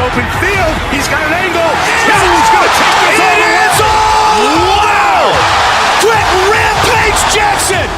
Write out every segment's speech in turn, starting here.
open field. He's got an angle. He's going to take this all the way. Wow! Quick Rampage Jackson!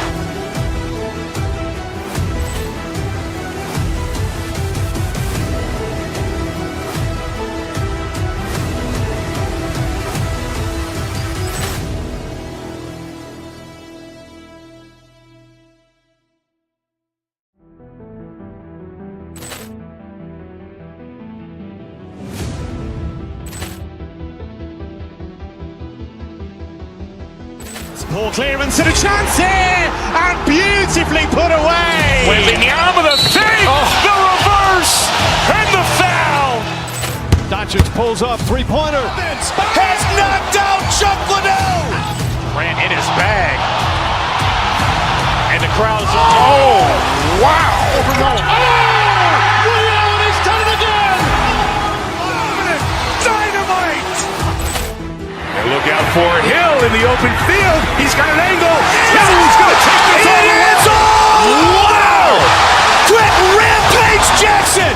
Poor clearance and a chance here, and beautifully put away. Wembanyama with a fake, the reverse, and the foul. Doncic pulls up, three-pointer. Has knocked out Chuck Liddell. Ran in his bag. And the crowd's, oh, wow. Liddell, and he's done it again. Dynamite. And look out for Hill in the open field. He's got an angle. He's going to take this all the way. Wow! Quick Rampage Jackson!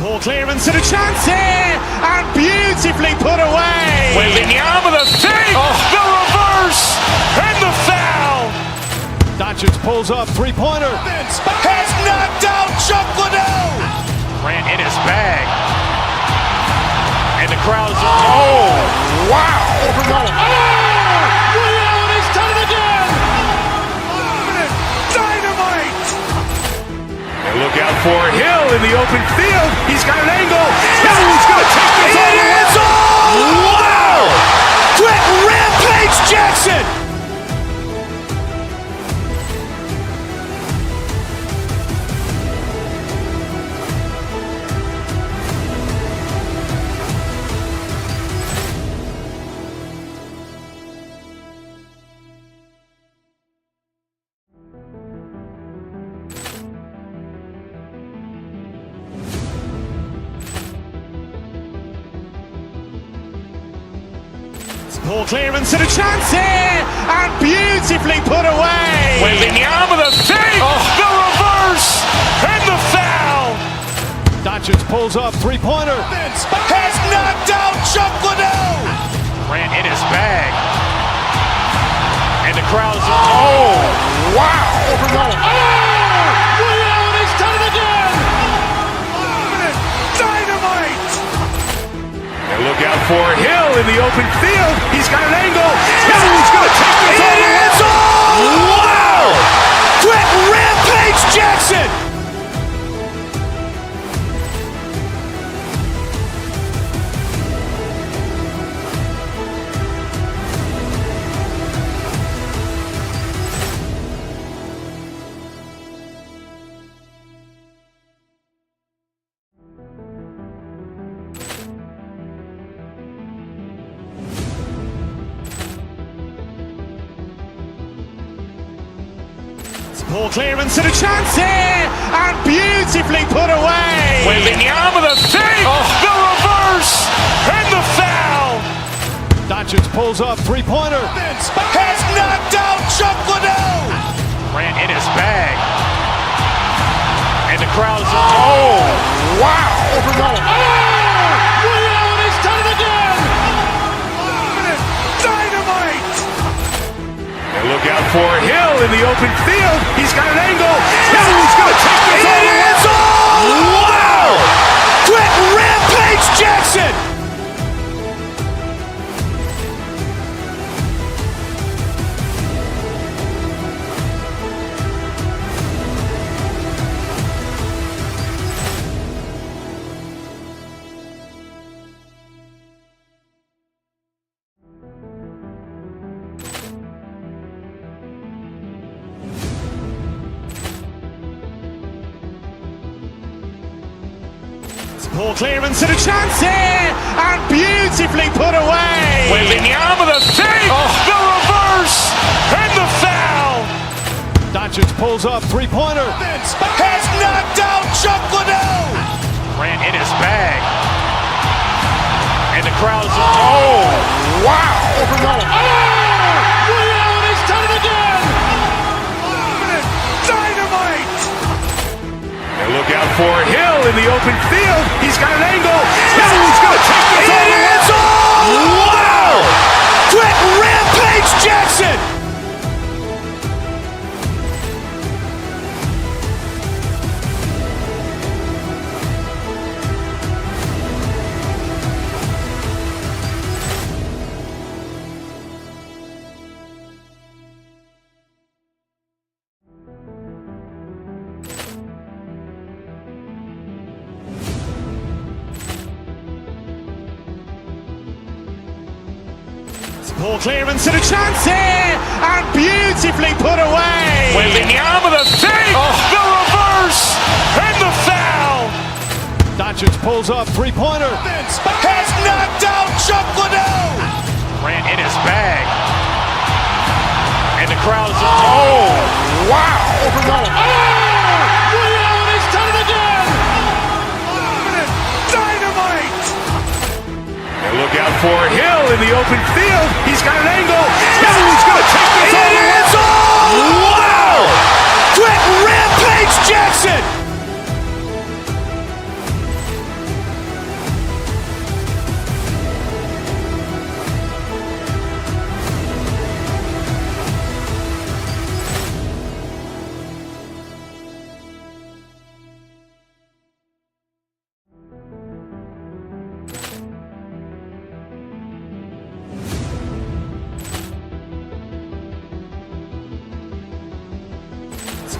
Poor clearance and a chance here, and beautifully put away. Wembanyama with a fake, the reverse, and the foul. Doncic pulls up, three-pointer. Has knocked out Chuck Liddell. Ran in his bag. And the crowd's, oh, wow. Liddell, and he's done it again. Dynamite. And look out for Hill in the open field. He's got an angle. He's going to take this all the way. Wow! Quick Rampage Jackson! Poor clearance and a chance here, and beautifully put away. Wembanyama with a fake, the reverse, and the foul. Doncic pulls up, three-pointer. Has knocked out Chuck Liddell. Ran in his bag. And the crowd's, oh, wow. Liddell, and he's done it again. Dynamite. And look out for Hill in the open field. He's got an angle. He's going to take this all the way. Wow! Quick Rampage Jackson! Poor clearance and a chance here, and beautifully put away. Wembanyama with a fake, the reverse, and the foul. Doncic pulls up, three-pointer. Has knocked out Chuck Liddell. Ran in his bag. And the crowd's, oh, wow. Liddell, and he's done it again. Dynamite. And look out for Hill in the open field. He's got an angle. He's going to take this all the way. Wow! Quick Rampage Jackson! Poor clearance and a chance here, and beautifully put away. Wembanyama the fake, the reverse, and the foul. Doncic pulls up, three-pointer. Has knocked out Chuck Liddell. Grant in his bag. And the crowd's wow. Leon has done it again. Dynamite. They look out for Hill in the open field. He's got an angle. Hill's going to take this all the way. Wow. Quick Rampage Jackson. Poor clearance and a chance here, and beautifully put away. Wembanyama the fake, the reverse, and the foul. Doncic pulls up, three-pointer. Has knocked out Chuck Liddell. Grant in his bag. And the crowd's wow. Leon has done it again. Dynamite. They look out for Hill in the open field. He's got an angle. Hill's going to take this all the way. Wow. Quick Rampage Jackson.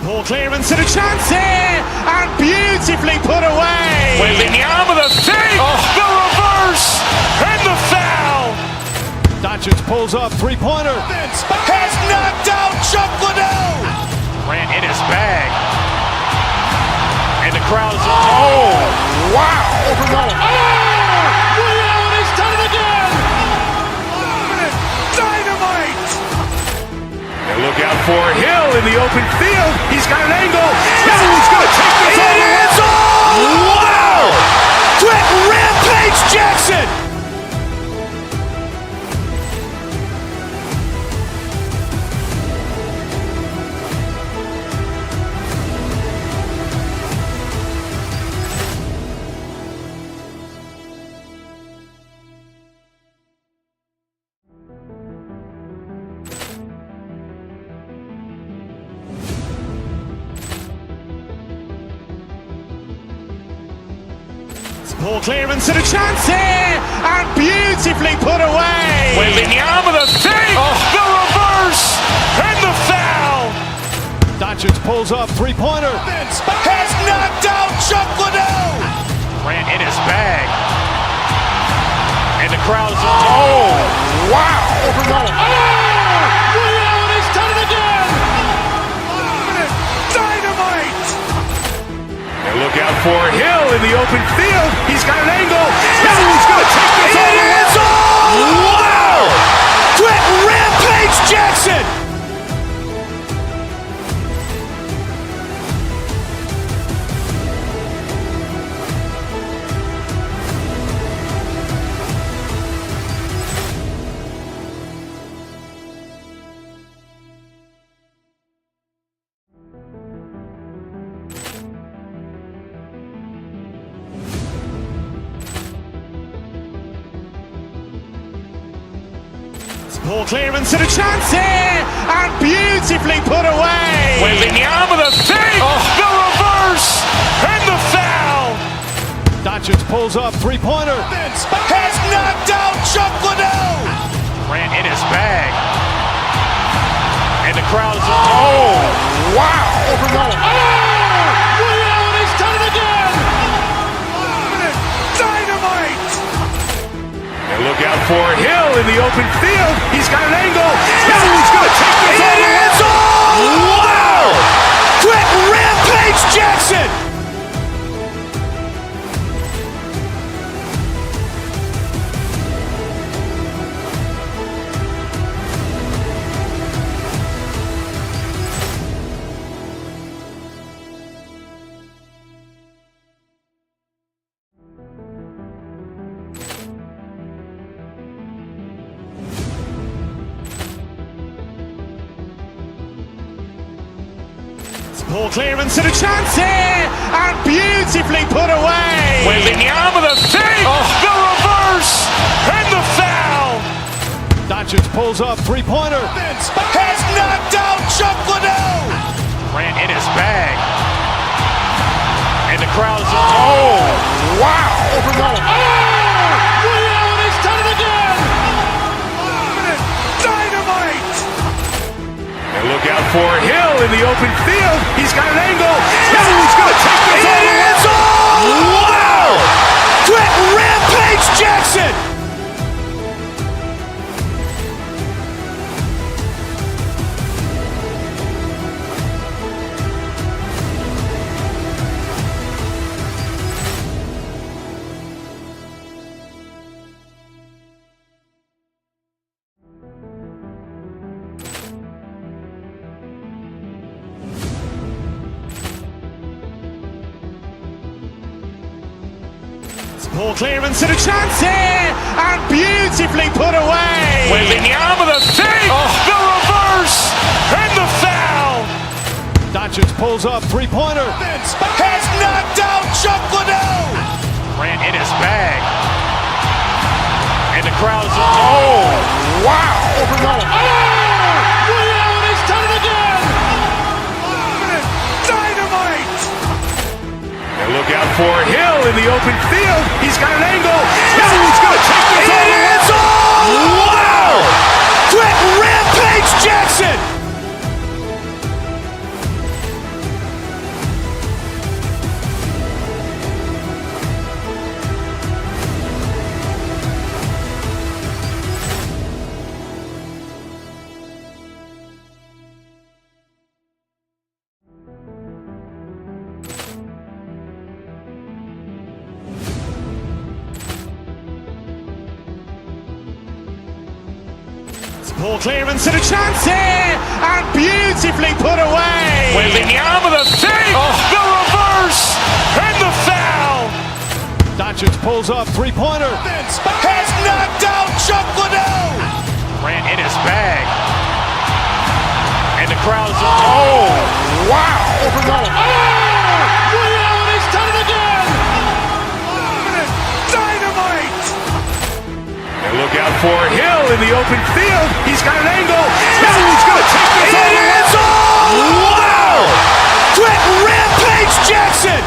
Poor clearance and a chance here, and beautifully put away. Wembanyama the fake, the reverse, and the foul. Doncic pulls up, three-pointer. Has knocked out Chuck Liddell. Grant in his bag. And the crowd's wow. Leon has done it again. Dynamite. They look out for Hill in the open field. He's got an angle. Hill's going to take this all the way. Wow. Quick Rampage Jackson. Poor clearance and a chance here, and beautifully put away. Wembanyama the fake, the reverse, and the foul. Doncic pulls up, three-pointer. Has knocked out Chuck Liddell. Grant in his bag. And the crowd's wow. Leon has done it again. Dynamite. They look out for Hill in the open field. He's got an angle. Hill's going to take this all the way. Wow. Quick Rampage Jackson. Poor clearance and a chance here, and beautifully put away. Wembanyama the fake, the reverse, and the foul. Doncic pulls up, three-pointer. Has knocked out Chuck Liddell. Grant in his bag. And the crowd's wow. Leon has done it again. Dynamite. They look out for Hill in the open field. He's got an angle. Hill's going to take this all the way. Wow. Quick Rampage Jackson. Ball clearance and a chance here, and beautifully put away. Wembanyama the fake, the reverse, and the foul. Doncic pulls up, three-pointer. Has knocked out Chuck Liddell. Grant in his bag. And the crowd is, wow. Rio has done it again. Dynamite. And look out for Hill in the open field. He's got an angle. Hill's going to take this all the way. Wow. Quick Rampage Jackson. Ball clearance and a chance here, and beautifully put away. Wembanyama the fake, the reverse, and the foul. Doncic pulls up, three-pointer. Has knocked out Chuck Liddell. Grant in his bag. And the crowd is, wow. Rio has done it again. Dynamite. And look out for Hill in the open field. He's got an angle. Hill's going to take this all the way. Wow. Quick Rampage Jackson. Ball clearance and a chance here, and beautifully put away. Wembanyama the fake, the reverse, and the foul. Doncic pulls up, three-pointer. Has knocked out Chuck Liddell. Grant in his bag. And the crowd is, wow. Rio has done it again. Dynamite. And look out for Hill in the open field. He's got an angle. Hill's going to take this all the way. Wow. Quick Rampage Jackson.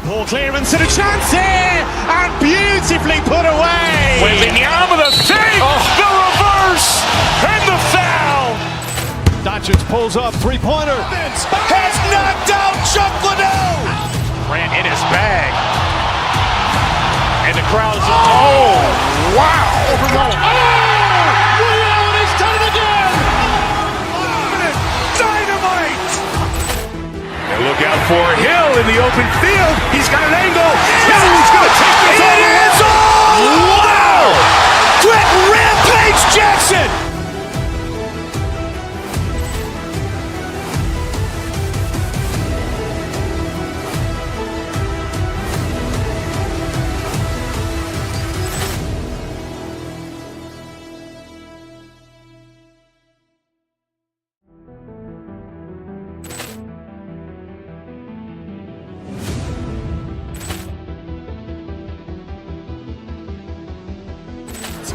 Ball clearance and a chance here, and beautifully put away. Wembanyama the fake, the reverse, and the foul. Doncic pulls up, three-pointer. Has knocked out Chuck Liddell. Grant in his bag. And the crowd is, wow. Rio has done it again. Dynamite. And look out for Hill in the open field. He's got an angle. Hill's going to take this all the way. Wow. Quick Rampage Jackson.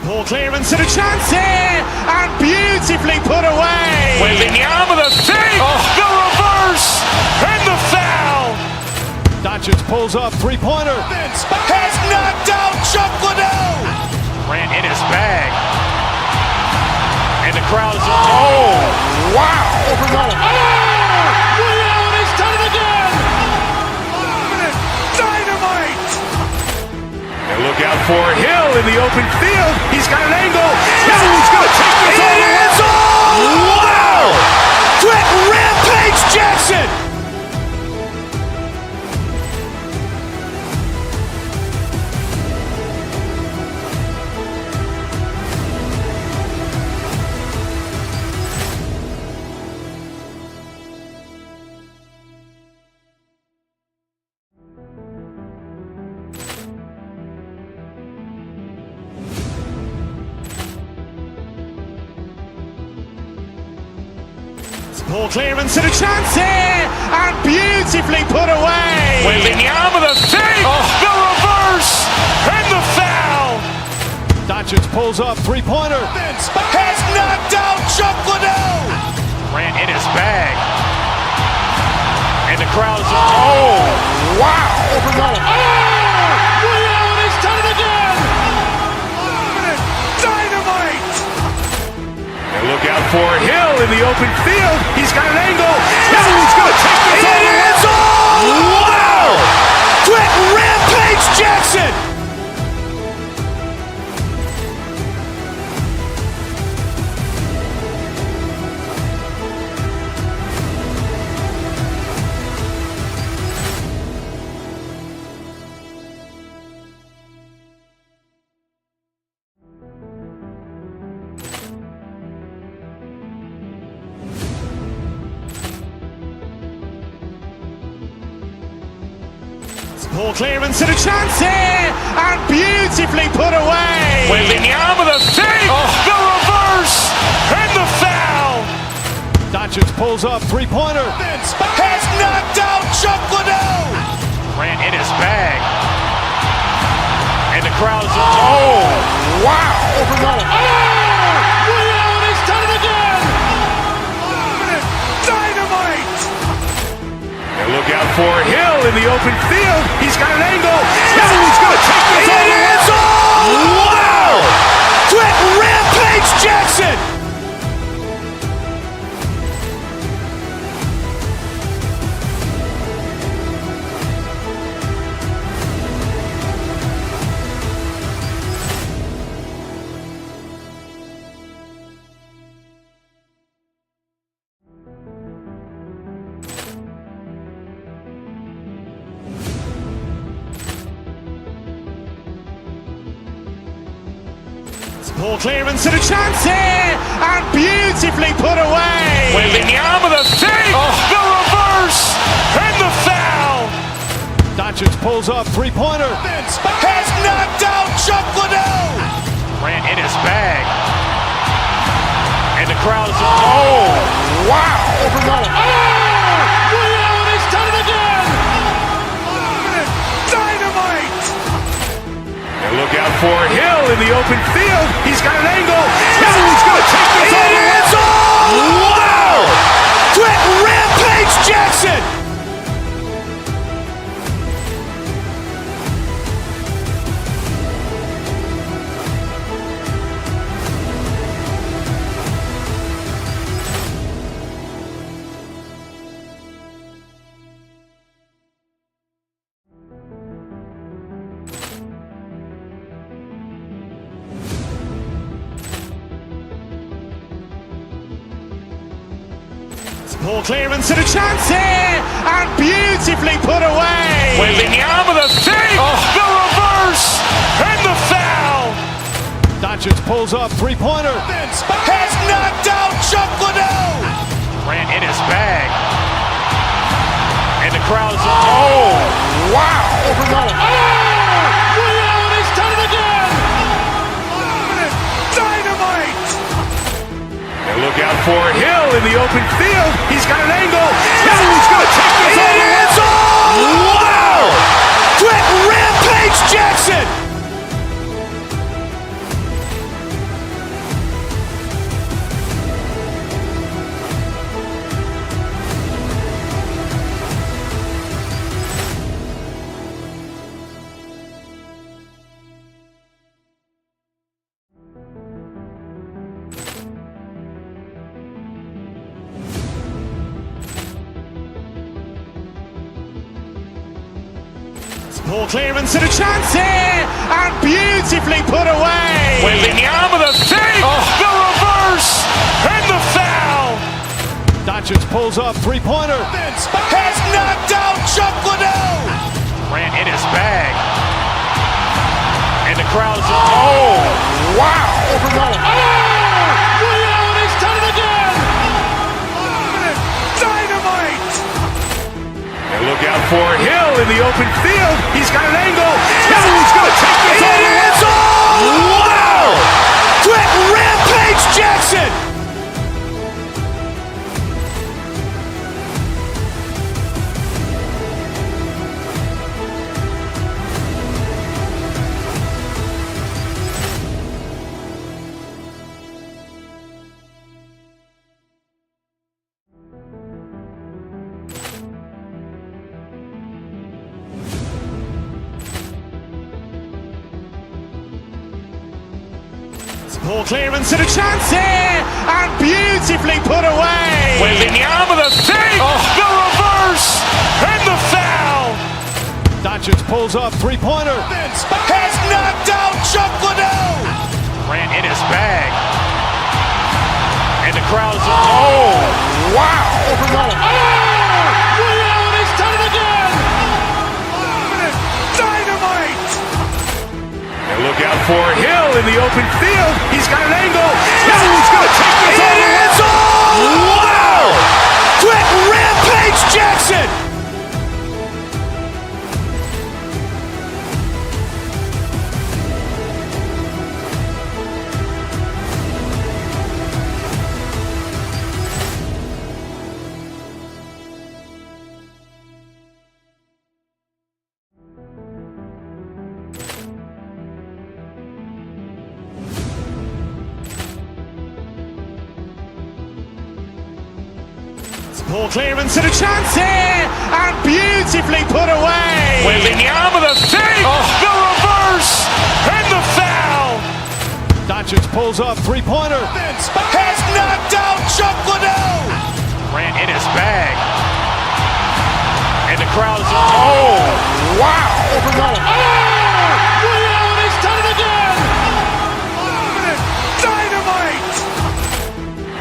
Ball clearance and a chance here, and beautifully put away. Wembanyama the fake, the reverse, and the foul. Doncic pulls up, three-pointer. Has knocked out Chuck Liddell. Grant in his bag. And the crowd is, wow. Rio has done it again. Dynamite. And look out for Hill in the open field. He's got an angle. Hill's going to take this all the way. Wow. Quick Rampage Jackson. Ball clearance and a chance here, and beautifully put away. Wembanyama with a fake, the reverse, and the foul. Doncic pulls up, three-pointer. Has knocked out Chuck Liddell. Ran in his bag. And the crowd's, oh, wow. Rio has done it again. Dynamite. And look out for Hill in the open field. He's got an angle. Hill's going to take this all the way. Wow. Quick Rampage Jackson. Ball clearance and a chance here, and beautifully put away. Wembanyama with a fake, the reverse, and the foul. Doncic pulls up, three-pointer. Has knocked out Chuck Liddell. Ran in his bag. And the crowd's, oh, wow. Rio has done it again. Dynamite. And look out for Hill in the open field. He's got an angle. Hill's going to take this all the way. Wow. Quick Rampage Jackson. Ball clearance and a chance here, and beautifully put away. Wembanyama with a fake, the reverse, and the foul. Doncic pulls up, three-pointer. Has knocked out Chuck Liddell. Ran in his bag. And the crowd's, oh, wow. Rio has done it again. Dynamite. And look out for Hill in the open field. He's got an angle. Hill's going to take this all the way. Wow. Quick Rampage Jackson. Ball clearance and a chance here, and beautifully put away. Wembanyama with a fake, the reverse, and the foul. Doncic pulls up, three-pointer. Has knocked out Chuck Liddell. Ran in his bag. And the crowd's, oh, wow. Rio has done it again. Dynamite. And look out for Hill in the open field. He's got an angle. Hill's going to take this all the way. Wow. Quick Rampage Jackson. Ball clearance and a chance here, and beautifully put away. Wembanyama with a fake, the reverse, and the foul. Doncic pulls up, three-pointer. Has knocked out Chuck Liddell. Ran in his bag. And the crowd's, oh, wow. Rio has done it again. Dynamite. And look out for Hill in the open field. He's got an angle. Hill's going to take this all the way. Wow. Quick Rampage Jackson. Poor clearance and a chance here, and beautifully put away. Wembanyama the fake, the reverse, and the foul. Doncic pulls up, three-pointer. Has knocked out Chuck Liddell. Grant in his bag. And the crowd's, oh, wow. Leon has done it again. Dynamite. And look out for Hill in the open field. He's got an angle. Hill's going to take this all the way. Wow. Quick rampage Jackson. Poor clearance and a chance here, and beautifully put away. Wembanyama the fake, the reverse, and the foul. Doncic pulls up, three-pointer. Has knocked out Chuck Liddell. Grant in his bag. And the crowd's, oh, wow. Leon has done it again. Dynamite.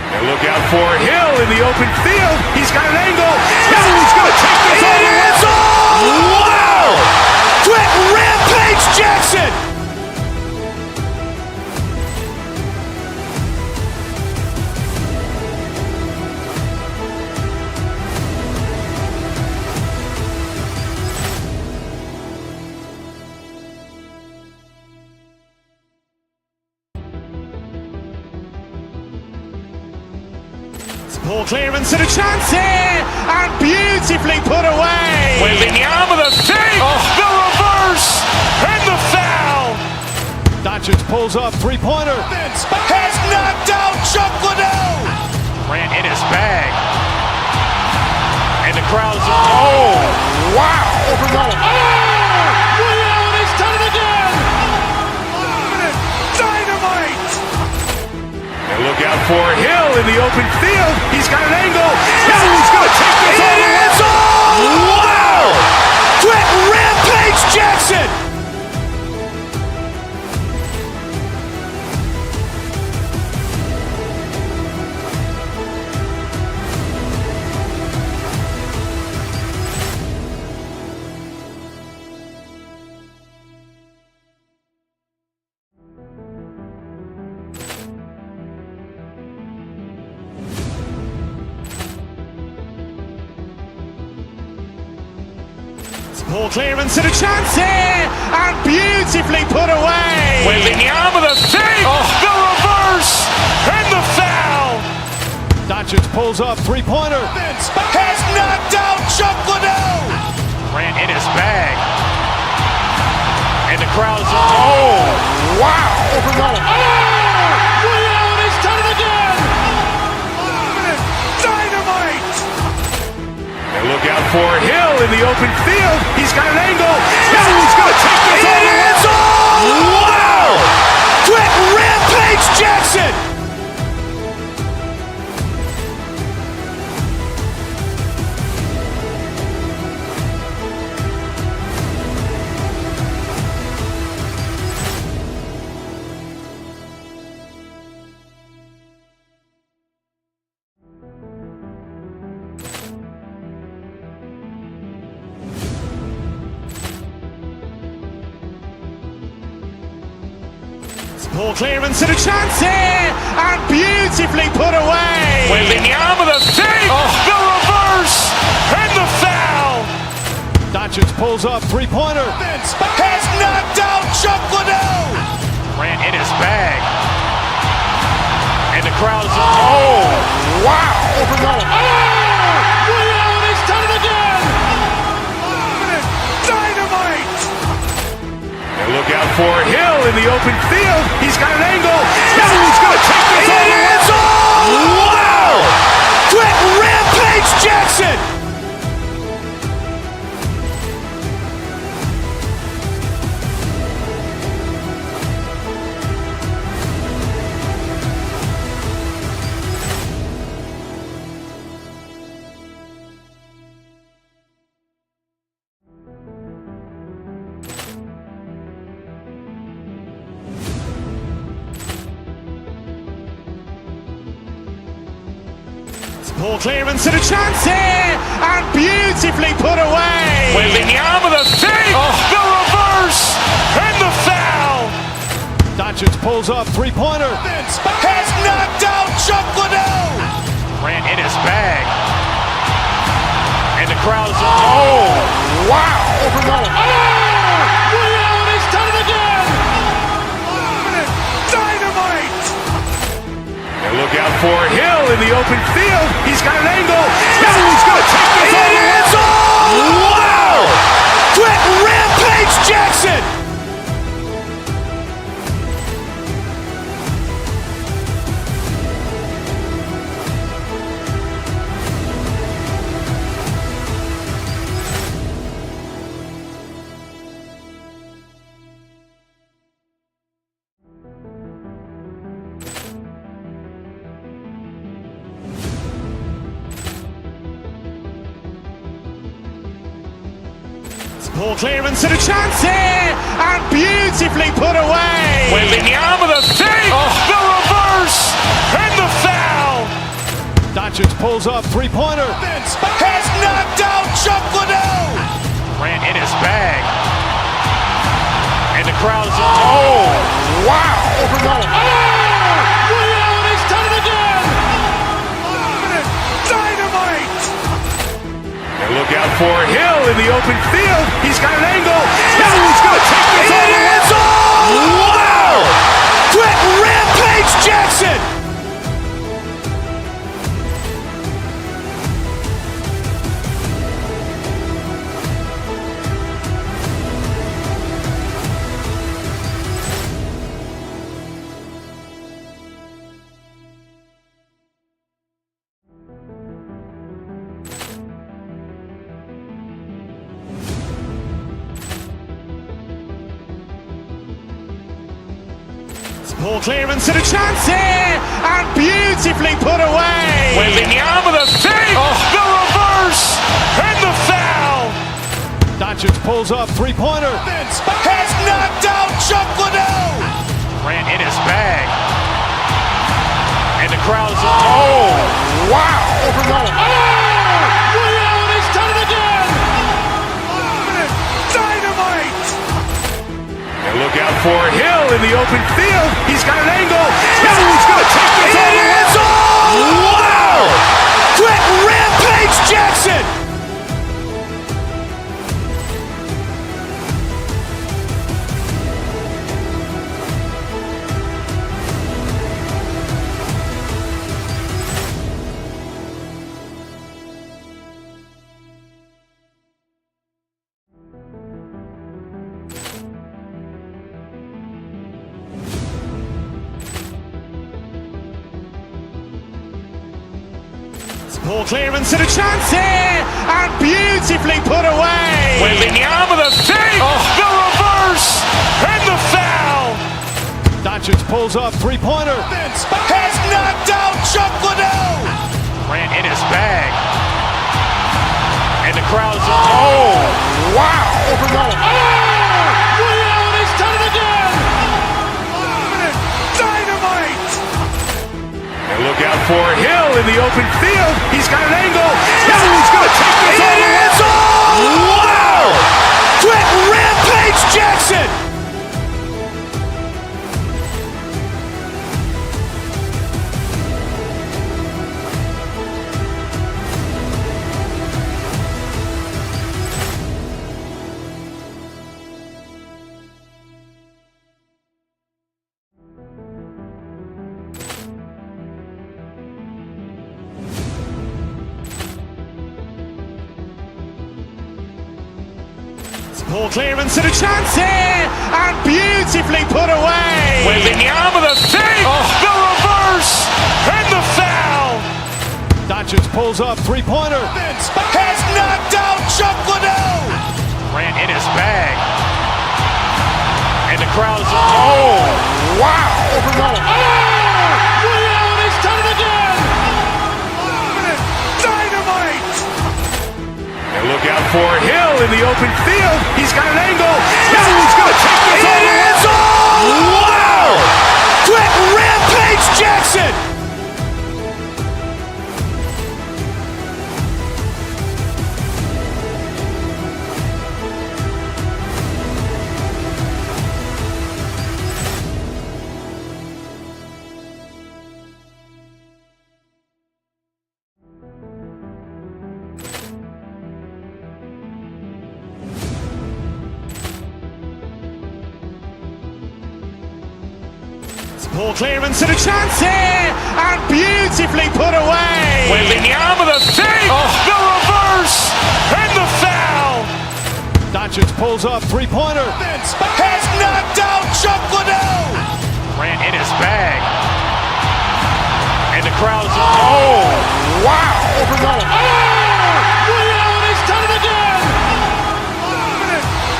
And look out for Hill in the open field. He's got an angle. Hill's going to take this all the way. Wow. Quick rampage Jackson. Poor clearance and a chance here, and beautifully put away. Wembanyama the fake, the reverse, and the foul. Doncic pulls up, three-pointer. Has knocked out Chuck Liddell. Grant in his bag. And the crowd's, oh, wow. Leon has done it again. Dynamite. And look out for Hill in the open field. He's got an angle. Hill's going to take this all the way. Wow. Quick rampage Jackson. Poor clearance and a chance here, and beautifully put away. Wembanyama the fake, the reverse, and the foul. Doncic pulls up, three-pointer. Has knocked out Chuck Liddell. Grant in his bag. And the crowd's, oh, wow. Leon has done it again. Dynamite. And look out for Hill in the open field. He's got an angle. Hill's going to take this all the way. Wow. Quick rampage Jackson. Poor clearance and a chance here, and beautifully put away. Wembanyama the fake, the reverse, and the foul. Doncic pulls up, three-pointer. Has knocked out Chuck Liddell. Grant in his bag. And the crowd's, oh, wow. Leon has done it again. Dynamite. And look out for Hill in the open field. He's got an angle. Hill's going to take this all the way. Wow. Quick rampage Jackson. Ball clearance and a chance here, and beautifully put away. Wembanyama the fake, the reverse, and the foul. Doncic pulls up, three-pointer. Has knocked out Chuck Liddell. Ran in his bag. And the crowd is, oh, wow. He's done it again. Dynamite. And look out for Hill in the open field. He's got an angle. Hill's going to take this all the way. Wow. Quick Rampage Jackson. Ball clearance and a chance here, and beautifully put away. Wembanyama the fake, the reverse, and the foul. Doncic pulls up, three-pointer. Has knocked out Chuck Liddell. Ran in his bag. And the crowd is, oh, wow. He's done it again. Dynamite. And look out for Hill in the open field. He's got an angle. Hill's going to take this all the way. Wow. Quick Rampage Jackson. Ball clearance and a chance here, and beautifully put away. Wembanyama the fake, the reverse, and the foul. Doncic pulls up, three-pointer. Has knocked out Chuck Liddell. Ran in his bag. And the crowd is, oh, wow. He's done it again. Dynamite. And look out for Hill in the open field. He's got an angle. Hill's going to take this all the way. Wow. Quick Rampage Jackson. Ball clearance and a chance here, and beautifully put away. Wembanyama the fake, the reverse, and the foul. Doncic pulls up, three-pointer. Has knocked out Chuck Liddell. Ran in his bag. And the crowd is, oh, wow. He's done it again. Dynamite. And look out for Hill in the open field. He's got an angle. Hill's going to take this all the way. Wow. Quick Rampage Jackson. Ball clearance and a chance here, and beautifully put away. Wembanyama the fake, the reverse, and the foul. Doncic pulls up, three-pointer. Has knocked out Chuck Liddell. Ran in his bag. And the crowd is, oh, wow. He's done it again. Dynamite. And look out for Hill in the open field. He's got an angle. Hill's going to take this all the way. Wow. Quick Rampage Jackson. Ball clearance and a chance here, and beautifully put away. Wembanyama the fake, the reverse, and the foul. Doncic pulls up, three-pointer. Has knocked out Chuck Liddell. Grant in his bag. And the crowd's wow. He's done it again.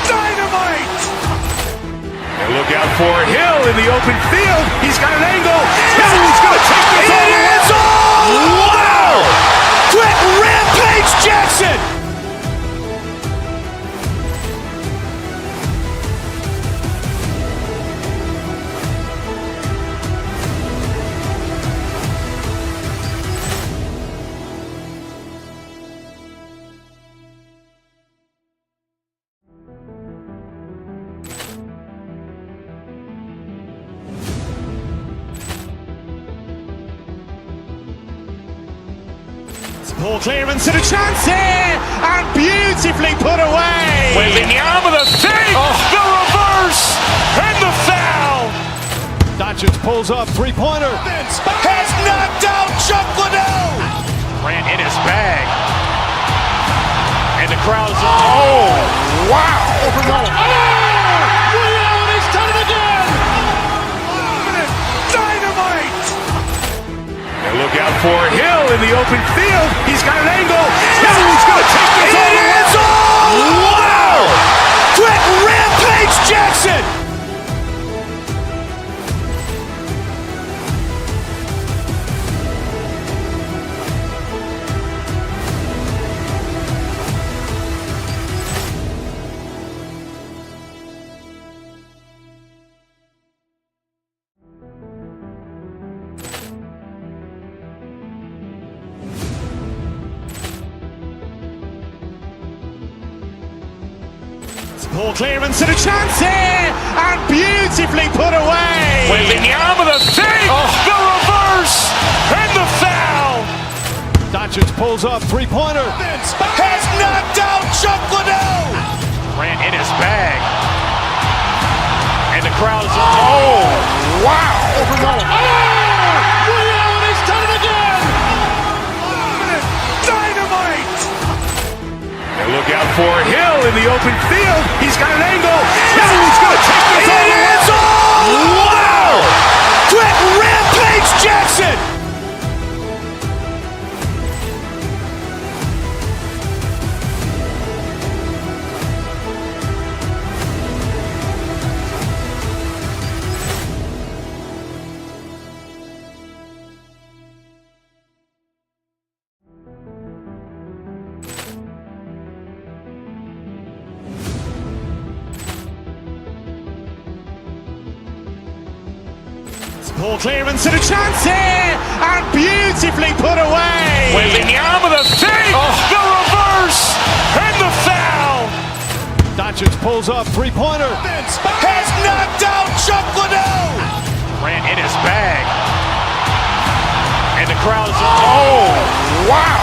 Dynamite. And look out for Hill in the open field. He's got an angle. Hill's going to take this all the way. Wow. Quick Rampage Jackson. Ball clearance and a chance here, and beautifully put away. Wembanyama the fake, the reverse, and the foul. Doncic pulls up, three-pointer. Has knocked out Chuck Liddell. Grant in his bag. And the crowd's wow. He's done it again. Dynamite. And look out for Hill in the open field. He's got an angle. Hill's going to take this all the way. Wow. Quick Rampage Jackson. Ball clearance and a chance here, and beautifully put away. Wembanyama the fake, the reverse, and the foul. Doncic pulls up, three-pointer. Has knocked out Chuck Liddell. Grant in his bag. And the crowd's wow. He's done it again. Dynamite. And look out for Hill in the open field. He's got an angle. Hill's going to take this all the way. Wow. Quick Rampage Jackson. Ball clearance and a chance here, and beautifully put away. Wembanyama the fake, the reverse, and the foul. Doncic pulls up, three-pointer. Has knocked out Chuck Liddell. Grant in his bag. And the crowd's wow.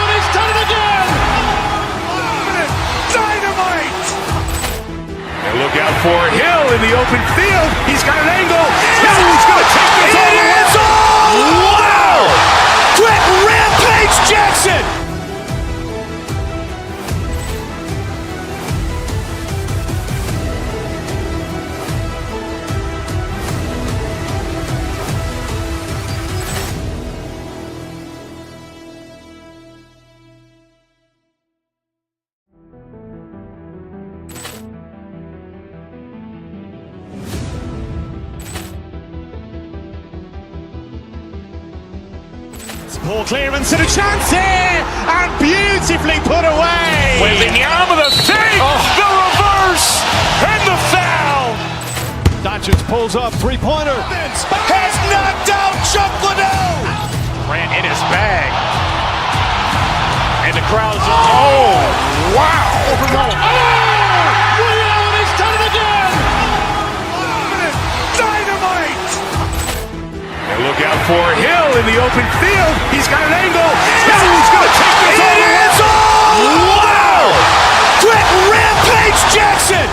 He's done it again. Dynamite. And look out for Hill in the open field. He's got an angle. Hill's going to take this all the way. Wow. Quick Rampage Jackson. Ball clearance and a chance here, and beautifully put away. Wembanyama the fake, the reverse, and the foul. Doncic pulls up, three-pointer. Has knocked out Chuck Liddell. Grant in his bag. And the crowd's wow. He's done it again. Dynamite. And look out for Hill in the open field. He's got an angle. Hill's going to take this all the way. Wow. Quick Rampage Jackson.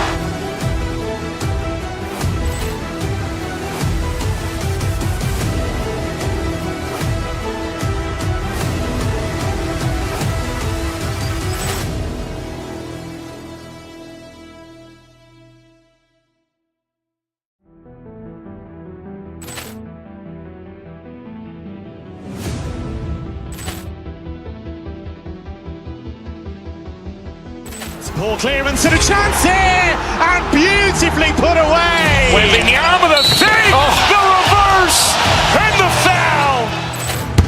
Ball clearance and a chance here, and beautifully put away. Wembanyama the save, the reverse, and the foul.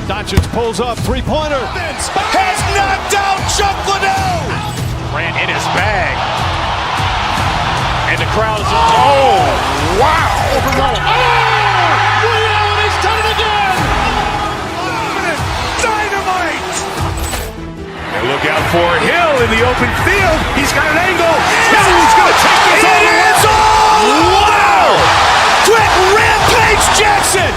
Doncic pulls up, three-pointer. Has knocked out Chuck Liddell. Ran in his bag. And the crowd is... Oh, wow. He's done it again. Dynamite. And look out for Hill in the open field. He's got an angle. Hill's going to take this all the way. Wow. Quick Rampage Jackson.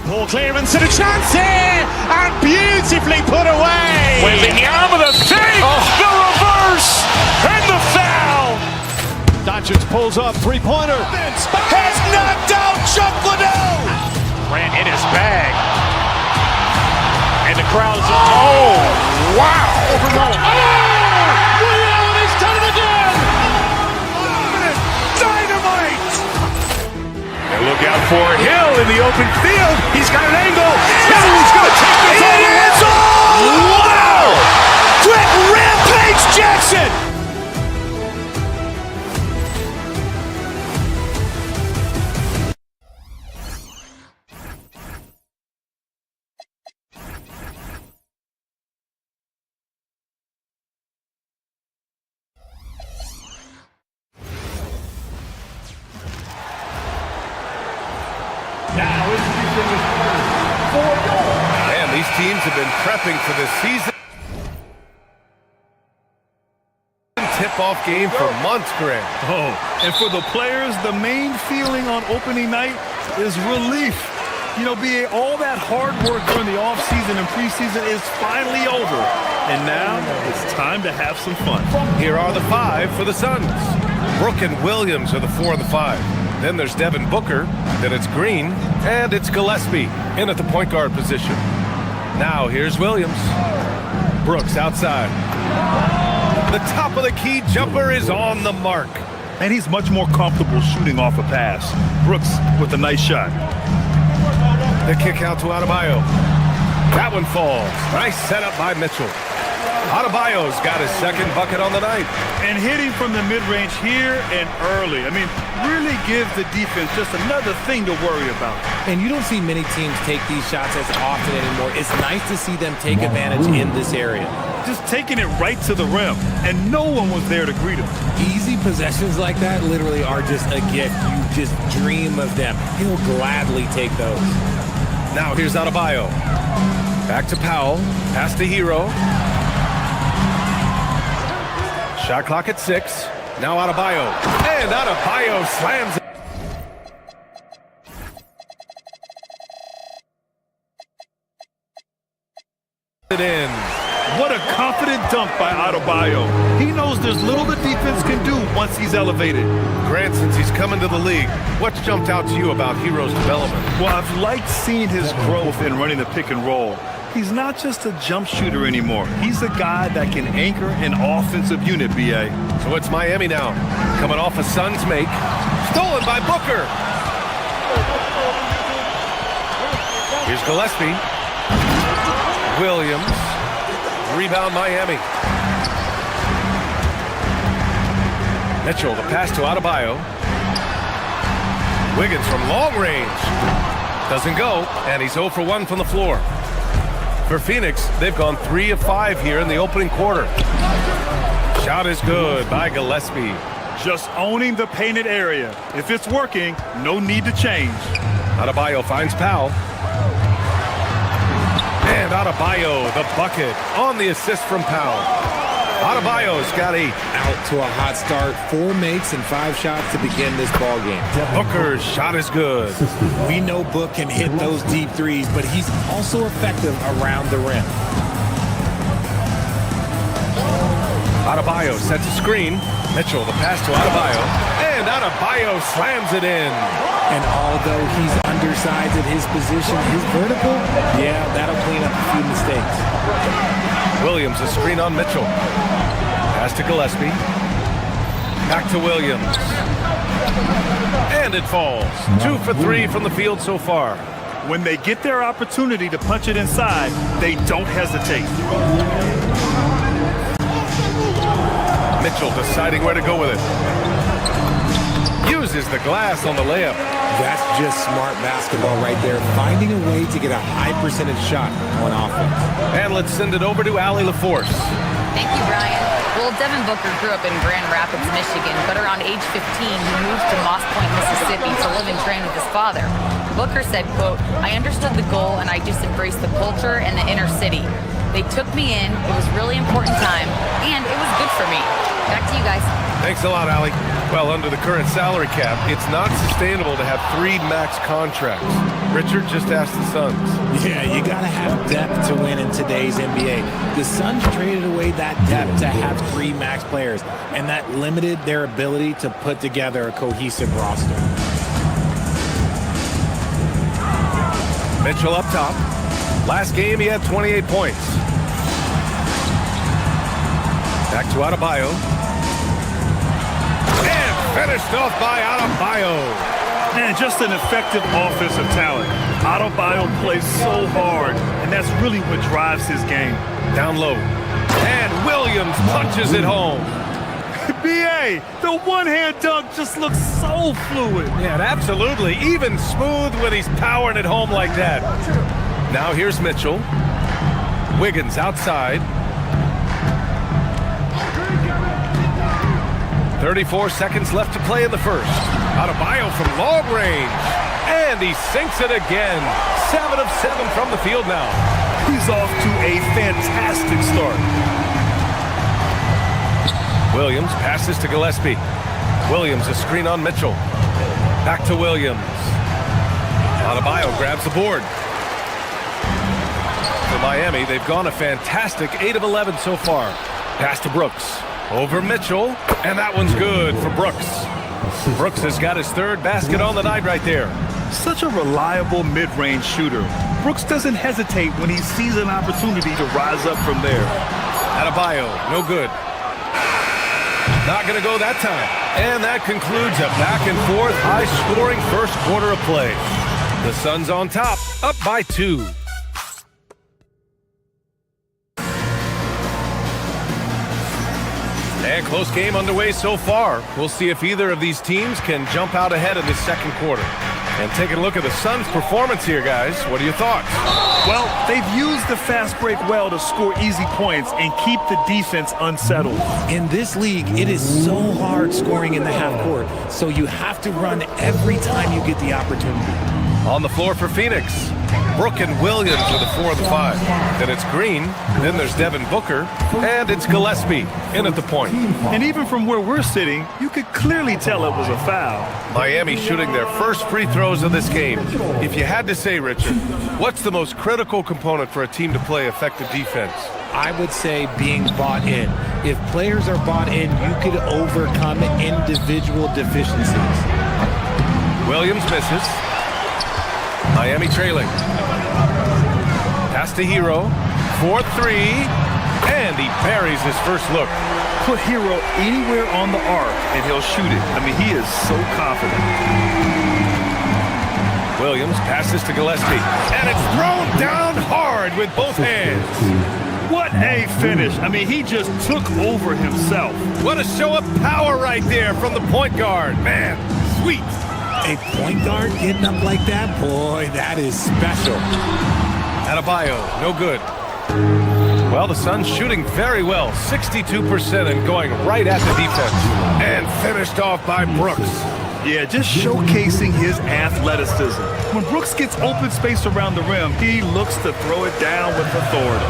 Ball clearance and a chance here, and beautifully put away. Wembanyama the save, the reverse, and the foul. Doncic pulls up, three-pointer. Has knocked out Chuck Liddell. Ran in his bag. And the crowd is... Oh, wow. He's done it again. Dynamite. And look out for Hill in the open field. He's got an angle. Hill's going to take this all the way. Wow. Quick Rampage Jackson. Man, these teams have been prepping for this season. Tip-off game for months, Greg. Oh, and for the players, the main feeling on opening night is relief. You know, BA, all that hard work during the offseason and preseason is finally over. And now it's time to have some fun. Here are the five for the Suns. Brooke and Williams are the 4 and the 5. Then there's Devin Booker, then it's Green, and it's Gillespie in at the point guard position. Now here's Williams. Brooks outside. The top of the key jumper is on the mark. And he's much more comfortable shooting off a pass. Brooks with a nice shot. The kick out to Adebayo. That one falls. Nice setup by Mitchell. Adebayo's got his second bucket on the night. And hitting from the mid-range here and early. I mean, really gives the defense just another thing to worry about. And you don't see many teams take these shots as often anymore. It's nice to see them take advantage in this area. Just taking it right to the rim, and no one was there to greet him. Easy possessions like that literally are just a gift. You just dream of them. He'll gladly take those. Now here's Adebayo. Back to Powell. Pass to Hero. Shot clock at 6. Now Adebayo. And Adebayo slams it in. What a confident dunk by Adebayo. He knows there's little the defense can do once he's elevated. Grant, since he's come into the league, what's jumped out to you about Hero's development? Well, I've liked seeing his growth in running the pick and roll. He's not just a jump shooter anymore. He's a guy that can anchor an offensive unit, BA. So it's Miami now. Coming off a Suns make. Stolen by Booker. Here's Gillespie. Williams. Rebound Miami. Mitchell, the pass to Adebayo. Wiggins from long range. Doesn't go, and he's 0 for 1 from the floor. For Phoenix, they've gone 3 of 5 here in the opening quarter. Shot is good by Gillespie. Just owning the painted area. If it's working, no need to change. Adebayo finds Powell. And Adebayo, the bucket, on the assist from Powell. Adebayo's got 8. Out to a hot start. 4 makes and 5 shots to begin this ball game. Booker's shot is good. We know Book can hit those deep threes, but he's also effective around the rim. Adebayo sets a screen. Mitchell, the pass to Adebayo. And And Adebayo slams it in. And although he's undersized at his position, his vertical, yeah, that'll clean up a few mistakes. Williams, a screen on Mitchell. Pass to Gillespie. Back to Williams. And it falls. 2 for 3 from the field so far. When they get their opportunity to punch it inside, they don't hesitate. Mitchell deciding where to go with it. Uses the glass on the layup. That's just smart basketball right there, finding a way to get a high percentage shot on offense. And let's send it over to Allie LaForce. Thank you, Brian. Well, Devin Booker grew up in Grand Rapids, Michigan, but around age 15, he moved to Moss Point, Mississippi to live and train with his father. Booker said, quote, "I understood the goal and I just embraced the culture and the inner city. They took me in, it was a really important time, and it was good for me." Back to you guys. Thanks a lot, Allie. Well, under the current salary cap, it's not sustainable to have 3 max contracts. Richard just asked the Suns. Yeah, you gotta have depth to win in today's NBA. The Suns traded away that depth to have 3 max players, and that limited their ability to put together a cohesive roster. Mitchell up top. Last game, he had 28 points. Back to Adebayo. And finished off by Adebayo. Man, just an effective offensive talent. Adebayo plays so hard, and that's really what drives his game. Down low. And Williams punches it home. B.A., the one-hand dunk just looks so fluid. Yeah, absolutely. Even smooth when he's powering it home like that. Now here's Mitchell. Wiggins outside. 34 seconds left to play in the first. Adebayo from long range. And he sinks it again. 7 of 7 from the field now. He's off to a fantastic start. Williams passes to Gillespie. Williams, a screen on Mitchell. Back to Williams. Adebayo grabs the board. For Miami, they've gone a fantastic 8 of 11 so far. Pass to Brooks. Over Mitchell. And that one's good for Brooks. Brooks has got his 3rd basket on the night right there. Such a reliable mid-range shooter. Brooks doesn't hesitate when he sees an opportunity to rise up from there. Adebayo, no good. Not going to go that time. And that concludes a back-and-forth, high-scoring first quarter of play. The Suns on top, up by 2. And close game underway so far. We'll see if either of these teams can jump out ahead in the second quarter. And taking a look at the Suns' performance here, guys. What are your thoughts? Well, they've used the fast break well to score easy points and keep the defense unsettled. In this league, it is so hard scoring in the half court, so you have to run every time you get the opportunity. On the floor for Phoenix, Brook and Williams are the 4 of the 5. Then it's Green, then there's Devin Booker, and it's Gillespie in at the point. And even from where we're sitting, you could clearly tell it was a foul. Miami shooting their first free throws of this game. If you had to say, Richard, what's the most critical component for a team to play effective defense? I would say being bought in. If players are bought in, you could overcome individual deficiencies. Williams misses. Miami trailing. Pass to Hero. 4-3. And he buries his first look. Put Hero anywhere on the arc and he'll shoot it. I mean, he is so confident. Williams passes to Gillespie. And it's thrown down hard with both hands. What a finish. I mean, he just took over himself. What a show of power right there from the point guard. Man, sweet. A point guard getting up like that, boy, that is special. Adebayo, no good. Well, the Suns shooting very well, 62% and going right at the defense. And finished off by Brooks. Yeah, just showcasing his athleticism. When Brooks gets open space around the rim, he looks to throw it down with authority.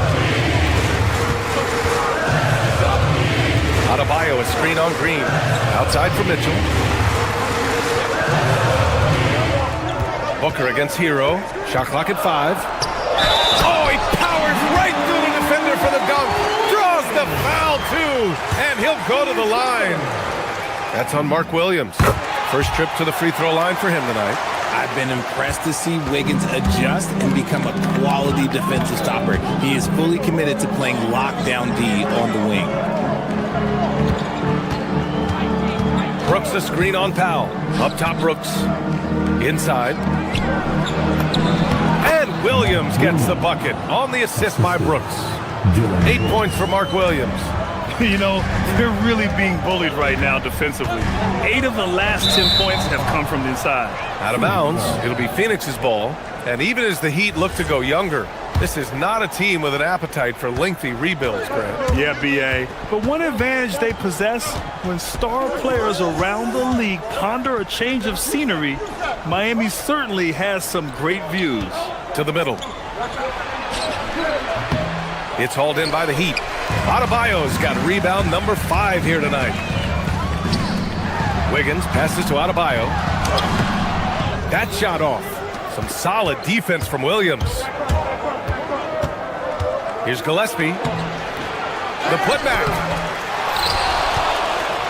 Adebayo, a screen on Green. Outside for Mitchell. Booker against Hero. Shot clock at 5. Oh, he powers right through the defender for the dunk. Draws the foul, too. And he'll go to the line. That's on Mark Williams. First trip to the free throw line for him tonight. I've been impressed to see Wiggins adjust and become a quality defensive stopper. He is fully committed to playing lockdown D on the wing. Brooks a screen on Powell. Up top Brooks. Inside. And Williams gets the bucket on the assist by Brooks. 8 points for Mark Williams. You know, they're really being bullied right now defensively. 8 of the last 10 points have come from the inside. Out of bounds. It'll be Phoenix's ball. And even as the Heat look to go younger, this is not a team with an appetite for lengthy rebuilds, Grant. Yeah, B.A. But one advantage they possess, when star players around the league ponder a change of scenery, Miami certainly has some great views. To the middle. It's hauled in by the Heat. Adebayo's got rebound number 5 here tonight. Wiggins passes to Adebayo. That shot off. Some solid defense from Williams. Here's Gillespie. The putback.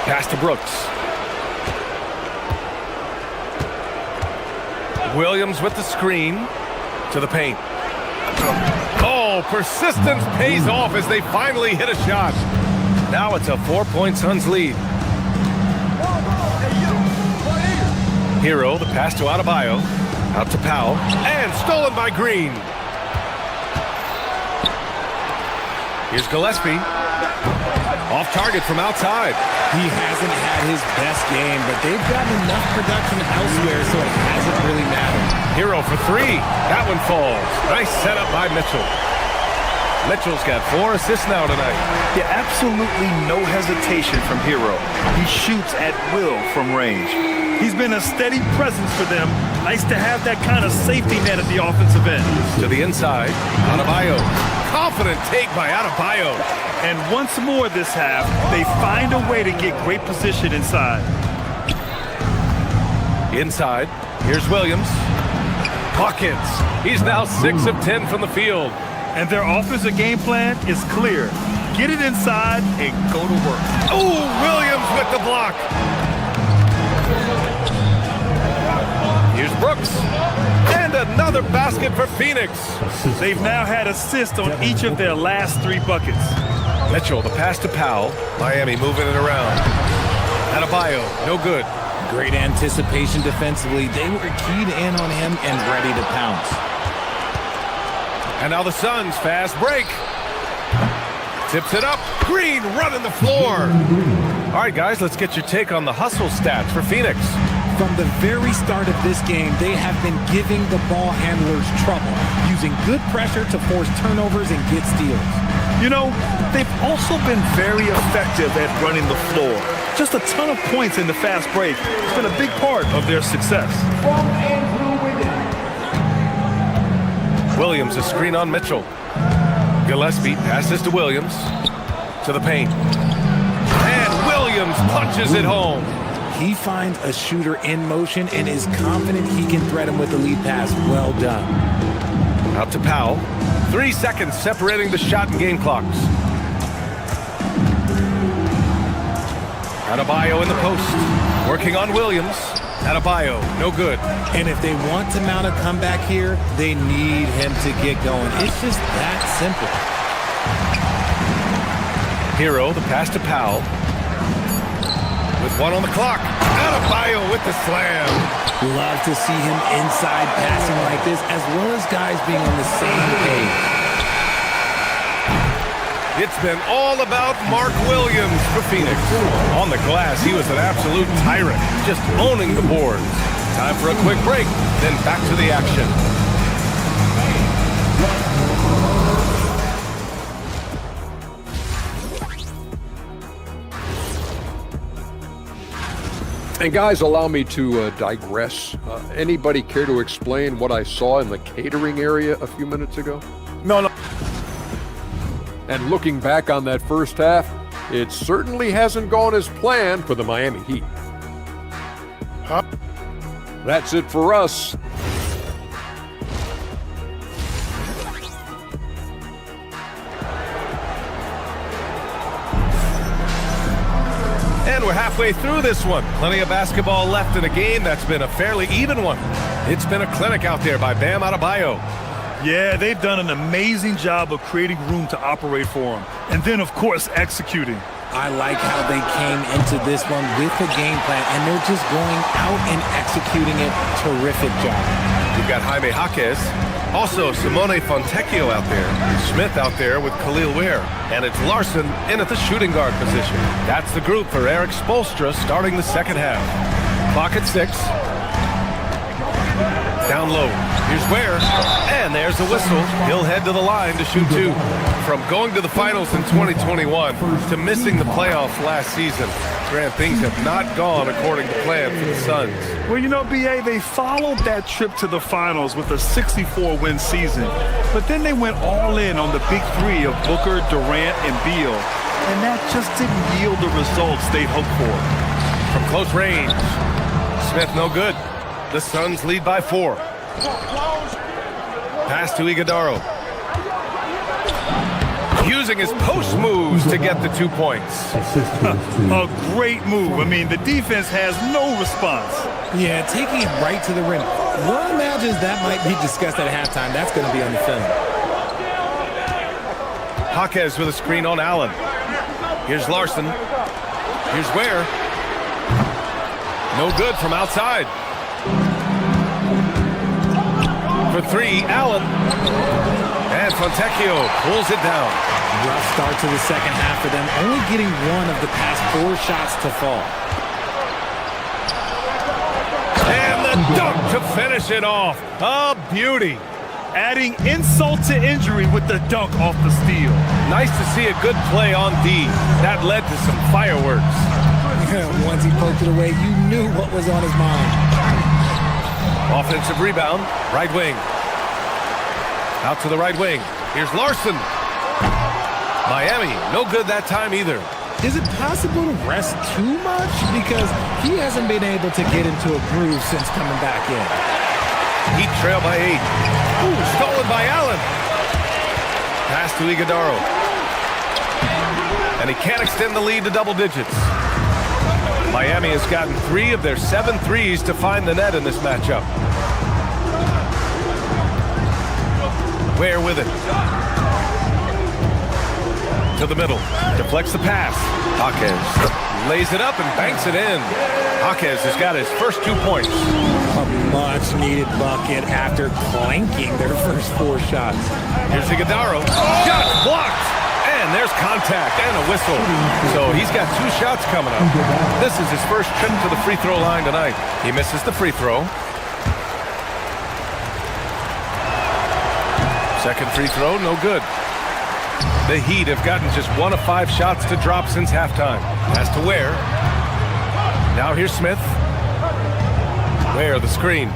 Pass to Brooks. Williams with the screen to the paint. Oh, persistence pays off as they finally hit a shot. Now it's a 4-point Suns lead. Hero, the pass to Adebayo. Out to Powell. And stolen by Green. Here's Gillespie. Off target from outside. He hasn't had his best game, but they've gotten enough production elsewhere, so it hasn't really mattered. Hero for 3. That one falls. Nice setup by Mitchell. Mitchell's got 4 assists now tonight. Yeah, absolutely no hesitation from Hero. He shoots at will from range. He's been a steady presence for them. Nice to have that kind of safety net at the offensive end. To the inside, Adebayo. Confident take by Adebayo. And once more this half, they find a way to get great position inside. Inside, here's Williams. Buckets. He's now 6 of 10 from the field. And their offensive game plan is clear. Get it inside and go to work. Oh, Williams with the block. Here's Brooks. And another basket for Phoenix. They've now had assists on each of their last 3 buckets. Mitchell, the pass to Powell. Miami moving it around. Adebayo, no good. Great anticipation defensively. They were keyed in on him and ready to pounce. And now the Suns, fast break. Tips it up. Green running the floor. All right, guys, let's get your take on the hustle stats for Phoenix. From the very start of this game, they have been giving the ball handlers trouble, using good pressure to force turnovers and get steals. You know, they've also been very effective at running the floor. Just a ton of points in the fast break. It's been a big part of their success. Williams, a screen on Mitchell. Gillespie passes to Williams. To the paint. And Williams punches it home. He finds a shooter in motion and is confident he can thread him with the lead pass. Well done. Out to Powell. 3 seconds separating the shot and game clocks. Adebayo in the post. Working on Williams. Adebayo, no good. And if they want to mount a comeback here, they need him to get going. It's just that simple. Hero, the pass to Powell. With 1 on the clock. Adebayo with the slam. Love to see him inside passing like this, as well as guys being on the same page. It's been all about Mark Williams for Phoenix. On the glass, he was an absolute tyrant, just owning the boards. Time for a quick break, then back to the action. And guys, allow me to digress. Anybody care to explain what I saw in the catering area a few minutes ago? No. And looking back on that first half, it certainly hasn't gone as planned for the Miami Heat. Huh? That's it for us. And we're halfway through this one. Plenty of basketball left in a game that's been a fairly even one. It's been a clinic out there by Bam Adebayo. Yeah, they've done an amazing job of creating room to operate for him. And then, of course, executing. I like how they came into this one with a game plan, and they're just going out and executing it. Terrific job. You've got Jaime Jaquez, also Simone Fontecchio out there, Smith out there with Khalil Ware, and it's Larson in at the shooting guard position. That's the group for Eric Spoelstra starting the second half. Clock at 6. Down low. Here's Ware, and there's the whistle. He'll head to the line to shoot 2. From going to the finals in 2021 to missing the playoffs last season, Grant, things have not gone according to plan for the Suns. Well, you know, B.A., they followed that trip to the finals with a 64-win season. But then they went all in on the big three of Booker, Durant, and Beal. And that just didn't yield the results they'd hoped for. From close range, Smith no good. The Suns lead by 4. Pass to Iguodala. Using his post moves to get the 2 points. A great move. I mean, the defense has no response. Yeah, taking it right to the rim. One imagines that might be discussed at halftime. That's going to be on the film. Jaquez with a screen on Allen. Here's Larson. Here's Ware. No good from outside. For 3, Allen. And Fontecchio pulls it down. Rough start to the second half for them, only getting one of the past 4 shots to fall. And the dunk to finish it off. A beauty. Adding insult to injury with the dunk off the steal. Nice to see a good play on D. That led to some fireworks. Once he poked it away, you knew what was on his mind. Offensive rebound, right wing. Out to the right wing. Here's Larson. Miami, no good that time either. Is it possible to rest too much? Because he hasn't been able to get into a groove since coming back in. Heat trail by 8. Ooh, stolen by Allen. Pass to Iguodala. And he can't extend the lead to double digits. Miami has gotten 3 of their 7 threes to find the net in this matchup. Ware with it. To the middle. Deflects the pass. Jaquez lays it up and banks it in. Jaquez has got his first 2 points. A much-needed bucket after clanking their first 4 shots. Here's Iguodala. Shot blocked. And there's contact and a whistle. So he's got 2 shots coming up. This is his first trip to the free throw line tonight. He misses the free throw. Second free throw, no good. The Heat have gotten just 1 of 5 shots to drop since halftime. Pass to Ware. Now here's Smith. Ware, the screen.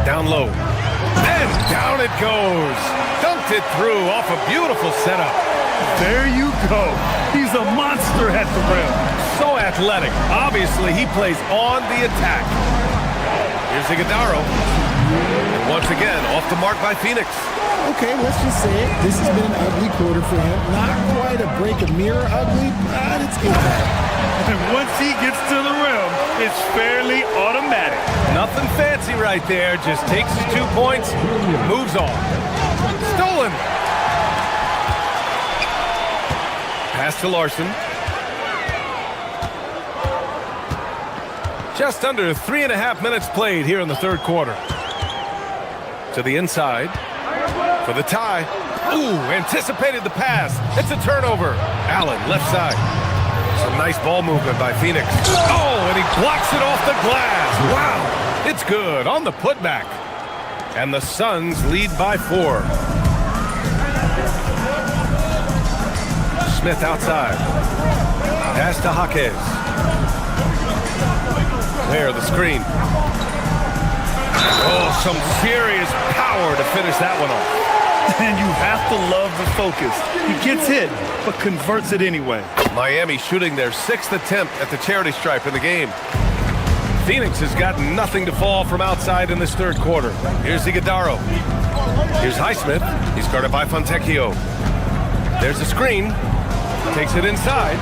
Down low. And down it goes. Dunked it through off a beautiful setup. There you go. He's a monster at the rim. So athletic. Obviously, he plays on the attack. Here's Iguodala. And once again, off the mark by Phoenix. Okay, let's just say it. This has been an ugly quarter for him. Not quite a break of mirror ugly, but it's good. And once he gets to the rim, it's fairly automatic. Nothing fancy right there. Just takes his 2 points, moves on. Stolen. Pass to Larson. Just under 3.5 minutes played here in the third quarter. To the inside for the tie. Ooh, anticipated the pass. It's a turnover. Allen, left side. Some nice ball movement by Phoenix. Oh, and he blocks it off the glass. Wow, it's good on the putback. And the Suns lead by 4. Smith outside. Pass to Jaquez. There, the screen. Oh, some serious power to finish that one off. And you have to love the focus. He gets hit, but converts it anyway. Miami shooting their 6th attempt at the charity stripe in the game. Phoenix has got nothing to fall from outside in this third quarter. Here's Iguodala. Here's Highsmith. He's guarded by Fontecchio. There's the screen. Takes it inside.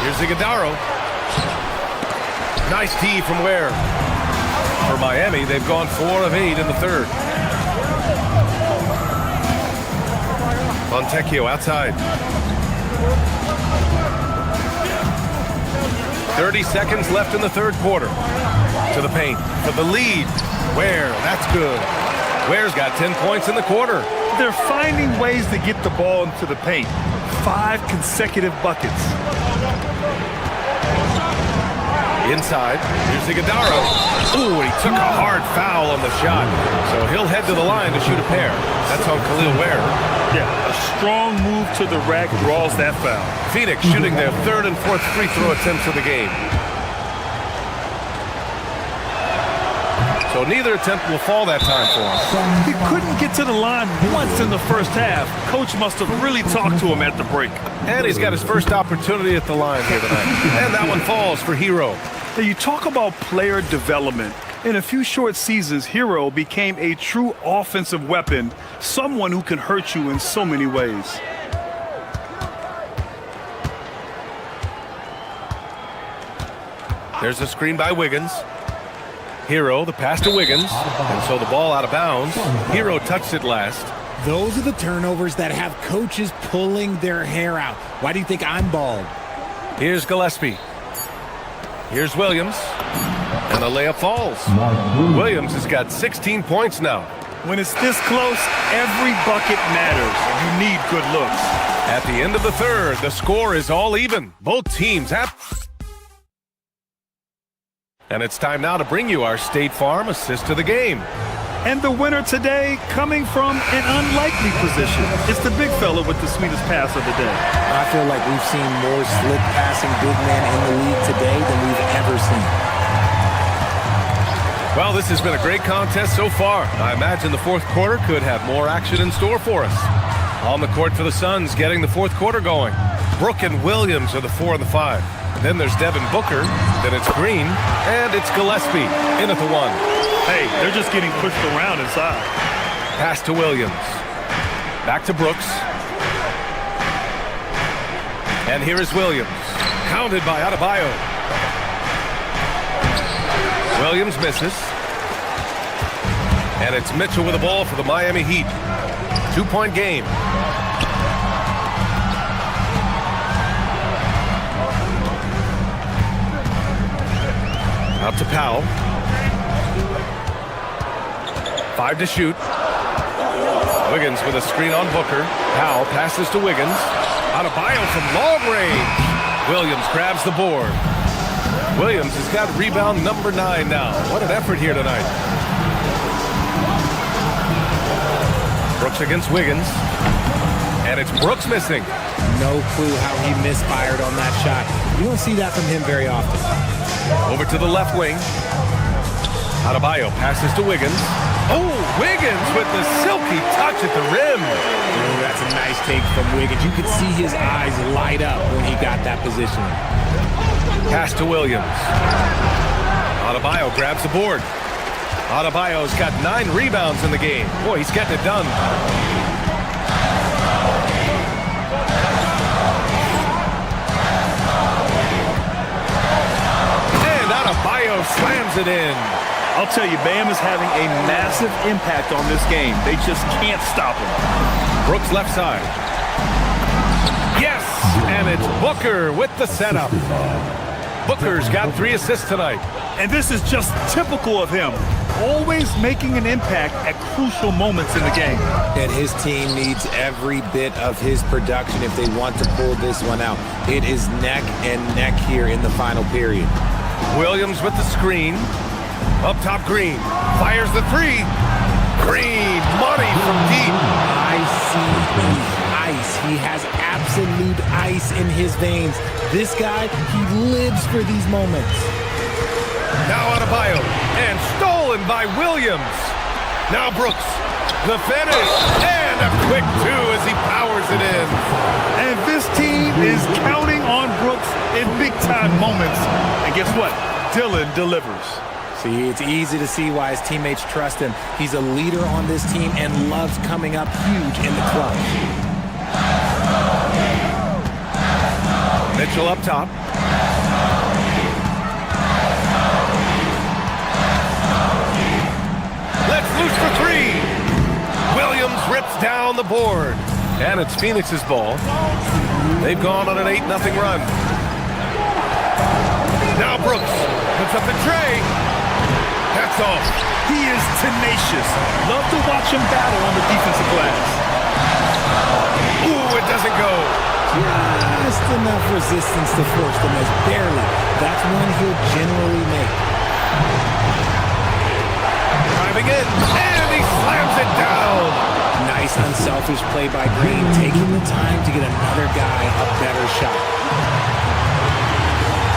Here's Iguodala. Nice D from Ware. For Miami, they've gone 4 of 8 in the third. Fontecchio outside. 30 seconds left in the third quarter. To the paint for the lead. Ware, that's good. Ware's got 10 points in the quarter. They're finding ways to get the ball into the paint. 5 consecutive buckets. Inside, here's Iguodala. Ooh, he took a hard foul on the shot. So he'll head to the line to shoot a pair. That's on Khalil Ware. Yeah, a strong move to the rack draws that foul. Phoenix shooting their 3rd and 4th free throw attempts of the game. So neither attempt will fall that time for him. He couldn't get to the line once in the first half. Coach must have really talked to him at the break. And he's got his first opportunity at the line here tonight. And that one falls for Hero. Now, you talk about player development. In a few short seasons, Hero became a true offensive weapon, someone who can hurt you in so many ways. There's a screen by Wiggins. Hero, the pass to Wiggins, and so the ball out of bounds. Hero touched it last. Those are the turnovers that have coaches pulling their hair out. Why do you think I'm bald? Here's Gillespie. Here's Williams, and the layup falls. Williams has got 16 points now. When it's this close, every bucket matters. You need good looks. At the end of the third, the score is all even. Both teams have... And it's time now to bring you our State Farm assist of the game. And the winner today coming from an unlikely position. It's the big fella with the sweetest pass of the day. I feel like we've seen more slick passing big men in the league today than we've ever seen. Well, this has been a great contest so far. I imagine the fourth quarter could have more action in store for us. On the court for the Suns, getting the fourth quarter going. Brook and Williams are the 4 and the 5. Then there's Devin Booker, then it's Green, and it's Gillespie in at the 1. Hey, they're just getting pushed around inside. Pass to Williams. Back to Brooks. And here is Williams. Counted by Adebayo. Williams misses. And it's Mitchell with the ball for the Miami Heat. 2-point game. Out to Powell. 5 to shoot. Wiggins with a screen on Booker. Powell passes to Wiggins. Adebayo from long range. Williams grabs the board. Williams has got rebound number 9 now. What an effort here tonight. Brooks against Wiggins. And it's Brooks missing. No clue how he misfired on that shot. You don't see that from him very often. Over to the left wing. Adebayo passes to Wiggins. Oh, Wiggins with the silky touch at the rim. Ooh, that's a nice take from Wiggins. You could see his eyes light up when he got that position. Pass to Williams. Adebayo grabs the board. Adebayo's got 9 rebounds in the game. Boy, he's getting it done. And Adebayo slams it in. I'll tell you, Bam is having a massive impact on this game. They just can't stop him. Brooks left side. Yes! And it's Booker with the setup. Booker's got 3 assists tonight. And this is just typical of him. Always making an impact at crucial moments in the game. And his team needs every bit of his production if they want to pull this one out. It is neck and neck here in the final period. Williams with the screen. Up top, Green. Fires the 3. Green, money from deep. I see ice. He has absolute ice in his veins. This guy, he lives for these moments. Now Adebayo, and stolen by Williams. Now Brooks, the finish, and a quick 2 as he powers it in. And this team is counting on Brooks in big-time moments. And guess what? Dylan delivers. See, it's easy to see why his teammates trust him. He's a leader on this team and loves coming up huge in the clutch. Mitchell up top. on the board. And it's Phoenix's ball. They've gone on an 8-0 run. Now Brooks puts up the tray. That's off. He is tenacious. Love to watch him battle on the defensive glass. Ooh, it doesn't go. Just enough resistance to force the miss. Barely. That's one he'll generally make. Driving in, and he slams it down. Nice unselfish play by Green, taking the time to get another guy a better shot.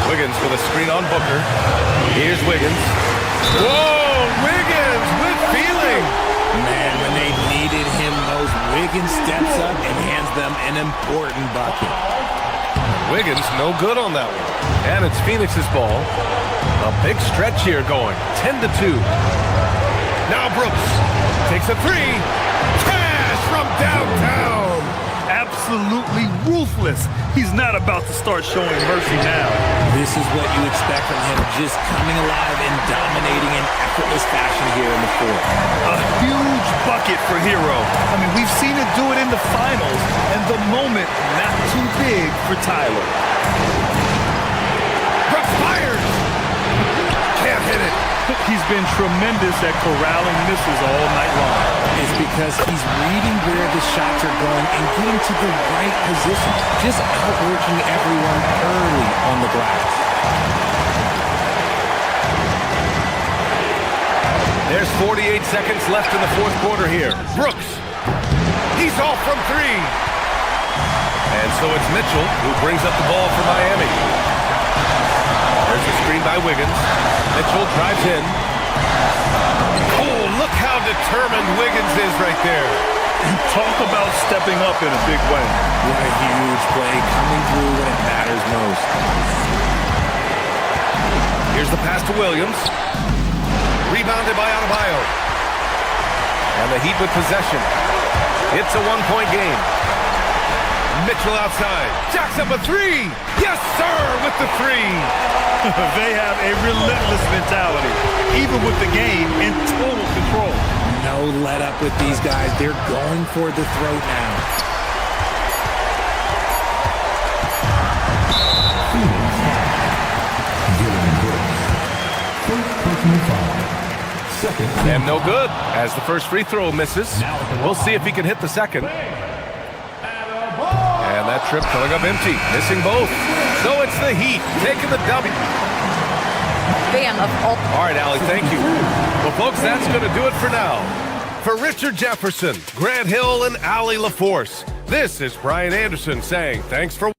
Wiggins with a screen on Booker. Here's Wiggins. Whoa, Wiggins with feeling. Man, when they needed him most, Wiggins steps up and hands them an important bucket. Wiggins no good on that one. And it's Phoenix's ball. A big stretch here going. 10-2. Now Brooks takes a three. Cash from downtown. Absolutely ruthless. He's not about to start showing mercy now. This is what you expect from him, just coming alive and dominating in effortless fashion here in the fourth. A huge bucket for Hero. I mean, we've seen it do it in the finals, and the moment not too big for Tyler. Brooks fires. Can't hit it. He's been tremendous at corralling misses all night long. It's because he's reading where the shots are going and getting to the right position, just outworking everyone early on the glass. There's 48 seconds left in the fourth quarter here. Brooks. He's off from three. And so it's Mitchell who brings up the ball for Miami. There's a screen by Wiggins. Mitchell drives in. Oh, look how determined Wiggins is right there. Talk about stepping up in a big way. What a huge play, coming through when it matters most. Here's the pass to Williams. Rebounded by Adebayo. And the Heat with possession. It's a one-point game. Mitchell outside. Jacks up a three. Yes, sir, with the three. They have a relentless mentality, even with the game in total control. No let up with these guys. They're going for the throat now. And no good, as the first free throw misses. We'll see if he can hit the second. And that trip coming up empty, missing both. So it's the Heat taking the W. Bam of all. All right, Allie, thank you. Well, folks, that's going to do it for now. For Richard Jefferson, Grant Hill, and Allie LaForce, this is Brian Anderson saying thanks for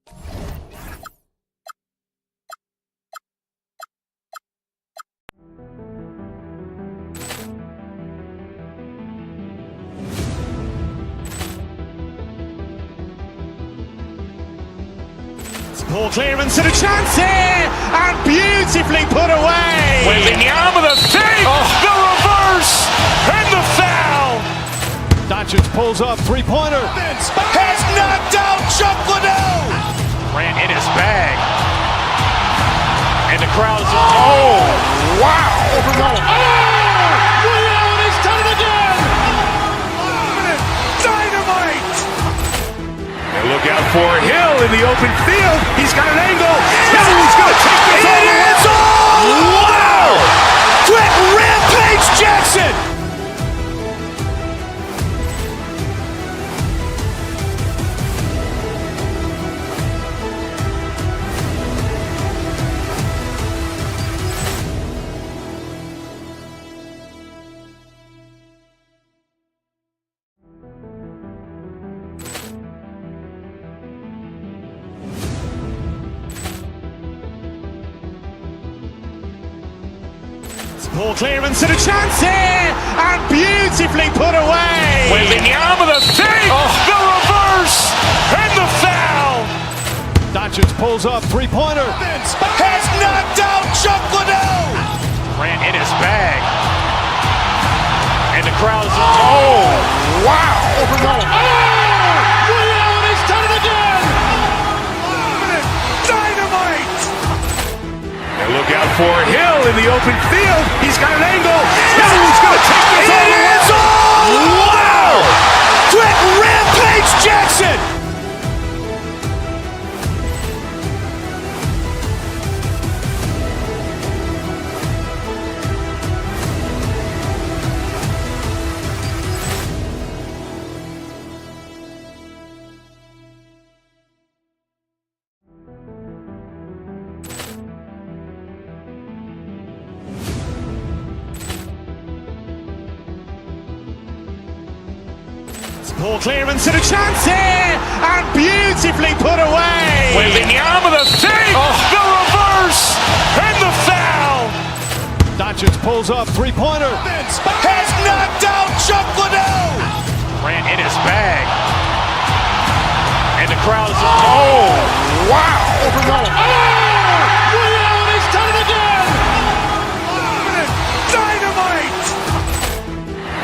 Ball clearance and a chance here, and beautifully put away. Wembanyama the fake, the reverse, and the foul. Doncic pulls up, three-pointer. Has knocked out Chuck Liddell. Ran in his bag. And the crowd is, oh, wow. Overrun. Oh, Leon has done it again. Dynamite. And look out for Hill in the open field. He's got an angle. Hill's going to take this all the way. Wow. Quick rampage Jackson. Ball clearance and a chance here, and beautifully put away. Wembanyama the fake, the reverse, and the foul. Doncic pulls up, three-pointer. Has knocked out Chuck Liddell. Ran in his bag. And the crowd is, oh, wow. Overrun. Oh, Leon has done it again. Dynamite. And look out for Hill in the open field. He's got an angle. Hill's going to take this all the way. Wow. Quick rip. Ball clearance and a chance here, and beautifully put away. Wembanyama the save, the reverse, and the foul. Doncic pulls up, three-pointer. Has knocked out Chuck Liddell. Ran in his bag. And the crowd is, oh, wow. Leon has done it again. Dynamite.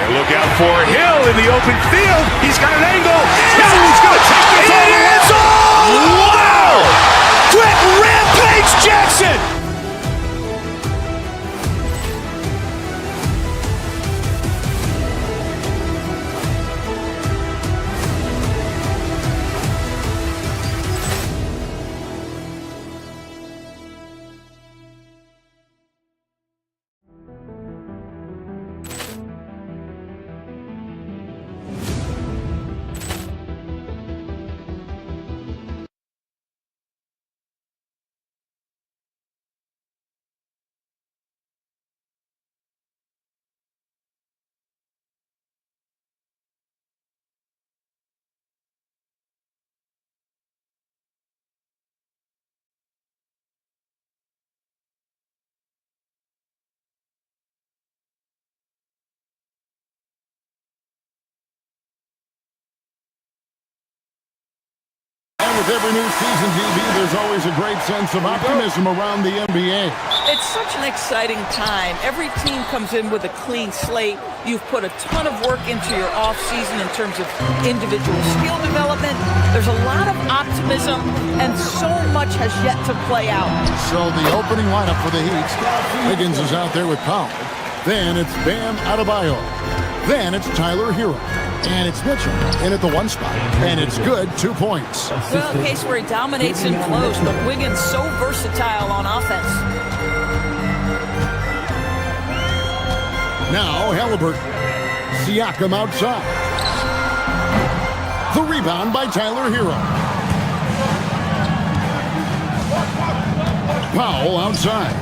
And look out for Hill in the open field. He's got an angle. Hill's going to take this all the way. It's all. Wow. Quick rampage Jackson. With every new season, DB, there's always a great sense of optimism around the NBA. It's such an exciting time. Every team comes in with a clean slate. You've put a ton of work into your offseason in terms of individual skill development. There's a lot of optimism, and so much has yet to play out. So the opening lineup for the Heat, Wiggins is out there with Powell. Then it's Bam Adebayo. Then it's Tyler Hero. And it's Mitchell in at the one spot. And it's good, 2 points. Well, a case where he dominates in close, but Wiggins so versatile on offense. Now Halliburton. Siakam outside. The rebound by Tyler Hero. Powell outside.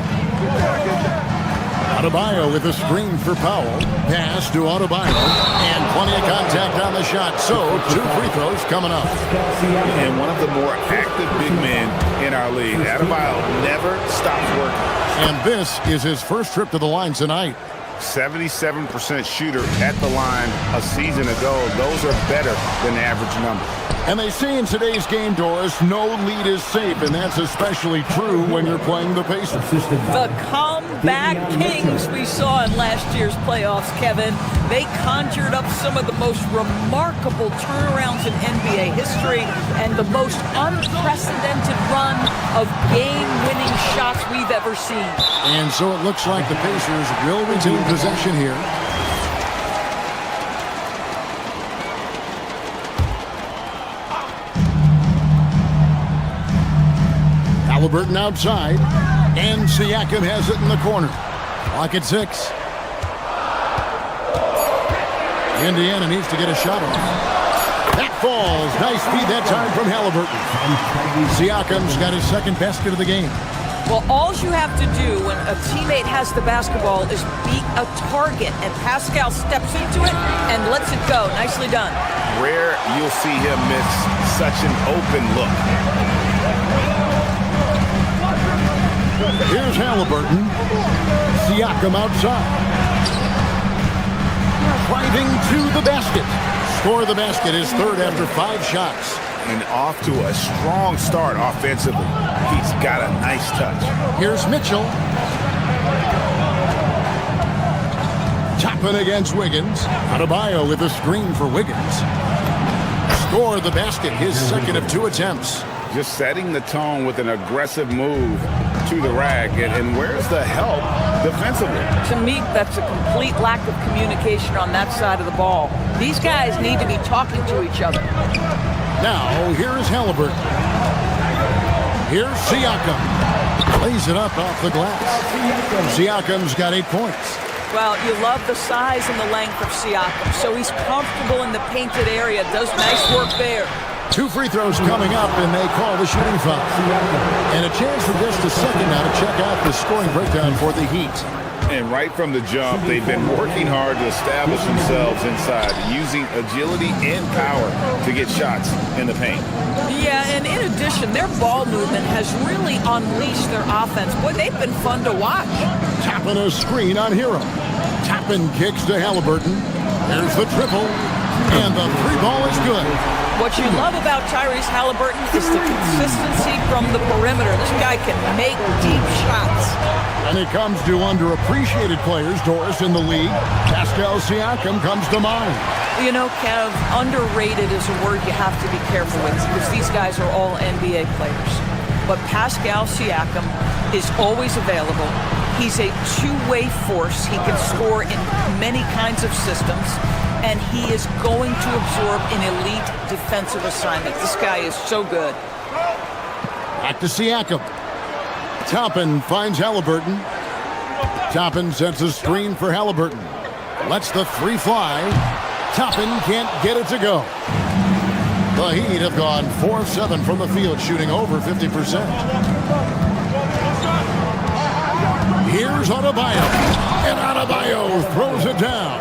Adebayo with a screen for Powell. Pass to Adebayo. And plenty of contact on the shot. So, 2 free throws coming up. And one of the more active big men in our league. Adebayo never stops working. And this is his first trip to the line tonight. 77% shooter at the line a season ago. Those are better than the average number. And they say in today's game, Doris, no lead is safe, and that's especially true when you're playing the Pacers. The comeback kings we saw in last year's playoffs, Kevin. They conjured up some of the most remarkable turnarounds in NBA history and the most unprecedented run of game-winning shots we've ever seen. And so it looks like the Pacers will retain possession here. Halliburton outside, and Siakam has it in the corner. Clock at 6. Indiana needs to get a shot off. That falls. Nice feed that time from Halliburton. Siakam's got his second basket of the game. Well, all you have to do when a teammate has the basketball is beat a target, and Pascal steps into it and lets it go. Nicely done. Rare you'll see him miss such an open look. Here's Halliburton. Siakam outside. Driving to the basket. Score the basket, his third after 5 shots. And off to a strong start offensively. He's got a nice touch. Here's Mitchell. Chopping against Wiggins. Adebayo with a screen for Wiggins. Score the basket, his second of 2 attempts. Just setting the tone with an aggressive move to the rack. And where's the help defensively? To me, that's a complete lack of communication on that side of the ball. These guys need to be talking to each other. Now, here's Halliburton. Here's Siakam. Lays it up off the glass. Siakam's got 8 points. Well, you love the size and the length of Siakam, so he's comfortable in the painted area, does nice work there. 2 free throws coming up, and they call the shooting foul. And a chance for just a second now to check out the scoring breakdown for the Heat. And right from the jump, they've been working hard to establish themselves inside, using agility and power to get shots in the paint. Yeah, and in addition, their ball movement has really unleashed their offense. Boy, they've been fun to watch. Tapping a screen on Hero. Tapping kicks to Halliburton. There's the triple. And the three ball is good. What you love about Tyrese Halliburton is the consistency from the perimeter. This guy can make deep shots. And it comes to underappreciated players, Doris, in the league. Pascal Siakam comes to mind. You know, Kev, underrated is a word you have to be careful with because these guys are all NBA players. But Pascal Siakam is always available. He's a two-way force. He can score in many kinds of systems. And he is going to absorb an elite defensive assignment. This guy is so good. Back to Siakam. Toppin finds Halliburton. Toppin sets a screen for Halliburton. Lets the three fly. Toppin can't get it to go. The Heat have gone 4 of 7 from the field, shooting over 50%. Here's Adebayo. And Adebayo throws it down.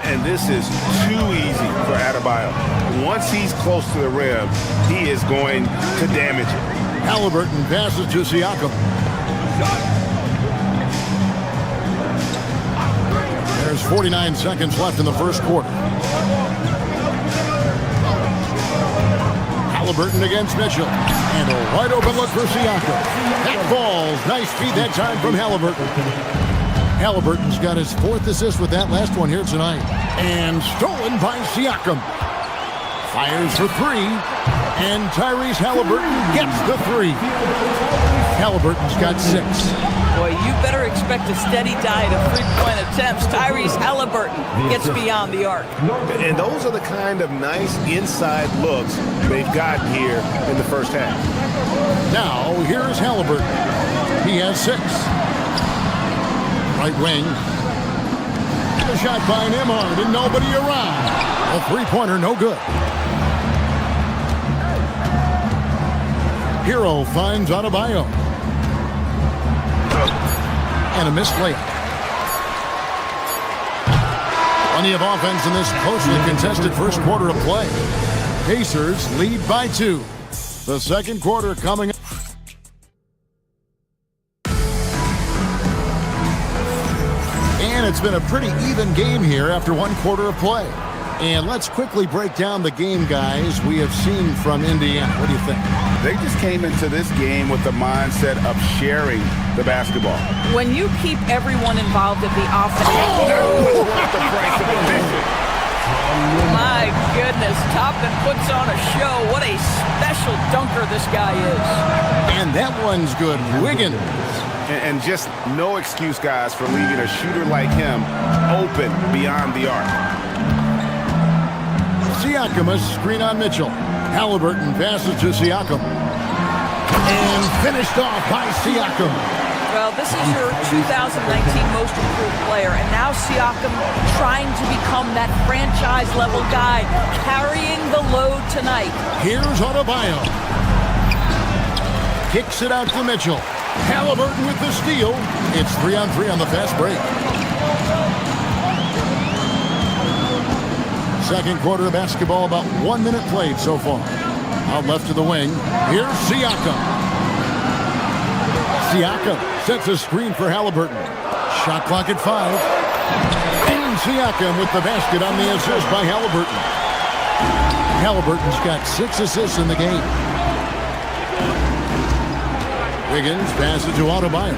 And this is too easy for Adebayo. Once he's close to the rim, he is going to damage it. Halliburton passes to Siakam. There's 49 seconds left in the first quarter. Halliburton against Mitchell. And a wide open look for Siakam. That falls. Nice feed that time from Halliburton. Halliburton's got his 4th assist with that last one here tonight. And stolen by Siakam. Fires for 3. And Tyrese Halliburton gets the 3. Halliburton's got 6. Boy, you better expect a steady diet of three-point attempts. Tyrese Halliburton gets beyond the arc. And those are the kind of nice inside looks they've gotten here in the first half. Now, here's Halliburton. He has 6. Right wing. A shot by Nemhard and nobody around. A three-pointer, no good. Hero finds Adebayo. And a missed layup. Plenty of offense in this closely contested first quarter of play. Pacers lead by 2. The second quarter coming up. And it's been a pretty even game here after 1 quarter of play. And let's quickly break down the game, guys, we have seen from Indiana. What do you think? They just came into this game with the mindset of sharing the basketball. When you keep everyone involved in the offense. The price of admission. My goodness, Toppin puts on a show. What a special dunker this guy is. And that one's good. Wiggins. And just no excuse, guys, for leaving a shooter like him open beyond the arc. Siakam, a screen on Mitchell. Halliburton passes to Siakam. And finished off by Siakam. Well, this is your 2019 most improved player, and now Siakam trying to become that franchise-level guy, carrying the load tonight. Here's Adebayo. Kicks it out to Mitchell. Halliburton with the steal. It's 3-on-3 on the fast break. Second quarter of basketball, about 1 minute played so far. Out left to the wing. Here's Siakam. Siakam sets a screen for Halliburton. Shot clock at 5. And Siakam with the basket on the assist by Halliburton. Halliburton's got 6 assists in the game. Wiggins passes to Adebayo.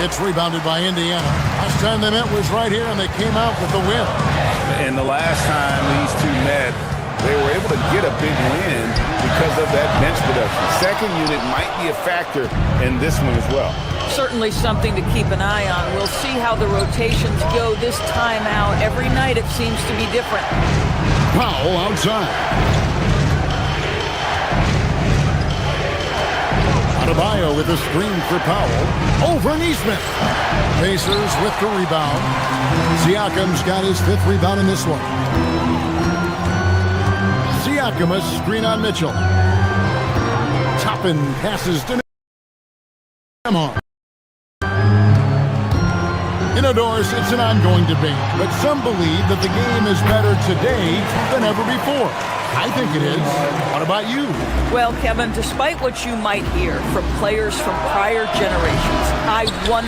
It's rebounded by Indiana. Last time they met was right here, and they came out with the win. And the last time these two met, they were able to get a big win because of that bench production. Second unit might be a factor in this one as well. Certainly something to keep an eye on. We'll see how the rotations go this time out. Every night it seems to be different. Powell outside. Adebayo with a screen for Powell. Over Neesmith. Pacers with the rebound. Siakam's got his 5th rebound in this one. Siakam, a screen on Mitchell. Toppin passes to Nemhard. know, Doris, it's an ongoing debate, but some believe that the game is better today than ever before. I think it is. What about you? Well, Kevin, despite what you might hear from players from prior generations, I 100%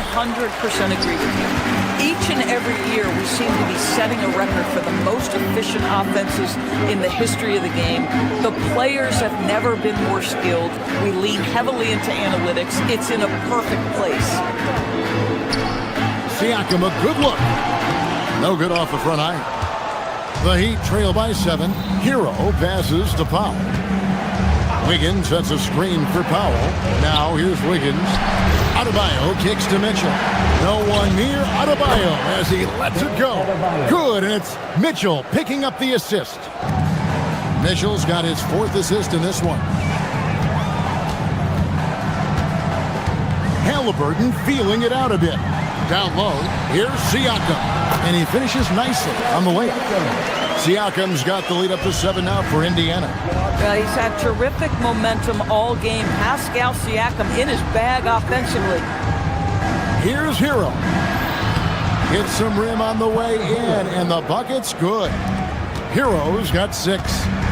agree with you. Each and every year, we seem to be setting a record for the most efficient offenses in the history of the game. The players have never been more skilled. We lean heavily into analytics. It's in a perfect place. Siakam, a good look. No good off the front iron. The Heat trail by 7. Hero passes to Powell. Wiggins sets a screen for Powell. Now here's Wiggins. Adebayo kicks to Mitchell. No one near Adebayo as he lets it go. Good, and it's Mitchell picking up the assist. Mitchell's got his 4th assist in this one. Halliburton feeling it out a bit. Down low, here's Siakam. And he finishes nicely on the layup. Siakam's got the lead up to 7 now for Indiana. He's had terrific momentum all game. Pascal Siakam in his bag offensively. Here's Hero. Gets some rim on the way in, and the bucket's good. Hero's got 6.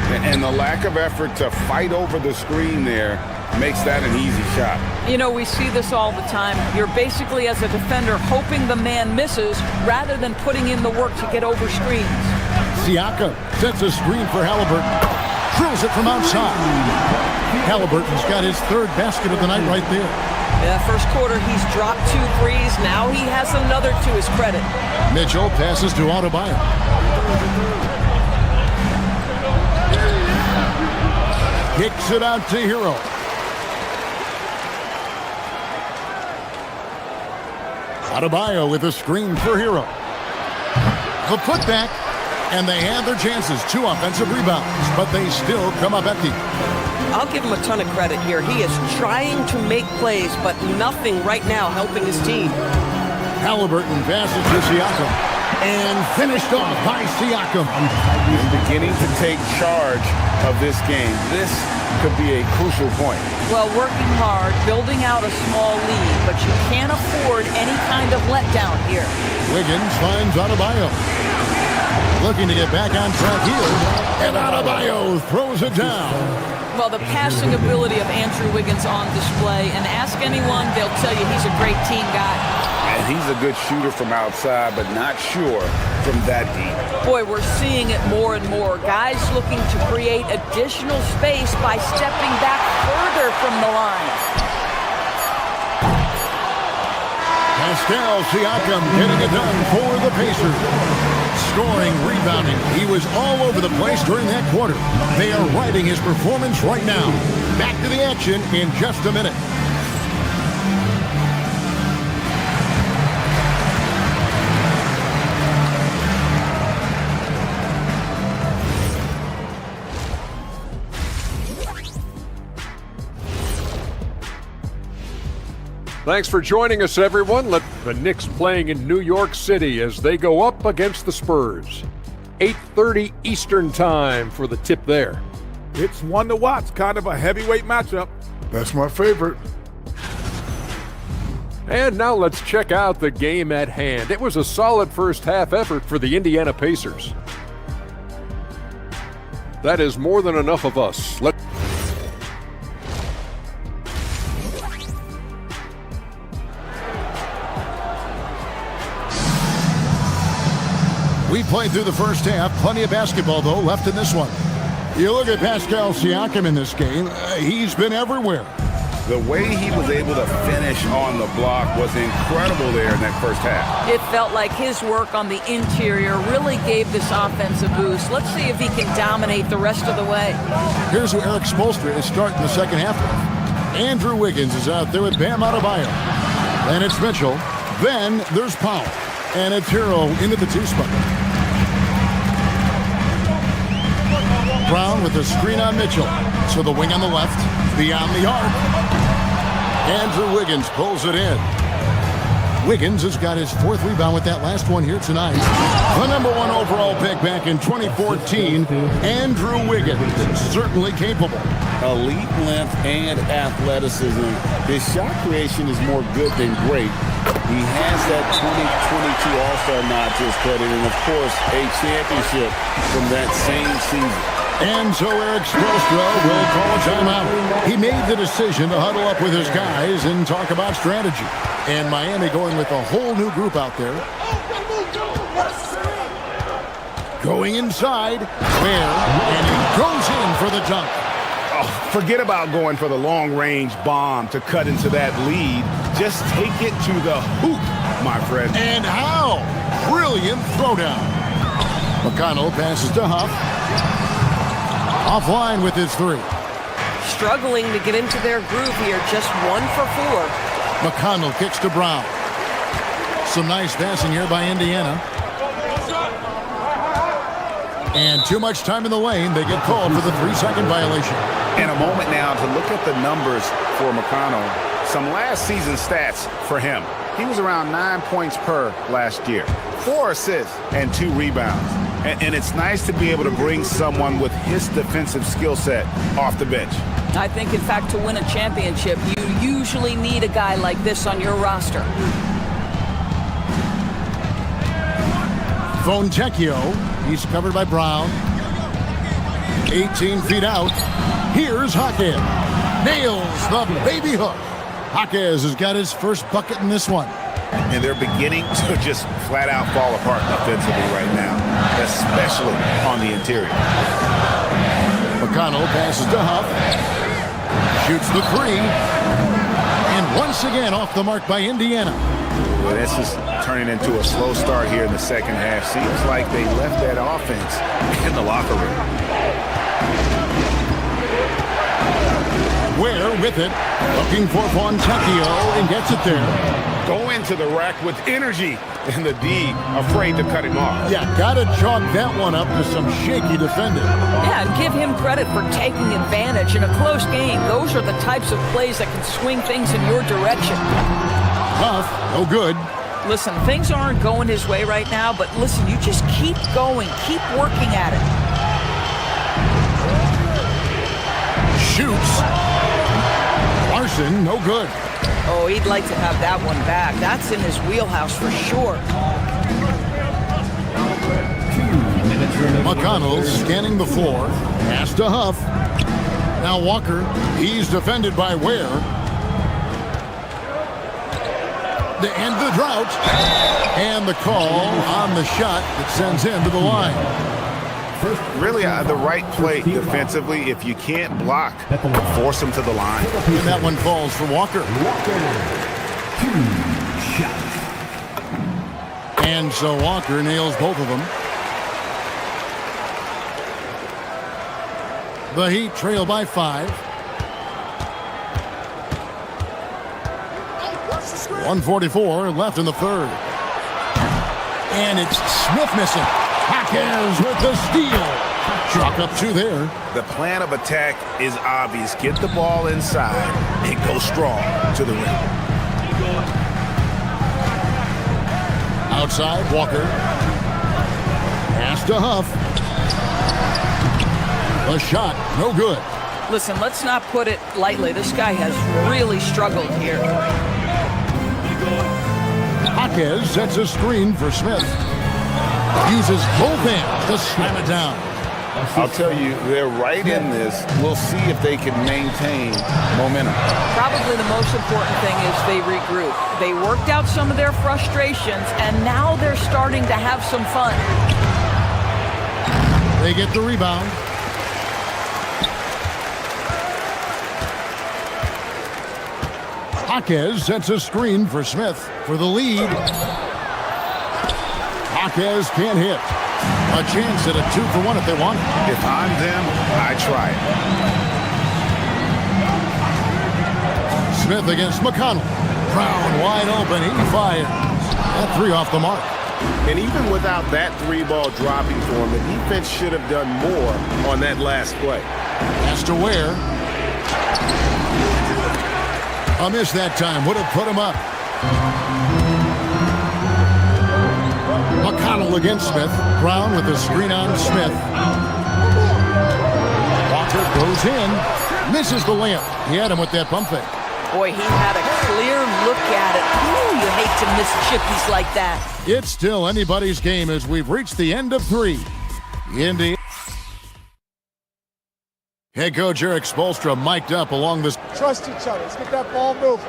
And the lack of effort to fight over the screen there makes that an easy shot. You know, we see this all the time. You're basically, as a defender, hoping the man misses rather than putting in the work to get over screens. Siakam sets a screen for Halliburton. Drills it from outside. Halliburton's got his 3rd basket of the night right there. Yeah, first quarter, he's dropped 2 threes. Now he has another to his credit. Mitchell passes to Adebayo. Kicks it out to Hero. Adebayo with a screen for Hero. The putback, and they had their chances. 2 offensive rebounds, but they still come up empty. I'll give him a ton of credit here. He is trying to make plays, but nothing right now helping his team. Halliburton passes to Siakam. And finished off by Siakam. He's beginning to take charge of this game. This could be a crucial point. Well, working hard, building out a small lead, but you can't afford any kind of letdown here. Wiggins finds Adebayo. Looking to get back on track here. And Adebayo throws it down. Well, the passing ability of Andrew Wiggins on display, and ask anyone, they'll tell you he's a great team guy. And he's a good shooter from outside, but not sure from that deep. Boy, we're seeing it more and more. Guys looking to create additional space by stepping back further from the line. Pascal Siakam getting it done for the Pacers. Scoring, rebounding. He was all over the place during that quarter. They are riding his performance right now. Back to the action in just a minute. Thanks for joining us, everyone. Let the Knicks playing in New York City as they go up against the Spurs. 8:30 Eastern time for the tip there. It's one to watch, kind of a heavyweight matchup. That's my favorite. And now let's check out the game at hand. It was a solid first half effort for the Indiana Pacers. That is more than enough of us. We played through the first half. Plenty of basketball, though, left in this one. You look at Pascal Siakam in this game, he's been everywhere. The way he was able to finish on the block was incredible there in that first half. It felt like his work on the interior really gave this offense a boost. Let's see if he can dominate the rest of the way. Here's who Eric Spoelstra is starting the second half with. Andrew Wiggins is out there with Bam Adebayo. Then it's Mitchell. Then there's Powell. And it's Hero into the 2 spot. Brown with a screen on Mitchell. So the wing on the left, beyond the arc. Andrew Wiggins pulls it in. Wiggins has got his 4th rebound with that last one here tonight. The number 1 overall pick back in 2014, Andrew Wiggins, certainly capable. Elite length and athleticism. His shot creation is more good than great, He has that 2022 All-Star nod to his credit, and of course, a championship from that same season. And so Eric Spoelstra will call a timeout. He made the decision to huddle up with his guys and talk about strategy. And Miami going with a whole new group out there. Going inside, Ware, and he goes in for the dunk. Oh, forget about going for the long-range bomb to cut into that lead. Just take it to the hoop, my friend. And how? Brilliant throwdown. McConnell passes to Huff. Offline with his three. Struggling to get into their groove here, just 1 for 4. McConnell kicks to Brown. Some nice passing here by Indiana. And too much time in the lane. They get called for the 3-second violation. And a moment now to look at the numbers for McConnell. Some last season stats for him. He was around 9 points per last year. 4 assists and 2 rebounds. And it's nice to be able to bring someone with his defensive skill set off the bench. I think, in fact, to win a championship, you usually need a guy like this on your roster. Fontecchio, he's covered by Brown. 18 feet out. Here's Jaquez. Nails the baby hook. Jaquez has got his first bucket in this one. And they're beginning to just flat out fall apart defensively right now, especially on the interior. McConnell passes to Huff. Shoots the three. And once again off the mark by Indiana. Well, this is turning into a slow start here in the second half. Seems like they left that offense in the locker room. Ware with it. Looking for Fontecchio and gets it there. Go into the rack with energy, and the D afraid to cut him off. Yeah, gotta chalk that one up to some shaky defending. Yeah, and give him credit for taking advantage in a close game. Those are the types of plays that can swing things in your direction. Huff, no good. Listen, things aren't going his way right now, but listen, you just keep going, keep working at it. Shoots. Larson, no good. Oh, he'd like to have that one back. That's in his wheelhouse for sure. McConnell scanning the floor. Pass to Huff. Now Walker. He's defended by Ware. The end of the drought. And the call on the shot that sends him to the line. Really the right play defensively. If you can't block, force him to the line. And that one falls for Walker. And so Walker nails both of them. The Heat trail by 5. 1:44 left in the third. And it's Smith missing. Jaquez with the steal. Chalk up 2 there. The plan of attack is obvious. Get the ball inside and go strong to the rim. Outside, Walker. Pass to Huff. The shot, no good. Listen, let's not put it lightly. This guy has really struggled here. Jaquez sets a screen for Smith. Uses both hands to slam it down. I'll tell you, they're right in this. We'll see if they can maintain momentum. Probably the most important thing is they regroup. They worked out some of their frustrations, and now they're starting to have some fun. They get the rebound. Jaquez sets a screen for Smith for the lead. Jaquez can't hit. A chance at a 2-for-1 if they want it. If I'm them, I try it. Smith against McConnell. Brown wide open. He fires. That 3 off the mark. And even without that 3-ball dropping for him, the defense should have done more on that last play. Has to Ware. A miss that time. Would have put him up. McConnell against Smith. Brown with the screen on Smith. Walker goes in. Misses the layup. He had him with that pump fake. Boy, he had a clear look at it. Ooh, you hate to miss chippies like that. It's still anybody's game as we've reached the end of 3. Indy. Head coach Eric Spoelstra mic'd up along this. Trust each other. Let's get that ball moving.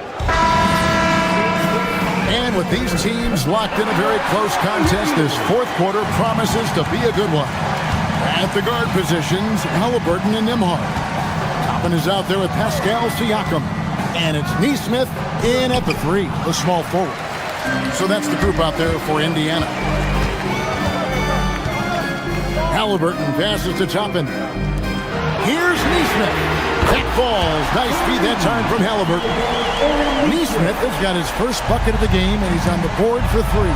And with these teams locked in a very close contest, this fourth quarter promises to be a good one. At the guard positions, Halliburton and Nembhard. Toppin is out there with Pascal Siakam. And it's Neesmith in at the 3, the small forward. So that's the group out there for Indiana. Halliburton passes to Toppin. Here's Neesmith. That falls. Nice feed that time from Halliburton. Neesmith has got his first bucket of the game, and he's on the board for 3.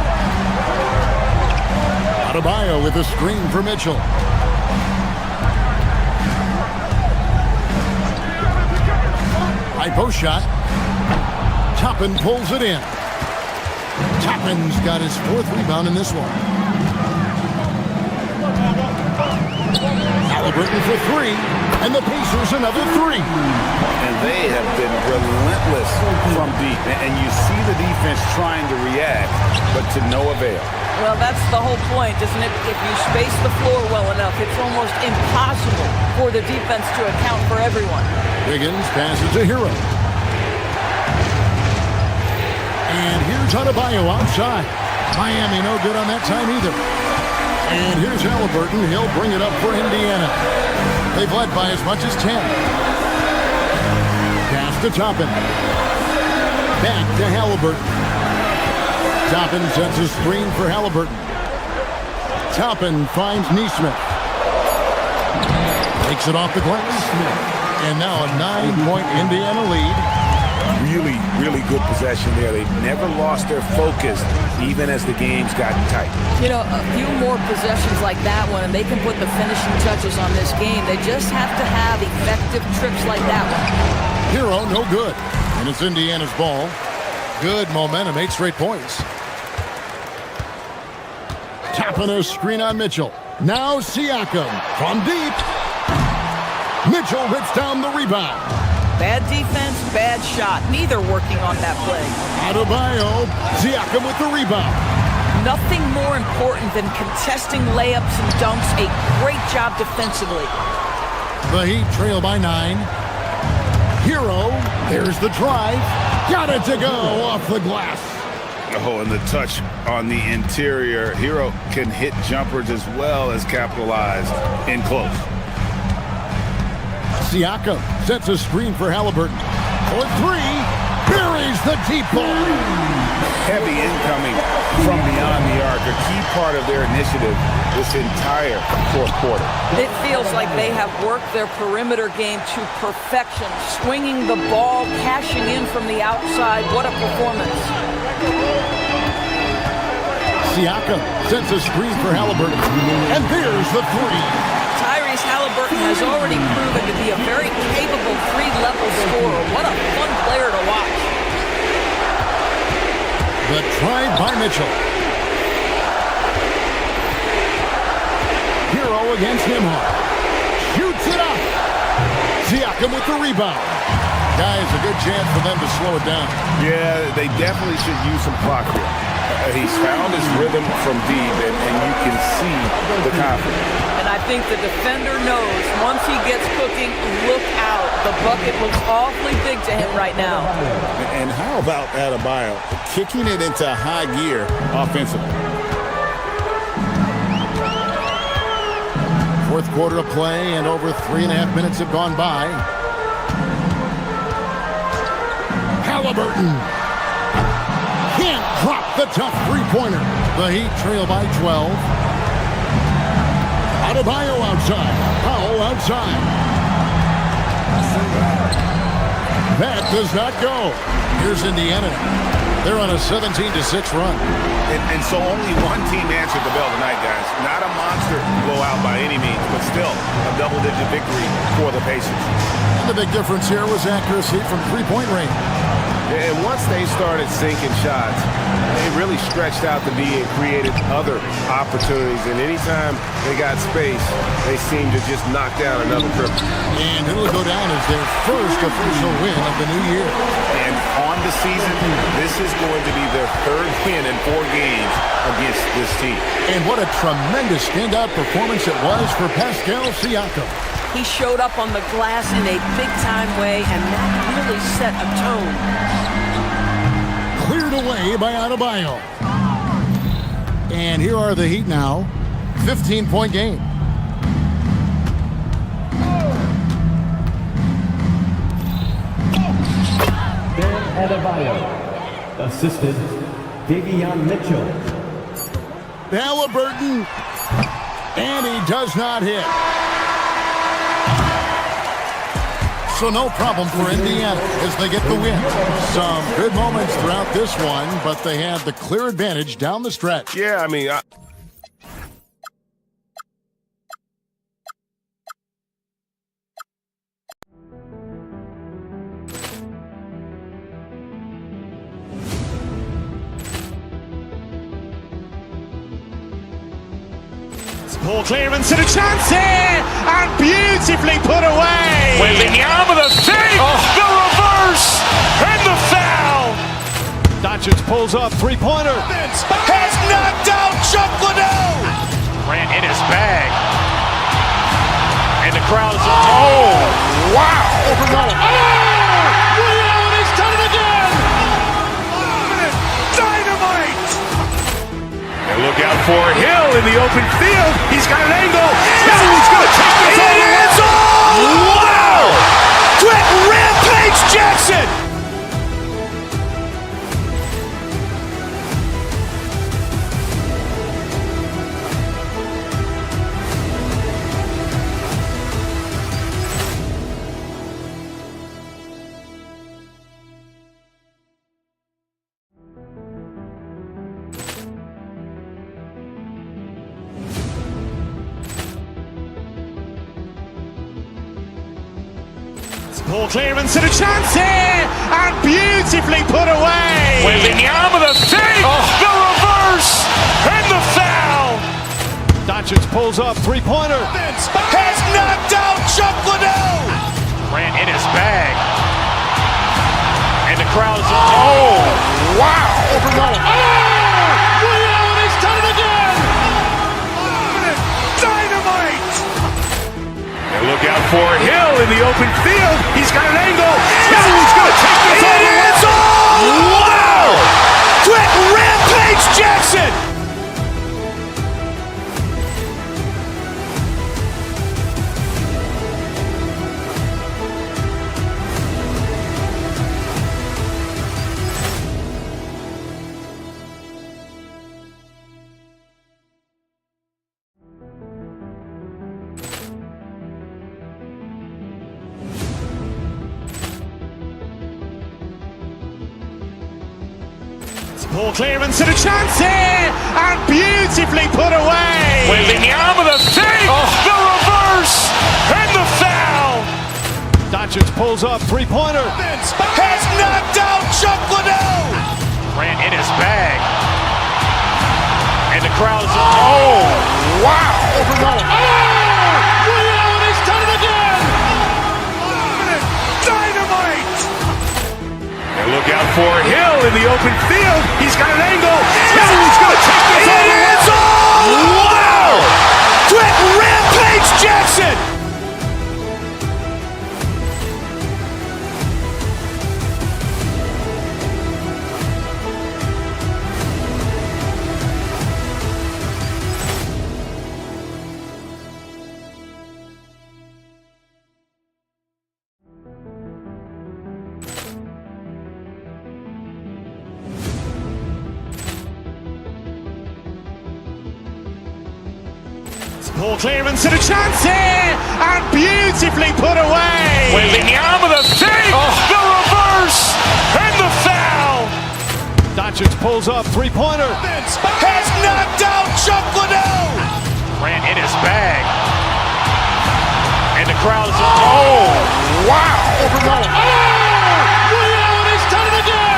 Adebayo with a screen for Mitchell. High post shot. Toppin pulls it in. Toppin's got his 4th rebound in this one. Halliburton for 3, and the Pacers another 3. And they have been relentless from deep. And you see the defense trying to react, but to no avail. Well, that's the whole point, isn't it? If you space the floor well enough, it's almost impossible for the defense to account for everyone. Wiggins passes to Hero. And here's Adebayo outside. Miami no good on that time either. And here's Halliburton. He'll bring it up for Indiana. They've led by as much as 10. Pass to Toppin. Back to Halliburton. Toppin sets a screen for Halliburton. Toppin finds Neesmith. Takes it off the glass. And now a 9-point Indiana lead. Really, really good possession there. They've never lost their focus, even as the game's gotten tight. You know, a few more possessions like that one, and they can put the finishing touches on this game. They just have to have effective trips like that one. Hero, no good. And it's Indiana's ball. Good momentum, 8 straight points. Tapping a screen on Mitchell. Now Siakam from deep. Mitchell rips down the rebound. Bad defense, bad shot. Neither working on that play. Adebayo, Siakam with the rebound. Nothing more important than contesting layups and dunks. A great job defensively. The Heat trail by 9. Hero, there's the drive. Got it to go off the glass. Oh, and the touch on the interior. Hero can hit jumpers as well as capitalize in close. Siakam sets a screen for Halliburton. For 3, buries the deep ball. Heavy incoming from beyond the arc, a key part of their initiative this entire fourth quarter. It feels like they have worked their perimeter game to perfection, swinging the ball, cashing in from the outside. What a performance. Siakam sets a screen for Halliburton. And there's the 3. Halliburton has already proven to be a very capable 3-level scorer. What a fun player to watch. The try by Mitchell. Hero against Nembhard. Shoots it up. Siakam with the rebound. Guys, a good chance for them to slow it down. Yeah, they definitely should use some clock here. He's found his rhythm from deep, and you can see the confidence. And I think the defender knows once he gets cooking, look out. The bucket looks awfully big to him right now. And how about Adebayo kicking it into high gear offensively? Fourth quarter of play, and over 3.5 minutes have gone by. Halliburton can't drop the tough 3-pointer. The Heat trail by 12. Adebayo outside. Powell outside. That does not go. Here's Indiana. They're on a 17-6 run. And so only one team answered the bell tonight, guys. Not a monster blowout by any means, but still a double-digit victory for the Pacers. And the big difference here was accuracy from 3-point range. And once they started sinking shots, they really stretched out the D and created other opportunities. And anytime they got space, they seemed to just knock down another triple. And it'll go down as their first official win of the new year. And on the season, this is going to be their third win in 4 games against this team. And what a tremendous standout performance it was for Pascal Siakam. He showed up on the glass in a big-time way, and that really set a tone. Cleared away by Adebayo. And here are the Heat now. 15-point game. Ben Adebayo. Assisted, Davion Mitchell. Halliburton. And he does not hit. So no problem for Indiana as they get the win. Some good moments throughout this one, but they had the clear advantage down the stretch. Yeah, I mean, Ball clearance and a chance here, and beautifully put away. Wembanyama the fake, the reverse, and the foul. Doncic pulls up, three-pointer. Has knocked out Chuck Liddell. Grant in his bag. And the crowd is, oh, wow. He's done it again. Dynamite. And look out for Hill in the open field. He's got an angle. He's going to take this all the way. Wow. Quick Rampage Jackson. Ball clearance and a chance here, and beautifully put away. Wembanyama the fake, the reverse, and the foul. Doncic pulls up, three-pointer. Has knocked out Chuck Liddell. Grant in his bag. And the crowd is, oh, wow. He's done it again. Dynamite. And look out for Hill in the open field. He's got an angle. He's going to take this all the way. Wow. Quick Rampage Jackson. Ball clearance and a chance here, and beautifully put away. Wembanyama the fake, the reverse, and the foul. Doncic pulls up, three-pointer. Has knocked out Chuck Liddell. Grant in his bag. And the crowd is, oh, wow. He's done it again. Dynamite. And look out for Hill in the open field. He's got an angle. He's going to take this all the way. Wow. Quick Rampage Jackson. Ball clearance and a chance here, and beautifully put away. Wembanyama the fake, the reverse, and the foul. Doncic pulls up, three-pointer. Has knocked out Chuck Liddell. Grant in his bag. And the crowd is, oh, wow. He's done it again.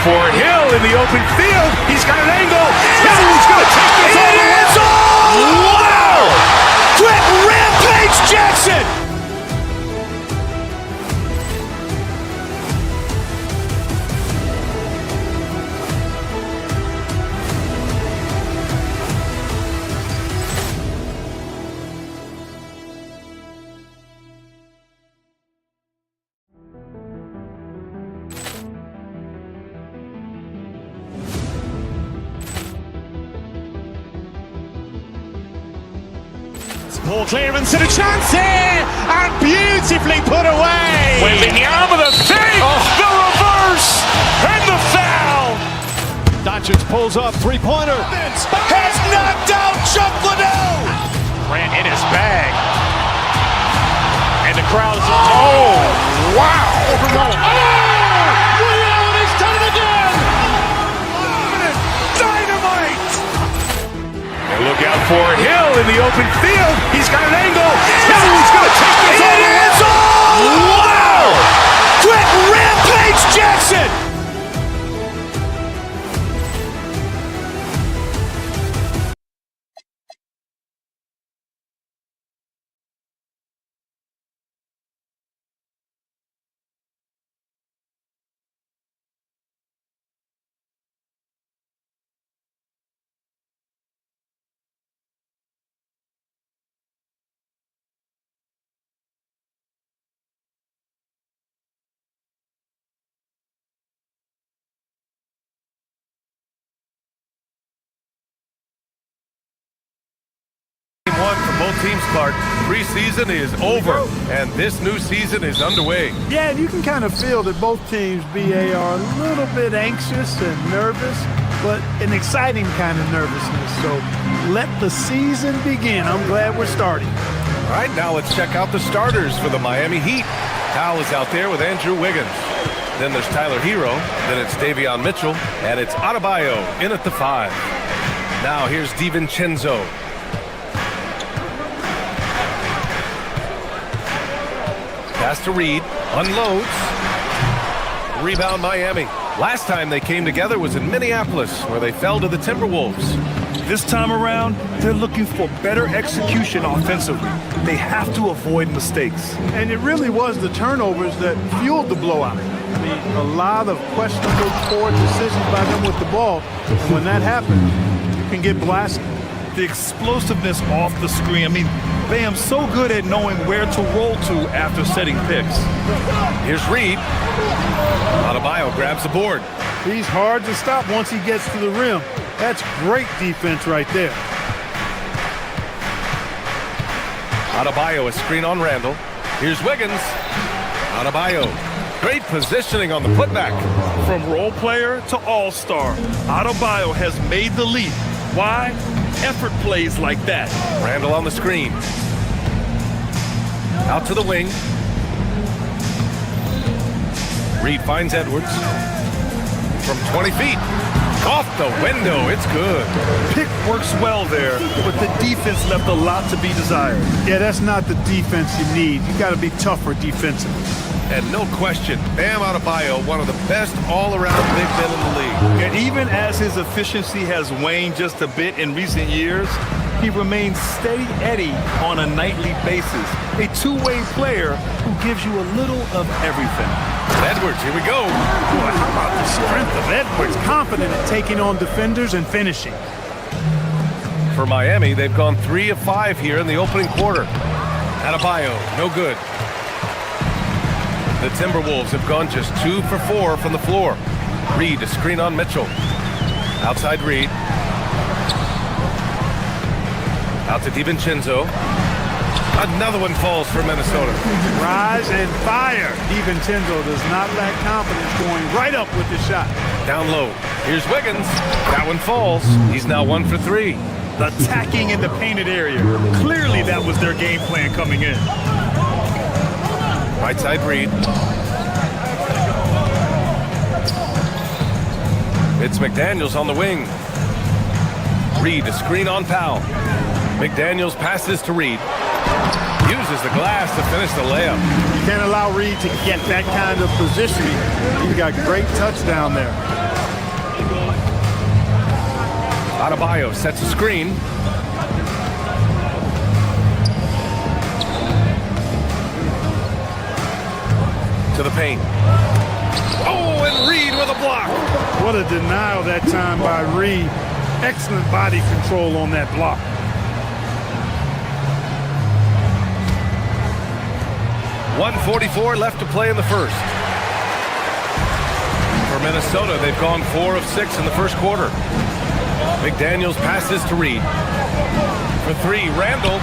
for Hill in the open field. He's got an angle. Hill's going to take this all the way. Wow! Quick rampage Jackson! Ball clearance and a chance here, and beautifully put away. Wembanyama with a fake, the reverse, and the foul. Doncic pulls up, three-pointer. Has knocked out Chuck Liddell. Ran in his bag. And the crowd's... Oh, wow. He's done it again. Dynamite. And look out for Hill in the open field. He's got an angle. Hill's going to take this all the way. Wow. Quick rampage Jackson. One for both teams, Clark. Preseason is over, and this new season is underway. Yeah, and you can kind of feel that both teams, BA, are a little bit anxious and nervous, but an exciting kind of nervousness. So let the season begin. I'm glad we're starting. All right, now let's check out the starters for the Miami Heat. Kyle is out there with Andrew Wiggins. Then there's Tyler Hero. Then it's Davion Mitchell. And it's Adebayo in at the 5. Now here's DiVincenzo. Pass to Reed, unloads, rebound Miami. Last time they came together was in Minneapolis, where they fell to the Timberwolves. This time around, they're looking for better execution offensively. They have to avoid mistakes. And it really was the turnovers that fueled the blowout. I mean, a lot of questionable poor decisions by them with the ball. And when that happens, you can get blasted. The explosiveness off the screen. I mean, Bam's so good at knowing where to roll to after setting picks. Here's Reed. Adebayo grabs the board. He's hard to stop once he gets to the rim. That's great defense right there. Adebayo, a screen on Randall. Here's Wiggins. Adebayo. Great positioning on the putback. From role player to all-star, Adebayo has made the leap. Why? Effort plays like that. Randall on the screen. Out to the wing. Reed finds Edwards. From 20 feet. Off the window. It's good. Pick works well there, but the defense left a lot to be desired. Yeah, that's not the defense you need. You got to be tougher defensively. And no question, Bam Adebayo, one of the best all-around big men in the league. And even as his efficiency has waned just a bit in recent years, he remains steady Eddie on a nightly basis. A two-way player who gives you a little of everything. Edwards, here we go. Boy, how about the strength of Edwards? Confident at taking on defenders and finishing. For Miami, they've gone 3 of 5 here in the opening quarter. Adebayo, no good. The Timberwolves have gone just 2 for 4 from the floor. Reed, a screen on Mitchell. Outside Reed. Out to DiVincenzo. Another one falls for Minnesota. Rise and fire. DiVincenzo does not lack confidence going right up with the shot. Down low. Here's Wiggins. That one falls. He's now 1 for 3. Attacking in the painted area. Clearly that was their game plan coming in. Right side Reed. It's McDaniels on the wing. Reed, a screen on Powell. McDaniels passes to Reed. Uses the glass to finish the layup. You can't allow Reed to get that kind of positioning. He's got great touch down there. Adebayo sets a screen. To the paint. Oh, and Reed with a block. What a denial that time by Reed. Excellent body control on that block. .144 left to play in the first. For Minnesota, they've gone 4 of 6 in the first quarter. McDaniels passes to Reed. For 3, Randall.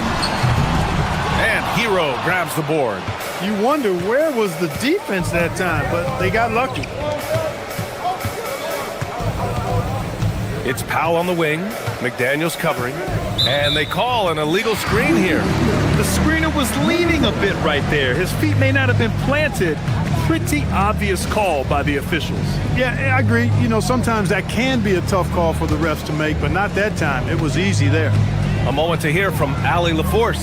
And Hero grabs the board. You wonder where was the defense that time, but they got lucky. It's Powell on the wing. McDaniels covering. And they call an illegal screen here. The screener was leaning a bit right there. His feet may not have been planted. Pretty obvious call by the officials. Yeah, I agree. You know, sometimes that can be a tough call for the refs to make, but not that time. It was easy there. A moment to hear from Allie LaForce.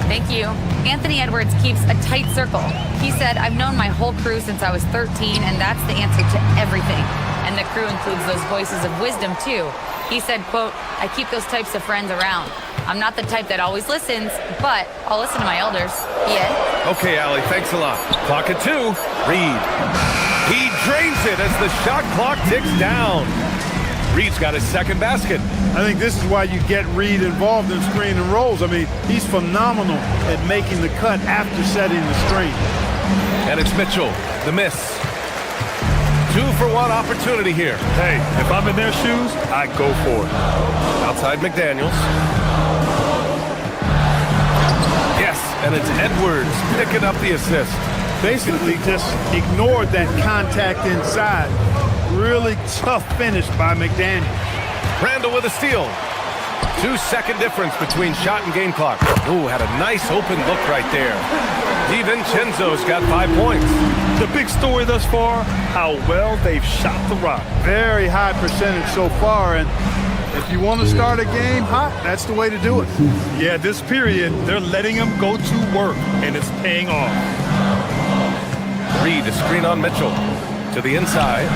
Thank you. Anthony Edwards keeps a tight circle. He said, I've known my whole crew since I was 13, and that's the answer to everything. And the crew includes those voices of wisdom, too. He said, quote, I keep those types of friends around. I'm not the type that always listens, but I'll listen to my elders. Yeah. Okay, Allie, thanks a lot. Clock at 2. Reed. He drains it as the shot clock ticks down. Reed's got his second basket. I think this is why you get Reed involved in screen and rolls. I mean, he's phenomenal at making the cut after setting the screen. And it's Mitchell, the miss. 2-for-1 opportunity here. Hey, if I'm in their shoes, I'd go for it. Outside McDaniels. Yes, and it's Edwards picking up the assist. Basically just ignored that contact inside. Really tough finish by McDaniel. Randall with a steal. 2-second difference between shot and game clock. Ooh, had a nice open look right there. DiVincenzo's got 5 points. The big story thus far, how well they've shot the rock. Very high percentage so far, and if you want to start a game hot, that's the way to do it. Yeah, this period, they're letting them go to work, and it's paying off. Reed, a screen on Mitchell. To the inside.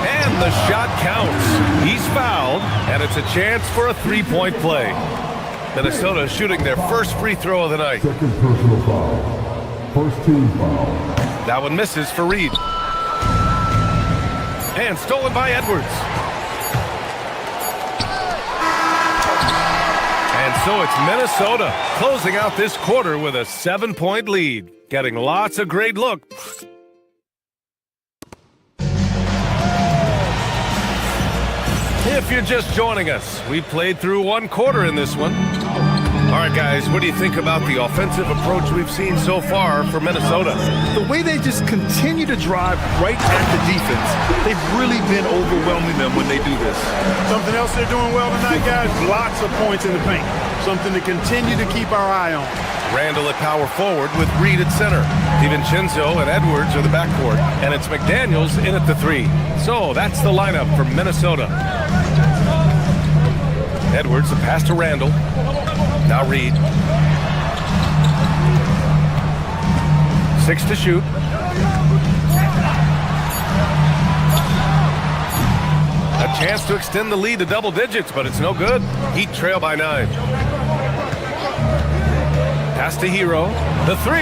And the shot counts. He's fouled, and it's a chance for a 3-point play. Minnesota shooting their first free throw of the night. Second personal foul. First team foul. That one misses for Reed. And stolen by Edwards. And so it's Minnesota closing out this quarter with a 7-point lead. Getting lots of great looks. If you're just joining us, we played through 1 quarter in this one. All right, guys, what do you think about the offensive approach we've seen so far for Minnesota? The way they just continue to drive right at the defense, they've really been overwhelming them when they do this. Something else they're doing well tonight, guys, lots of points in the paint. Something to continue to keep our eye on. Randall at power forward with Reed at center. DiVincenzo and Edwards are the backcourt, and it's McDaniels in at the 3. So that's the lineup for Minnesota. Edwards, a pass to Randall. Now Reed. 6 to shoot. A chance to extend the lead to double digits, but it's no good. Heat trail by 9. Pass to Hero. The 3.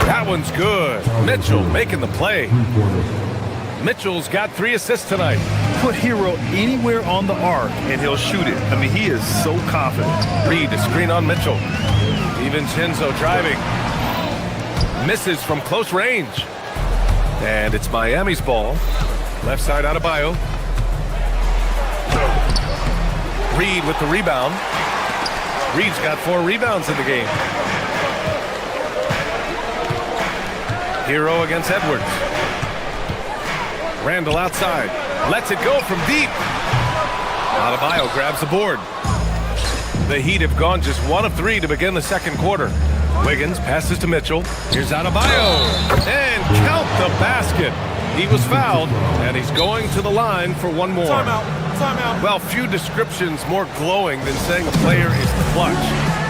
That one's good. Mitchell making the play. Mitchell's got 3 assists tonight. Put Hero anywhere on the arc and he'll shoot it. I mean, he is so confident. Reed, a screen on Mitchell. DiVincenzo driving. Misses from close range. And it's Miami's ball. Left side Adebayo. Reed with the rebound. Reed's got 4 rebounds in the game. Hero against Edwards. Randall outside. Lets it go from deep. Adebayo grabs the board. The Heat have gone just 1 of 3 to begin the second quarter. Wiggins passes to Mitchell. Here's Adebayo. And count the basket. He was fouled, and he's going to the line for 1 more. Timeout. Well, few descriptions more glowing than saying a player is clutch.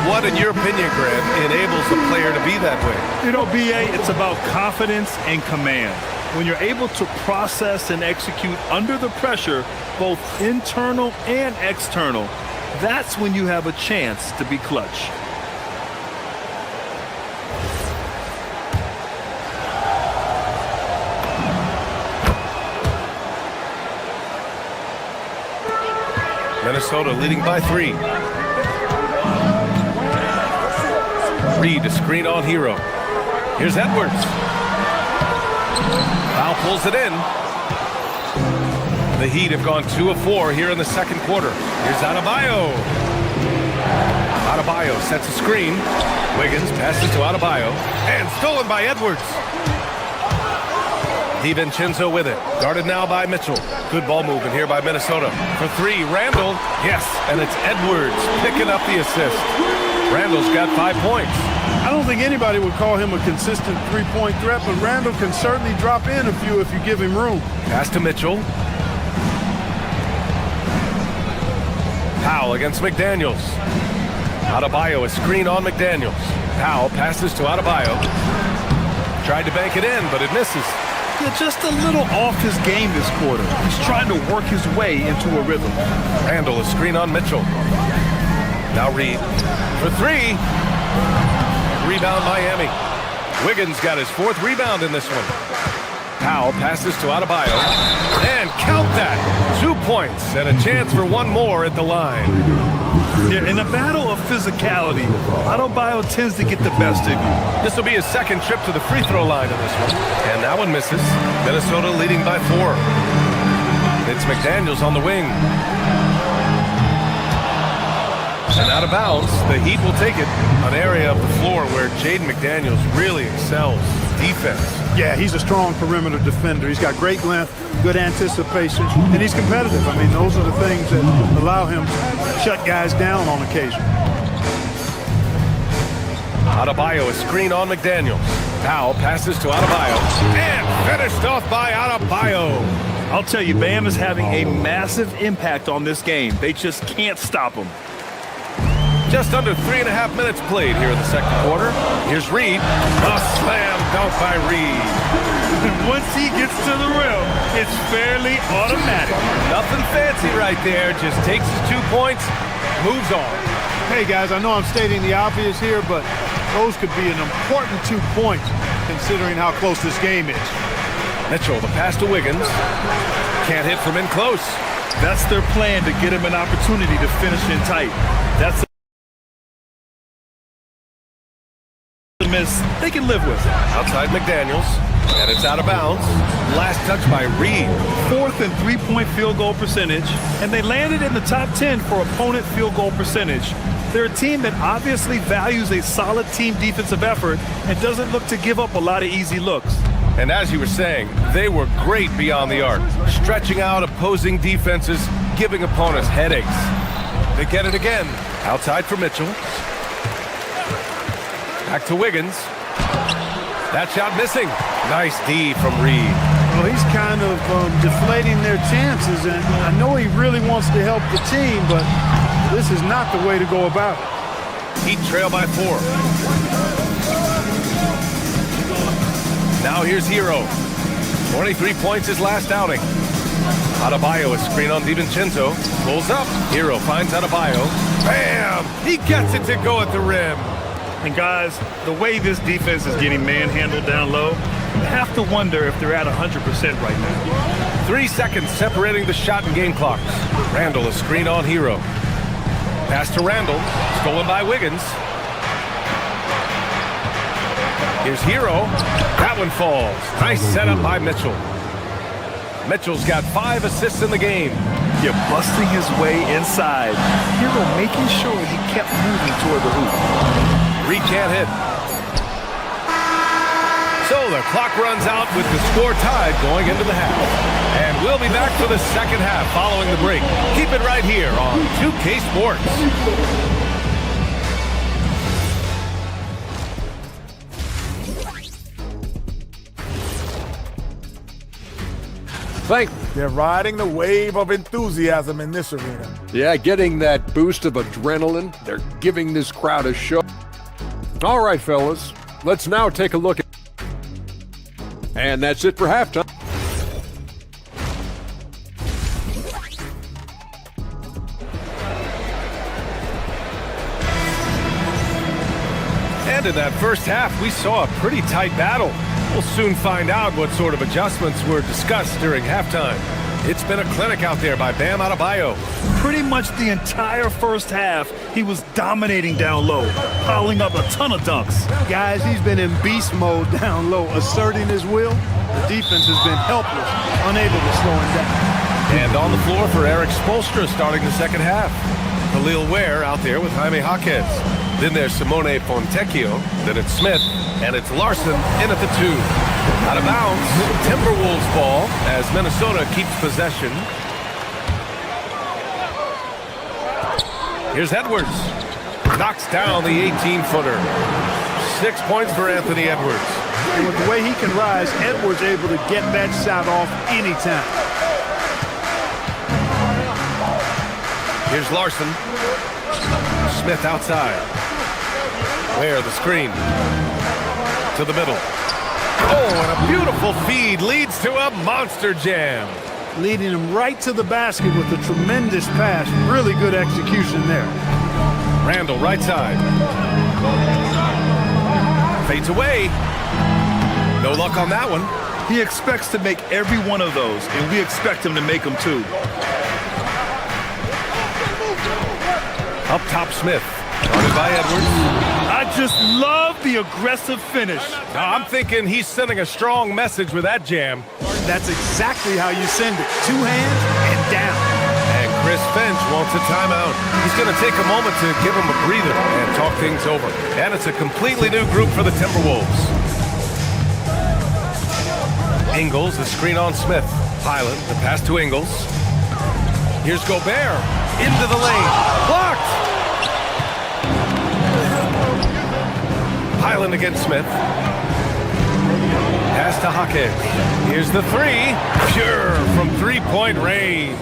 What, in your opinion, Grant, enables a player to be that way? You know, B.A., it's about confidence and command. When you're able to process and execute under the pressure, both internal and external, that's when you have a chance to be clutch. Minnesota leading by 3. Reed to screen on Hero. Here's Edwards. Foul pulls it in. The Heat have gone 2 of 4 here in the second quarter. Here's Adebayo. Adebayo sets a screen. Wiggins passes to Adebayo. And stolen by Edwards. DiVincenzo with it. Guarded now by Mitchell. Good ball movement here by Minnesota. For 3, Randall. Yes, and it's Edwards picking up the assist. Randall's got 5 points. I don't think anybody would call him a consistent three-point threat, but Randall can certainly drop in a few if you give him room. Pass to Mitchell. Powell against McDaniels. Adebayo, a screen on McDaniels. Powell passes to Adebayo. Tried to bank it in, but it misses. Yeah, just a little off his game this quarter. He's trying to work his way into a rhythm. Randall, a screen on Mitchell. Now Reed for 3. Rebound Miami. Wiggins got his 4th rebound in this one. Powell passes to Adebayo. And count that. 2 points and a chance for 1 more at the line. Yeah, in a battle of physicality, Adebayo tends to get the best of you. This will be his 2nd trip to the free throw line in this one. And that one misses. Minnesota leading by 4. It's McDaniels on the wing. And out of bounds, the Heat will take it. An area of the floor where Jaden McDaniels really excels. Defense. Yeah, he's a strong perimeter defender. He's got great length, good anticipation, and he's competitive. I mean, those are the things that allow him to shut guys down on occasion. Adebayo, a screen on McDaniels. Powell passes to Adebayo. And finished off by Adebayo. I'll tell you, Bam is having a massive impact on this game. They just can't stop him. Just under 3.5 minutes played here in the second quarter. Here's Reed. A slam dunk by Reed. Once he gets to the rim, it's fairly automatic. Nothing fancy right there. Just takes his 2 points, moves on. Hey, guys, I know I'm stating the obvious here, but those could be an important 2 points considering how close this game is. Mitchell, the pass to Wiggins. Can't hit from in close. That's their plan, to get him an opportunity to finish in tight. That's a miss they can live with. Outside McDaniels, and it's out of bounds. Last touch by Reed. 4th and 3-point field goal percentage, and they landed in the top 10 for opponent field goal percentage. They're a team that obviously values a solid team defensive effort and doesn't look to give up a lot of easy looks. And as you were saying, they were great beyond the arc, stretching out opposing defenses, giving opponents headaches. They get it again. Outside for Mitchell. Back to Wiggins. That shot missing. Nice D from Reed. Well, he's kind of deflating their chances, and I know he really wants to help the team, but this is not the way to go about it. Heat trail by 4. Now here's Hero. 23 points his last outing. Adebayo, a screen on DiVincenzo. Pulls up. Hero finds Adebayo. Bam! He gets it to go at the rim. And guys, the way this defense is getting manhandled down low, you have to wonder if they're at 100% right now. 3 seconds separating the shot and game clocks. Randall, a screen on Hero. Pass to Randall. Stolen by Wiggins. Here's Hero. That one falls. Nice setup by Mitchell. Mitchell's got 5 assists in the game. Yeah, busting his way inside. Hero making sure he kept moving toward the hoop. Reed can't hit. So the clock runs out with the score tied going into the half. And we'll be back for the second half following the break. Keep it right here on 2K Sports. They're riding the wave of enthusiasm in this arena. Yeah, getting that boost of adrenaline. They're giving this crowd a show. All right, fellas, let's now take a look at... And that's it for halftime. in that first half, we saw a pretty tight battle. We'll soon find out what sort of adjustments were discussed during halftime. It's been a clinic out there by Bam Adebayo. Pretty much the entire first half, he was dominating down low, piling up a ton of dunks. Guys, he's been in beast mode down low, asserting his will. The defense has been helpless, unable to slow him down. And on the floor for Eric Spoelstra starting the second half. Khalil Ware out there with Jaime Jaquez. Then there's Simone Fontecchio. Then it's Smith. And it's Larson in at the 2. Out of bounds. Timberwolves ball as Minnesota keeps possession. Here's Edwards. Knocks down the 18-footer. 6 points for Anthony Edwards. And with the way he can rise, Edwards able to get that shot off anytime. Here's Larson. Smith outside. Ware the screen. To the middle. Oh, and a beautiful feed leads to a monster jam. Leading him right to the basket with a tremendous pass. Really good execution there. Randall right side. Fades away. No luck on that one. He expects to make every one of those, and we expect him to make them too. Up top, Smith. Guarded by Edwards. I just love the aggressive finish. Now, I'm thinking he's sending a strong message with that jam. That's exactly how you send it. 2 hands and down. And Chris Finch wants a timeout. He's going to take a moment to give him a breather and talk things over. And it's a completely new group for the Timberwolves. Ingles, the screen on Smith. Highland, the pass to Ingles. Here's Gobert. Into the lane. Blocked! Highland against Smith. Pass to Jaquez. Here's the 3. Pure from 3-point range.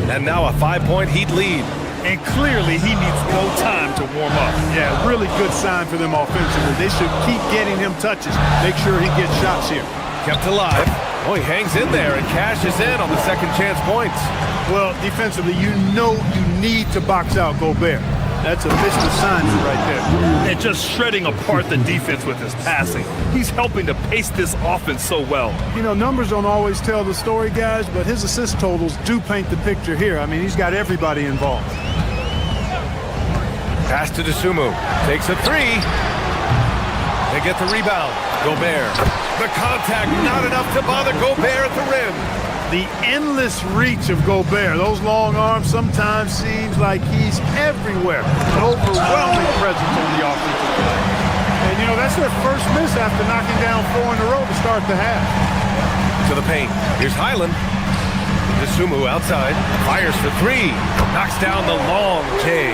And now a 5-point Heat lead. And clearly he needs no time to warm up. Yeah, really good sign for them offensively. They should keep getting him touches. Make sure he gets shots here. Kept alive. Oh, he hangs in there and cashes in on the second chance points. Well, defensively, you know you need to box out Gobert. That's a missed assignment right there. And just shredding apart the defense with his passing. He's helping to pace this offense so well. You know, numbers don't always tell the story, guys, but his assist totals do paint the picture here. I mean, he's got everybody involved. Pass to Dosunmu. Takes a 3. They get the rebound. Gobert. The contact not enough to bother Gobert at the rim. The endless reach of Gobert. Those long arms sometimes seems like he's everywhere. An overwhelming presence on the offensive side. And, you know, that's their first miss after knocking down 4 in a row to start the half. To the paint. Here's Highland. Dosunmu outside. Fires for 3. Knocks down the long J.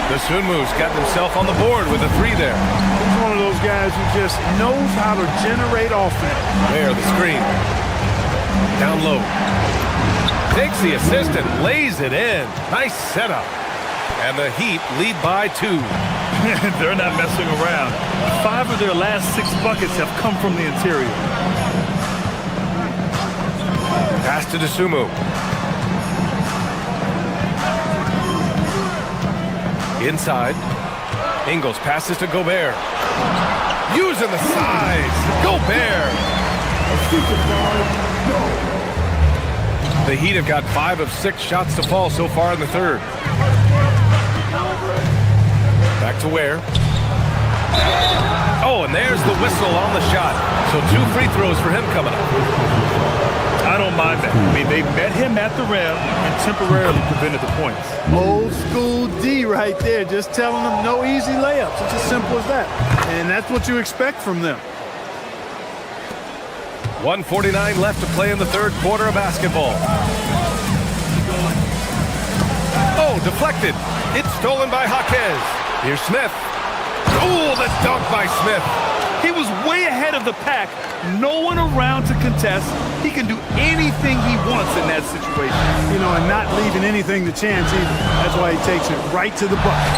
Dosunmu's got himself on the board with a 3 there. He's one of those guys who just knows how to generate offense. There, the screen. Down low. Takes the assist and lays it in. Nice setup. And the Heat lead by 2. They're not messing around. 5 of their last 6 buckets have come from the interior. Pass to Dosunmu. Inside. Ingles passes to Gobert. Using the size. Gobert. The Heat have got 5 of 6 shots to fall so far in the third. Back to Ware. Oh, and there's the whistle on the shot. So 2 free throws for him coming up. I don't mind that. I mean, they met him at the rim and temporarily prevented the points. Old school D right there, just telling them no easy layups. It's as simple as that. And that's what you expect from them. 1:49 left to play in the third quarter of basketball. Oh, deflected. It's stolen by Jaquez. Here's Smith. Oh, the dunk by Smith. He was way ahead of the pack. No one around to contest. He can do anything he wants in that situation. You know, and not leaving anything to chance either. That's why he takes it right to the bucket.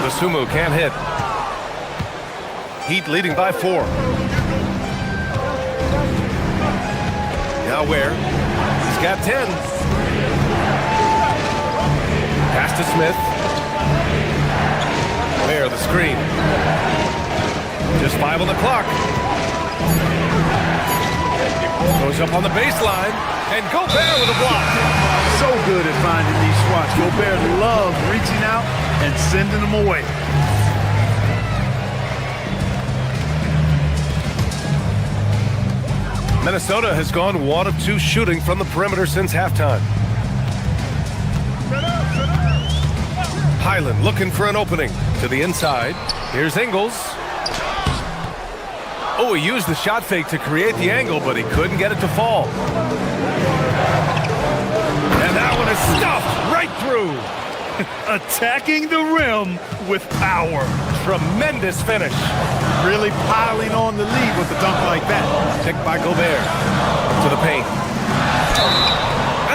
Dosunmu can't hit. Heat leading by 4. Now Ware? He's got 10. Pass to Smith. Gobert the screen. Just 5 on the clock. Goes up on the baseline, and Gobert with a block. So good at finding these spots. Gobert loves reaching out and sending them away. Minnesota has gone 1 of 2 shooting from the perimeter since halftime. Highland looking for an opening to the inside. Here's Ingles. Oh, he used the shot fake to create the angle, but he couldn't get it to fall. And that one is stuffed right through. Attacking the rim with power. Tremendous finish. Really piling on the lead with a dunk like that. Picked by Gobert to the paint.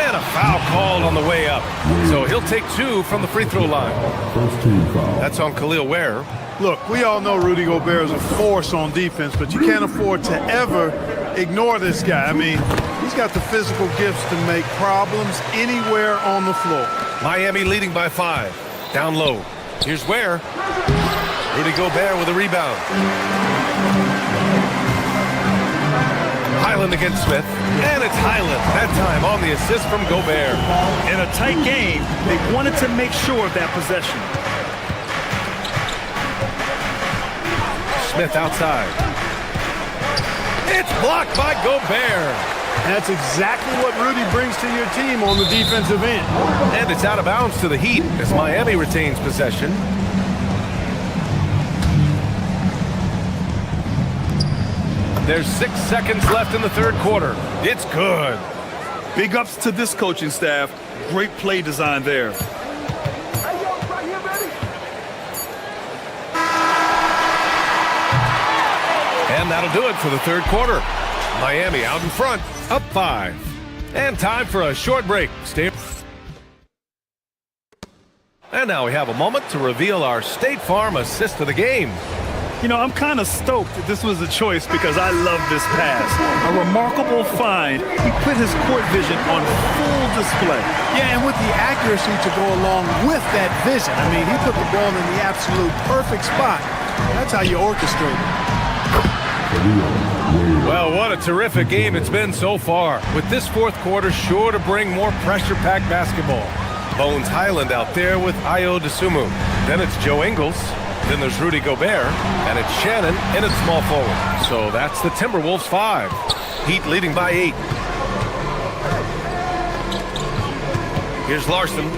And a foul called on the way up. So he'll take 2 from the free throw line. First team foul. That's on Khalil Ware. Look, we all know Rudy Gobert is a force on defense, but you can't afford to ever ignore this guy. I mean, he's got the physical gifts to make problems anywhere on the floor. Miami leading by 5. Down low. Here's Ware. Rudy Gobert with a rebound. Highland against Smith. And it's Highland, that time on the assist from Gobert. In a tight game, they wanted to make sure of that possession. Smith outside. It's blocked by Gobert. That's exactly what Rudy brings to your team on the defensive end. And it's out of bounds to the Heat as Miami retains possession. There's 6 seconds left in the third quarter. It's good. Big ups to this coaching staff. Great play design there. And that'll do it for the third quarter. Miami out in front, up 5. And time for a short break. And now we have a moment to reveal our State Farm assist of the game. You know, I'm kind of stoked that this was a choice because I love this pass. A remarkable find. He put his court vision on full display. Yeah, and with the accuracy to go along with that vision. I mean, he put the ball in the absolute perfect spot. That's how you orchestrate it. Well, what a terrific game it's been so far. With this fourth quarter sure to bring more pressure-packed basketball. Bones Highland out there with Ayo Dosunmu. Then it's Joe Ingles. Then there's Rudy Gobert. And it's Shannon in at small forward. So that's the Timberwolves 5. Heat leading by 8. Here's Larson.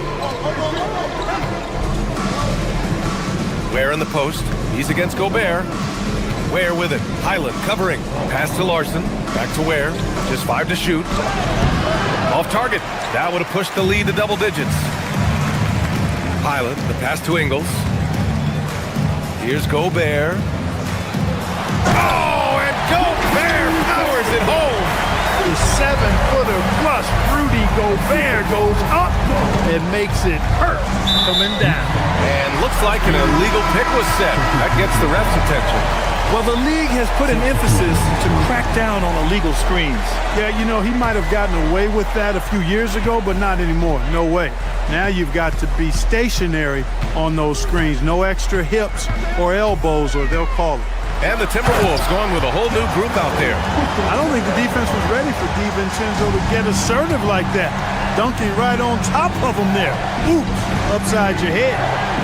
Ware in the post. He's against Gobert. Ware with it. Highland covering. Pass to Larson. Back to Ware. Just 5 to shoot. Off target. That would have pushed the lead to double digits. Highland. The pass to Ingles. Here's Gobert. Oh, and Gobert powers it home. The 7-footer plus Rudy Gobert goes up and makes it hurt coming down. And looks like an illegal pick was set. That gets the ref's attention. Well, the league has put an emphasis to crack down on illegal screens. Yeah, you know, he might have gotten away with that a few years ago, but not anymore. No way. Now you've got to be stationary on those screens. No extra hips or elbows, or they'll call it. And the Timberwolves going with a whole new group out there. I don't think the defense was ready for DiVincenzo to get assertive like that. Dunking right on top of him there. Oops, upside your head.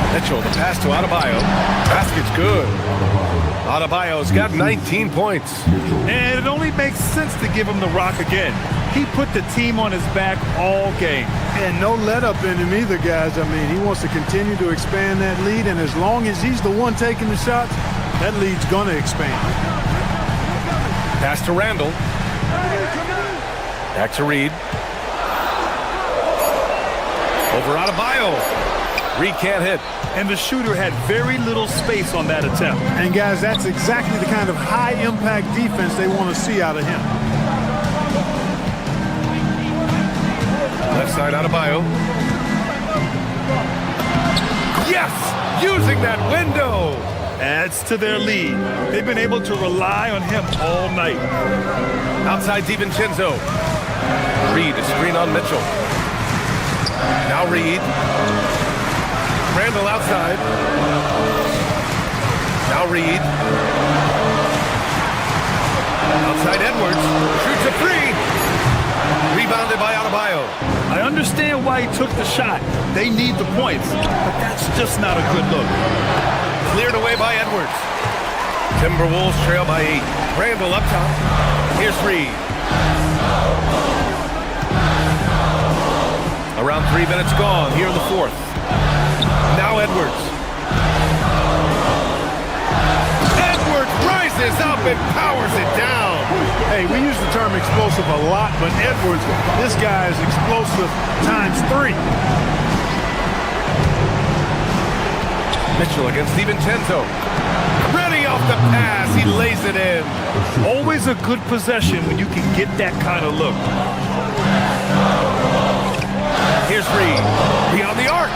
Mitchell, the pass to Adebayo. Basket's good. Adebayo's got 19 points. And it only makes sense to give him the rock again. He put the team on his back all game. And no let up in him either, guys. I mean, he wants to continue to expand that lead, and as long as he's the one taking the shots, that lead's going to expand. Pass to Randall. Back to Reed. Over Adebayo. Reed can't hit. And the shooter had very little space on that attempt. And guys, that's exactly the kind of high-impact defense they want to see out of him. Left side Adebayo. Yes! Using that window! Adds to their lead. They've been able to rely on him all night. Outside DiVincenzo. Reed, a screen on Mitchell. Now Reed. Randall outside. Now Reed. Outside Edwards. Shoots a three. Rebounded by Adebayo. I understand why he took the shot. They need the points, but that's just not a good look. Cleared away by Edwards. Timberwolves trail by 8. Randall up top. Here's Reed. Around 3 minutes gone here in the fourth. Now Edwards. Edwards rises up and powers it down. Hey, we use the term explosive a lot, but Edwards, this guy is explosive times 3. Mitchell against DiVincenzo. Ready off the pass. He lays it in. Always a good possession when you can get that kind of look. Here's Reed. Beyond the arc.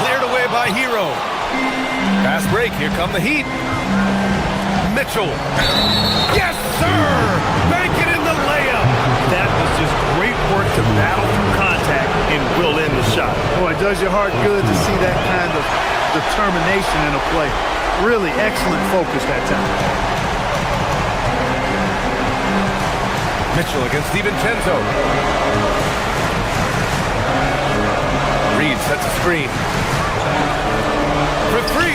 Cleared away by Hero. Fast break. Here come the Heat. Mitchell. Yes, sir! Bank it in the layup. That was just great work to battle through contact and will end the shot. Boy, it does your heart good to see that kind of determination in a play. Really excellent focus that time. Mitchell against DiVincenzo. Reed sets a screen. For 3.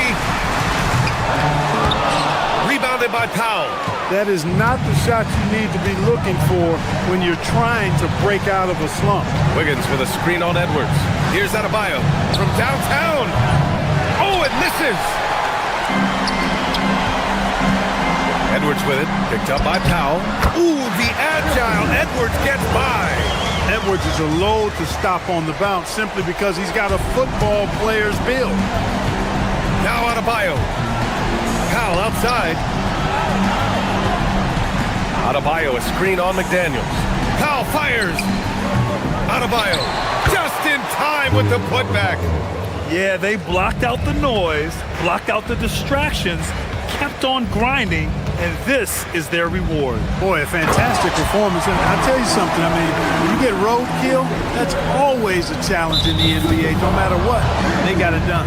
Rebounded by Powell. That is not the shot you need to be looking for when you're trying to break out of a slump. Wiggins with a screen on Edwards. Here's Adebayo from downtown. Oh, it misses. Edwards with it. Picked up by Powell. Ooh, the agile Edwards gets by. Edwards is a load to stop on the bounce simply because he's got a football player's build. Now Adebayo. Powell outside. Adebayo, a screen on McDaniels. Powell fires. Adebayo just in time with the putback. Yeah, they blocked out the noise, blocked out the distractions, kept on grinding, and this is their reward. Boy, a fantastic performance. And I'll tell you something, I mean, when you get roadkill, that's always a challenge in the NBA. No matter what, they got it done.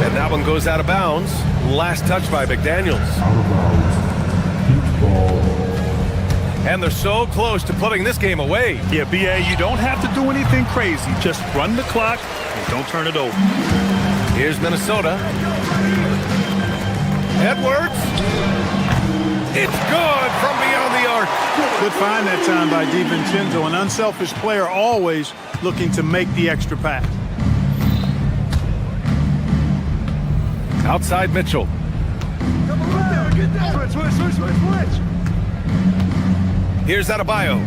And that one goes out of bounds. Last touch by McDaniels. And they're so close to putting this game away. Yeah, BA, you don't have to do anything crazy. Just run the clock and don't turn it over. Here's Minnesota. Edwards. It's good from beyond the arc. Good find that time by DiVincenzo. An unselfish player always looking to make the extra pass. Outside Mitchell. Switch. Here's Adebayo.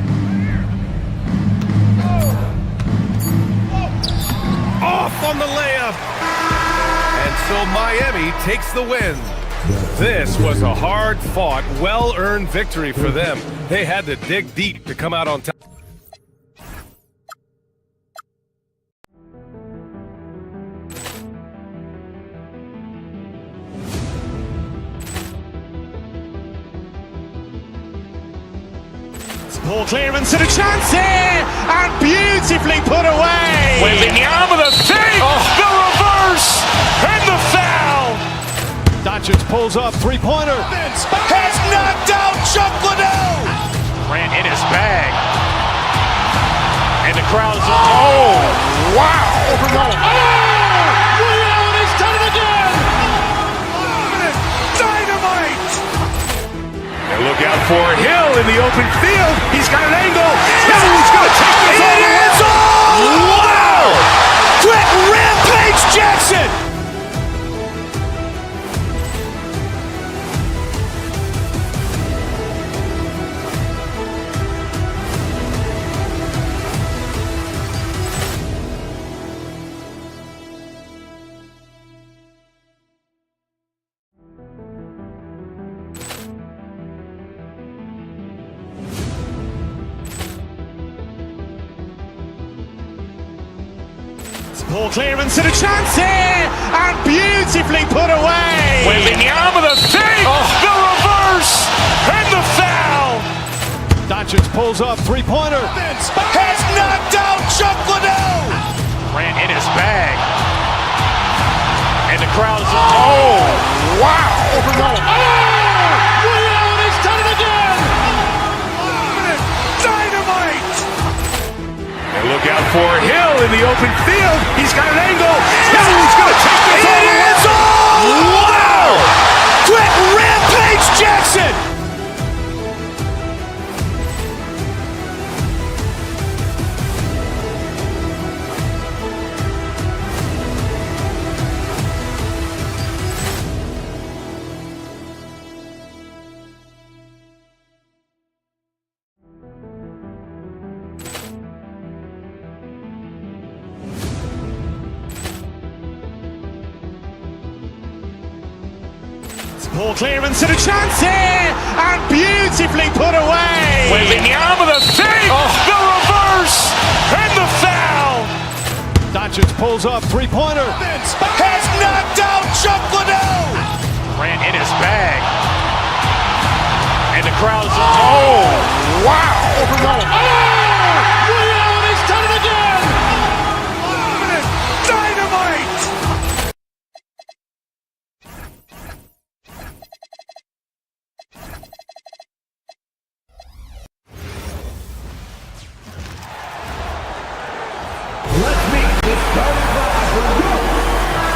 Off on the layup. And so Miami takes the win. This was a hard-fought, well-earned victory for them. They had to dig deep to come out on top. Ball clearance and a chance here, and beautifully put away. Wembanyama the fake, the reverse, and the foul. Doncic pulls up, three-pointer. Has knocked out Chuck Liddell. Ran in his bag. And the crowd is, oh, wow. Ray Allen has done it again. Dynamite. And look out for Hill in the open field. He's got an angle. Hill's going to take this all the way. Wow. Quick Rampage Jackson. Ball clearance and a chance here, and beautifully put away. Wembanyama the fake, the reverse, and the foul. Doncic pulls up, three-pointer. Has knocked out Chuck Liddell. Ran in his bag. And the crowd is, oh, wow. Over Nolan. Will, he's done it again! Dynamite! And look out for Hill in the open field. He's got an angle. Hill's going to take this all the way. Wow! Quick Rampage Jackson! Ball clearance and a chance here, and beautifully put away. Wembanyama the fake, the reverse, and the foul. Doncic pulls up, three-pointer. Has knocked out Chuck Liddell. Ran in his bag. And the crowd's wow. Over Nolan. Will, he's done it again. Dynamite.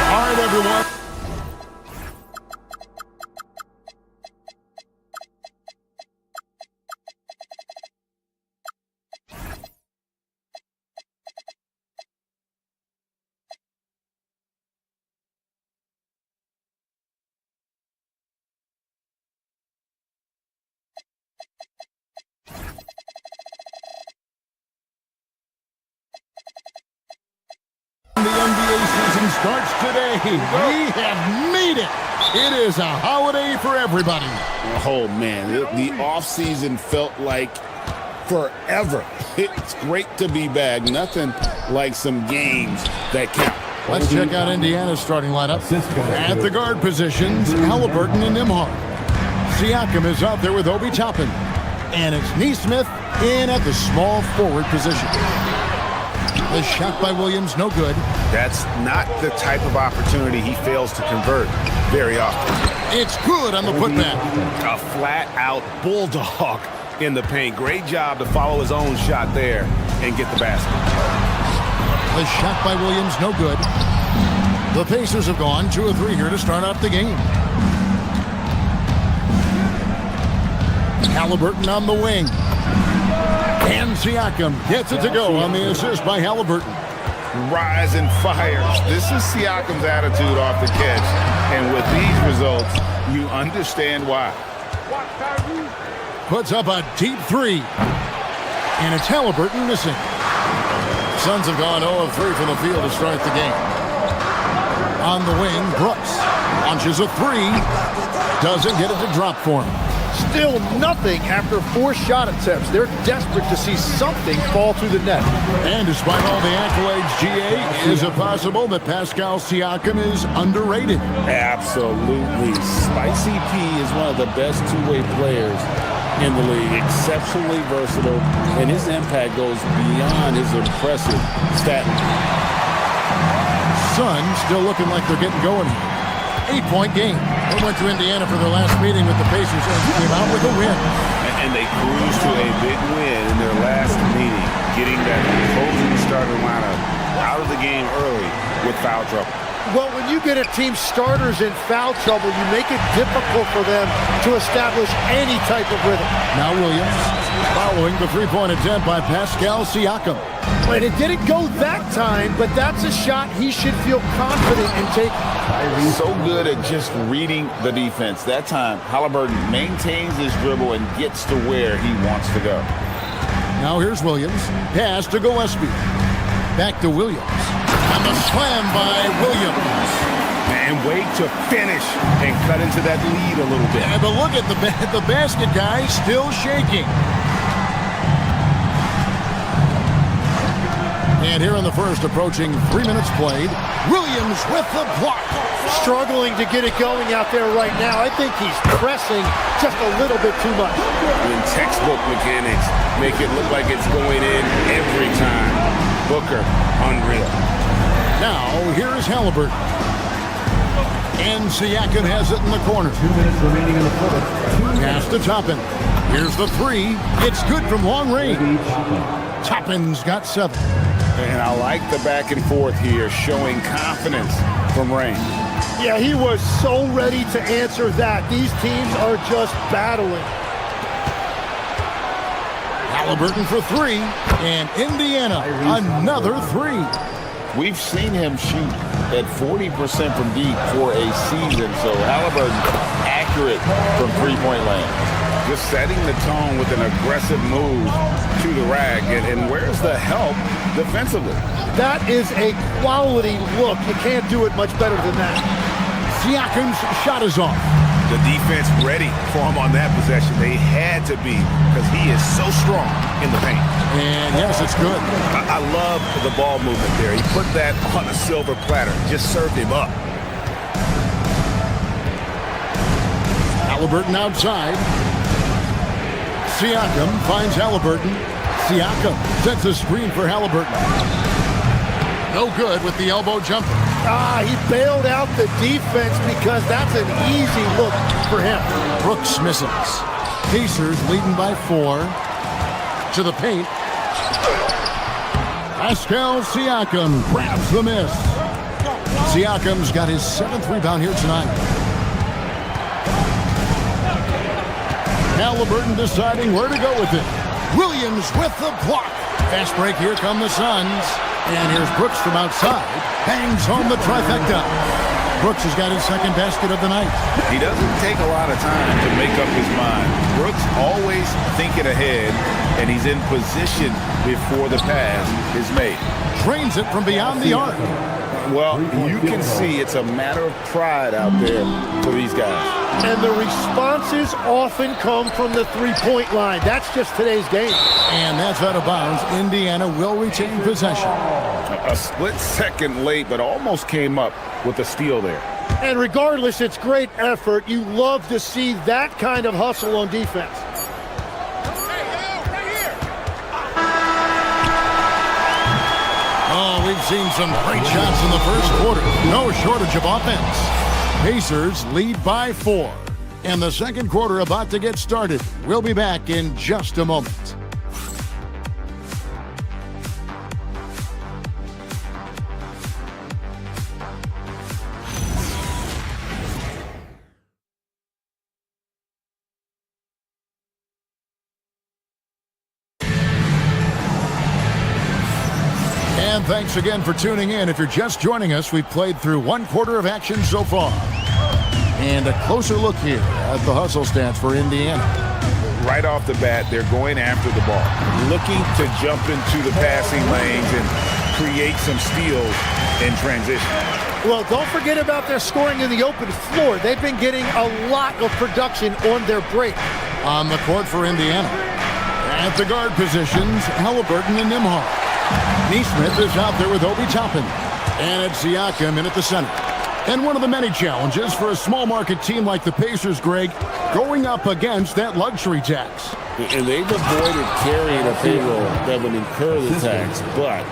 All right, everyone. The NBA season starts today. We have made it. It is a holiday for everybody. Oh, man, the offseason felt like forever. It's great to be back. Nothing like some games that count. Let's check out Indiana's starting lineup. At the guard positions, Halliburton and Nembhard. Siakam is out there with Obi Toppin. And it's Nesmith in at the small forward position. The shot by Williams, no good. That's not the type of opportunity he fails to convert very often. It's good on the putback. A flat-out bulldog in the paint. Great job to follow his own shot there and get the basket. The shot by Williams, no good. The Pacers have gone 2-3 here to start out the game. Halliburton on the wing. And Siakam gets it to go on the assist by Halliburton. Rise and fires. This is Siakam's attitude off the catch. And with these results, you understand why. Puts up a deep three. And it's Halliburton missing. Suns have gone 0 of 3 from the field to start the game. On the wing, Brooks launches a three. Doesn't get it to drop for him. Still nothing after 4 shot attempts. They're desperate to see something fall through the net. And despite all the accolades, GA, is it possible that Pascal Siakam is underrated? Absolutely. Spicy P is one of the best two-way players in the league. Exceptionally versatile, and his impact goes beyond his impressive stat. Suns still looking like they're getting going here. 8-point game. They went to Indiana for their last meeting with the Pacers and came out with a win. And they cruised to a big win in their last meeting, getting that opposing starter lineup out of the game early with foul trouble. Well, when you get a team starters in foul trouble, you make it difficult for them to establish any type of rhythm. Now Williams following the three-point attempt by Pascal Siakam. And it didn't go that time, but that's a shot he should feel confident in taking. So good at just reading the defense. That time, Halliburton maintains his dribble and gets to where he wants to go. Now here's Williams. Pass to Gillespie. Back to Williams. And the slam by Williams. And wait to finish and cut into that lead a little bit. Yeah, but look at the basket guy still shaking. And here in the first, approaching 3 minutes played, Williams with the block. Struggling to get it going out there right now. I think he's pressing just a little bit too much. When textbook mechanics make it look like it's going in every time. Booker, unreal. Now, here is Halliburton. And Siakam has it in the corner. 2 minutes remaining in the quarter. Pass to Toppin. Here's the three. It's good from long range. Toppin's got 7. And I like the back and forth here, showing confidence from range. Yeah, he was so ready to answer that. These teams are just battling. Halliburton for 3. And Indiana, another 3. We've seen him shoot at 40% from deep for a season, so Halliburton accurate from three-point land. Just setting the tone with an aggressive move to the rack, and where's the help defensively? That is a quality look. You can't do it much better than that. Siakam's shot is off. The defense ready for him on that possession. They had to be, because he is so strong in the paint. And yes, it's good. I love the ball movement there. He put that on a silver platter, just served him up. Halliburton outside. Siakam finds Halliburton. Siakam sets a screen for Halliburton. No good with the elbow jumper. He bailed out the defense because that's an easy look for him. Brooks misses. Pacers leading by 4. To the paint. Pascal Siakam grabs the miss. Siakam's got his 7th rebound here tonight. Halliburton deciding where to go with it. Williams with the block. Fast break, here come the Suns. And here's Brooks from outside. Bangs home the trifecta. Brooks has got his 2nd basket of the night. He doesn't take a lot of time to make up his mind. Brooks always thinking ahead, and he's in position before the pass is made. Trains it from beyond the arc. Well, you can see it's a matter of pride out there for these guys. And the responses often come from the three-point line. That's just today's game. And that's out of bounds. Indiana will retain possession. A split second late, but almost came up with a steal there. And regardless, it's great effort. You love to see that kind of hustle on defense. Oh, we've seen some great shots in the first quarter. No shortage of offense. Pacers lead by 4. And the second quarter about to get started. We'll be back in just a moment. And thanks again for tuning in. If you're just joining us, we've played through 1 quarter of action so far. And a closer look here at the hustle stats for Indiana. Right off the bat, they're going after the ball, looking to jump into the passing lanes and create some steals in transition. Well, don't forget about their scoring in the open floor. They've been getting a lot of production on their break. On the court for Indiana. At the guard positions, Halliburton and Nembhard. Neesmith is out there with Obi Toppin. And it's Siakam in at the center. And one of the many challenges for a small market team like the Pacers, Greg, going up against that luxury tax. And they've avoided carrying a payroll that would incur the tax. But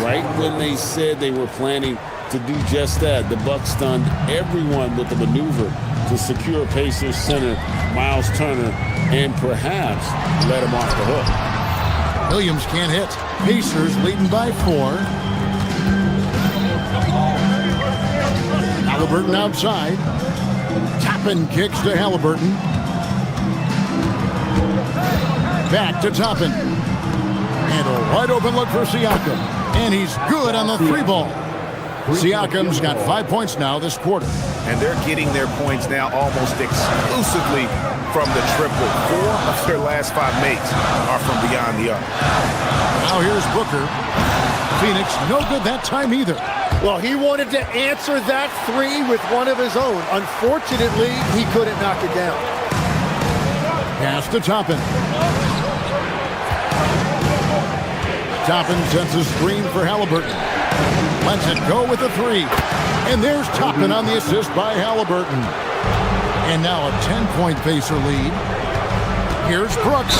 right when they said they were planning to do just that, the Bucks stunned everyone with the maneuver to secure Pacers center Miles Turner and perhaps let him off the hook. Williams can't hit. Pacers leading by 4. Halliburton outside. Toppin kicks to Halliburton. Back to Toppin. And a wide open look for Siakam. And he's good on the 3 ball. Siakam's got 5 points now this quarter. And they're getting their points now almost exclusively from the triple. 4 of their last 5 makes are from beyond the arc. Now here's Booker. Phoenix, no good that time either. Well, he wanted to answer that 3 with one of his own. Unfortunately, he couldn't knock it down. Pass to Toppin. Toppin sets a screen for Halliburton. Lets it go with a 3. And there's Toppin on the assist by Halliburton. And now a 10-point Pacer lead. Here's Brooks.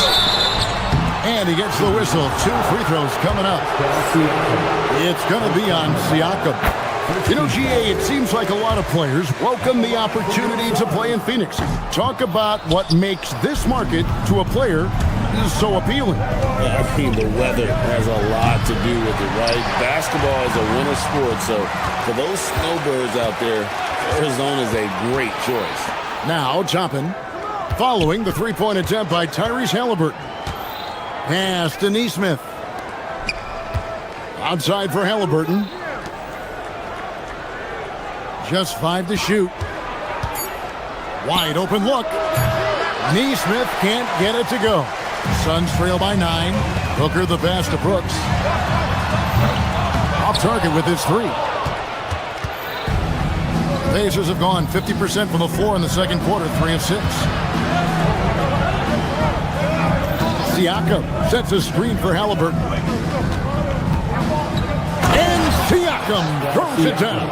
And he gets the whistle. 2 free throws coming up. It's going to be on Siakam. You know, GA, it seems like a lot of players welcome the opportunity to play in Phoenix. Talk about what makes this market to a player so appealing. Yeah, I mean, the weather has a lot to do with it, right? Basketball is a winter sport, so for those snowbirds out there, Arizona is a great choice. Now, Toppin, following the three-point attempt by Tyrese Halliburton. Pass to Neesmith. Outside for Halliburton. Just 5 to shoot. Wide open look. Neesmith can't get it to go. Suns trail by 9. Booker the pass to Brooks. Off target with his 3. The Pacers have gone 50% from the floor in the second quarter, 3 of 6. Siakam sets a screen for Halliburton. And Siakam throws it down.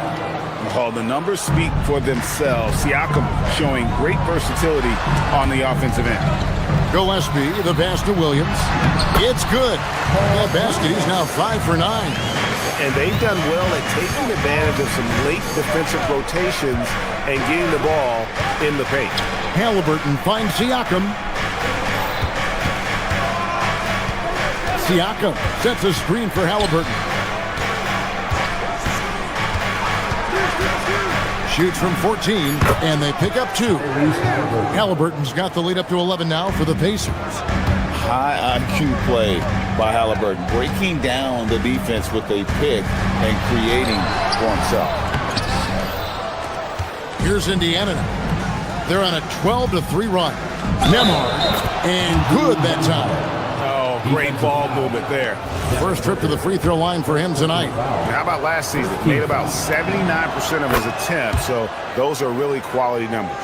Oh, the numbers speak for themselves. Siakam showing great versatility on the offensive end. Gillespie, the pass to Williams. It's good. That basket, he's now 5 for 9. And they've done well at taking advantage of some late defensive rotations and getting the ball in the paint. Halliburton finds Siakam. Siakam sets a screen for Halliburton. Shoots from 14, and they pick up 2. Halliburton's got the lead up to 11 now for the Pacers. High IQ play by Halliburton, breaking down the defense with a pick and creating for himself. Here's Indiana now. They're on a 12-3 run. Nembhard, and good that time. Great ball movement there. First trip to the free throw line for him tonight. How about last season? Made about 79% of his attempts, so those are really quality numbers.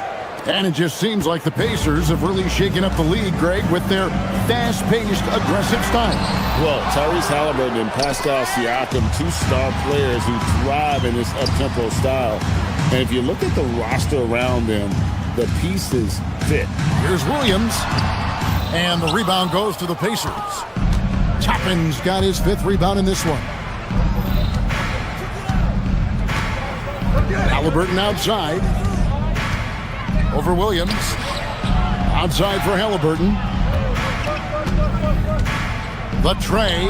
And it just seems like the Pacers have really shaken up the league, Greg, with their fast-paced, aggressive style. Well, Tyrese Halliburton and Pascal Siakam, 2 star players who thrive in this up-tempo style. And if you look at the roster around them, the pieces fit. Here's Williams. And the rebound goes to the Pacers. Toppin's got his 5th rebound in this one. Halliburton outside. Over Williams. Outside for Halliburton. The tray.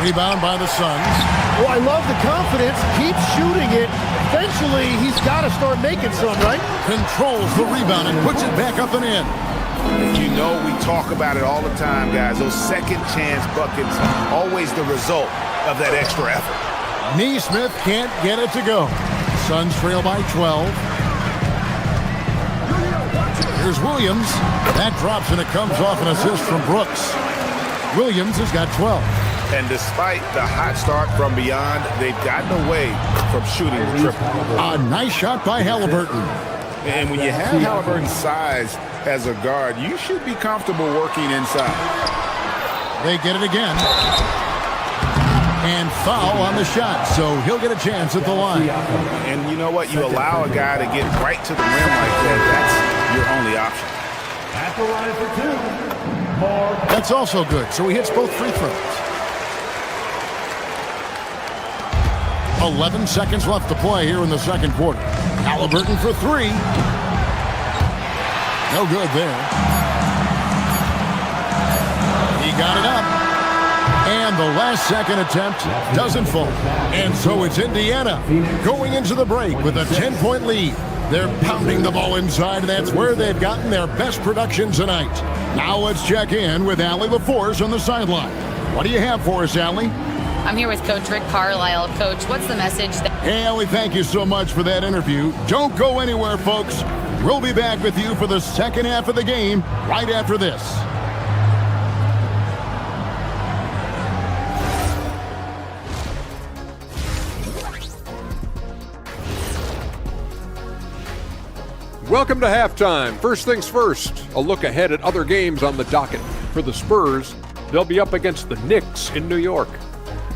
Rebound by the Suns. Oh, I love the confidence. Keep shooting it. Eventually, he's got to start making some, right? Controls the rebound and puts it back up and in. You know we talk about it all the time, guys. Those second chance buckets, always the result of that extra effort. Neesmith can't get it to go. Suns trail by 12. Here's Williams. That drops and it comes off an assist from Brooks. Williams has got 12. And despite the hot start from beyond, they've gotten away from shooting the triple. A nice shot by Halliburton. And when you have Halliburton's size as a guard, you should be comfortable working inside. They get it again. And foul on the shot, so he'll get a chance at the line. And you know what? You allow a guy to get right to the rim like that. That's your only option. At the line for 2. That's also good, so he hits both free throws. 11 seconds left to play here in the second quarter. Halliburton for 3. No good there. He got it up. And the last second attempt doesn't fall. And so it's Indiana going into the break with a 10-point lead. They're pounding the ball inside, and that's where they've gotten their best production tonight. Now let's check in with Allie LaForce on the sideline. What do you have for us, Allie? I'm here with Coach Rick Carlisle. Coach, what's the message? Hey, Allie, thank you so much for that interview. Don't go anywhere, folks. We'll be back with you for the second half of the game right after this. Welcome to halftime. First things first, a look ahead at other games on the docket. For the Spurs, they'll be up against the Knicks in New York.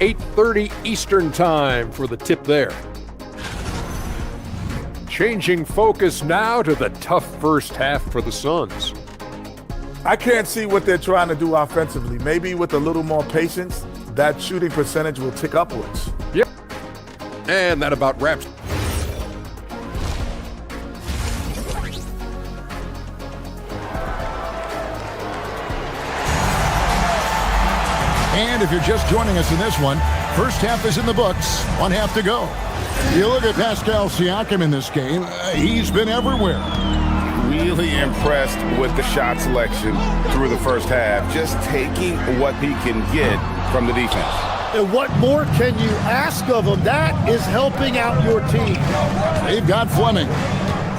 8:30 Eastern time for the tip there. Changing focus now to the tough first half for the Suns. I can't see what they're trying to do offensively. Maybe with a little more patience, that shooting percentage will tick upwards. Yep. And that about wraps. And if you're just joining us in this one, first half is in the books, one half to go. You look at Pascal Siakam in this game, he's been everywhere. Really impressed with the shot selection through the first half, just taking what he can get from the defense. And what more can you ask of him? That is helping out your team. They've got Fleming.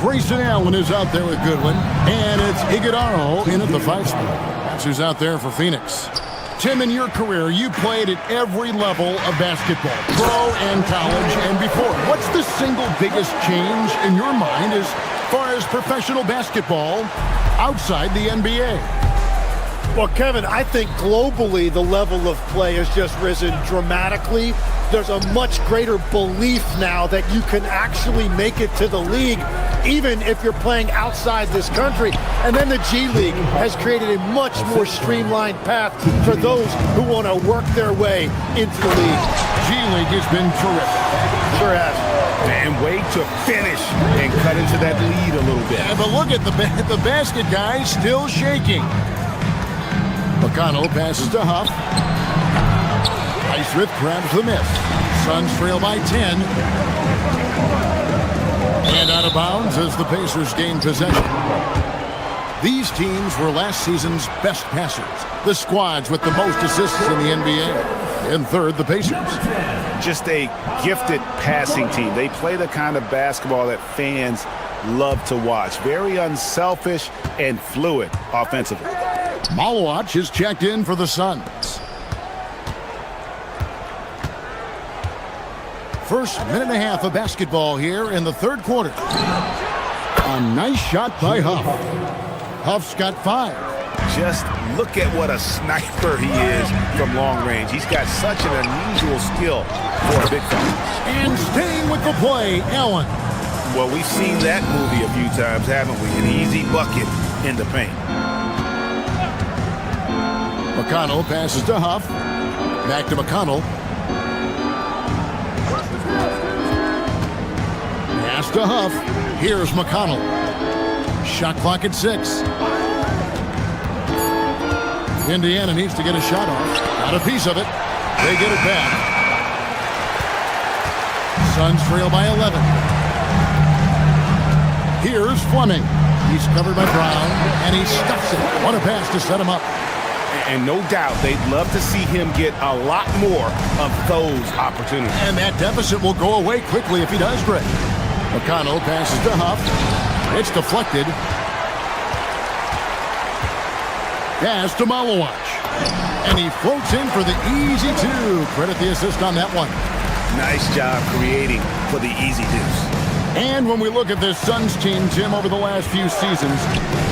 Grayson Allen is out there with Goodwin. And it's Iguodala in at the 5 spot. That's who's out there for Phoenix. Tim, in your career, you played at every level of basketball, pro and college and before. What's the single biggest change in your mind as far as professional basketball outside the NBA? Well, Kevin, I think globally the level of play has just risen dramatically. There's a much greater belief now that you can actually make it to the league, even if you're playing outside this country. And then the G League has created a much more streamlined path for those who want to work their way into the league. G League has been terrific. Sure has. And way to finish and cut into that lead a little bit. Yeah, but look at the basket guy still shaking. McConnell passes to Huff. Highsmith grabs the miss. Suns trail by 10. And out of bounds as the Pacers gain possession. These teams were last season's best passers. The squads with the most assists in the NBA. In third, the Pacers. Just a gifted passing team. They play the kind of basketball that fans love to watch. Very unselfish and fluid offensively. Malawach is checked in for the Suns. First minute and a half of basketball here in the third quarter. A nice shot by Huff. Huff's got 5. Just look at what a sniper he is from long range. He's got such an unusual skill for a big fella. And staying with the play, Allen. Well, we've seen that movie a few times, haven't we? An easy bucket in the paint. McConnell passes to Huff. Back to McConnell. Pass to Huff. Here's McConnell. Shot clock at 6. Indiana needs to get a shot off. Got a piece of it. They get it back. Suns trail by 11. Here's Fleming. He's covered by Brown, and he stuffs it. What a pass to set him up. And no doubt they'd love to see him get a lot more of those opportunities. And that deficit will go away quickly if he does, Greg. McConnell passes to Huff. It's deflected. Pass to Malawach. And he floats in for the easy 2. Credit the assist on that one. Nice job creating for the easy deuce. And when we look at this Suns team, Tim, over the last few seasons,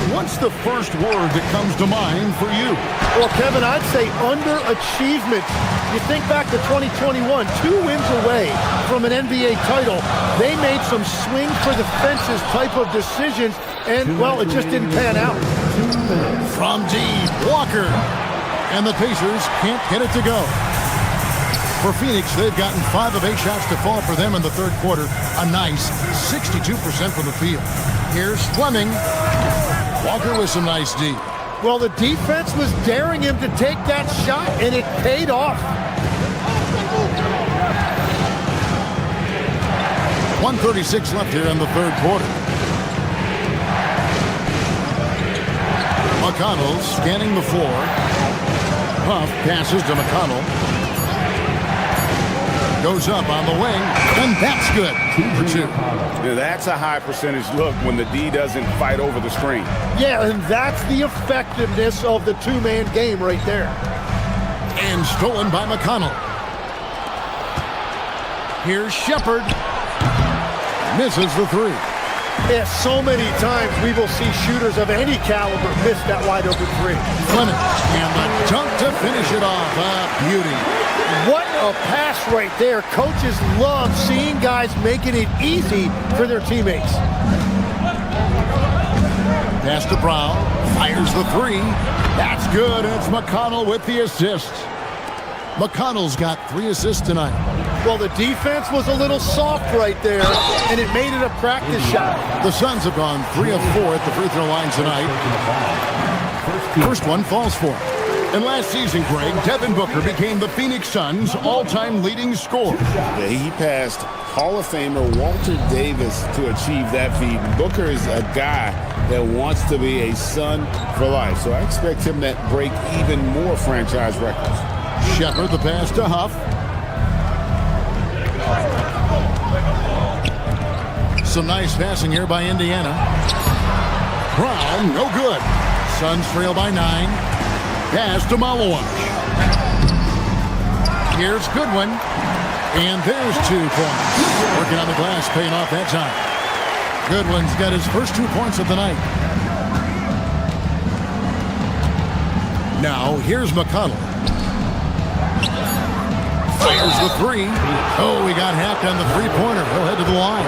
what's the first word that comes to mind for you? Well, Kevin, I'd say underachievement. You think back to 2021, 2 wins away from an NBA title. They made some swing for the fences type of decisions, and, well, it just didn't pan out. From deep, Walker. And the Pacers can't get it to go. For Phoenix, they've gotten 5 of 8 shots to fall for them in the third quarter. A nice 62% from the field. Here's Fleming. Walker with some nice D. Well, the defense was daring him to take that shot, and it paid off. 1:36 left here in the third quarter. McConnell scanning the floor. Huff passes to McConnell. Goes up on the wing, and that's good. 2 for 2. Yeah, that's a high percentage look when the D doesn't fight over the screen. Yeah, and that's the effectiveness of the 2-man game right there. And stolen by McConnell. Here's Shepard. Misses the 3. Yeah, so many times we will see shooters of any caliber miss that wide open 3. Fleming, and the dunk to finish it off. A beauty. What a pass right there. Coaches love seeing guys making it easy for their teammates. Pass to Brown. Fires the 3. That's good. And it's McConnell with the assist. McConnell's got 3 assists tonight. Well, the defense was a little soft right there, and it made it a practice shot. The Suns have gone 3 of 4 at the free throw line tonight. First one falls for him. And last season, Greg, Devin Booker became the Phoenix Suns' all-time leading scorer. Yeah, he passed Hall of Famer Walter Davis to achieve that feat. Booker is a guy that wants to be a Sun for life, so I expect him to break even more franchise records. Shepard, the pass to Huff. Some nice passing here by Indiana. Brown, no good. Suns trail by 9. Pass to Malawash. Here's Goodwin. And there's 2 points. Working on the glass, paying off that time. Goodwin's got his first 2 points of the night. Now, here's McConnell. Fires the 3. Oh, he got hacked on the three-pointer. He'll head to the line.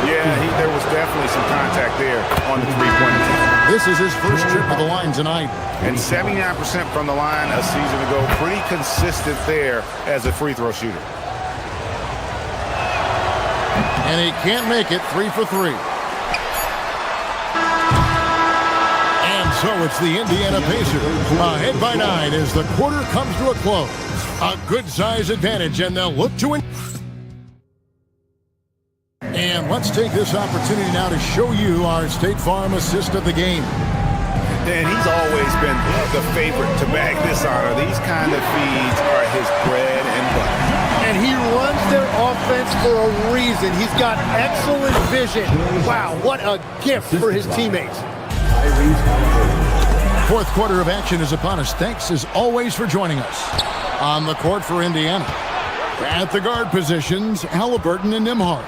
Yeah, there was definitely some contact there on the three-pointer. This is his first trip to the line tonight. And 79% from the line a season ago. Pretty consistent there as a free throw shooter. And he can't make it. 3 for 3. And so it's the Indiana Pacers ahead by 9 as the quarter comes to a close. A good size advantage, and they'll look to win. And let's take this opportunity now to show you our State Farm assist of the game. And he's always been the favorite to bag this honor. These kind of feeds are his bread and butter. And he runs their offense for a reason. He's got excellent vision. Wow, what a gift for his teammates. Fourth quarter of action is upon us. Thanks as always for joining us. On the court for Indiana. At the guard positions, Halliburton and Nembhard.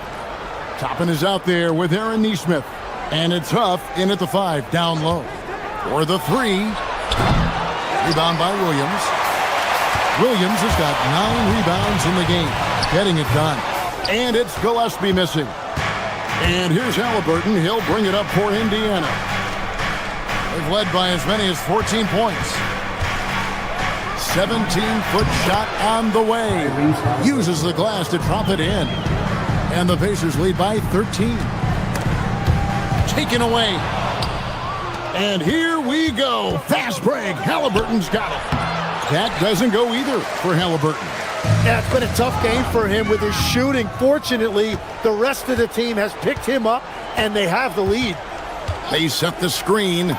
Toppin is out there with Aaron Nesmith. And it's Huff in at the 5, down low. For the 3. Rebound by Williams. Williams has got 9 rebounds in the game. Getting it done. And it's Gillespie missing. And here's Halliburton. He'll bring it up for Indiana. They've led by as many as 14 points. 17-foot shot on the way. Uses the glass to drop it in. And the Pacers lead by 13. Taken away. And here we go. Fast break. Halliburton's got it. That doesn't go either for Halliburton. Yeah, it's been a tough game for him with his shooting. Fortunately, the rest of the team has picked him up, and they have the lead. They set the screen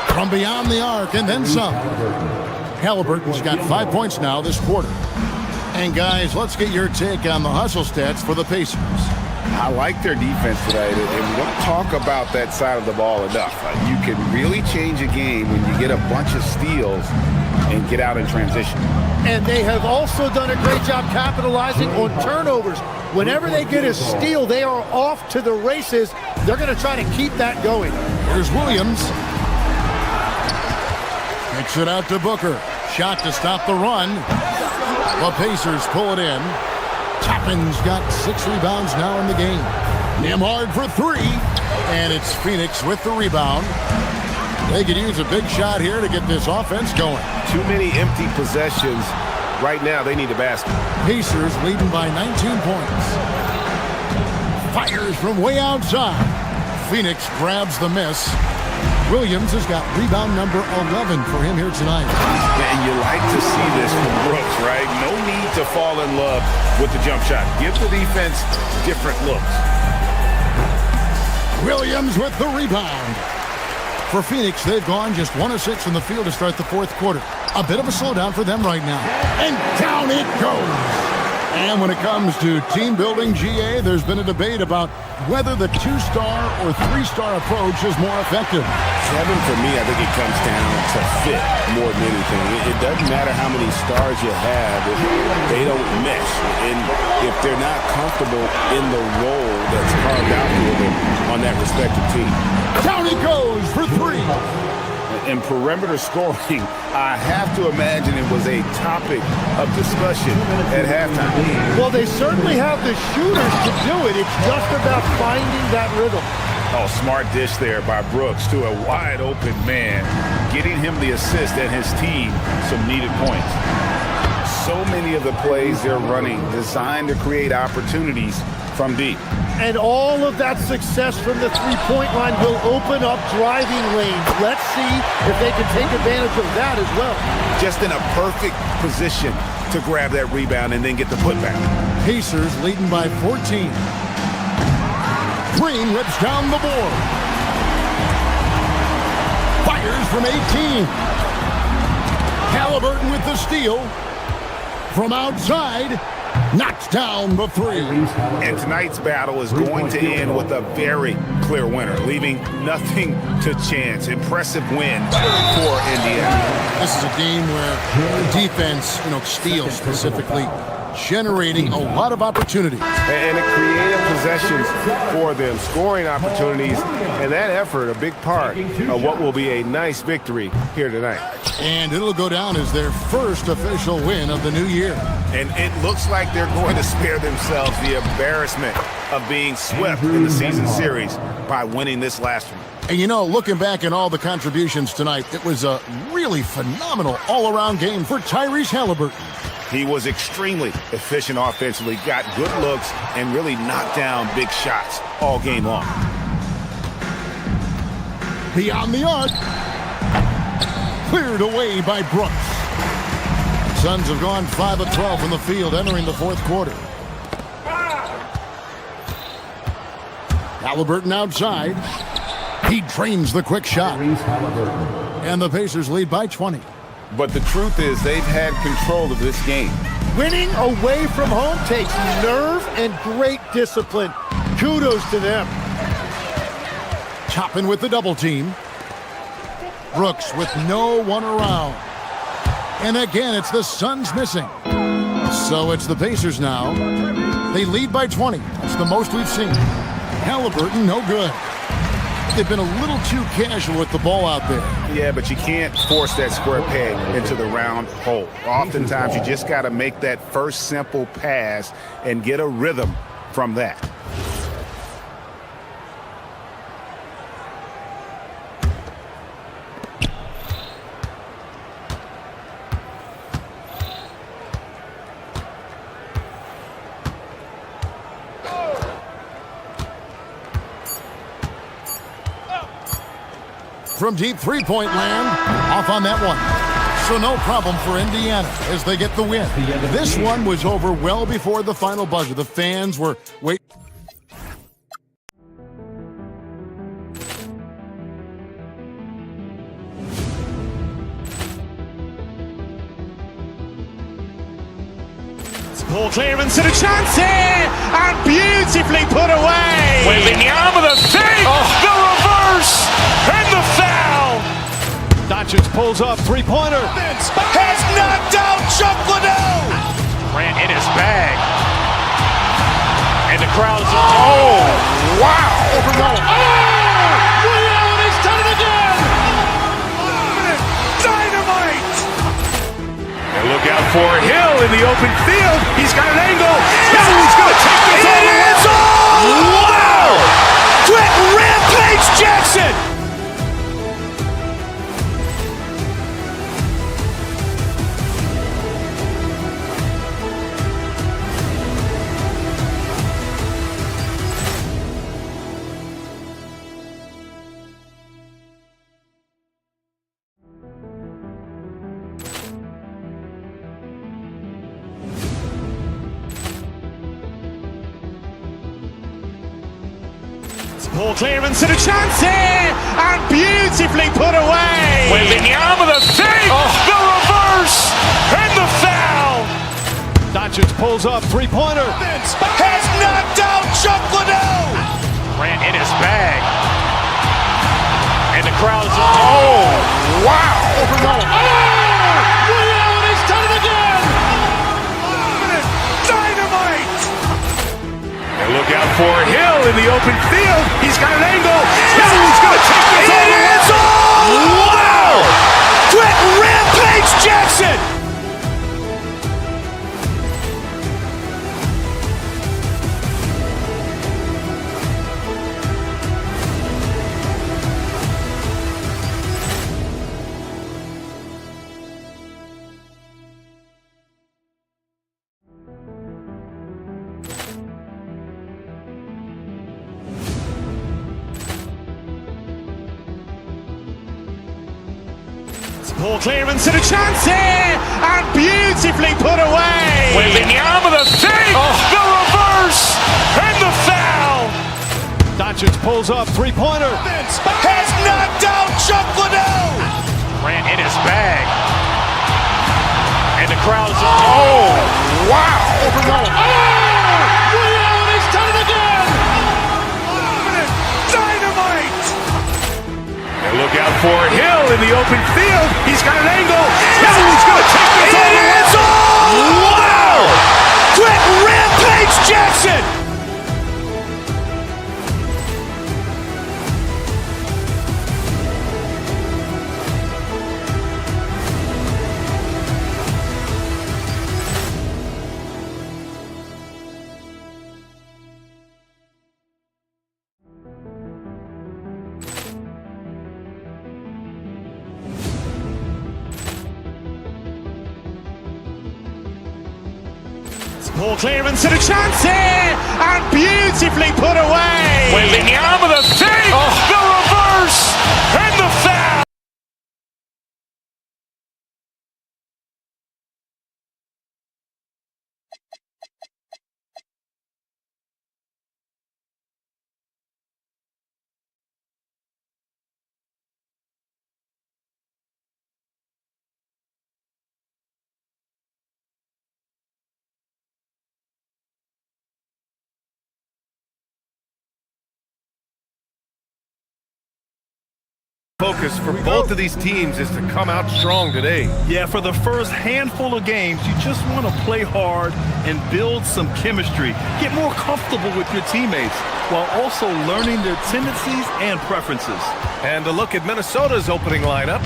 from beyond the arc, and then some. Halliburton's got 5 points now this quarter. And guys, let's get your take on the hustle stats for the Pacers. I like their defense today, and we don't talk about that side of the ball enough. You can really change a game when you get a bunch of steals and get out in transition. And they have also done a great job capitalizing on turnovers. Whenever they get a steal, they are off to the races. They're going to try to keep that going. Here's Williams. Kicks it out to Booker. Shot to stop the run. The Pacers pull it in. Toppin's got 6 rebounds now in the game. Nembhard for 3. And it's Phoenix with the rebound. They could use a big shot here to get this offense going. Too many empty possessions. Right now, they need a basket. Pacers leading by 19 points. Fires from way outside. Phoenix grabs the miss. Williams has got rebound number 11 for him here tonight. And you like to see this from Brooks, right? No need to fall in love with the jump shot. Give the defense different looks. Williams with the rebound. For Phoenix, they've gone just 1 of 6 from the field to start the fourth quarter. A bit of a slowdown for them right now. And down it goes. And when it comes to team building, GA, there's been a debate about whether the 2-star or 3-star approach is more effective. Kevin, for me, I think it comes down to fit more than anything. It doesn't matter how many stars you have if they don't mesh. And if they're not comfortable in the role that's carved out for them on that respective team. Down he goes for 3. In perimeter scoring, I have to imagine it was a topic of discussion at halftime. Well, they certainly have the shooters to do it. It's just about finding that rhythm. Oh, smart dish there by Brooks to a wide open man, getting him the assist and his team some needed points. So many of the plays they're running designed to create opportunities from deep. And all of that success from the three-point line will open up driving lanes. Let's see if they can take advantage of that as well. Just in a perfect position to grab that rebound and then get the putback. Pacers leading by 14. Green rips down the board. Fires from 18. Halliburton with the steal. From outside, knocks down the three. And tonight's battle is going to end with a very clear winner, leaving nothing to chance. Impressive win for Indiana. This is a game where the defense, steals specifically, generating a lot of opportunities. And it created possessions for them, scoring opportunities, and that effort, a big part of what will be a nice victory here tonight. And it'll go down as their first official win of the new year. And it looks like they're going to spare themselves the embarrassment of being swept in the season series by winning this last one. And looking back at all the contributions tonight, it was a really phenomenal all-around game for Tyrese Halliburton. He was extremely efficient offensively, got good looks, and really knocked down big shots all game long. Beyond the arc. Cleared away by Brooks. Suns have gone 5 of 12 from the field entering the fourth quarter. Halliburton outside. He drains the quick shot. And the Pacers lead by 20. But the truth is they've had control of this game. Winning away from home takes nerve and great discipline. Kudos to them. Chopping with the double team. Brooks with no one around. And again, it's the Suns missing. So it's the Pacers now. They lead by 20. That's the most we've seen. Halliburton, no good. They've been a little too casual with the ball out there. Yeah, but you can't force that square peg into the round hole. Oftentimes, you just got to make that first simple pass and get a rhythm from that. From deep three-point land, off on that one. So no problem for Indiana as they get the win. This one was over well before the final buzzer. The fans were waiting. Ball clearance and a chance here, and beautifully put away. Wembanyama the fake, the reverse, and the foul. Doncic pulls up, three-pointer. Has knocked out Chuck Liddell. Ran in his bag. And the crowd is, wow. He's done it again. Dynamite. And look out for Hill in the open field. He's got an angle. Hill's going to take this all the way. Wow. Quick Rampage Jackson. Ball clearance and a chance here, and beautifully put away. Wembanyama the fake, the reverse, and the foul. Doncic pulls up, three-pointer. Has knocked out Chuck Liddell. Ran in his bag. And the crowd is, wow. He's done it again. Dynamite. And look out for Hill in the open field. He's got an angle. Hill's going to take this all the way. Wow. Quick Rampage Jackson. Ball clearance and a chance here, and beautifully put away. Wembanyama the fake, the reverse, and the foul. Doncic pulls up, three-pointer. Has knocked out Chuck Liddell. Ran in his bag. And the crowd is... Oh, wow. He's done it again. Dynamite. And look out for Hill in the open field. He's got an angle. Hill's going to take this all the way. Wow. Quick rampage Jackson. Ball clearance and a chance here, and beautifully put away. Wembanyama the fake, the reverse, and the foul. Focus for both of these teams is to come out strong today. Yeah, for the first handful of games, you just want to play hard and build some chemistry. Get more comfortable with your teammates while also learning their tendencies and preferences. And a look at Minnesota's opening lineup.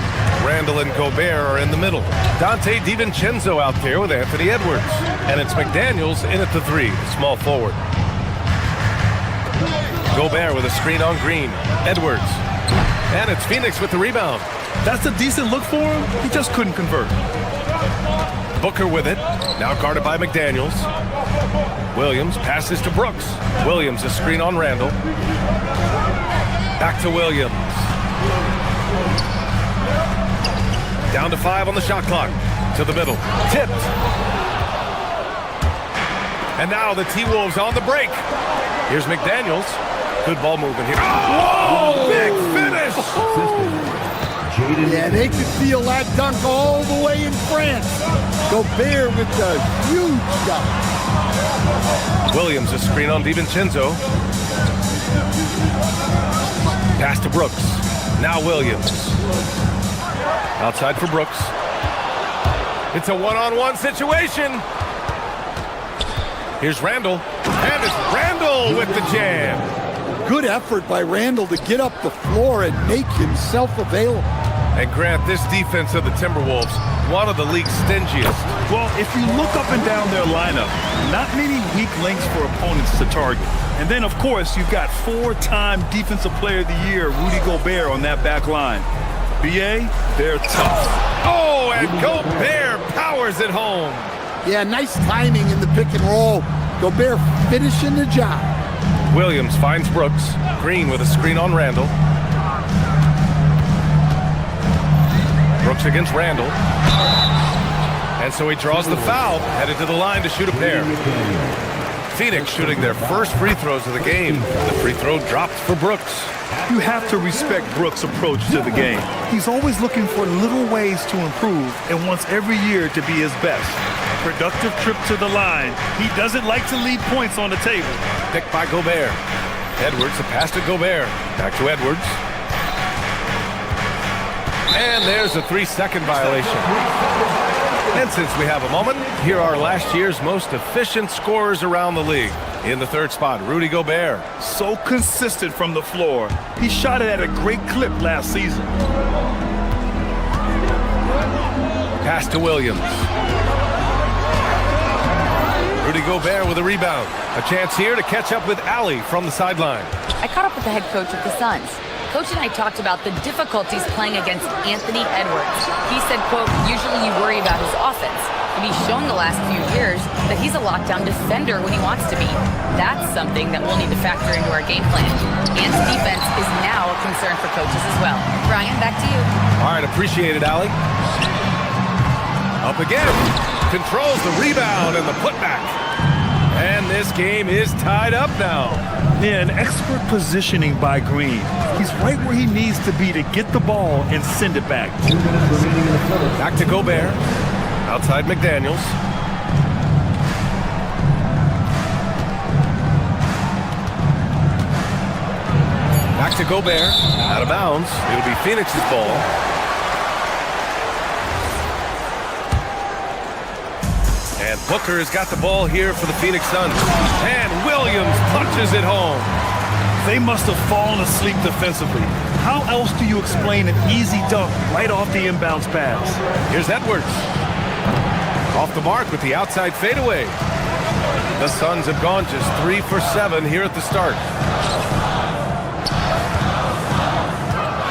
Randall and Gobert are in the middle. Dante DiVincenzo out there with Anthony Edwards. And it's McDaniels in at the three, the small forward. Gobert with a screen on Green. Edwards. And it's Phoenix with the rebound. That's a decent look for him. He just couldn't convert. Booker with it. Now guarded by McDaniels. Williams passes to Brooks. Williams a screen on Randall. Back to Williams. Down to 5 on the shot clock. To the middle. Tipped. And now the T-Wolves on the break. Here's McDaniels. Good ball movement here. Oh, big finish! Yeah, they could feel that dunk all the way in France. Gobert with the huge dunk. Williams a screen on DiVincenzo. Pass to Brooks. Now Williams. Outside for Brooks. It's a one-on-one situation. Here's Randall. And it's Randall with the jam. Good effort by Randall to get up the floor and make himself available. And Grant, this defense of the Timberwolves, one of the league's stingiest. Well, if you look up and down their lineup, not many weak links for opponents to target. And then, of course, you've got 4-time Defensive Player of the Year, Rudy Gobert, on that back line. BA, they're tough. Oh, and Gobert powers it home. Yeah, nice timing in the pick and roll. Gobert finishing the job. Williams finds Brooks. Green with a screen on Randall. Brooks against Randall. And so he draws the foul, headed to the line to shoot a pair. Phoenix shooting their first free throws of the game. The free throw dropped for Brooks. You have to respect Brooks' approach to the game. He's always looking for little ways to improve and wants every year to be his best. Productive trip to the line. He doesn't like to leave points on the table. Picked by Gobert. Edwards, a pass to Gobert. Back to Edwards. And there's a 3-second violation. And since we have a moment, here are last year's most efficient scorers around the league. In the third spot, Rudy Gobert. So consistent from the floor. He shot it at a great clip last season. Pass to Williams. Rudy Gobert with a rebound. A chance here to catch up with Allie from the sideline. I caught up with the head coach of the Suns. Coach and I talked about the difficulties playing against Anthony Edwards. He said, quote, usually you worry about his offense. but he's shown the last few years that he's a lockdown defender when he wants to be. That's something that we'll need to factor into our game plan. And defense is now a concern for coaches as well. Brian, back to you. All right, appreciate it, Allie. Up again. Controls the rebound and the putback. And this game is tied up now. Yeah, an expert positioning by Green. He's right where he needs to be to get the ball and send it back. Back to Gobert. Outside McDaniels. Back to Gobert. Out of bounds. It'll be Phoenix's ball. And Booker has got the ball here for the Phoenix Suns. And Williams punches it home. They must have fallen asleep defensively. How else do you explain an easy dunk right off the inbounds pass? Here's Edwards. Off the mark with the outside fadeaway. The Suns have gone just 3 for 7 here at the start.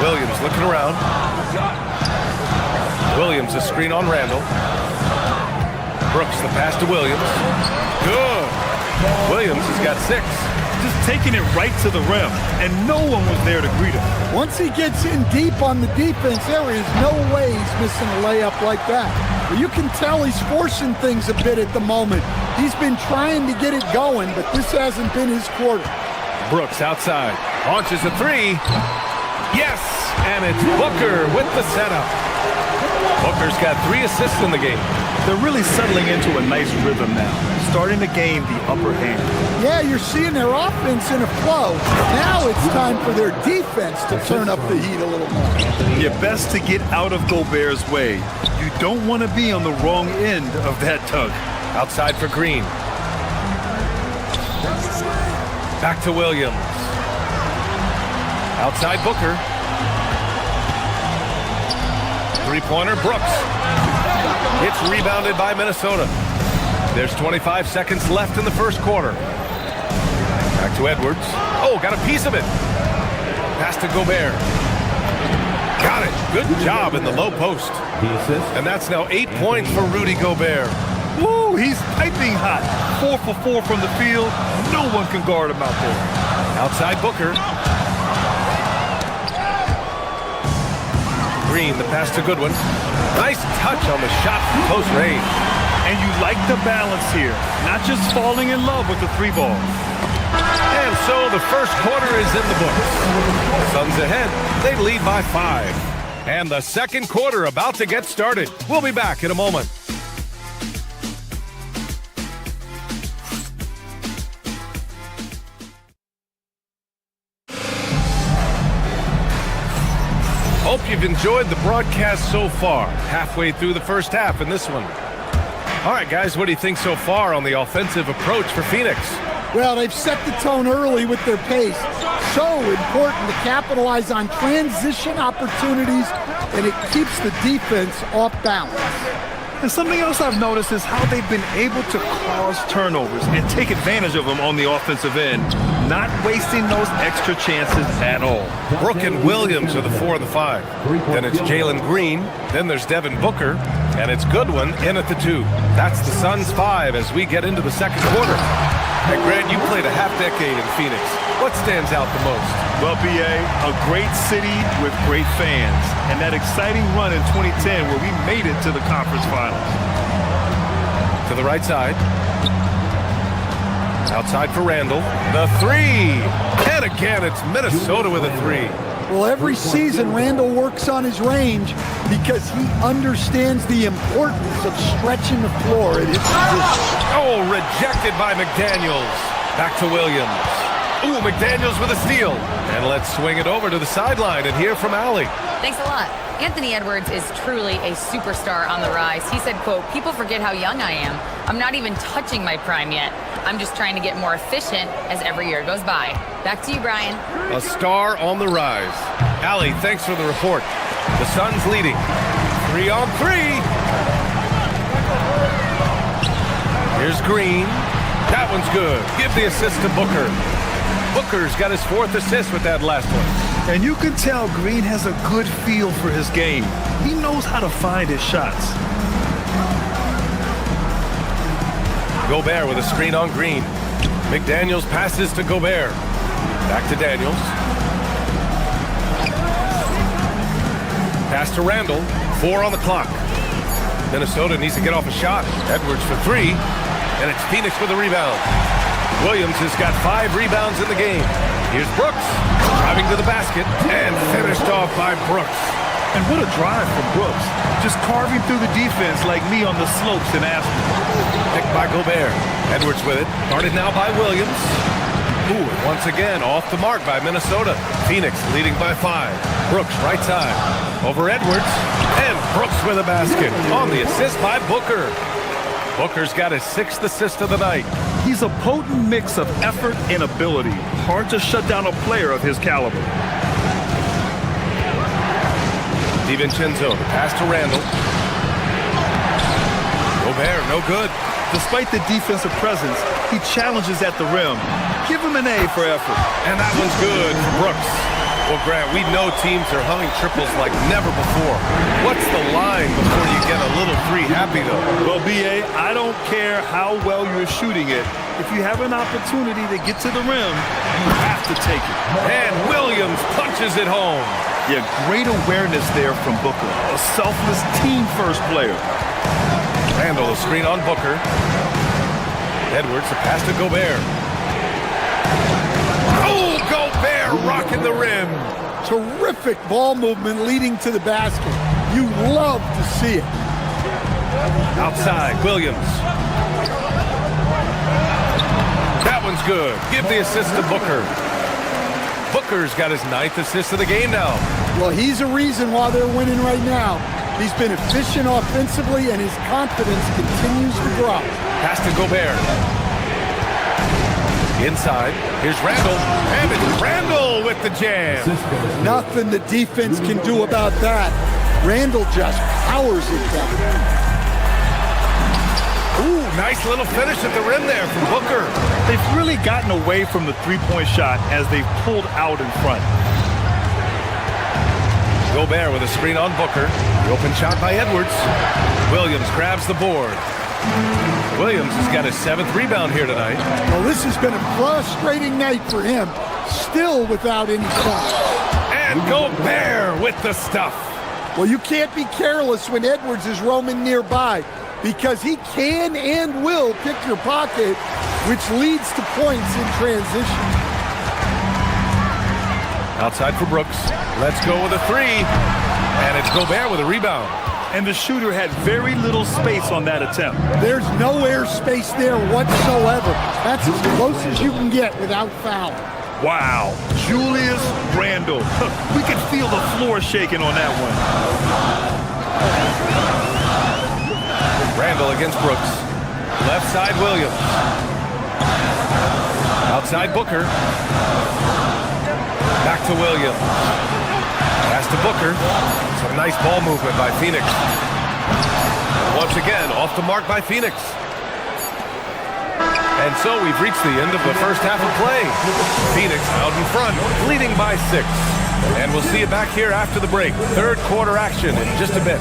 Williams looking around. Williams a screen on Randall. Brooks the pass to Williams. Good. Williams has got 6. Just taking it right to the rim, and no one was there to greet him. Once he gets in deep on the defense, there is no way he's missing a layup like that. But you can tell he's forcing things a bit at the moment. He's been trying to get it going, but this hasn't been his quarter. Brooks outside. Launches a 3. Yes! And it's Booker with the setup. Booker's got 3 assists in the game. They're really settling into a nice rhythm now, starting to gain the upper hand. Yeah, you're seeing their offense in a flow. Now it's time for their defense to turn up the heat a little more. You're best to get out of Gobert's way. You don't want to be on the wrong end of that tug. Outside for Green. Back to Williams. Outside Booker. Three-pointer, Brooks. It's rebounded by Minnesota. There's 25 seconds left in the first quarter. Back to Edwards. Oh, got a piece of it. Pass to Gobert. Got it. Good job in the low post. And that's now 8 points for Rudy Gobert. Woo, he's piping hot. 4 for 4 from the field. No one can guard him out there. Outside Booker. Green, the pass to Goodwin. Nice touch on the shot from close range. And you like the balance here, not just falling in love with the 3 ball. And so the first quarter is in the books. Suns ahead. They lead by 5. And the second quarter about to get started. We'll be back in a moment. Hope you've enjoyed the broadcast so far. Halfway through the first half in this one. All right, guys, what do you think so far on the offensive approach for Phoenix? Well, they've set the tone early with their pace. So important to capitalize on transition opportunities, and it keeps the defense off balance. And something else I've noticed is how they've been able to cause turnovers and take advantage of them on the offensive end, not wasting those extra chances at all. Brooke and Williams are the 4 and the 5. Then it's Jalen Green. Then there's Devin Booker. And it's Goodwin in at the 2. That's the Suns' 5 as we get into the second quarter. Hey, Grant, you played a half-decade in Phoenix. What stands out the most? Well, B.A., a great city with great fans. And that exciting run in 2010 where we made it to the conference finals. To the right side. Outside for Randall. The 3. And again, it's Minnesota with a 3. Well, every season, Randall works on his range because he understands the importance of stretching the floor at his position. Oh, rejected by McDaniels. Back to Williams. Ooh, McDaniels with a steal. And let's swing it over to the sideline and hear from Allie. Thanks a lot. Anthony Edwards is truly a superstar on the rise. He said, quote, "People forget how young I am. I'm not even touching my prime yet. I'm just trying to get more efficient as every year goes by." Back to you, Brian. A star on the rise. Allie, thanks for the report. The Suns leading. 3 on 3. Here's Green. That one's good. Give the assist to Booker. Booker's got his 4th assist with that last one. And you can tell Green has a good feel for his game. He knows how to find his shots. Gobert with a screen on Green. McDaniels passes to Gobert. Back to Daniels. Pass to Randall. 4 on the clock. Minnesota needs to get off a shot. Edwards for 3. And it's Phoenix with a rebound. Williams has got 5 rebounds in the game. Here's Brooks, driving to the basket, and finished off by Brooks. And what a drive from Brooks. Just carving through the defense like me on the slopes in Aspen. Picked by Gobert. Edwards with it. Guarded now by Williams. Ooh, once again, off the mark by Minnesota. Phoenix leading by 5. Brooks, right side. Over Edwards. And Brooks with a basket. On the assist by Booker. Booker's got his 6th assist of the night. He's a potent mix of effort and ability. Hard to shut down a player of his caliber. DiVincenzo, the pass to Randall. Gobert, no good. Despite the defensive presence, he challenges at the rim. Give him an A for effort. And that one's good for Brooks. Well, Grant, we know teams are humming triples like never before. What's the line before you get a little free happy, though? Well, B.A., I don't care how well you're shooting it. If you have an opportunity to get to the rim, you have to take it. And Williams punches it home. Yeah, great awareness there from Booker. A selfless team-first player. Randall, a screen on Booker. Edwards, a pass to Gobert. Oh, Gobert rocking the rim. Terrific ball movement leading to the basket. You love to see it. Outside, Williams. That one's good. Give the assist to Booker. Booker's got his 9th assist of the game now. Well, he's a reason why they're winning right now. He's been efficient offensively, and his confidence continues to grow. Pass to Gobert. Inside, here's Randall, and it's Randall with the jam. Nothing the defense can do about that. Randall just powers it down. Ooh, nice little finish at the rim there from Booker. They've really gotten away from the three-point shot as they've pulled out in front. Gobert with a screen on Booker. The open shot by Edwards. Williams grabs the board. Williams has got his 7th rebound here tonight. Well, this has been a frustrating night for him. Still without any points. And Gobert with the stuff. Well, you can't be careless when Edwards is roaming nearby, because he can and will pick your pocket, which leads to points in transition. Outside for Brooks. Let's go with a 3. And it's Gobert with a rebound. And the shooter had very little space on that attempt. There's no air space there whatsoever. That's as close as you can get without fouling. Wow. Julius Randle. We could feel the floor shaking on that one. Randall against Brooks. Left side, Williams. Outside, Booker. Back to Williams. Pass to Booker. Some nice ball movement by Phoenix. Once again, off the mark by Phoenix. And so we've reached the end of the first half of play. Phoenix out in front, leading by 6. And we'll see you back here after the break. 3rd quarter action in just a bit.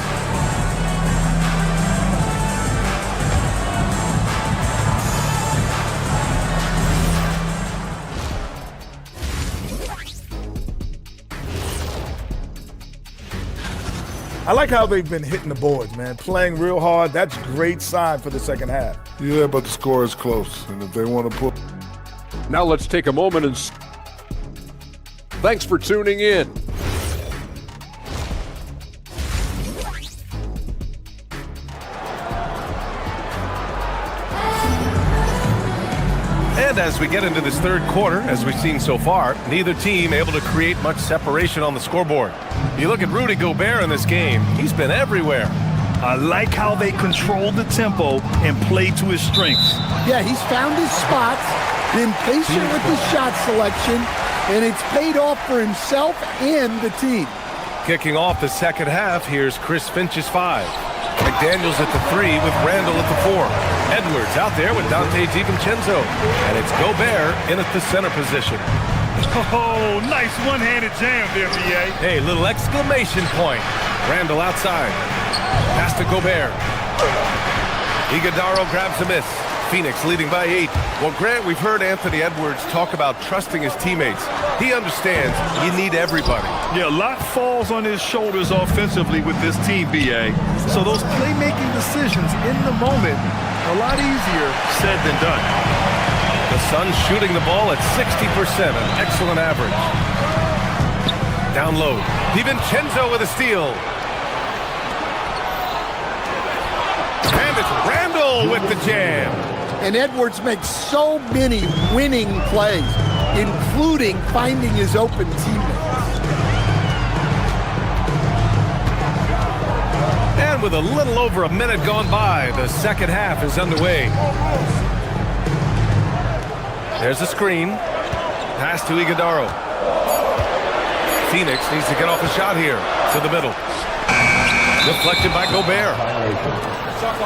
I like how they've been hitting the boards, man. Playing real hard. That's great sign for the second half. Yeah, but the score is close. And if they want to put... Now let's take a moment and... Thanks for tuning in. And as we get into this 3rd quarter, as we've seen so far, neither team able to create much separation on the scoreboard. You look at Rudy Gobert in this game, he's been everywhere. I like how they control the tempo and play to his strengths. Yeah, he's found his spots, been patient with his shot selection, and it's paid off for himself and the team. Kicking off the second half, here's Chris Finch's 5. McDaniels at the 3 with Randall at the 4. Edwards out there with Dante DiVincenzo. And it's Gobert in at the center position. Oh, nice one-handed jam there, B.A. Hey, little exclamation point. Randall outside. Pass to Gobert. Iguodaro grabs a miss. Phoenix leading by 8. Well, Grant, we've heard Anthony Edwards talk about trusting his teammates. He understands you need everybody. Yeah, a lot falls on his shoulders offensively with this team, BA. So those playmaking decisions in the moment, a lot easier said than done. The Suns shooting the ball at 60%, an excellent average. Down low, DiVincenzo with a steal. And it's Randall with the jam. And Edwards makes so many winning plays, including finding his open teammates. And with a little over a minute gone by, the second half is underway. There's a screen. Pass to Iguodaro. Phoenix needs to get off a shot here. To the middle. Deflected by Gobert.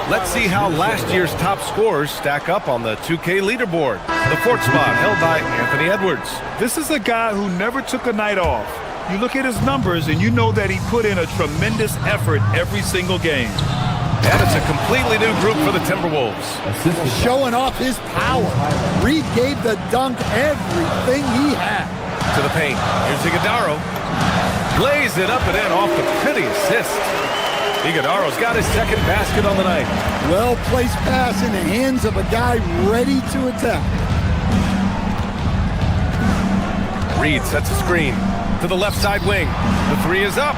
Let's see how last year's top scorers stack up on the 2K leaderboard. The fourth spot held by Anthony Edwards. This is a guy who never took a night off. You look at his numbers and you know that he put in a tremendous effort every single game. And it's a completely new group for the Timberwolves. Showing off his power. Reed gave the dunk everything he had. To the paint. Here's Iguodaro. Lays it up and in off the pretty assist. Iguodaro's got his second basket on the night. Well-placed pass in the hands of a guy ready to attack. Reed sets a screen to the left side wing. The three is up.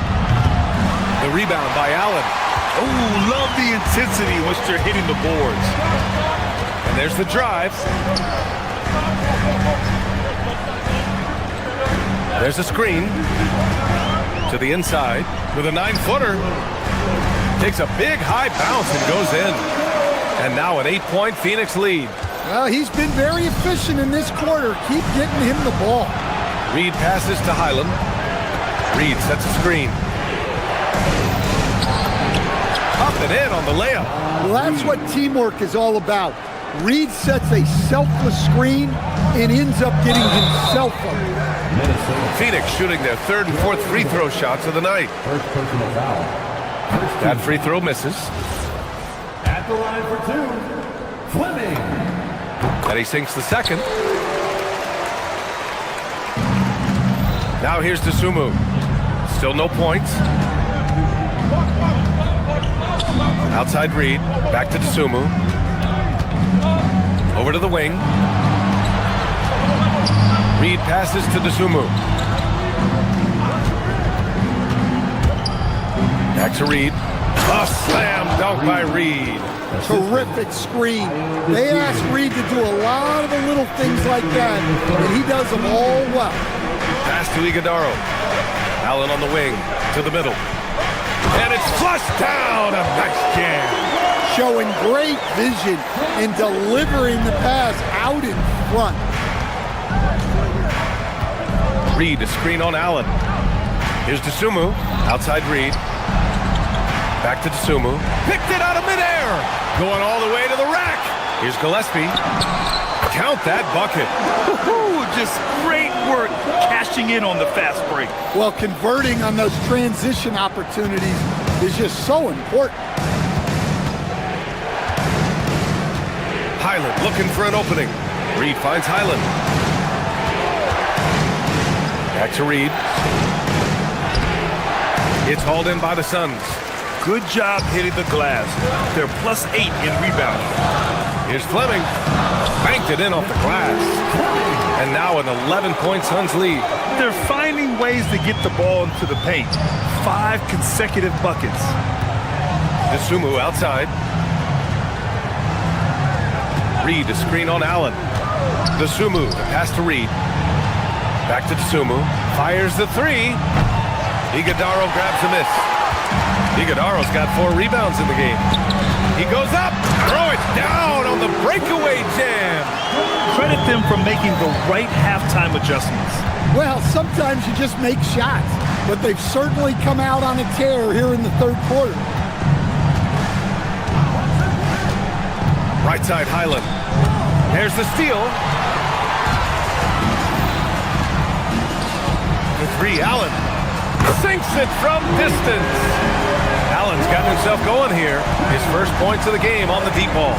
The rebound by Allen. Oh, love the intensity once they're hitting the boards. And there's the drive. There's a screen to the inside with a 9-footer. Takes a big high bounce and goes in. And now an 8-point Phoenix lead. Well, he's been very efficient in this quarter. Keep getting him the ball. Reed passes to Highland. Reed sets a screen. Up and in on the layup. Well, that's what teamwork is all about. Reed sets a selfless screen and ends up getting himself up. Phoenix shooting their third and fourth free throw shots of the night. First personal foul. That free throw misses. At the line for two, Fleming. And he sinks the second. Now here's Dosunmu. Still no points. Outside Reed. Back to Dosunmu. Over to the wing. Reed passes to Dosunmu. Back to Reed. A slam dunk by Reed. Terrific screen. They ask Reed to do a lot of the little things like that, and he does them all well. Pass to Iguodaro. Allen on the wing. To the middle. And it's flushed down. A NextGen. Showing great vision and delivering the pass out in front. Reed, a screen on Allen. Here's Dosunmu. Outside Reed. Back to Dosunmu. Picked it out of midair. Going all the way to the rack. Here's Gillespie. Count that bucket. Woo-hoo, just great work cashing in on the fast break. Well, converting on those transition opportunities is just so important. Highland looking for an opening. Reed finds Highland. Back to Reed. It's hauled in by the Suns. Good job hitting the glass. They're +8 in rebounding. Here's Fleming. Banked it in off the glass. And now an 11-point Suns lead. They're finding ways to get the ball into the paint. 5 consecutive buckets. Dosunmu outside. Reed, a screen on Allen. Dosunmu, the pass to Reed. Back to Dosunmu. Fires the three. Iguodaro grabs a miss. Iguodaro's got 4 rebounds in the game. He goes up. Throw it down on the breakaway jam. Credit them for making the right halftime adjustments. Well, sometimes you just make shots, but they've certainly come out on a tear here in the third quarter. Right side, Highland. There's the steal. The three, Allen. Sinks it from distance. Allen's got himself going here. His first points of the game on the deep ball.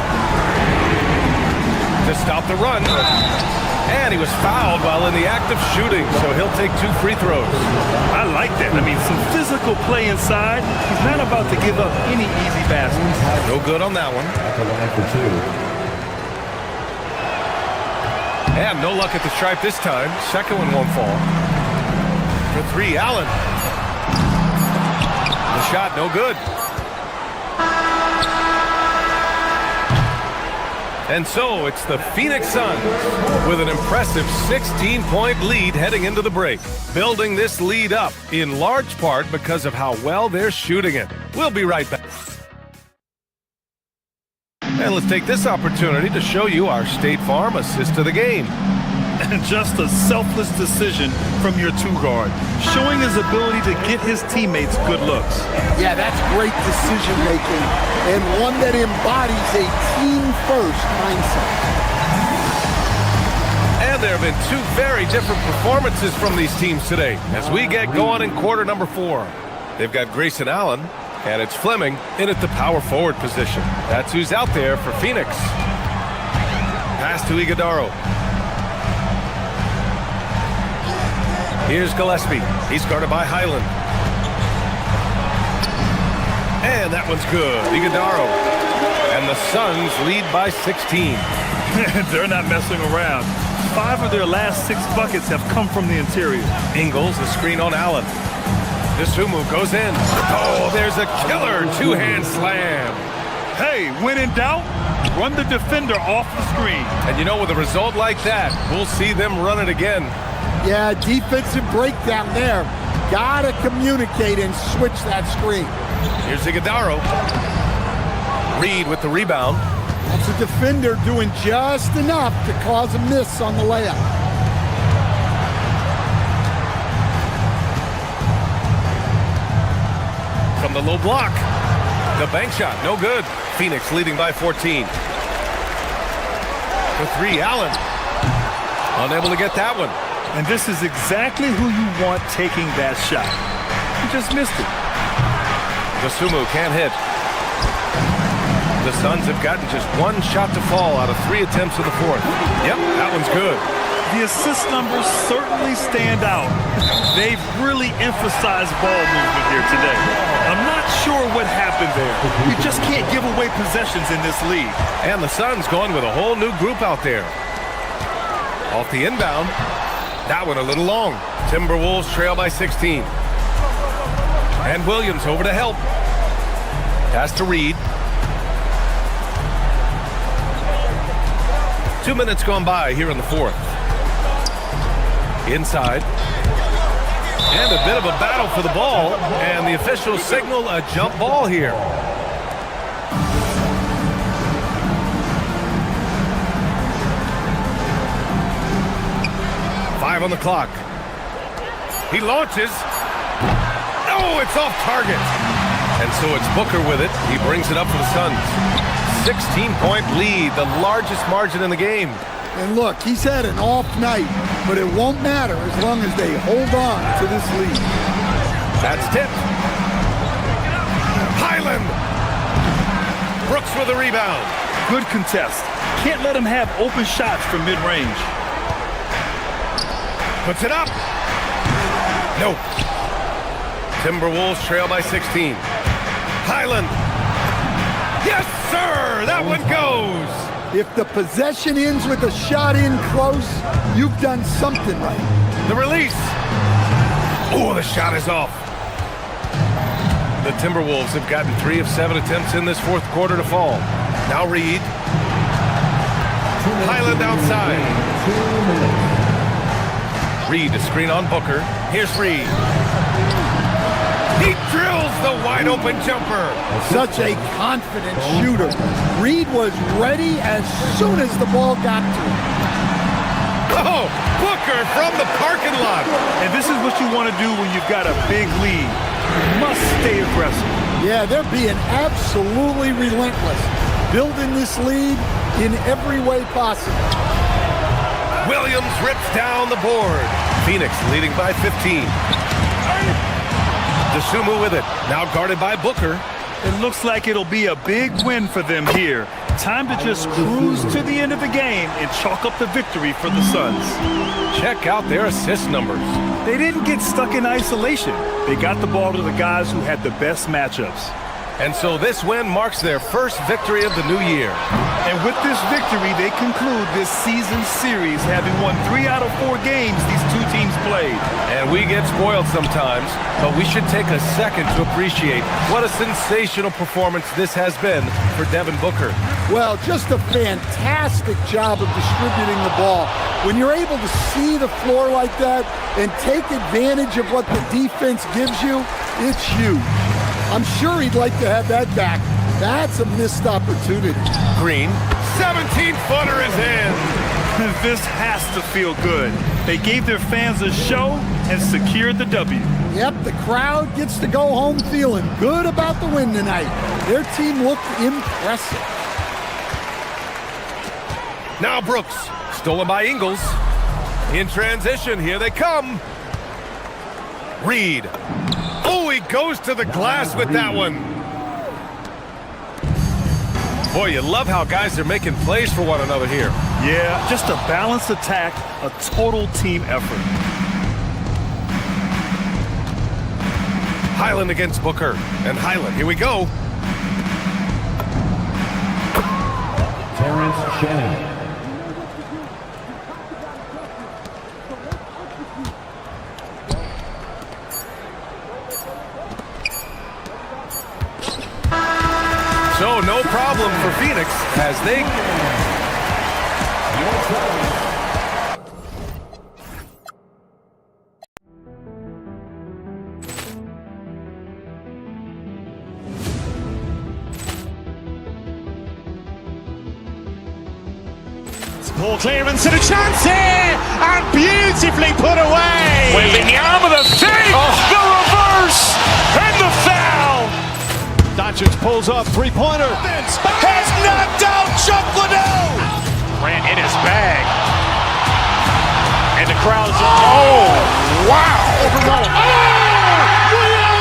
stop the run. And he was fouled while in the act of shooting, so he'll take 2 free throws. I like that. I mean, some physical play inside. He's not about to give up any easy baskets. No good on that one. At the line for 2. And no luck at the stripe this time. Second one won't fall. For 3, Allen. The shot, no good. And so it's the Phoenix Suns with an impressive 16-point lead heading into the break. Building this lead up in large part because of how well they're shooting it. We'll be right back. And let's take this opportunity to show you our State Farm assist of the game. And just a selfless decision from your 2-guard, showing his ability to get his teammates good looks. Yeah, that's great decision making and one that embodies a team-first mindset. And there have been 2 very different performances from these teams today as we get going in quarter number 4. They've got Grayson Allen, and it's Fleming in at the power forward position. That's who's out there for Phoenix. Pass to Iguodaro. Here's Gillespie. He's guarded by Highland. And that one's good. Iguodaro. And the Suns lead by 16. They're not messing around. 5 of their last 6 buckets have come from the interior. Ingles, the screen on Allen. Disumu goes in. Oh, there's a killer 2-hand slam. Hey, when in doubt, run the defender off the screen. And you know, with a result like that, we'll see them run it again. Yeah, defensive breakdown there. Gotta communicate and switch that screen. Here's Iguodaro. Reed with the rebound. That's a defender doing just enough to cause a miss on the layup. From the low block. The bank shot, no good. Phoenix leading by 14. For 3, Allen. Unable to get that one. And this is exactly who you want taking that shot. He just missed it. Disumu can't hit. The Suns have gotten just 1 shot to fall out of 3 attempts in the 4th. Yep, that one's good. The assist numbers certainly stand out. They've really emphasized ball movement here today. I'm not sure what happened there. You just can't give away possessions in this league. And the Suns going with a whole new group out there. Off the inbound. That one a little long. Timberwolves trail by 16. And Williams over to help. Pass to Reed. 2 minutes gone by here in the 4th. Inside. And a bit of a battle for the ball. And the officials signal a jump ball here. On the clock. He launches. Oh, it's off target. And so it's Booker with it. He brings it up for the Suns. 16-point lead, the largest margin in the game. And look, he's had an off night, but it won't matter as long as they hold on to this lead. That's tipped. Highland. Brooks with a rebound. Good contest. Can't let him have open shots from mid-range. Puts it up. No. Timberwolves trail by 16. Highland. Yes, sir. That one goes. If the possession ends with a shot in close, you've done something right. The release. Oh, the shot is off. The Timberwolves have gotten 3 of 7 attempts in this 4th quarter to fall. Now Reed. Highland outside. 2 minutes. Reed to screen on Booker. Here's Reed. He drills the wide open jumper. Such a confident shooter. Reed was ready as soon as the ball got to him. Oh, Booker from the parking lot. And this is what you want to do when you've got a big lead. You must stay aggressive. Yeah, they're being absolutely relentless. Building this lead in every way possible. Williams rips down the board. Phoenix leading by 15. Disumu with it. Now guarded by Booker. It looks like it'll be a big win for them here. Time to just cruise to the end of the game and chalk up the victory for the Suns. Check out their assist numbers. They didn't get stuck in isolation. They got the ball to the guys who had the best matchups. And so this win marks their first victory of the new year. And with this victory, they conclude this season series, having won 3 out of 4 games these two teams played. And we get spoiled sometimes, but we should take a second to appreciate what a sensational performance this has been for Devin Booker. Well, just a fantastic job of distributing the ball. When you're able to see the floor like that and take advantage of what the defense gives you, it's huge. I'm sure he'd like to have that back. That's a missed opportunity. Green, 17-footer is in. This has to feel good. They gave their fans a show and secured the W. Yep, the crowd gets to go home feeling good about the win tonight. Their team looked impressive. Now Brooks, stolen by Ingles. In transition, here they come. Reed. Oh, he goes to the glass with that one. Boy, you love how guys are making plays for one another here. Yeah, just a balanced attack, a total team effort. Highland against Booker. And Highland, here we go. Terrence Shannon. So no problem for Phoenix as they... Ball clearance and a chance here, and beautifully put away. Wembanyama the save, the reverse, and the foul. Doncic pulls up, three-pointer. Has knocked out Chuck Liddell. Ran in his bag. And the crowd is... Oh, wow. Liddell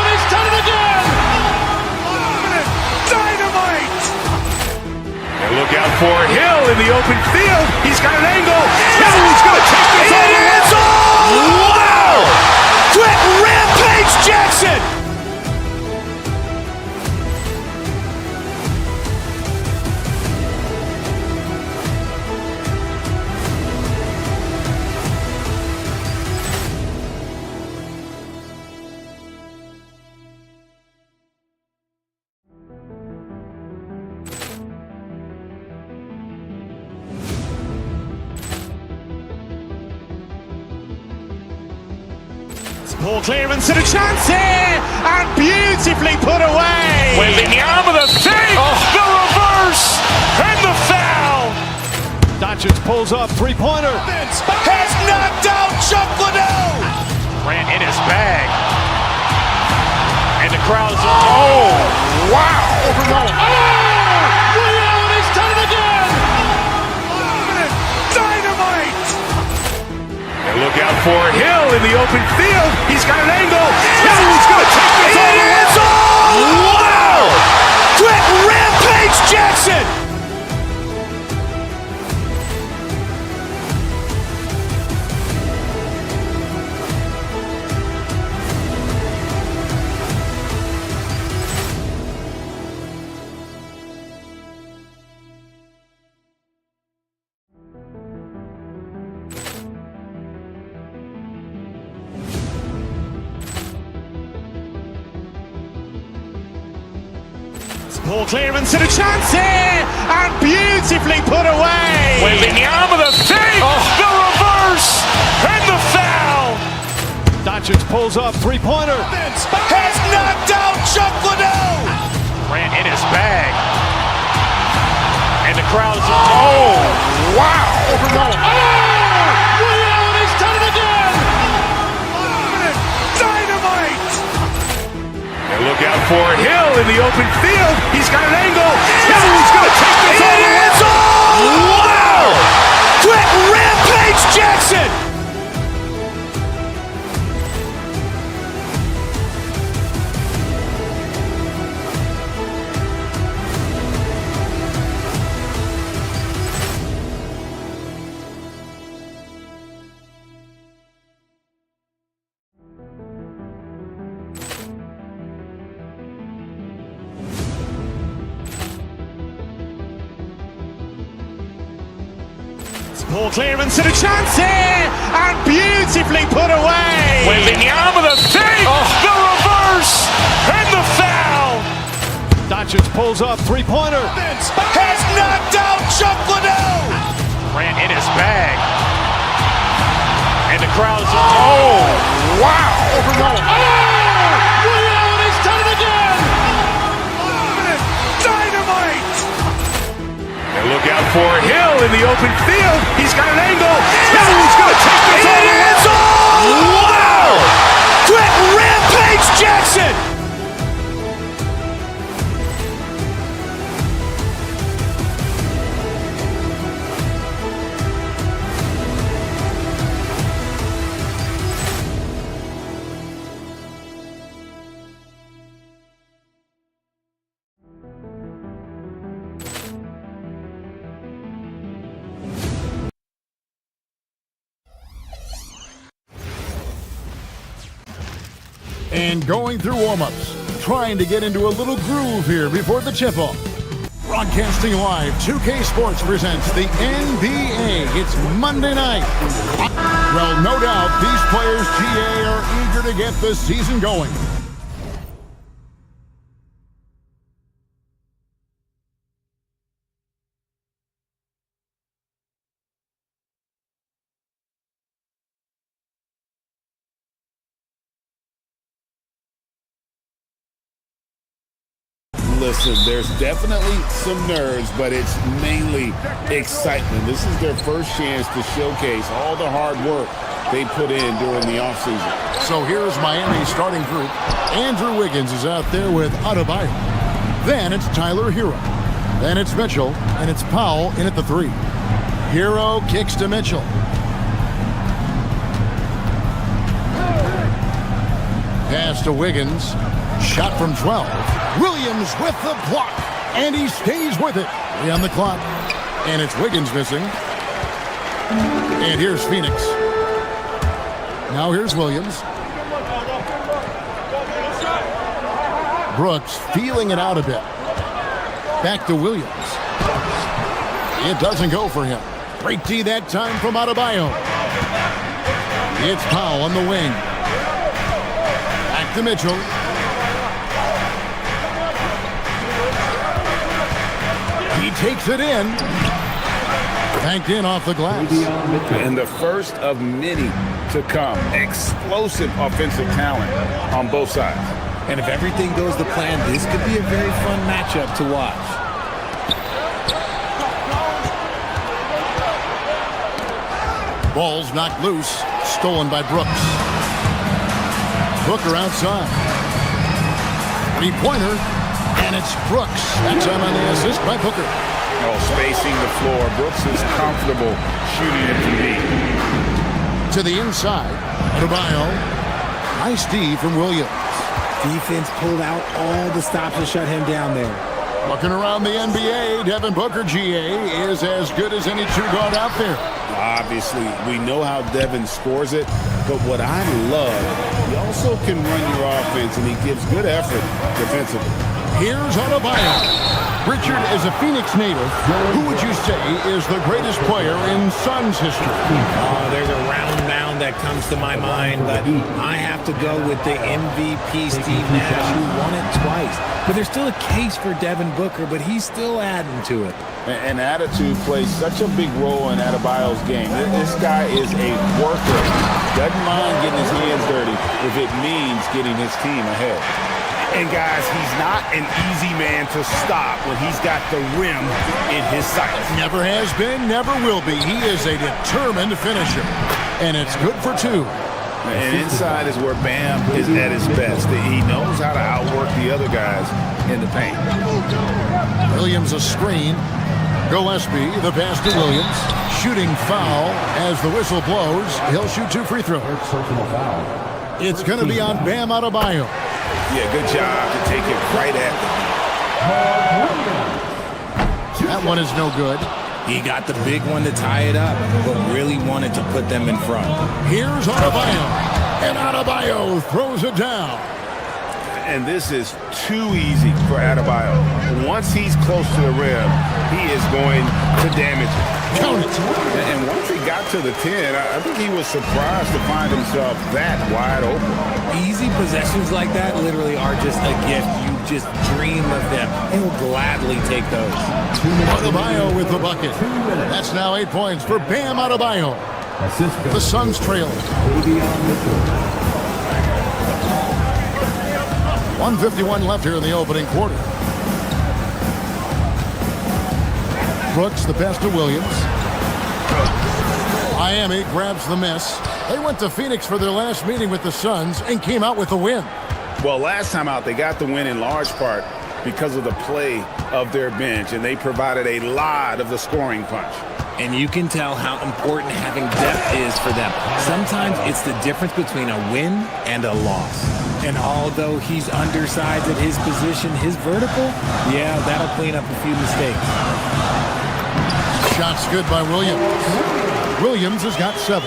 has done it again. Dynamite. And look out for Hill in the open field. He's got an angle. Hill's going to take this all the way. Wow. Quick Rampage Jackson. Ball clearance and a chance here, and beautifully put away. Wembanyama the save, the reverse, and the foul. Doncic pulls up, three-pointer. Has knocked out Chuck Liddell. Ran in his bag. And the crowd is... Oh, wow. Liddell has done it again. Dynamite. And look out for Hill in the open field. He's got an angle. Hill's going to take this all the way. Wow. Quick Rampage Jackson. Ball clearance and a chance here, and beautifully put away. Wembanyama the save, the reverse, and the foul. Doncic pulls up, three-pointer. Has knocked out Chuck Liddell. Ran in his bag. And the crowd is... Oh, wow. Liddell has done it again. Dynamite. And look out for Hill in the open field. He's got an angle. Hill's going to take this all the way. Wow. Quick Rampage Jackson. Ball clearance and a chance here, and beautifully put away. Wembanyama with a fake, the reverse, and the foul. Doncic pulls up, three-pointer. Has knocked out Chuck Liddell. Ran in his bag. And the crowd's oh, wow. Overruled. He's done it again. Dynamite. And look out for Hill in the open field. He's got an angle. Hill's going to take this all the way. Wow. Quick rampage Jackson. And going through warm-ups, trying to get into a little groove here before the tip-off. Broadcasting live, 2K Sports presents the NBA. It's Monday night. Well, no doubt these players, GA, are eager to get the season going. Listen, there's definitely some nerves, but it's mainly excitement. This is their first chance to showcase all the hard work they put in during the offseason. So here's Miami's starting group. Andrew Wiggins is out there with Adebayo. Then it's Tyler Hero. Then it's Mitchell, and it's Powell in at the 3. Hero kicks to Mitchell. Pass to Wiggins. Shot from 12. Williams with the block. And he stays with it. 3 on the clock. And it's Wiggins missing. And here's Phoenix. Now here's Williams. Brooks feeling it out a bit. Back to Williams. It doesn't go for him. Great D that time from Adebayo. It's Powell on the wing. Back to Mitchell. He takes it in. Banked in off the glass. And the first of many to come. Explosive offensive talent on both sides. And if everything goes to plan, this could be a very fun matchup to watch. Ball's knocked loose. Stolen by Brooks. Booker outside. 3-pointer. And it's Brooks. That time on the assist by Booker. Oh, spacing the floor. Brooks is comfortable shooting it from deep. To the inside. Adebayo. Nice D from Williams. Defense pulled out all the stops to shut him down there. Looking around the NBA, Devin Booker, GA, is as good as any true guard out there. Obviously, we know how Devin scores it, but what I love, he also can run your offense, and he gives good effort defensively. Here's Adebayo. Richard, as a Phoenix native, who would you say is the greatest player in Suns history? There's a round mound that comes to my mind, but I have to go with the MVP Steve Nash, who won it twice. But there's still a case for Devin Booker, but he's still adding to it. And attitude plays such a big role in Adebayo's game. This guy is a worker. Doesn't mind getting his hands dirty if it means getting his team ahead. And guys, he's not an easy man to stop when he's got the rim in his sights. Never has been, never will be. He is a determined finisher. And it's good for 2. And inside is where Bam is at his best. He knows how to outwork the other guys in the paint. Williams a screen. Gillespie, the pass to Williams. Shooting foul as the whistle blows. He'll shoot 2 free throws. It's going to be on Bam Adebayo. Yeah, good job to take it right at them. That one is no good. He got the big one to tie it up, but really wanted to put them in front. Here's Adebayo. And Adebayo throws it down. And this is too easy for Adebayo. Once he's close to the rim, he is going to damage it. Count it. And one to the 10. I think he was surprised to find himself that wide open. Easy possessions like that literally are just a gift. You just dream of them. He'll gladly take those. Adebayo with the bucket. That's now 8 points for Bam Adebayo. The Suns trail. 1:51 left here in the opening quarter. Brooks, the pass to Williams. Miami grabs the miss. They went to Phoenix for their last meeting with the Suns and came out with a win. Well, last time out, they got the win in large part because of the play of their bench, and they provided a lot of the scoring punch. And you can tell how important having depth is for them. Sometimes it's the difference between a win and a loss. And although he's undersized at his position, his vertical, yeah, that'll clean up a few mistakes. Shots good by Williams. Williams has got 7.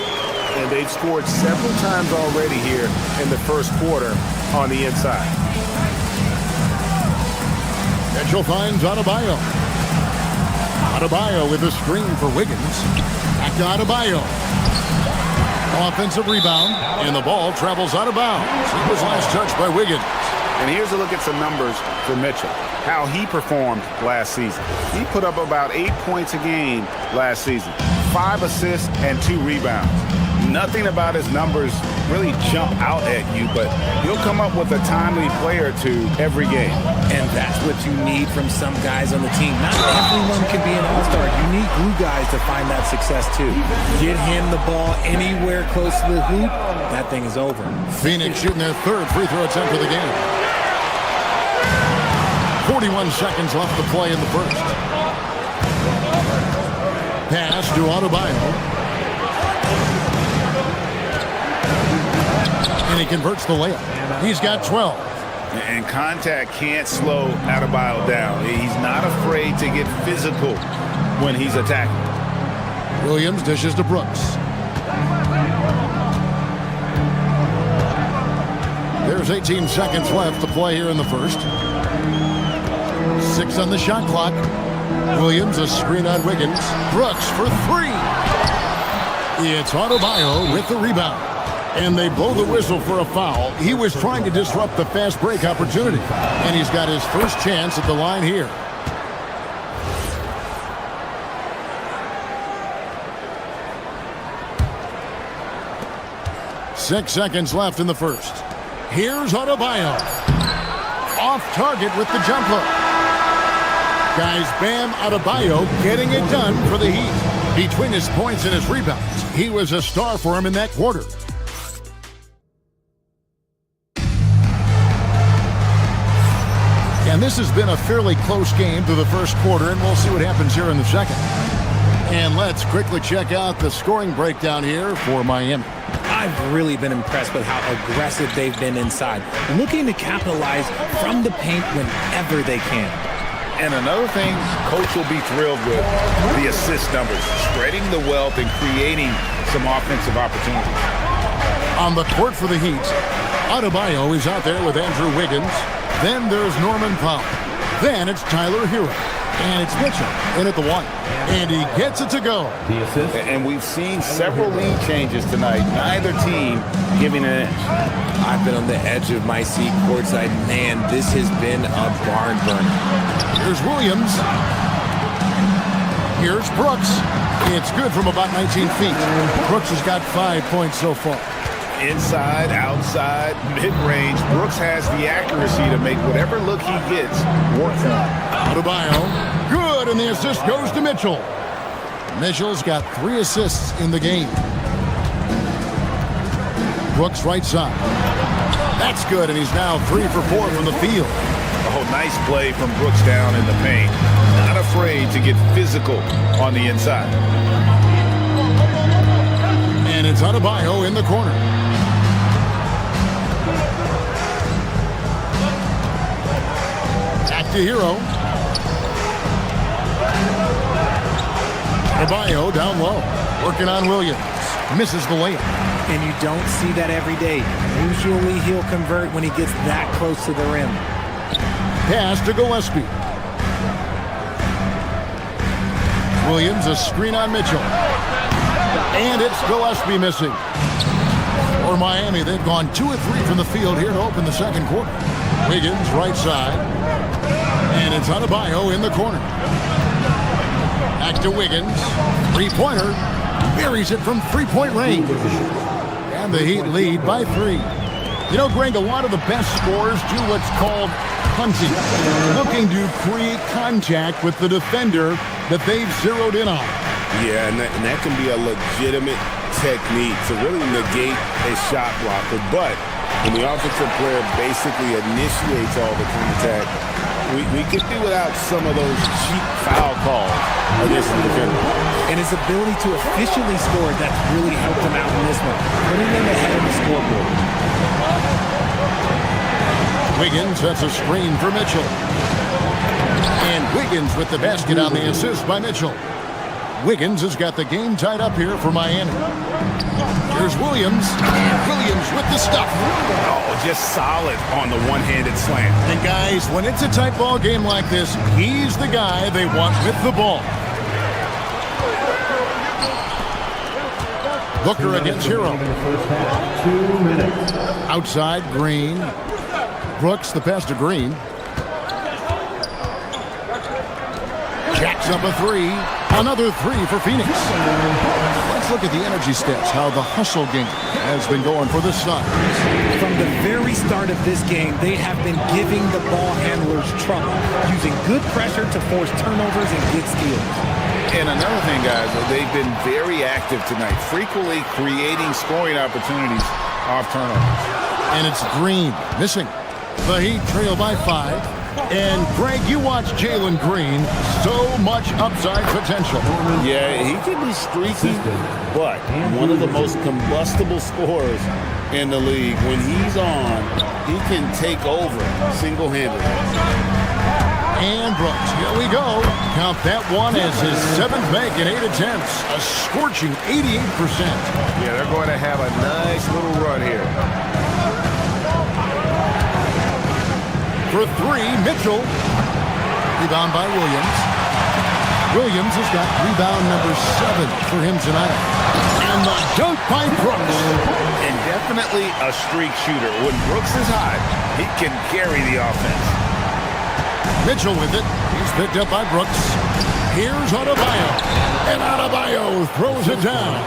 And they've scored several times already here in the first quarter on the inside. Mitchell finds Adebayo. Adebayo with a screen for Wiggins. Back to Adebayo. Offensive rebound, and the ball travels out of bounds. It was last touched by Wiggins. And here's a look at some numbers for Mitchell, how he performed last season. He put up about 8 points a game last season, 5 assists and 2 rebounds. Nothing about his numbers really jump out at you, but he'll come up with a timely play or two every game. And that's what you need from some guys on the team. Not everyone can be an all-star. You need glue guys to find that success too. Get him the ball anywhere close to the hoop, that thing is over. Phoenix shooting their 3rd free throw attempt of the game. 41 seconds left to play in the first. Pass to Adebayo. And he converts the layup. He's got 12. And contact can't slow Adebayo down. He's not afraid to get physical when he's attacking. Williams dishes to Brooks. There's 18 seconds left to play here in the first. 6 on the shot clock. Williams, a screen on Wiggins. Brooks for 3. It's Adebayo with the rebound. And they blow the whistle for a foul. He was trying to disrupt the fast break opportunity. And he's got his first chance at the line here. Six seconds left in the first. Here's Adebayo. Off target with the jump hook. Guys, Bam Adebayo getting it done for the Heat. Between his points and his rebounds, he was a star for him in that quarter. And this has been a fairly close game through the first quarter, and we'll see what happens here in the second. And let's quickly check out the scoring breakdown here for Miami. I've really been impressed with how aggressive they've been inside, looking to capitalize from the paint whenever they can. And another thing Coach will be thrilled with, the assist numbers, spreading the wealth and creating some offensive opportunities. On the court for the Heat, Adebayo is out there with Andrew Wiggins. Then there's Norman Powell. Then it's Tyler Hero. And it's Mitchell in at the 1. And he gets it to go. And we've seen several lead changes tonight. Neither team giving an inch. I've been on the edge of my seat courtside. Man, this has been a barn burner. Here's Williams. Here's Brooks. It's good from about 19 feet. Brooks has got 5 points so far. Inside, outside, mid-range, Brooks has the accuracy to make whatever look he gets work for him. Adebayo, good, and the assist goes to Mitchell. Mitchell's got 3 assists in the game. Brooks right side. That's good, and he's now 3 for 4 from the field. Oh, nice play from Brooks down in the paint. Not afraid to get physical on the inside. And it's Adebayo in the corner. Back to Hero. Adebayo down low. Working on Williams. Misses the layup. And you don't see that every day. Usually he'll convert when he gets that close to the rim. Pass to Gillespie. Williams, a screen on Mitchell. And it's Gillespie missing. For Miami, they've gone 2 of 3 from the field here to open the second quarter. Wiggins, right side. And it's Adebayo in the corner. Back to Wiggins. Three-pointer. Buries it from three-point range. And the Heat lead by 3. You know, Greg, a lot of the best scorers do what's called punting, looking to create contact with the defender that they've zeroed in on. Yeah, and that can be a legitimate technique to really negate a shot blocker. But when the offensive player basically initiates all the contact, we could do without some of those cheap foul calls against the defender. And his ability to efficiently score, that's really helped him out in this one, putting them ahead of the scoreboard. Wiggins, that's a screen for Mitchell. And Wiggins with the basket on the assist by Mitchell. Wiggins has got the game tied up here for Miami. Here's Williams. And Williams with the stuff. Oh, just solid on the one-handed slam. And guys, when it's a tight ball game like this, he's the guy they want with the ball. Booker against Hero. 2 minutes. Outside, Green. Brooks, the pass to Green. Jacks up a 3. Another 3 for Phoenix. Let's look at the energy stats, how the hustle game has been going for the Suns. From the very start of this game, they have been giving the ball handlers trouble, using good pressure to force turnovers and good steals. And another thing, guys, they've been very active tonight, frequently creating scoring opportunities off turnovers. And it's Green missing. The Heat trail by 5. And Greg, you watch Jalen Green, so much upside potential. Yeah, he can be streaky, but one of the most combustible scorers in the league. When he's on, he can take over single-handedly. And Brooks, here we go. Count that one as his 7th make in 8 attempts. A scorching 88%. Yeah, they're going to have a nice little run here. For 3, Mitchell. Rebound by Williams. Williams has got rebound number 7 for him tonight. And the dunk by Brooks. And definitely a streak shooter. When Brooks is hot, he can carry the offense. Mitchell with it. He's picked up by Brooks. Here's Adebayo. And Adebayo throws it down.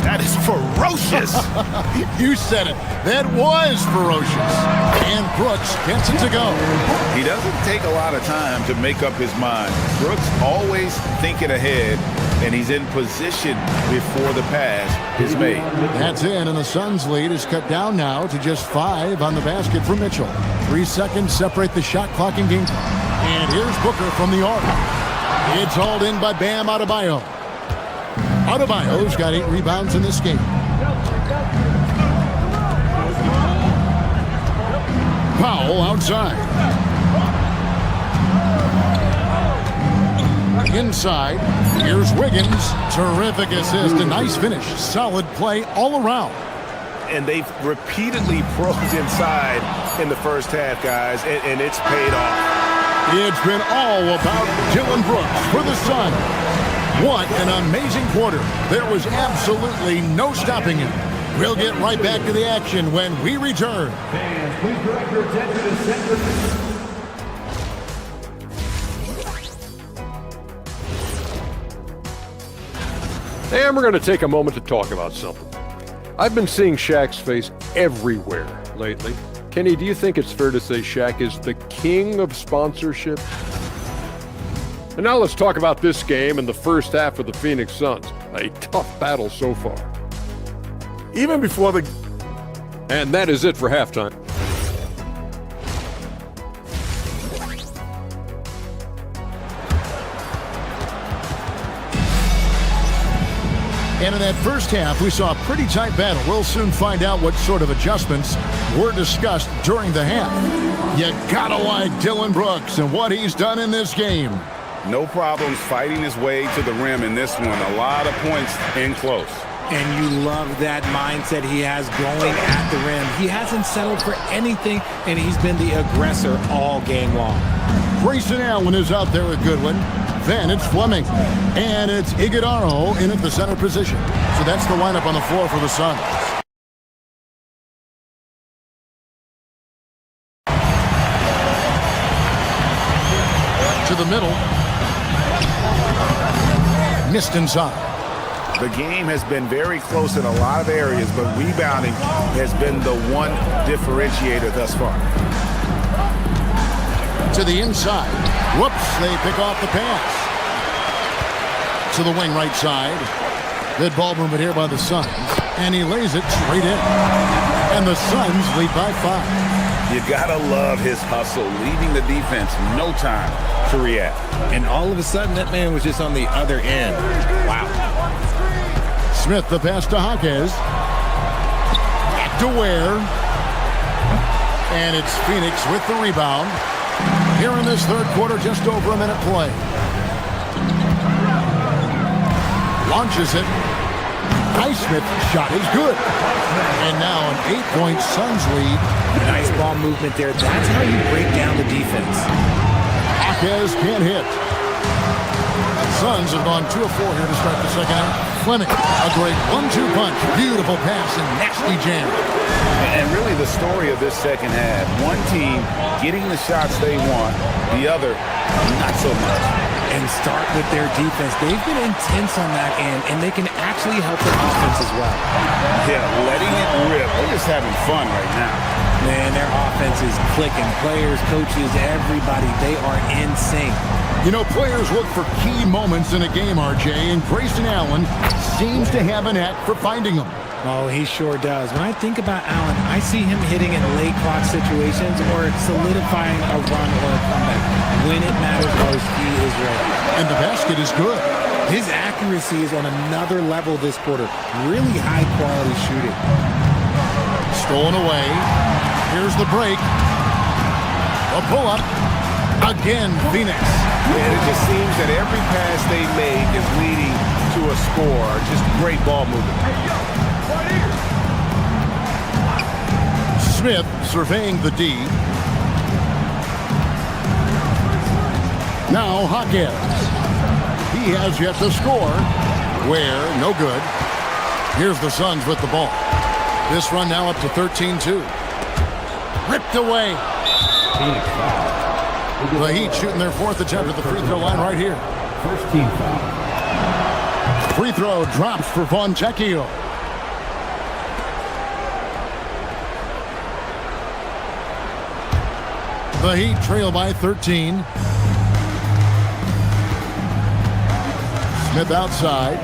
That is ferocious. You said it. That was ferocious. And Brooks gets it to go. He doesn't take a lot of time to make up his mind. Brooks always thinking ahead, and he's in position before the pass is made. That's in, and the Suns' lead is cut down now to just 5 on the basket for Mitchell. 3 seconds separate the shot clock and game clock. And here's Booker from the arc. It's hauled in by Bam Adebayo. Adebayo's got 8 rebounds in this game. Powell outside. Inside, here's Wiggins. Terrific assist, a nice finish. Solid play all around. And they've repeatedly probed inside in the first half, guys, and it's paid off. It's been all about Dylan Brooks for the Suns. What an amazing quarter. There was absolutely no stopping him. We'll get right back to the action when we return. Fans, please direct your attention to center. And we're going to take a moment to talk about something. I've been seeing Shaq's face everywhere lately. Kenny, do you think it's fair to say Shaq is the king of sponsorship? And now let's talk about this game and the first half of the Phoenix Suns. A tough battle so far. Even before the... And that is it for halftime. And in that first half, we saw a pretty tight battle. We'll soon find out what sort of adjustments were discussed during the half. You gotta like Dylan Brooks and what he's done in this game. No problems fighting his way to the rim in this one. A lot of points in close. And you love that mindset he has going at the rim. He hasn't settled for anything, and he's been the aggressor all game long. Grayson Allen is out there with Goodwin. Then it's Fleming. And it's Iguodaro in at the center position. So that's the lineup on the floor for the Suns. To the middle. Missed inside. The game has been very close in a lot of areas, but rebounding has been the one differentiator thus far. To the inside. Whoops, they pick off the pass. To the wing right side. Good ball movement here by the Suns. And he lays it straight in. And the Suns lead by 5. You gotta love his hustle, leaving the defense no time to react. And all of a sudden, that man was just on the other end. Wow. Smith, the pass to Jaquez. Back to Ware. And it's Phoenix with the rebound. Here in this third quarter, just over a minute play. Launches it. Highsmith's shot is good. And now an 8-point Suns lead. Nice ball movement there. That's how you break down the defense. Jaquez can't hit. Suns have gone 2 of 4 here to start the second half. Fleming, a great 1-2 punch. Beautiful pass and nasty jam. And really the story of this second half, one team getting the shots they want, the other not so much. And start with their defense. They've been intense on that end, and they can actually help their offense as well. Yeah, letting it rip. They're just having fun right now. Man, their offense is clicking. Players, coaches, everybody, they are in sync. You know, players look for key moments in a game, RJ, and Grayson Allen seems to have a knack for finding them. Oh, he sure does. When I think about Allen, I see him hitting in late clock situations or solidifying a run or a comeback. When it matters most, he is ready. And the basket is good. His accuracy is on another level this quarter. Really high-quality shooting. Stolen away. Here's the break. A pull-up. Again, Phoenix. And it just seems that every pass they make is leading to a score. Just great ball movement. Smith surveying the D. Now Jaquez. He has yet to score. Where? No good. Here's the Suns with the ball. This run now up to 13-2. Ripped away. The Heat shooting their 4th attempt at the free throw line right here. First team foul. Free throw drops for Fontecchio. The Heat trail by 13. Smith outside.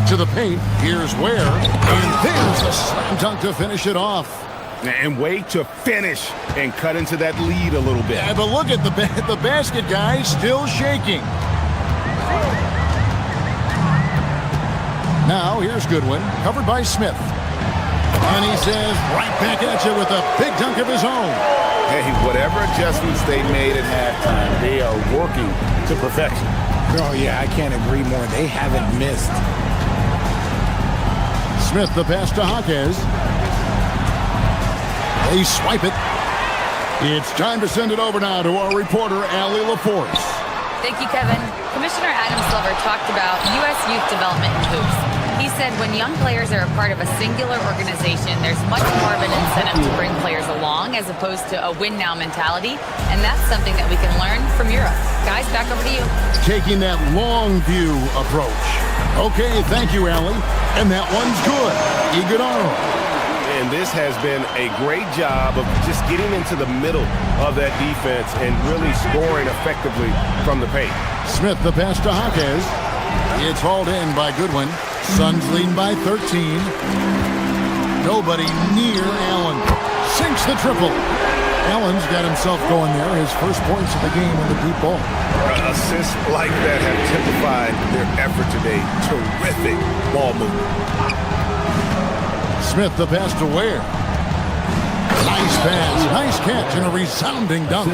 To the paint. Here's Ware. And there's a slam dunk to finish it off. And wait to finish and cut into that lead a little bit. Yeah, but look at the basket, guys, still shaking. Now, here's Goodwin, covered by Smith. And he says, right back at you with a big dunk of his own. Hey, whatever adjustments they made at halftime, they are working to perfection. Oh, yeah, I can't agree more. They haven't missed. Smith, the pass to Jaquez. They swipe it. It's time to send it over now to our reporter, Allie LaForce. Thank you, Kevin. Commissioner Adam Silver talked about U.S. youth development in hoops. He said when young players are a part of a singular organization, there's much more of an incentive to bring players along as opposed to a win-now mentality, and that's something that we can learn from Europe. Guys, back over to you. Taking that long view approach. Okay, thank you, Allie. And that one's good. Iguodaro. And this has been a great job of just getting into the middle of that defense and really scoring effectively from the paint. Smith, the pass to Jaquez. It's hauled in by Goodwin. Suns leading by 13. Nobody near Allen. Sinks the triple. Allen's got himself going there. His first points of the game in the deep ball. Assists like that have typified their effort today. Terrific ball movement. Smith, the pass to Ware. Nice pass, nice catch, and a resounding dunk.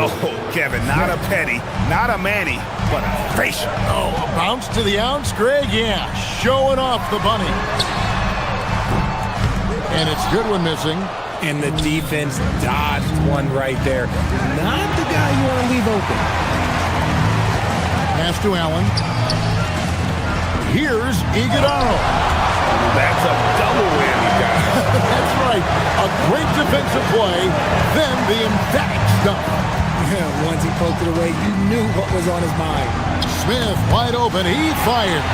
Oh, Kevin, not a petty, not a Manny, but a facial. Oh, a bounce to the ounce, Greg? Yeah, showing off the bunny. And it's Goodwin missing. And the defense dodged one right there. Not the guy you want to leave open. Pass to Allen. Here's Iguodala. That's a double whammy, guys. That's right. A great defensive play, then the emphatic dunk. Yeah, once he poked it away, you knew what was on his mind. Smith wide open. He fired.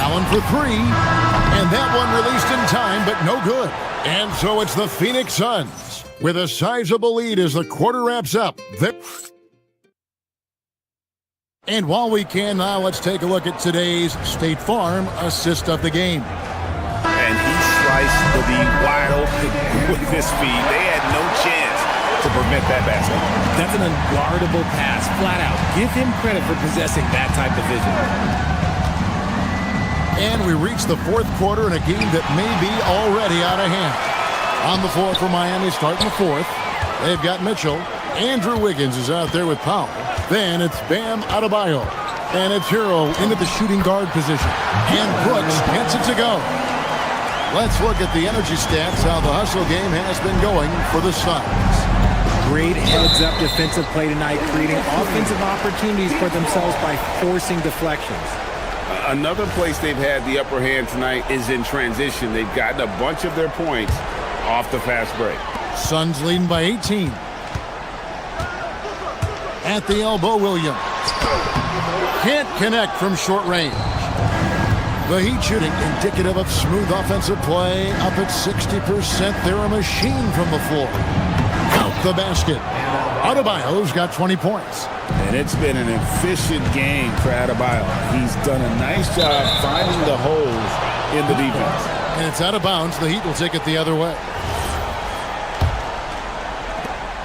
Allen for three. And that one released in time, but no good. And so it's the Phoenix Suns with a sizable lead as the quarter wraps up. And while we can now, let's take a look at today's State Farm assist of the game. And he sliced the D wide open with his feet. They had no chance to prevent that basket. That's an unguardable pass, flat out. Give him credit for possessing that type of vision. And we reach the fourth quarter in a game that may be already out of hand. On the floor for Miami, starting the fourth. They've got Mitchell. Andrew Wiggins is out there with Powell. Then it's Bam Adebayo. And it's Hero into the shooting guard position. And Brooks gets it to go. Let's look at the energy stats, how the hustle game has been going for the Suns. Great heads-up defensive play tonight, creating offensive opportunities for themselves by forcing deflections. Another place they've had the upper hand tonight is in transition. They've gotten a bunch of their points off the fast break. Suns leading by 18. At the elbow, Williams. Can't connect from short range. The Heat shooting indicative of smooth offensive play. Up at 60%. They're a machine from the floor. Out the basket. Adebayo's got 20 points. And it's been an efficient game for Adebayo. He's done a nice job finding the holes in the defense. And it's out of bounds. The Heat will take it the other way.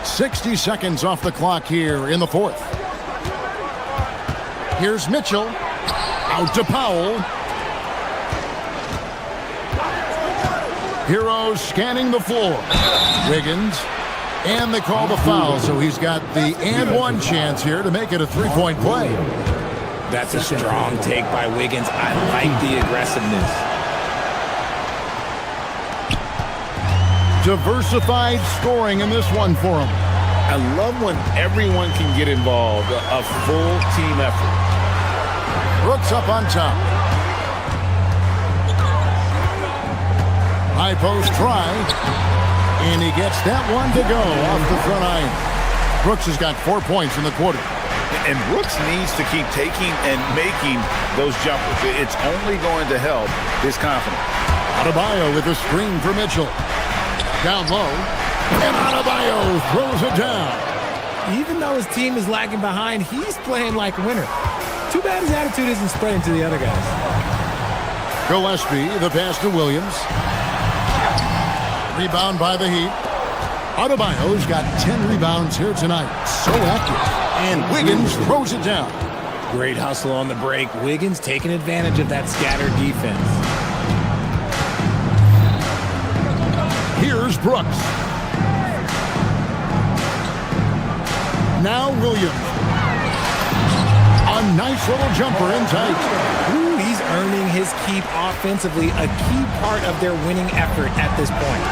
60 seconds off the clock here in the fourth. Here's Mitchell. Out to Powell. Hero scanning the floor. Wiggins. And they call the foul, so he's got the and one chance here to make it a three-point play. That's a strong take by Wiggins. I like the aggressiveness. Diversified scoring in this one for him. I love when everyone can get involved, a full team effort. Brooks up on top. High post try. And he gets that one to go off the front iron. Brooks has got 4 points in the quarter. And Brooks needs to keep taking and making those jumpers. It's only going to help his confidence. Adebayo with a screen for Mitchell. Down low. And Adebayo throws it down. Even though his team is lagging behind, he's playing like a winner. Too bad his attitude isn't spreading to the other guys. Gillespie, the pass to Williams. Rebound by the Heat. Adebayo's got 10 rebounds here tonight. So active. And Wiggins throws it down. Great hustle on the break. Wiggins taking advantage of that scattered defense. Here's Brooks. Now Williams. A nice little jumper in tight. Ooh, he's earning his keep offensively, a key part of their winning effort at this point.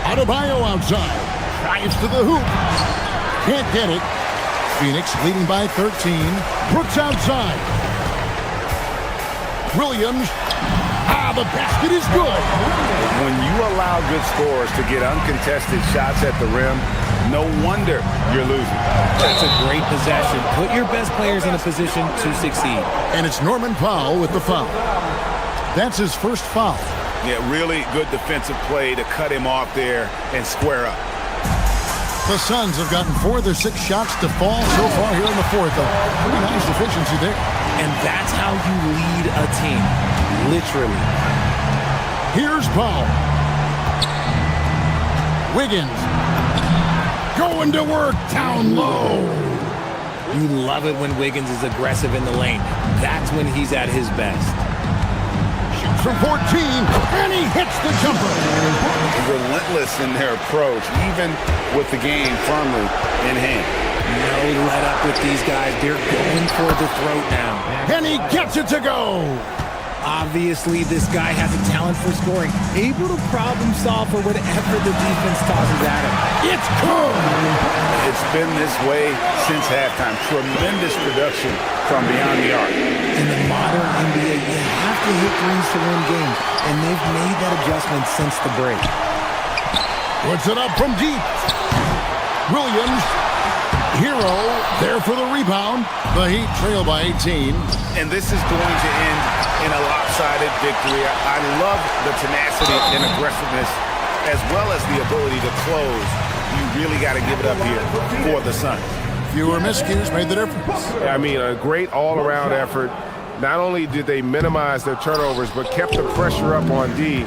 Adebayo outside. Drives to the hoop. Can't get it. Phoenix leading by 13. Brooks outside. Williams. The basket is good. When you allow good scorers to get uncontested shots at the rim, no wonder you're losing. That's a great possession. Put your best players in a position to succeed. And it's Norman Powell with the foul. That's his first foul. Yeah, really good defensive play to cut him off there and square up. The Suns have gotten 4 of their 6 shots to fall so far here in the fourth. Pretty nice efficiency there. And that's how you lead a team. Literally. Here's Powell. Wiggins. Going to work down low. You love it when Wiggins is aggressive in the lane. That's when he's at his best. Shoots from 14, and he hits the jumper. Relentless in their approach, even with the game firmly in hand. No let up with these guys. They're going for the throat now. And he gets it to go. Obviously, this guy has a talent for scoring, able to problem solve for whatever the defense tosses at him. It's good! It's been this way since halftime. Tremendous production from beyond the arc. In the modern NBA, you have to hit threes to win games, and they've made that adjustment since the break. Puts it up from deep. Williams, Hero, there for the rebound. The Heat trail by 18. And this is going to end in a lopsided victory. I love the tenacity and aggressiveness, as well as the ability to close. You really got to give it up here for the Suns. Fewer miscues made the difference. I mean, a great all-around effort. Not only did they minimize their turnovers, but kept the pressure up on D,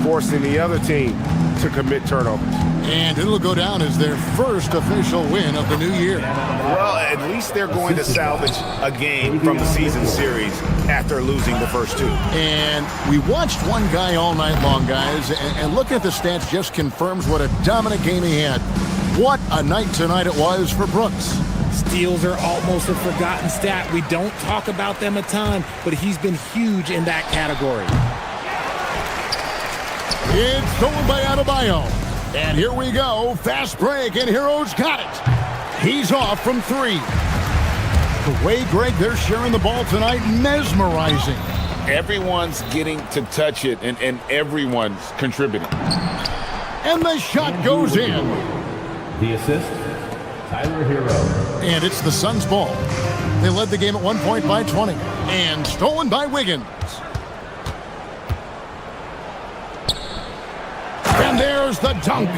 forcing the other team to commit turnovers. And it'll go down as their first official win of the new year. Well, at least they're going to salvage a game from the season series after losing the first two. And we watched one guy all night long, guys, and looking at the stats just confirms what a dominant game he had. What a night tonight it was for Brooks. Steals are almost a forgotten stat. We don't talk about them a ton, but he's been huge in that category. It's stolen by Adebayo. And here we go. Fast break, and Hero's got it. He's off from three. The way, Greg, they're sharing the ball tonight, mesmerizing. Everyone's getting to touch it, and everyone's contributing. And the shot goes in. The assist, Tyler Hero. And it's the Suns' ball. They led the game at 1 point by 20. And stolen by Wiggins. And there's the dunk.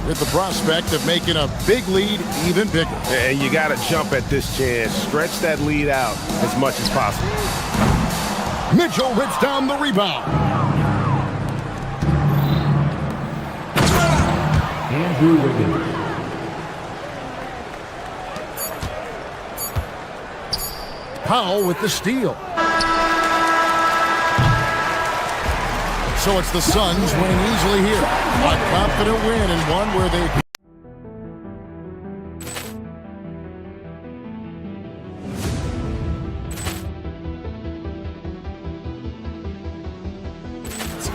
With the prospect of making a big lead even bigger. And you got to jump at this chance. Stretch that lead out as much as possible. Mitchell rips down the rebound. Andrew Wiggins. Powell with the steal. So it's the Suns winning easily here. A confident win and one where they...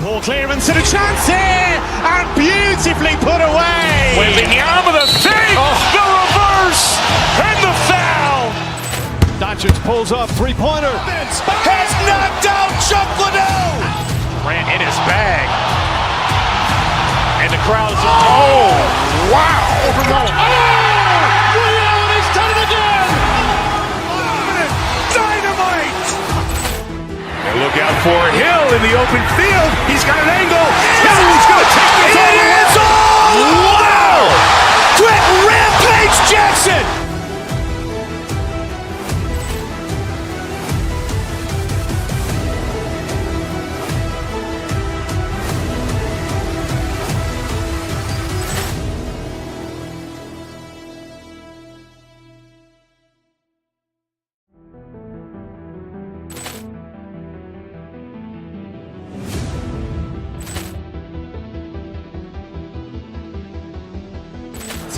Ball clearance and a chance here, and beautifully put away. Wembanyama the fake, the reverse, and the foul. Doncic pulls up, three-pointer. Has knocked out Chuck Liddell. Ran in his bag. And the crowd's, oh, wow. Overrun. He's done it again. Dynamite. And look out for Hill in the open field. He's got an angle. Hill's going to take this all the way. Wow. Quick Rampage Jackson.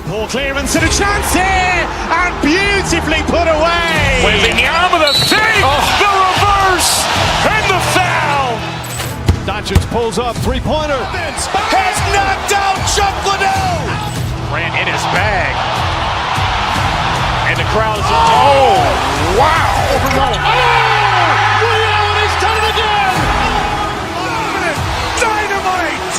Ball clearance and a chance here, and beautifully put away. Wembanyama the fake, the reverse, and the foul. Doncic pulls up, three-pointer. Has knocked out Chuck Liddell. Ran in his bag. And the crowd's, oh, wow. Overrun. He's done it again. Dynamite.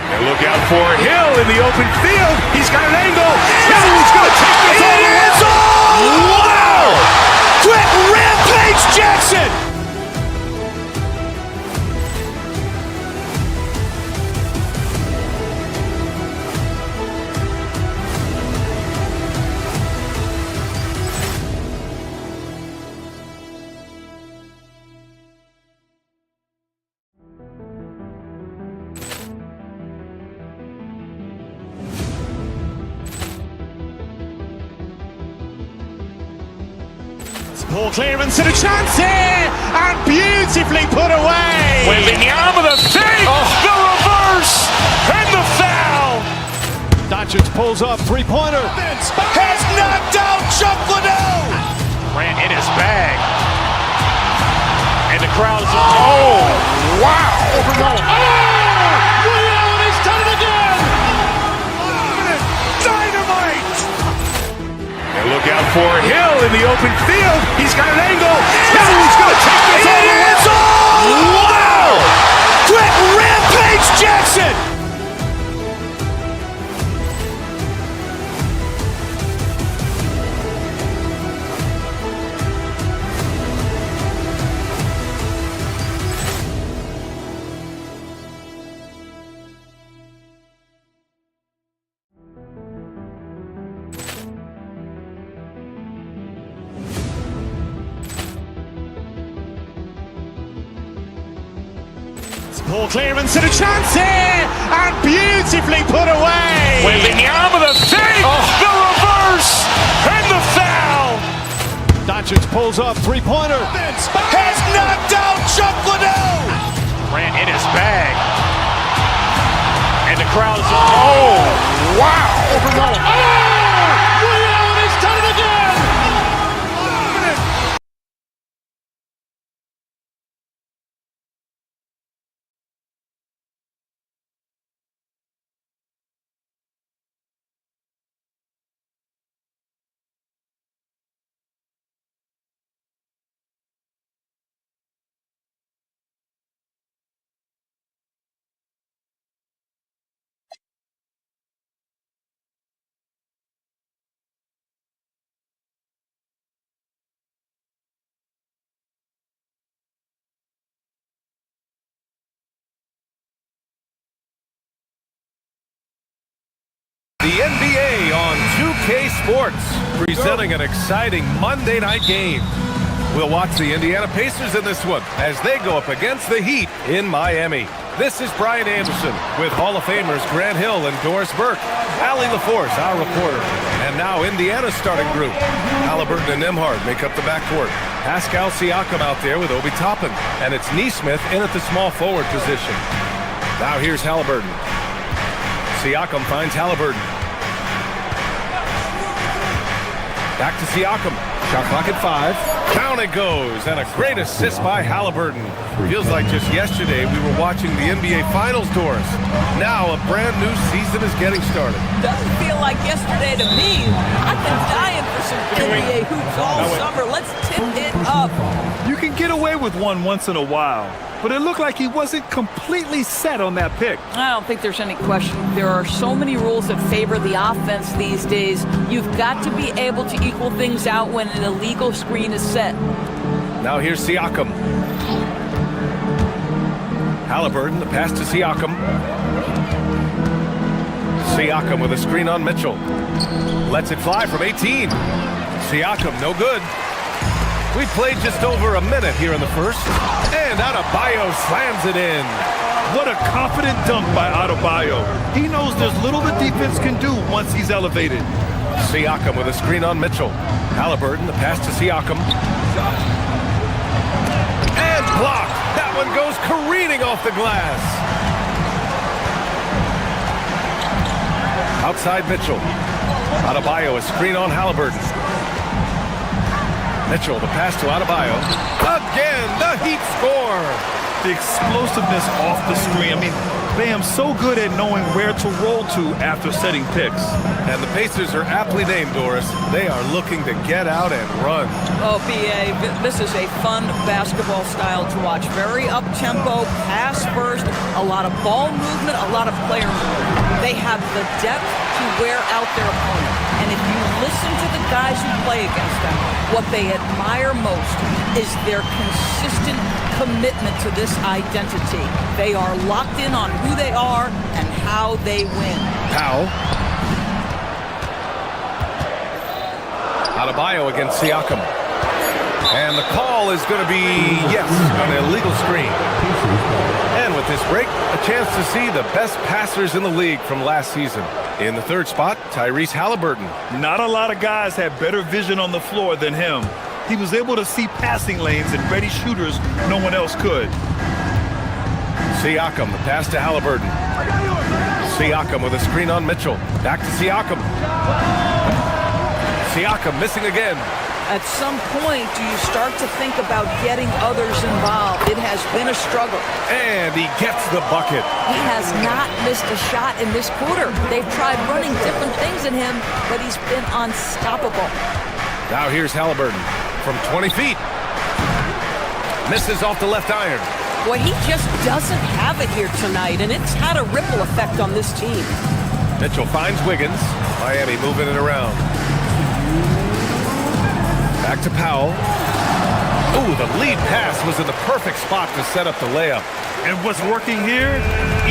And look out for Hill in the open field. He's got an angle. Hill's going to take this all the way. Wow. Quick Rampage Jackson. Ball clearance and a chance here, and beautifully put away. Wembanyama the fake, the reverse, and the foul. Doncic pulls up, three-pointer. Has knocked out Chuck Liddell. Ran in his bag. crowd is... Oh, wow! Overwhelmed. Ray Allen has done it again! Dynamite! And look out for Hill in the open field. He's got an angle. Hill's going to take this all the way. Wow! Quick Rampage Jackson! Ball clearance and a chance here, and beautifully put away. With the arm of the fake, the reverse, and the foul. Doncic pulls up, three-pointer. Has knocked out Chuck Liddell. Ran in his bag. And the crowd is... Oh, wow. Overwhelmed. Ray Allen has done it again. The NBA on 2K Sports, presenting an exciting Monday night game. We'll watch the Indiana Pacers in this one as they go up against the Heat in Miami. This is Brian Anderson with Hall of Famers Grant Hill and Doris Burke, Allie LaForce, our reporter, and now Indiana's starting group. Halliburton and Nembhard make up the backcourt. Pascal Siakam out there with Obi Toppin, and it's Nesmith in at the small forward position. Now here's Halliburton. Siakam finds Halliburton. Back to Siakam. Shot clock at 5. Down it goes, and a great assist by Halliburton. Feels like just yesterday we were watching the NBA Finals, Doris. Now a brand new season is getting started. Doesn't feel like yesterday to me. I've been dying for some NBA hoops all summer. Let's tip it up. You can get away with one once in a while, but it looked like he wasn't completely set on that pick. I don't think there's any question. There are so many rules that favor the offense these days. You've got to be able to equal things out when an illegal screen is set. Now here's Siakam. Halliburton, the pass to Siakam. Siakam with a screen on Mitchell. Lets it fly from 18. Siakam, no good. We played just over a minute here in the first. And Adebayo slams it in. What a confident dunk by Adebayo. He knows there's little the defense can do once he's elevated. Siakam with a screen on Mitchell. Halliburton, the pass to Siakam. And blocked. That one goes careening off the glass. Outside Mitchell. Adebayo, a screen on Halliburton. Mitchell, the pass to Adebayo. Again, the Heat score. The explosiveness off the screen. I mean, Bam's so good at knowing where to roll to after setting picks. And the Pacers are aptly named, Doris. They are looking to get out and run. Oh, B.A., this is a fun basketball style to watch. Very up-tempo, pass first, a lot of ball movement, a lot of player movement. They have the depth to wear out their opponent. And if you listen to the guys who play against them, what they admire most is their consistent commitment to this identity. They are locked in on who they are and how they win. Powell. Adebayo against Siakam. And the call is going to be, yes, an illegal screen. And with this break, a chance to see the best passers in the league from last season. In the third spot, Tyrese Halliburton. Not a lot of guys had better vision on the floor than him. He was able to see passing lanes and ready shooters no one else could. Siakam, the pass to Halliburton. Siakam with a screen on Mitchell. Back to Siakam. Siakam missing again. At some point, do you start to think about getting others involved? It has been a struggle. And he gets the bucket. He has not missed a shot in this quarter. They've tried running different things at him, but he's been unstoppable. Now here's Halliburton from 20 feet. Misses off the left iron. Boy, he just doesn't have it here tonight, and it's had a ripple effect on this team. Mitchell finds Wiggins. Miami moving it around. Back to Powell. Ooh, the lead pass was in the perfect spot to set up the layup. And what's working here,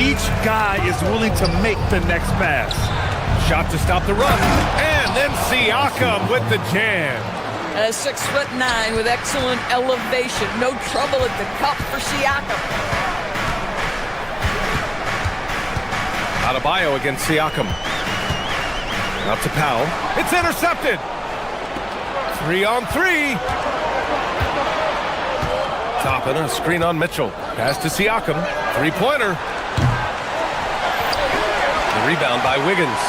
each guy is willing to make the next pass. Shot to stop the run. And then Siakam with the jam. 6'9" with excellent elevation. No trouble at the cup for Siakam. Adebayo against Siakam. Out to Powell. It's intercepted. 3-on-3. Toppin, a screen on Mitchell. Pass to Siakam. Three-pointer. The rebound by Wiggins.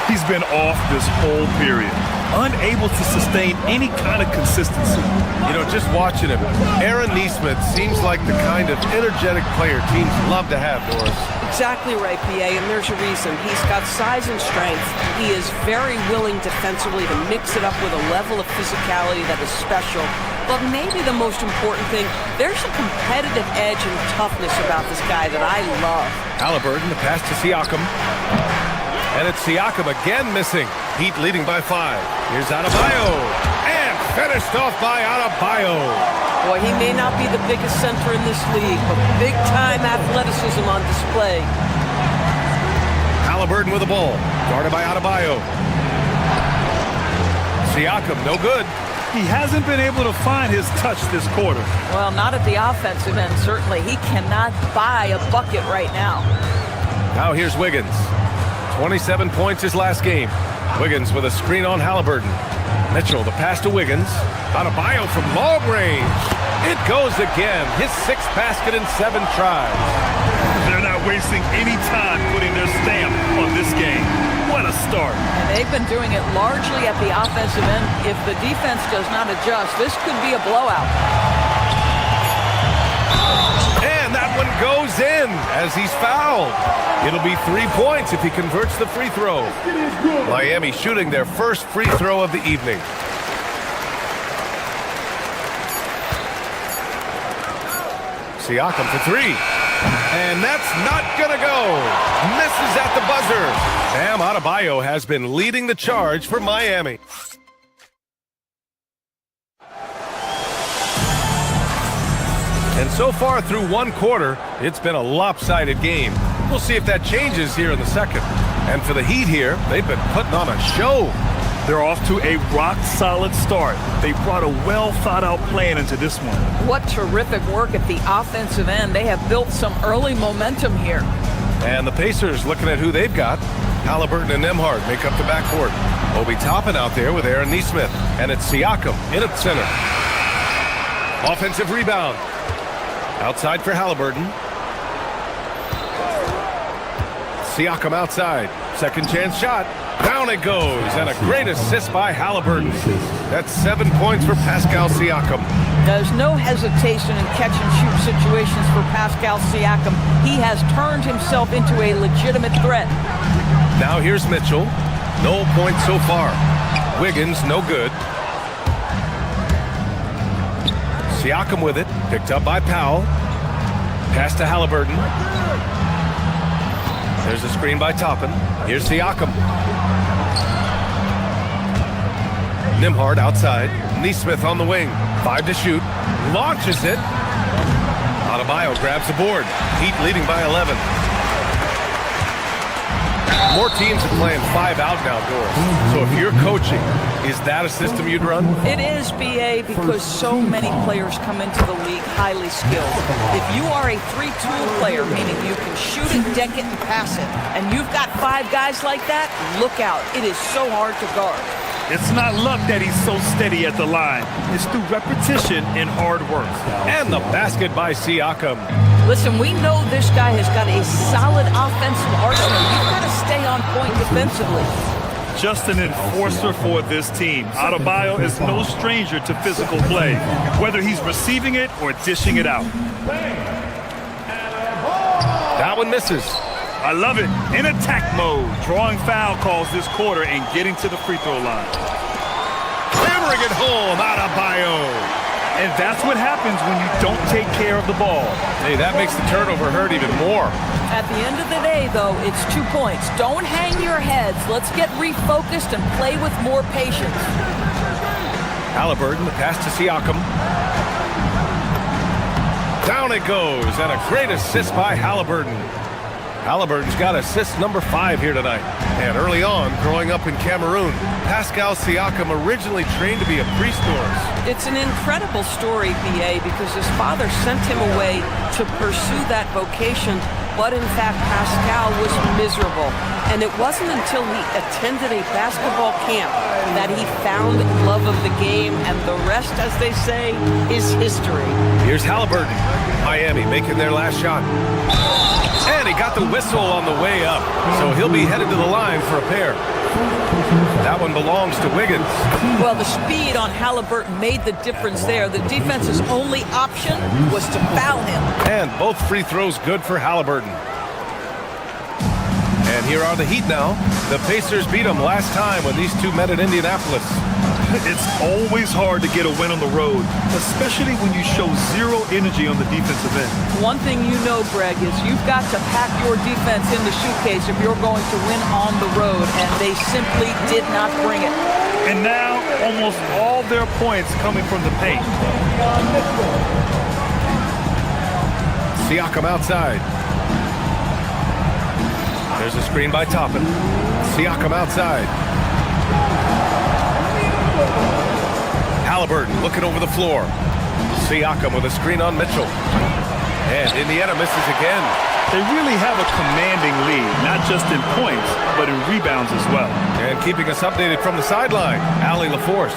He's been off this whole period, unable to sustain any kind of consistency. You know, just watching him, Aaron Nesmith seems like the kind of energetic player teams love to have, Doris. Exactly right, PA, and there's a reason. He's got size and strength. He is very willing defensively to mix it up with a level of physicality that is special. But maybe the most important thing, there's a competitive edge and toughness about this guy that I love. Halliburton, the pass to Siakam. And it's Siakam again missing. Heat leading by 5. Here's Adebayo. And finished off by Adebayo. Boy, he may not be the biggest center in this league, but big-time athleticism on display. Halliburton with the ball. Guarded by Adebayo. Siakam, no good. He hasn't been able to find his touch this quarter. Well, not at the offensive end, certainly. He cannot buy a bucket right now. Now here's Wiggins. 27 points his last game. Wiggins with a screen on Halliburton. Mitchell, the pass to Wiggins. Adebayo from long range. It goes again. His 6th basket in 7 tries. They're not wasting any time putting their stamp on this game. What a start. And they've been doing it largely at the offensive end. If the defense does not adjust, this could be a blowout. And that one goes in as he's fouled. It'll be 3 points if he converts the free throw. Miami shooting their first free throw of the evening. Siakam for 3. And that's not gonna go. Misses at the buzzer. Bam Adebayo has been leading the charge for Miami. And so far through 1 quarter, it's been a lopsided game. We'll see if that changes here in the second. And for the Heat here, they've been putting on a show. They're off to a rock-solid start. They brought a well-thought-out plan into this one. What terrific work at the offensive end. They have built some early momentum here. And the Pacers looking at who they've got. Halliburton and Nembhard make up the backcourt. Obi Toppin out there with Aaron Nesmith. And it's Siakam in at center. Offensive rebound. Outside for Halliburton. Siakam outside. Second chance shot. Down it goes. And a great assist by Halliburton. That's 7 points for Pascal Siakam. There's no hesitation in catch-and-shoot situations for Pascal Siakam. He has turned himself into a legitimate threat. Now here's Mitchell. No points so far. Wiggins, no good. Siakam with it. Picked up by Powell. Pass to Halliburton. There's a screen by Toppin. Here's Siakam. Nembhard outside. Nesmith on the wing. 5 to shoot. Launches it. Adebayo grabs the board. Heat leading by 11. More teams are playing 5 out now, Doris. So if you're coaching, is that a system you'd run? It is, BA, because so many players come into the league highly skilled. If you are a 3-tool player, meaning you can shoot it, deck it, and pass it, and you've got 5 guys like that, look out. It is so hard to guard. It's not luck that he's so steady at the line. It's through repetition and hard work. And the basket by Siakam. Listen, we know this guy has got a solid offensive arsenal. You've got to stay on point defensively. just an enforcer for this team. Adebayo is no stranger to physical play, whether he's receiving it or dishing it out. That one misses. I love it. In attack mode, drawing foul calls this quarter and getting to the free throw line. Hammering it home, Adebayo. And that's what happens when you don't take care of the ball. Hey, that makes the turnover hurt even more. At the end of the day, though, it's 2 points. Don't hang your heads. Let's get refocused and play with more patience. Halliburton, the pass to Siakam. Down it goes, and a great assist by Halliburton. Halliburton's got assist number 5 here tonight. And early on, growing up in Cameroon, Pascal Siakam originally trained to be a priest. It's an incredible story, BA, because his father sent him away to pursue that vocation, but in fact, Pascal was miserable. And it wasn't until he attended a basketball camp that he found love of the game, and the rest, as they say, is history. Here's Halliburton. Miami making their last shot. And he got the whistle on the way up, so he'll be headed to the line for a pair. That one belongs to Wiggins. Well, the speed on Halliburton made the difference there. The defense's only option was to foul him. And both free throws good for Halliburton. And here are the Heat now. The Pacers beat them last time when these two met at Indianapolis. It's always hard to get a win on the road, especially when you show zero energy on the defensive end. One thing you know, Greg, is you've got to pack your defense in the suitcase if you're going to win on the road, and they simply did not bring it. And now, almost all their points coming from the paint. Siakam outside. There's a screen by Toppin. Siakam outside. Halliburton looking over the floor. Siakam with a screen on Mitchell. And Indiana misses again. They really have a commanding lead, not just in points, but in rebounds as well. And keeping us updated from the sideline, Allie LaForce.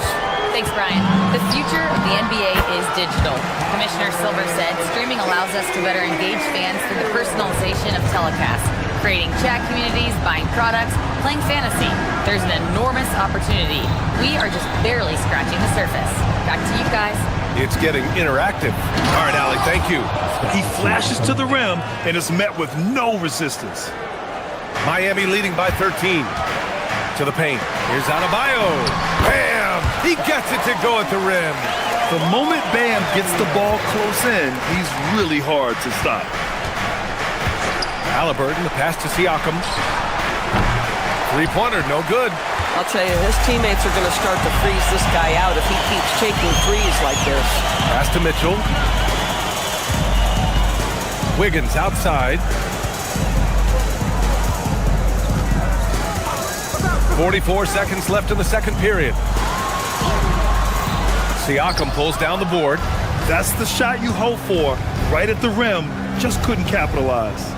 Thanks, Brian. The future of the NBA is digital. Commissioner Silver said streaming allows us to better engage fans through the personalization of telecasts, creating chat communities, buying products, playing fantasy. There's an enormous opportunity. We are just barely scratching the surface. Back to you guys. It's getting interactive. All right, Allie, thank you. He flashes to the rim and is met with no resistance. Miami leading by 13. To the paint. Here's Adebayo. Bam! He gets it to go at the rim. The moment Bam gets the ball close in, he's really hard to stop. Halliburton, the pass to Siakam. Three-pointer, no good. I'll tell you, his teammates are going to start to freeze this guy out if he keeps taking threes like this. Pass to Mitchell. Wiggins outside. 44 seconds left in the second period. Siakam pulls down the board. That's the shot you hope for. Right at the rim, just couldn't capitalize.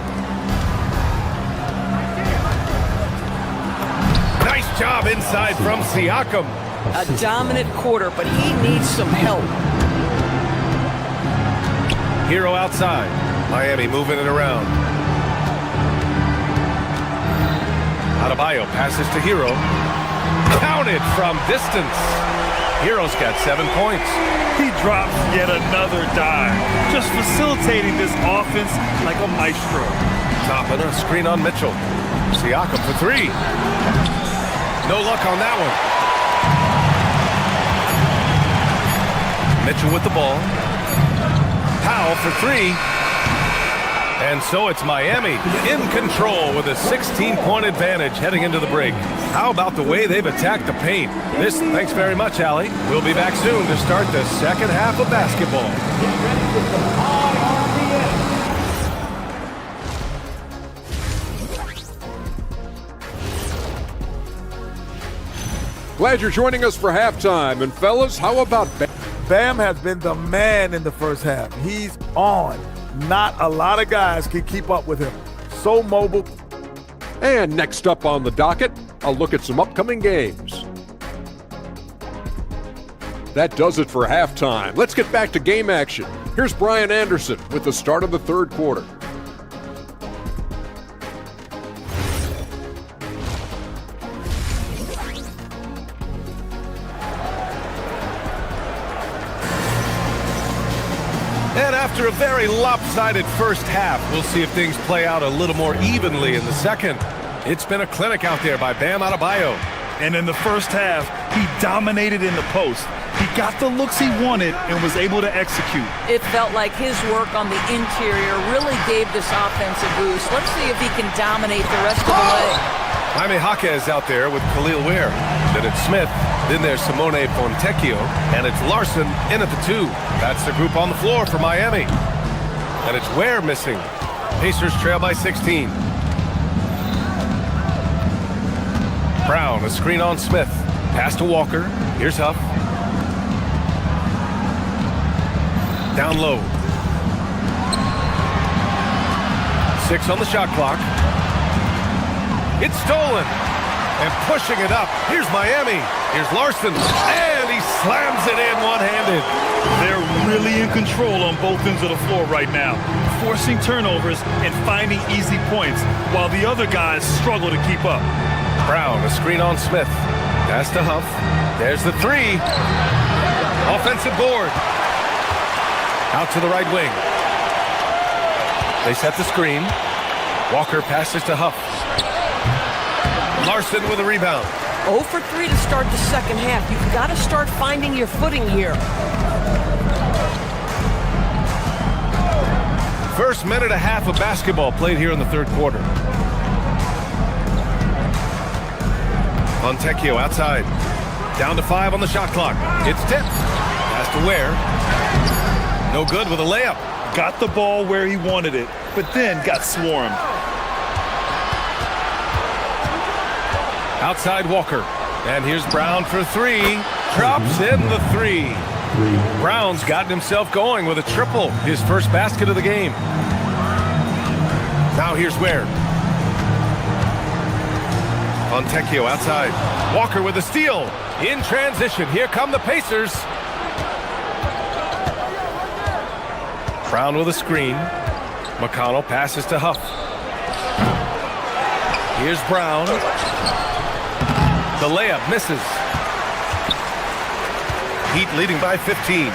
Nice job inside from Siakam. A dominant quarter, but he needs some help. Hero outside. Miami moving it around. Adebayo passes to Hero. Counted from distance. Hero's got 7 points. He drops yet another dime, just facilitating this offense like a maestro. Toppin, a screen on Mitchell. Siakam for 3. No luck on that one. Mitchell with the ball. Powell for 3. And so it's Miami in control with a 16-point advantage heading into the break. How about the way they've attacked the paint? Thanks very much, Allie. We'll be back soon to start the second half of basketball. Glad you're joining us for halftime. And fellas, how about Bam? Bam has been the man in the first half. He's on. Not a lot of guys can keep up with him. So mobile. And next up on the docket, a look at some upcoming games. That does it for halftime. Let's get back to game action. Here's Brian Anderson with the start of the third quarter. And after a very lopsided first half, we'll see if things play out a little more evenly in the second. It's been a clinic out there by Bam Adebayo. And in the first half, he dominated in the post. He got the looks he wanted and was able to execute. It felt like his work on the interior really gave this offense a boost. Let's see if he can dominate the rest of the way. Jaime Jaquez out there with Khalil Ware. Then it's Smith. Then there's Simone Fontecchio. And it's Larson in at the 2. That's the group on the floor for Miami. And it's Ware missing. Pacers trail by 16. Brown, a screen on Smith. Pass to Walker. Here's Huff. Down low. 6 on the shot clock. It's stolen. And pushing it up. Here's Miami. Here's Larson. And he slams it in one-handed. They're really in control on both ends of the floor right now, forcing turnovers and finding easy points, while the other guys struggle to keep up. Brown, a screen on Smith. Pass to Huff. There's the 3. Offensive board. Out to the right wing. They set the screen. Walker passes to Huff. Larson with a rebound. 0 for 3 to start the second half. You've got to start finding your footing here. First minute and a half of basketball played here in the third quarter. Fontecchio outside. Down to 5 on the shot clock. It's tipped. Pass to Ware. No good with a layup. Got the ball where he wanted it, but then got swarmed. Outside Walker. And here's Brown for 3. Drops in the 3. Brown's gotten himself going with a triple. His first basket of the game. Now here's Ware. Fontecchio outside. Walker with a steal. In transition. Here come the Pacers. Brown with a screen. McConnell passes to Huff. Here's Brown. The layup misses. Heat leading by 15.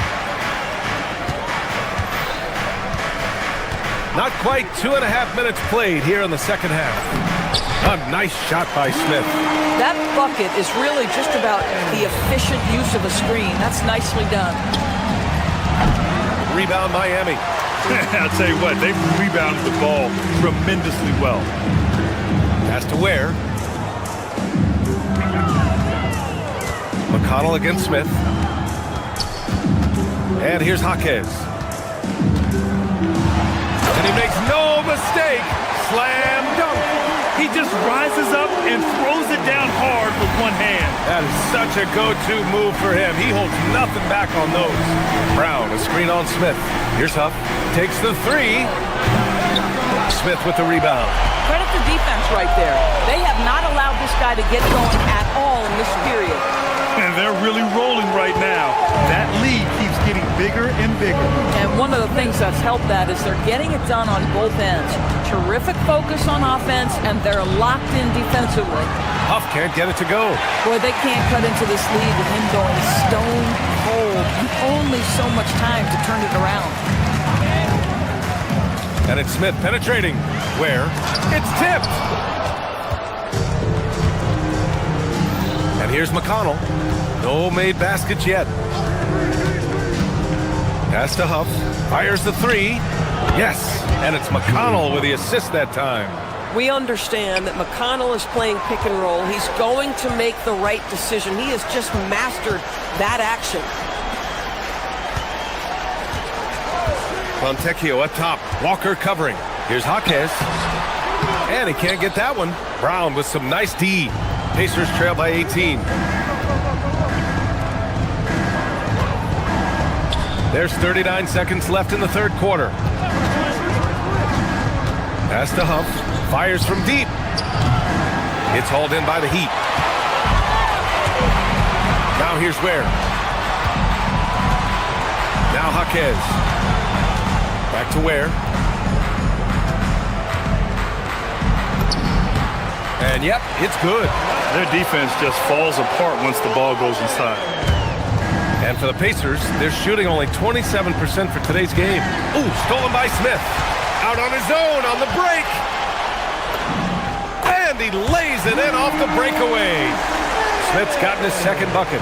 Not quite 2.5 minutes played here in the second half. A nice shot by Smith. That bucket is really just about the efficient use of a screen. That's nicely done. Rebound Miami. I'll tell you what, they rebounded the ball tremendously well. Pass to Ware. McConnell against Smith. And here's Jaquez. And he makes no mistake. Slam dunk. He just rises up and throws it down hard with one hand. That is such a go-to move for him. He holds nothing back on those. Brown, a screen on Smith. Here's Huff. Takes the 3. Smith with the rebound. Credit the defense right there. They have not allowed this guy to get going at all in this period. And they're really rolling right now. That lead keeps getting bigger and bigger. And one of the things that's helped that is they're getting it done on both ends. Terrific focus on offense, and they're locked in defensively. Huff can't get it to go. Boy, they can't cut into this lead with him going stone cold. And only so much time to turn it around. And it's Smith penetrating. Where? It's tipped. And here's McConnell. No made baskets yet. Pass to Huff. Fires the 3. Yes. And it's McConnell with the assist that time. We understand that McConnell is playing pick and roll. He's going to make the right decision. He has just mastered that action. Fontecchio up top. Walker covering. Here's Jaquez. And he can't get that one. Brown with some nice D. Pacers trail by 18. There's 39 seconds left in the third quarter. Pass to Huff. Fires from deep. It's hauled in by the Heat. Now here's Ware. Now Jaquez. Back to Ware. And yep, it's good. Their defense just falls apart once the ball goes inside. And for the Pacers, they're shooting only 27% for today's game. Ooh, stolen by Smith. Out on his own on the break. And he lays it in off the breakaway. Smith's gotten his second bucket.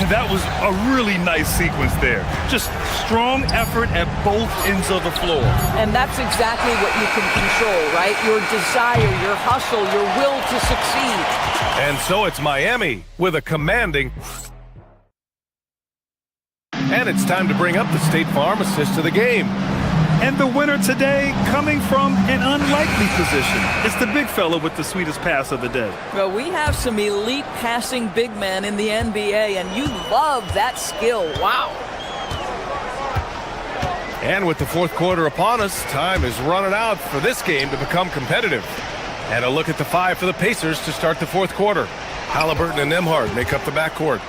That was a really nice sequence there. Just strong effort at both ends of the floor. And that's exactly what you can control, right? Your desire, your hustle, your will to succeed. And so it's Miami with a commanding. And it's time to bring up the State Farm assist of the game. And the winner today coming from an unlikely position. It's the big fella with the sweetest pass of the day. Well, we have some elite passing big men in the NBA, and you love that skill. Wow. And with the fourth quarter upon us, time is running out for this game to become competitive. And a look at the five for the Pacers to start the fourth quarter. Halliburton and Nembhard make up the backcourt.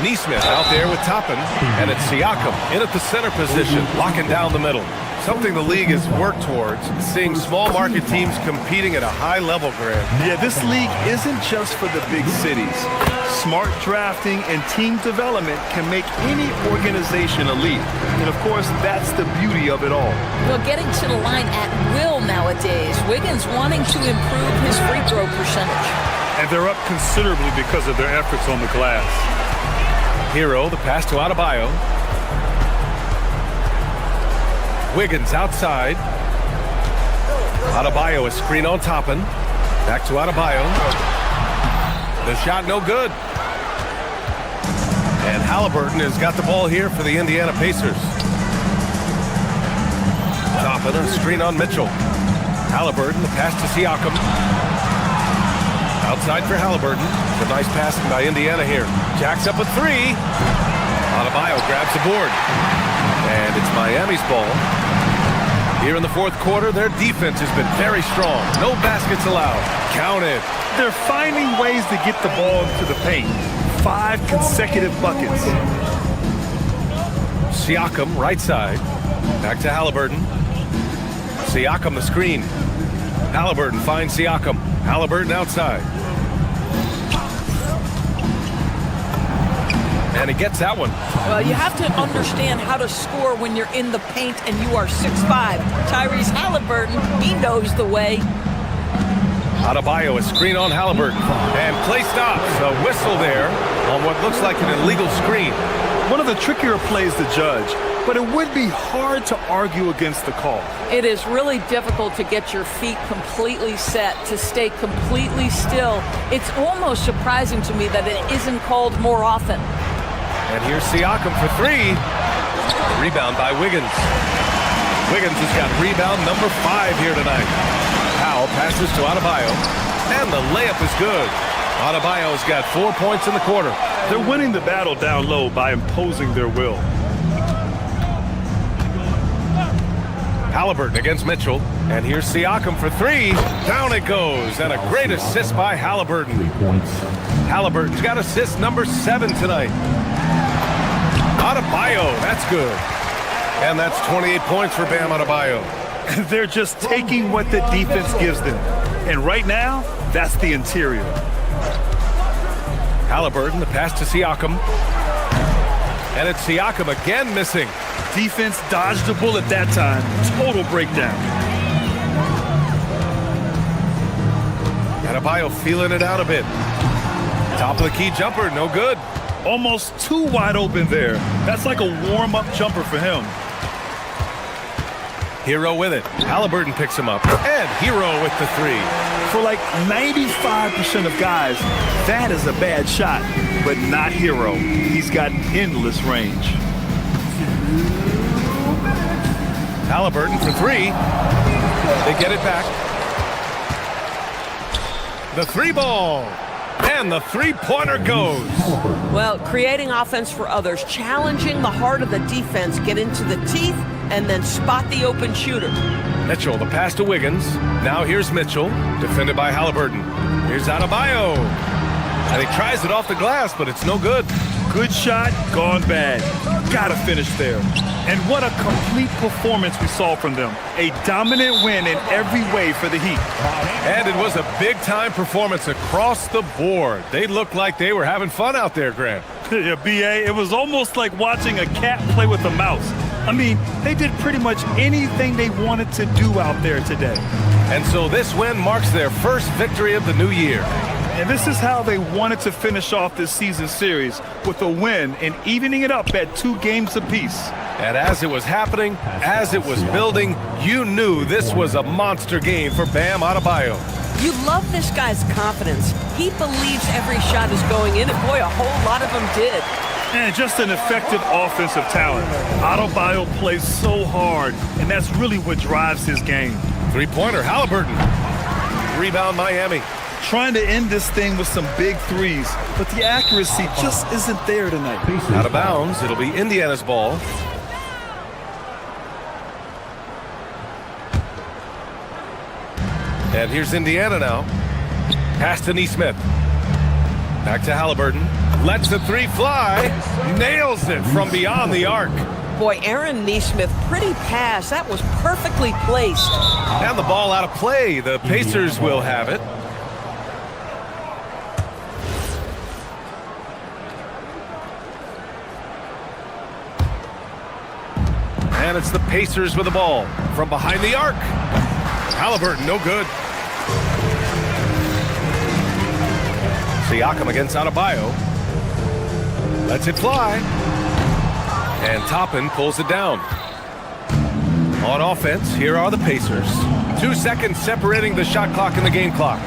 Neesmith out there with Toppin, and it's Siakam in at the center position, locking down the middle. Something the league has worked towards, seeing small market teams competing at a high level, Grant. Yeah, this league isn't just for the big cities. Smart drafting and team development can make any organization elite. And of course, that's the beauty of it all. Well, getting to the line at will nowadays. Wiggins wanting to improve his free throw percentage. And they're up considerably because of their efforts on the glass. Hero, the pass to Adebayo. Wiggins outside. Adebayo, a screen on Toppin. Back to Adebayo. The shot no good. And Halliburton has got the ball here for the Indiana Pacers. Toppin, a screen on Mitchell. Halliburton, the pass to Siakam. Outside for Halliburton. It's a nice passing by Indiana here. Jacks up a three. Adebayo grabs the board. And it's Miami's ball. Here in the fourth quarter, their defense has been very strong. No baskets allowed. Count it. They're finding ways to get the ball into the paint. 5 consecutive buckets. Siakam, right side. Back to Halliburton. Siakam, the screen. Halliburton finds Siakam. Halliburton outside. And he gets that one. Well, you have to understand how to score when you're in the paint and you are 6'5". Tyrese Halliburton, he knows the way. Adebayo, a screen on Halliburton. And play stops. A whistle there on what looks like an illegal screen. One of the trickier plays to judge, but it would be hard to argue against the call. It is really difficult to get your feet completely set, to stay completely still. It's almost surprising to me that it isn't called more often. And here's Siakam for three. Rebound by Wiggins. Wiggins has got rebound number 5 here tonight. Powell passes to Adebayo. And the layup is good. Adebayo's got 4 points in the quarter. They're winning the battle down low by imposing their will. Halliburton against Mitchell. And here's Siakam for three. Down it goes. And a great assist by Halliburton. Halliburton's got assist number 7 tonight. Adebayo, that's good. And that's 28 points for Bam Adebayo. They're just taking what the defense gives them. And right now, that's the interior. Halliburton, the pass to Siakam. And it's Siakam again missing. Defense dodged the bullet that time. Total breakdown. Adebayo feeling it out a bit. Top of the key jumper, no good. Almost too wide open there. That's like a warm-up jumper for him. Hero with it. Halliburton picks him up. And Hero with the three. For like 95% of guys, that is a bad shot. But not Hero. He's got endless range. Halliburton for three. They get it back. The three ball. And the three-pointer goes. Well, creating offense for others, challenging the heart of the defense, get into the teeth, and then spot the open shooter. Mitchell, the pass to Wiggins. Now here's Mitchell, defended by Halliburton. Here's Adebayo. And he tries it off the glass, but it's no good. Good shot, gone bad. Gotta finish there. And what a complete performance we saw from them. A dominant win in every way for the Heat. And it was a big-time performance across the board. They looked like they were having fun out there, Grant. Yeah, B.A., it was almost like watching a cat play with a mouse. I mean, they did pretty much anything they wanted to do out there today. And so this win marks their first victory of the new year. And this is how they wanted to finish off this season series, with a win and evening it up at 2 games apiece. And as it was happening, as it was building, you knew this was a monster game for Bam Adebayo. You love this guy's confidence. He believes every shot is going in, and boy, a whole lot of them did. And just an effective offensive talent. Adebayo plays so hard, and that's really what drives his game. Three-pointer, Halliburton. Rebound, Miami. Trying to end this thing with some big threes, but the accuracy just isn't there tonight. Out of bounds, it'll be Indiana's ball. And here's Indiana now. Pass to Nesmith. Back to Halliburton. Lets the three fly. Nails it from beyond the arc. Boy, Aaron Nesmith, pretty pass. That was perfectly placed. And the ball out of play. The Pacers will have it. And it's the Pacers with the ball from behind the arc. Halliburton, no good. Siakam against Adebayo. Lets it fly. And Toppin pulls it down. On offense, here are the Pacers. 2 seconds separating the shot clock and the game clock.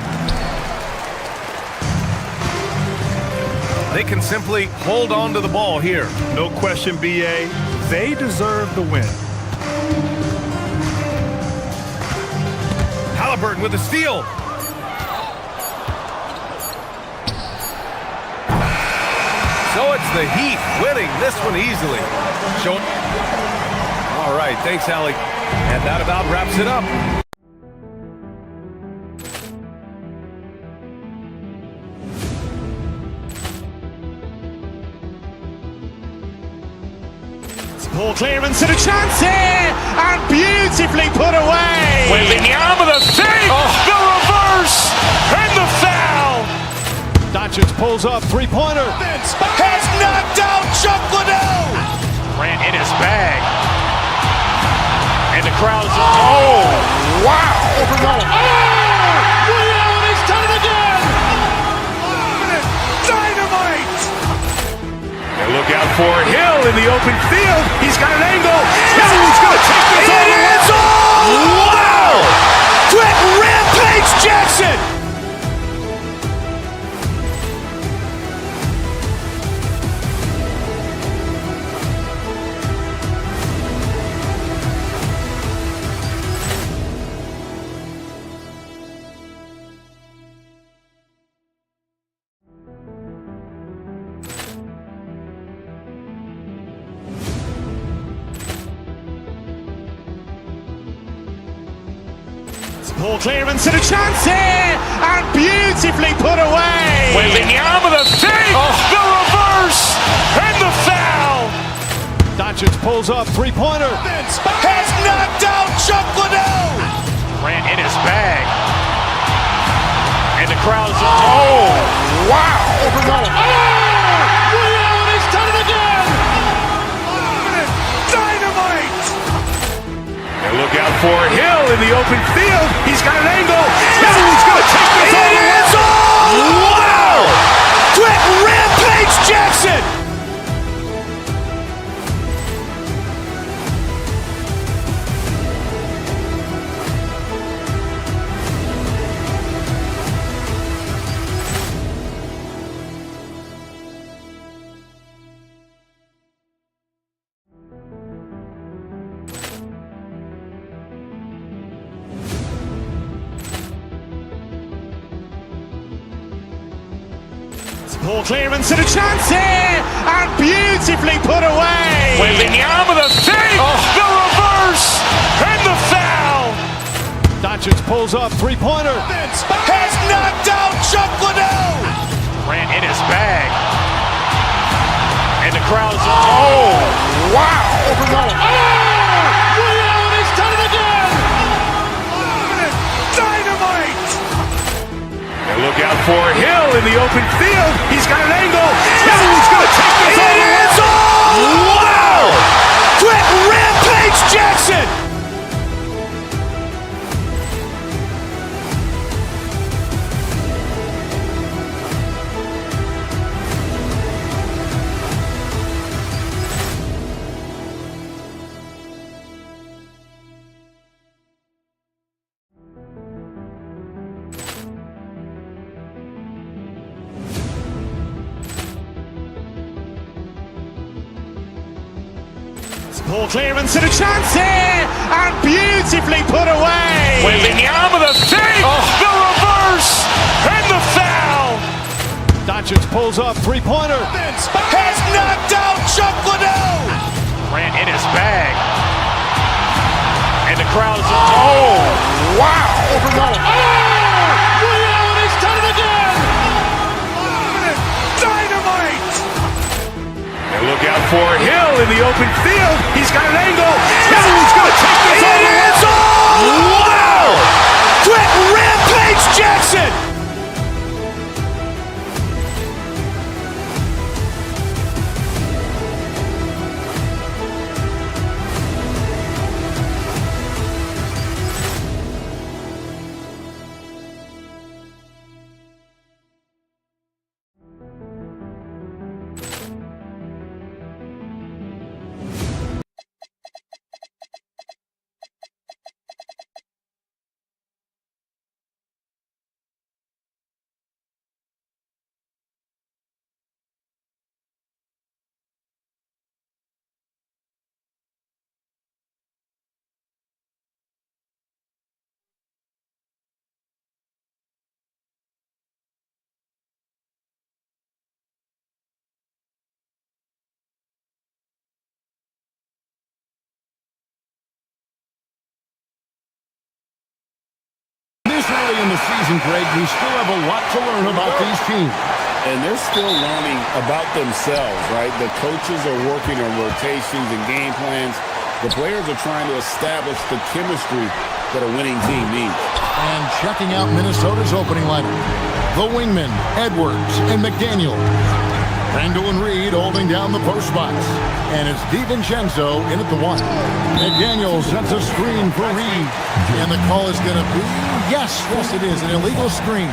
They can simply hold on to the ball here. No question, B.A. They deserve the win. Halliburton with a steal. So it's the Heat winning this one easily. All right, thanks, Allie. And that about wraps it up. Ball clearance and a chance here, and beautifully put away. Wembanyama the save, the reverse, and the foul. Doncic pulls up, three-pointer. Has knocked out Chuck Liddell. Ran in his bag. And the crowd is, oh, wow. Ray Allen has done it again. Dynamite. And look out for Hill in the open field. He's got an angle. Hill's going to take this all the way. Wow. Quick Rampage Jackson. Ball clearance and a chance here, and beautifully put away. Wembanyama the save, the reverse, and the foul. Doncic pulls up, three-pointer. Has knocked out Chuck Liddell. Ran in his bag. And the crowd is, oh, wow. Ray Allen has done it again. Dynamite. And look out for Hill in the open field. He's got an angle. Hill's going to take this all the way. Wow. Quick Rampage Jackson. Ball clearance and a chance here, and beautifully put away. Wembanyama the save, the reverse, and the foul. Doncic pulls up, three-pointer. Has knocked out Chuck Liddell. Ran in his bag. crowd is, oh, wow! Over Nolan. Ray Allen has done it again! Dynamite! And look out for Hill in the open field. He's got an angle. Hill's going to take this all the way. Wow! Quick rampage Jackson! Ball clearance and a chance here, and beautifully put away. With the arm of the fake, the reverse, and the foul. Doncic pulls up, three-pointer. Has knocked out Chuck Liddell. Ran in his bag. And the crowd is, oh, wow. Over Nolan. Ray Allen has done it again. Dynamite. And look out for Hill in the open field. He's got an angle. Hill's going to take this all the way. Wow! Quick rampage Jackson! Early in the season, Greg, we still have a lot to learn about these teams. And they're still learning about themselves, right? The coaches are working on rotations and game plans. The players are trying to establish the chemistry that a winning team needs. And checking out Minnesota's opening lineup. The wingmen, Edwards and McDaniel. Randall and Reed holding down the post spots. And it's DiVincenzo in at the one. McDaniel sets a screen for Reed. And the call is going to be, yes, it is, an illegal screen.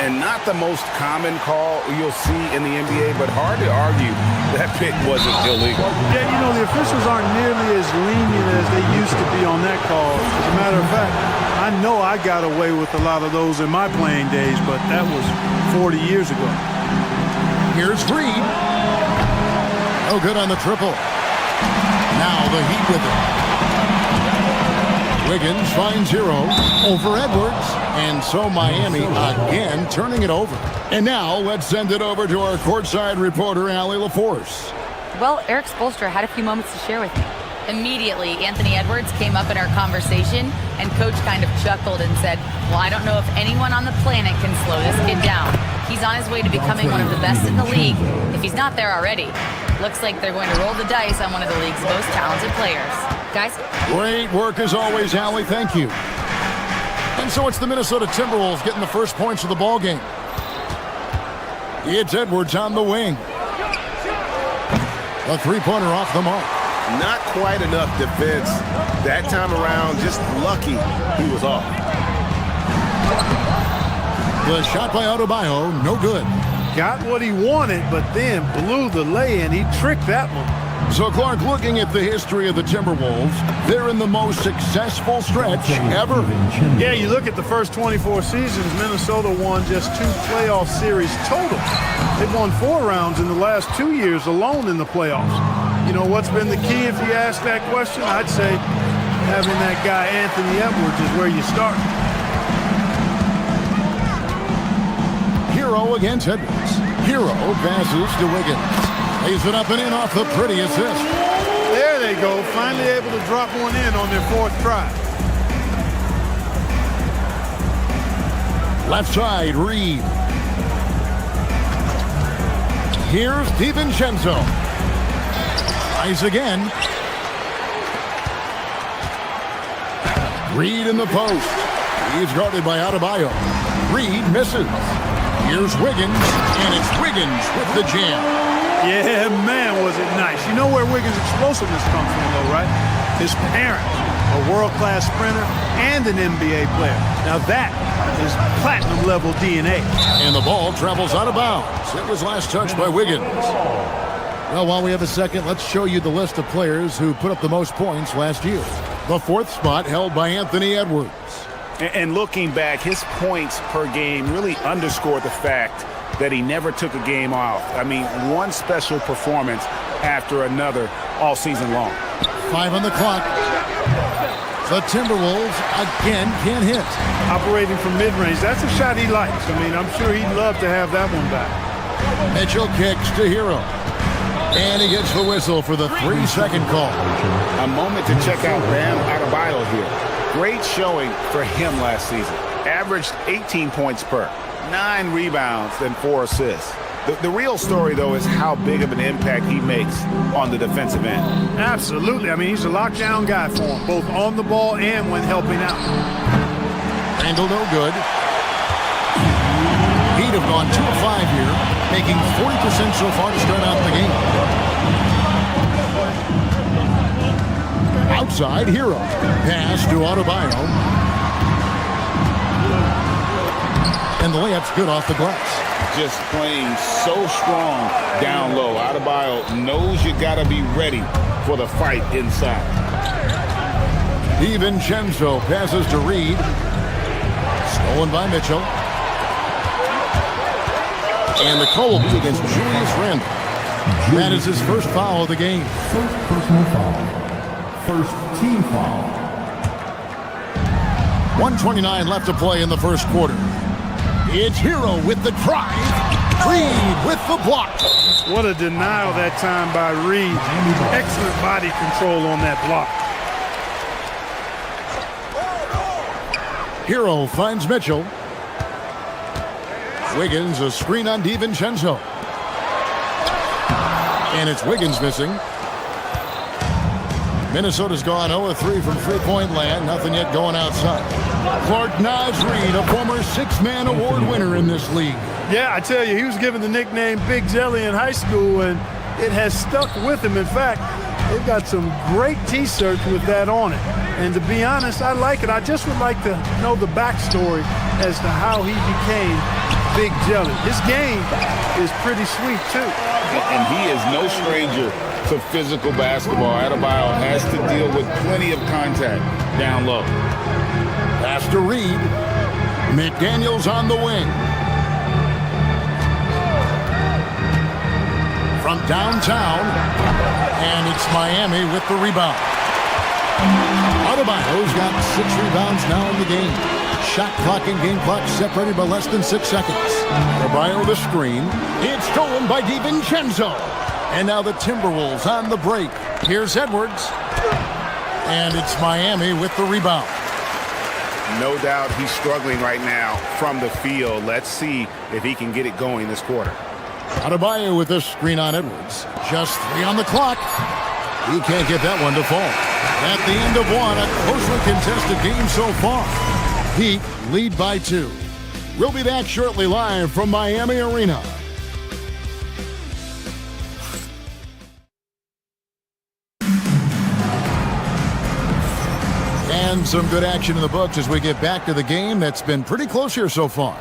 And not the most common call you'll see in the NBA, but hard to argue that pick wasn't illegal. Yeah, you know, the officials aren't nearly as lenient as they used to be on that call. As a matter of fact, I know I got away with a lot of those in my playing days, but that was 40 years ago. Here's Reed. No good on the triple. Now the Heat with it. Wiggins finds Hero over Edwards. And so Miami again turning it over. And now let's send it over to our courtside reporter, Allie LaForce. Well, Eric Spoelstra had a few moments to share with me. Immediately, Anthony Edwards came up in our conversation, and Coach kind of chuckled and said, well, I don't know if anyone on the planet can slow this kid down. He's on his way to becoming one of the best in the league, if he's not there already. Looks like they're going to roll the dice on one of the league's most talented players. Guys? Great work as always, Allie. Thank you. And so it's the Minnesota Timberwolves getting the first points of the ball game. It's Edwards on the wing. A three-pointer off the mark. Not quite enough defense that time around. Just lucky he was off. The shot by Adebayo, no good. Got what he wanted, but then blew the lay-in. He tricked that one. So, Clark, looking at the history of the Timberwolves, they're in the most successful stretch ever. Yeah, you look at the first 24 seasons, Minnesota won just 2 playoff series total. They've won 4 rounds in the last 2 years alone in the playoffs. You know, what's been the key if you ask that question? I'd say having that guy Anthony Edwards is where you start. Hero against Edwards. Hero passes to Wiggins. Lays it up and in off the pretty assist. There they go. Finally able to drop one in on their 4th try. Left side, Reed. Here's DiVincenzo. Tries again. Reed in the post. He's guarded by Adebayo. Reed misses. Here's Wiggins, and it's Wiggins with the jam. Yeah, man, was it nice. You know where Wiggins' explosiveness comes from, though, right? His parents, a world-class sprinter and an NBA player. Now that is platinum-level DNA. And the ball travels out of bounds. It was last touched by Wiggins. Well, while we have a second, let's show you the list of players who put up the most points last year. The 4th spot held by Anthony Edwards. And looking back, his points per game really underscored the fact that he never took a game off. I mean, one special performance after another all season long. 5 on the clock. The Timberwolves again can't hit. Operating from mid-range, that's a shot he likes. I mean, I'm sure he'd love to have that one back. Mitchell kicks to Hero. And he gets the whistle for the 3-second call. A moment to check out Bam Adebayo here. Great showing for him last season. Averaged 18 points per, 9 rebounds, and 4 assists. The real story, though, is how big of an impact he makes on the defensive end. Absolutely. I mean, he's a lockdown guy for him, both on the ball and when helping out. Randall no good. Heat have gone 2 of 5 here, making 40% so far to start out the game. Outside, Hero. Pass to Adebayo. And the layup's good off the glass. Just playing so strong down low. Adebayo knows you got to be ready for the fight inside. DiVincenzo passes to Reed. Stolen by Mitchell. And the call will be against Julius Randle. That is his first foul of the game. First personal foul. First team foul. 1:29 left to play in the first quarter. It's Hero with the drive. Reed with the block. What a denial that time by Reed. Excellent body control on that block. Hero finds Mitchell. Wiggins, a screen on DiVincenzo. And it's Wiggins missing. Minnesota's gone 0-3 from three-point land. Nothing yet going outside. Clark Naz Reed, a former 6-man award winner in this league. Yeah, I tell you, he was given the nickname Big Jelly in high school, and it has stuck with him. In fact, they've got some great T-shirts with that on it. And to be honest, I like it. I just would like to know the backstory as to how he became Big Jelly. His game is pretty sweet, too. And he is no stranger to physical basketball. Adebayo has to deal with plenty of contact down low. Pass to Reed. McDaniels on the wing. From downtown, and it's Miami with the rebound. Adebayo's got 6 rebounds now in the game. Shot clock and game clock separated by less than 6 seconds. Adebayo the screen. It's stolen by DiVincenzo. And now the Timberwolves on the break. Here's Edwards. And it's Miami with the rebound. No doubt he's struggling right now from the field. Let's see if he can get it going this quarter. Adebayo with this screen on Edwards. Just 3 on the clock. He can't get that one to fall. At the end of one, a closely contested game so far. Heat lead by 2. We'll be back shortly live from Miami Arena. And some good action in the books as we get back to the game that's been pretty close here so far.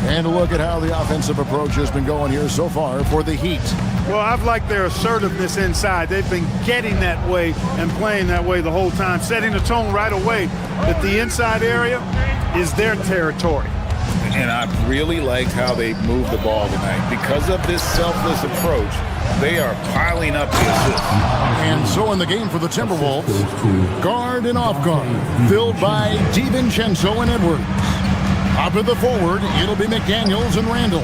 And a look at how the offensive approach has been going here so far for the Heat. Well, I've liked their assertiveness inside. They've been getting that way and playing that way the whole time, setting the tone right away that the inside area is their territory. And I really liked how they moved the ball tonight. Because of this selfless approach, they are piling up the assists. And so in the game for the Timberwolves, guard and off guard, filled by DiVincenzo and Edwards. Up at the forward, it'll be McDaniels and Randall.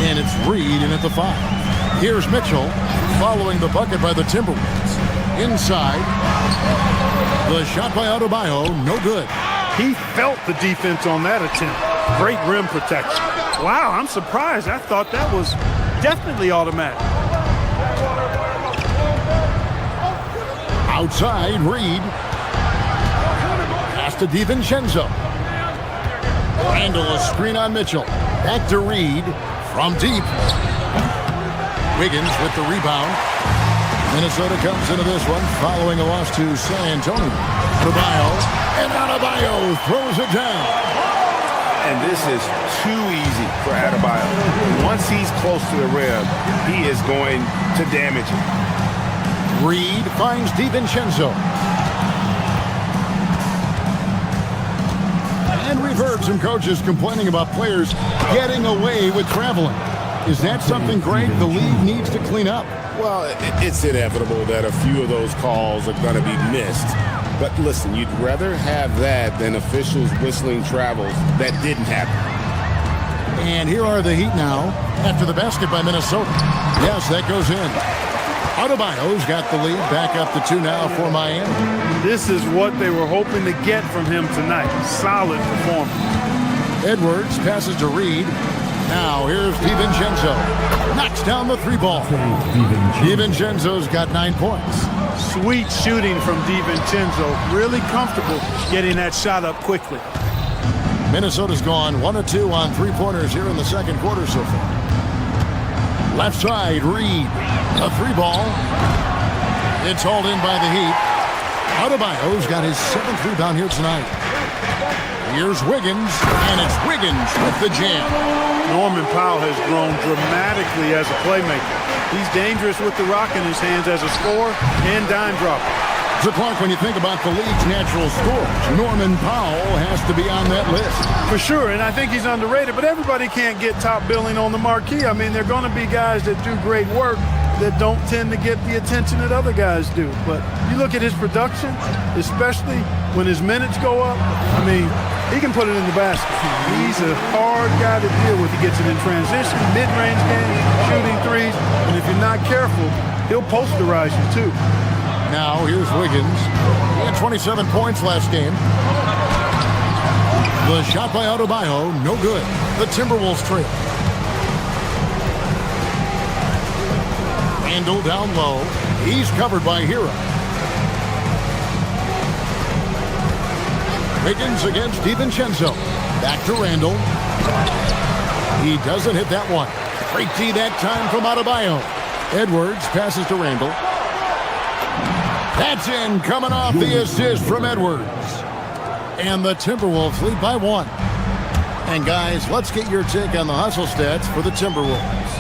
And it's Reed in at the 5. Here's Mitchell following the bucket by the Timberwolves. Inside, the shot by Adebayo, no good. He felt the defense on that attempt. Great rim protection. Wow, I'm surprised. I thought that was definitely automatic. Outside, Reed. Pass to DiVincenzo. Randall, a screen on Mitchell. Back to Reed from deep. Wiggins with the rebound. Minnesota comes into this one following a loss to San Antonio. Adebayo, and Adebayo throws it down. And this is too easy for Adebayo. Once he's close to the rim, he is going to damage it. Reed finds DiVincenzo. And we've heard some coaches complaining about players getting away with traveling. Is that something, Greg, the league needs to clean up? Well, it's inevitable that a few of those calls are going to be missed. But listen, you'd rather have that than officials whistling travels that didn't happen. And here are the Heat now after the basket by Minnesota. Yes, that goes in. Adebayo's got the lead, back up to 2 now for Miami. This is what they were hoping to get from him tonight. Solid performance. Edwards passes to Reed. Now here's DiVincenzo. Knocks down the 3-ball. DiVincenzo's got 9 points. Sweet shooting from DiVincenzo. Really comfortable getting that shot up quickly. Minnesota's gone 1 of 2 on 3-pointers here in the second quarter so far. Left side, Reed. A 3-ball. It's hauled in by the Heat. Adebayo's got his 7th rebound here tonight. Here's Wiggins, and it's Wiggins with the jam. Norman Powell has grown dramatically as a playmaker. He's dangerous with the rock in his hands as a scorer and dime dropper. So, Clark, when you think about the league's natural scorers, Norman Powell has to be on that list. For sure, and I think he's underrated, but everybody can't get top billing on the marquee. I mean, there are going to be guys that do great work that don't tend to get the attention that other guys do. But you look at his production, especially when his minutes go up, I mean, he can put it in the basket. He's a hard guy to deal with. He gets it in transition, mid-range game, shooting threes, and if you're not careful, he'll posterize you too. Now here's Wiggins. He had 27 points last game. The shot by Adebayo, no good. The Timberwolves trail. Randall down low. He's covered by Hero. Wiggins against DiVincenzo. Back to Randall. He doesn't hit that one. Great D that time from Adebayo. Edwards passes to Randall. That's in, coming off the assist from Edwards. And the Timberwolves lead by 1. And guys, let's get your take on the hustle stats for the Timberwolves.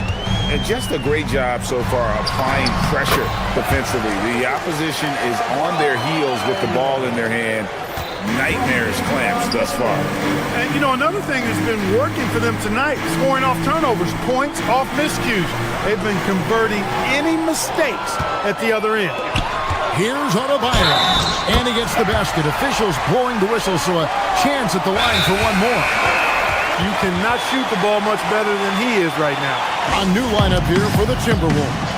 And just a great job so far applying pressure defensively. The opposition is on their heels with the ball in their hand. Nightmares clamps thus far. And, you know, another thing that's been working for them tonight, scoring off turnovers, points off miscues. They've been converting any mistakes at the other end. Here's Adebayo, and he gets the basket. Officials blowing the whistle, so a chance at the line for one more. You cannot shoot the ball much better than he is right now. A new lineup here for the Timberwolves.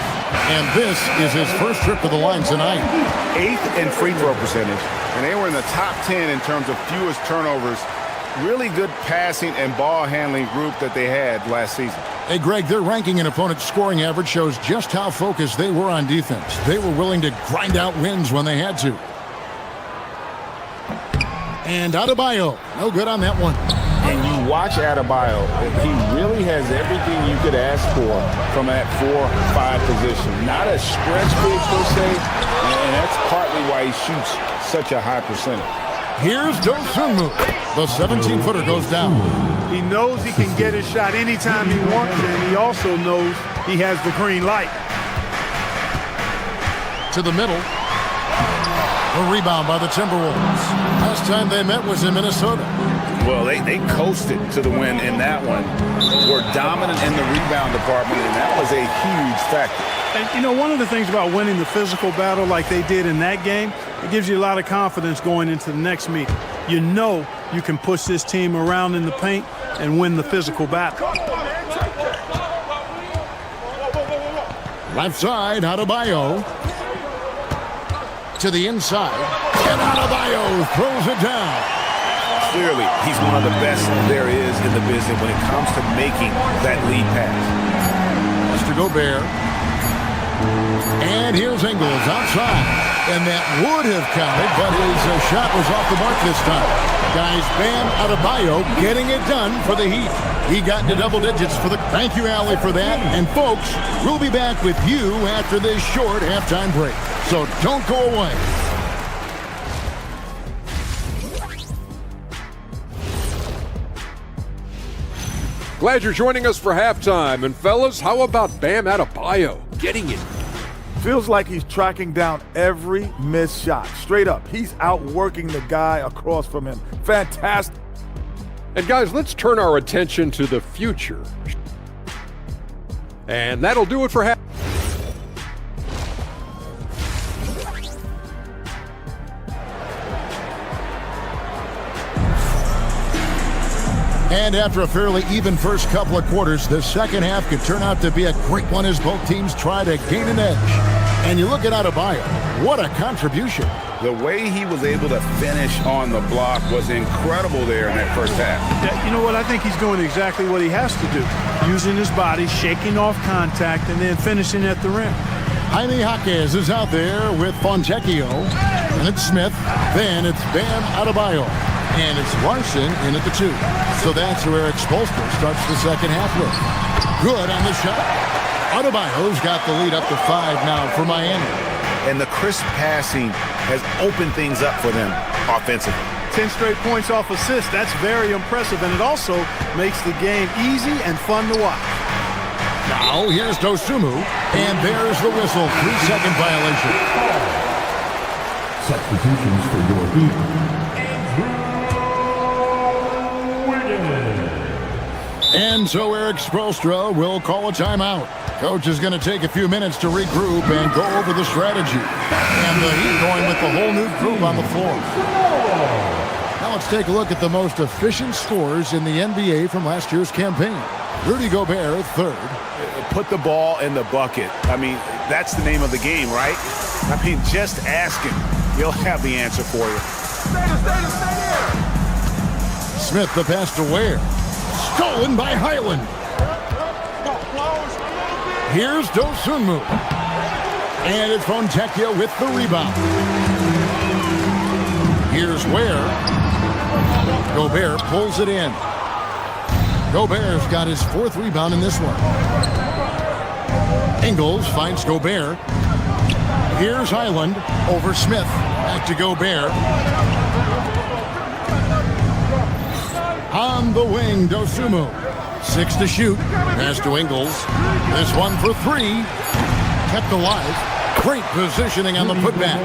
And this is his first trip to the line tonight. 8th in free throw percentage, and they were in the top 10 in terms of fewest turnovers. Really good passing and ball handling group that they had last season. Hey, Greg, their ranking and opponent's scoring average shows just how focused they were on defense. They were willing to grind out wins when they had to. And Adebayo, no good on that one. And you watch Adebayo, he really has everything you could ask for from that 4-5 position. Not a stretch big per se, and that's partly why he shoots such a high percentage. Here's Dosunmu. The 17-footer goes down. He knows he can get his shot anytime he wants, and he also knows he has the green light. To the middle. A rebound by the Timberwolves. Last time they met was in Minnesota. Well, they coasted to the win in that one. Were dominant in the rebound department, and that was a huge factor. And, you know, one of the things about winning the physical battle like they did in that game, it gives you a lot of confidence going into the next meet. You know you can push this team around in the paint and win the physical battle. Left side, Adebayo. To the inside. And Adebayo throws it down. Clearly, he's one of the best there is in the business when it comes to making that lead pass. Mr. Gobert. And here's Ingles outside. And that would have counted, but his shot was off the mark this time. Guys, Bam Adebayo getting it done for the Heat. He got into double digits for the... Thank you, Allie, for that. And, folks, we'll be back with you after this short halftime break. So don't go away. Glad you're joining us for halftime. And, fellas, how about Bam Adebayo getting it? Feels like he's tracking down every missed shot. Straight up, he's outworking the guy across from him. Fantastic. And guys, let's turn our attention to the future. And that'll do it for half. And after a fairly even first couple of quarters, the second half could turn out to be a great one as both teams try to gain an edge. And you look at Adebayo, what a contribution. The way he was able to finish on the block was incredible there in that first half. Yeah, you know what? I think he's doing exactly what he has to do. Using his body, shaking off contact, and then finishing at the rim. Jaime Jaquez is out there with Fontecchio. And it's Smith. Then it's Bam Adebayo. And it's Larson in at the 2. So that's where Eric Spoelstra starts the second half with. Good on the shot. Adebayo's got the lead up to 5 now for Miami. And the crisp passing has opened things up for them offensively. 10 straight points off assists. That's very impressive. And it also makes the game easy and fun to watch. Now here's Dosunmu. And there's the whistle. 3-second violation. Substitutions for your Heat. And so Eric Spoelstra will call a timeout. Coach is going to take a few minutes to regroup and go over the strategy. And the Heat going with the whole new group on the floor. Now let's take a look at the most efficient scorers in the NBA from last year's campaign. Rudy Gobert, 3rd. Put the ball in the bucket. I mean, that's the name of the game, right? I mean, just ask him. He'll have the answer for you. Stay there. Smith, the pass to Ware. Stolen by Highland. Here's Dosunmu. And it's Fontecchio with the rebound. Here's Ware. Gobert pulls it in. Gobert's got his 4th rebound in this one. Ingles finds Gobert. Here's Highland over Smith. Back to Gobert. On the wing, Dosunmu. 6 to shoot. Pass to Ingles. This one for 3. Kept alive. Great positioning on the putback.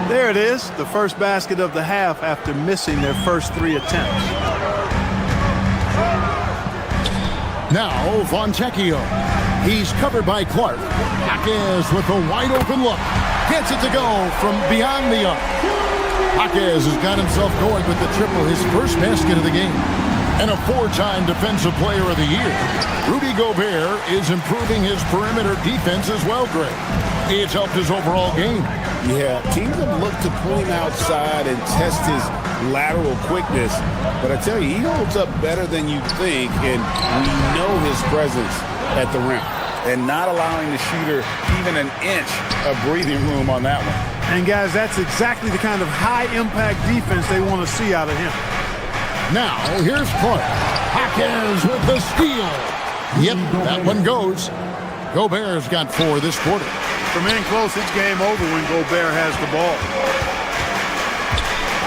There it is. The first basket of the half after missing their first 3 attempts. Now, Fontecchio. He's covered by Clark. Jaquez with a wide open look. Gets it to go from beyond the arc. Jaquez has got himself going with the triple, his first basket of the game. And a 4-time Defensive Player of the Year. Rudy Gobert is improving his perimeter defense as well, Greg. It's helped his overall game. Yeah, teams have looked to pull him outside and test his lateral quickness. But I tell you, he holds up better than you think, and we know his presence at the rim. And not allowing the shooter even an inch of breathing room on that one. And, guys, that's exactly the kind of high-impact defense they want to see out of him. Now, here's Clark. Jaquez with the steal. Yep, that one goes. Gobert's got 4 this quarter. From in close, it's game over when Gobert has the ball.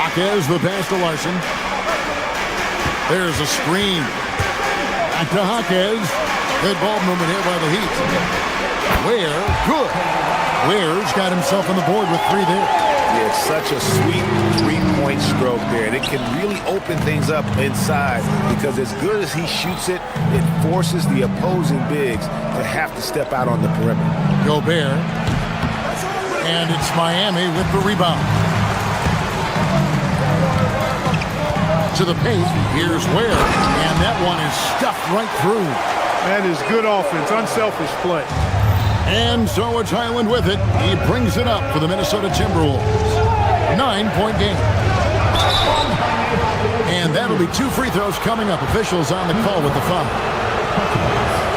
Jaquez the pass to Larson. There's a screen. Back to Jaquez. Good ball movement here by the Heat. Ware, good. Ware's got himself on the board with 3 there. Yeah, it's such a sweet 3-point stroke there. And it can really open things up inside because as good as he shoots it, it forces the opposing bigs to have to step out on the perimeter. Gobert. And it's Miami with the rebound. To the paint. Here's Ware. And that one is stuffed right through. That is good offense, unselfish play. And so it's Highland with it. He brings it up for the Minnesota Timberwolves. 9-point game. And that'll be 2 free throws coming up. Officials on the call with the foul.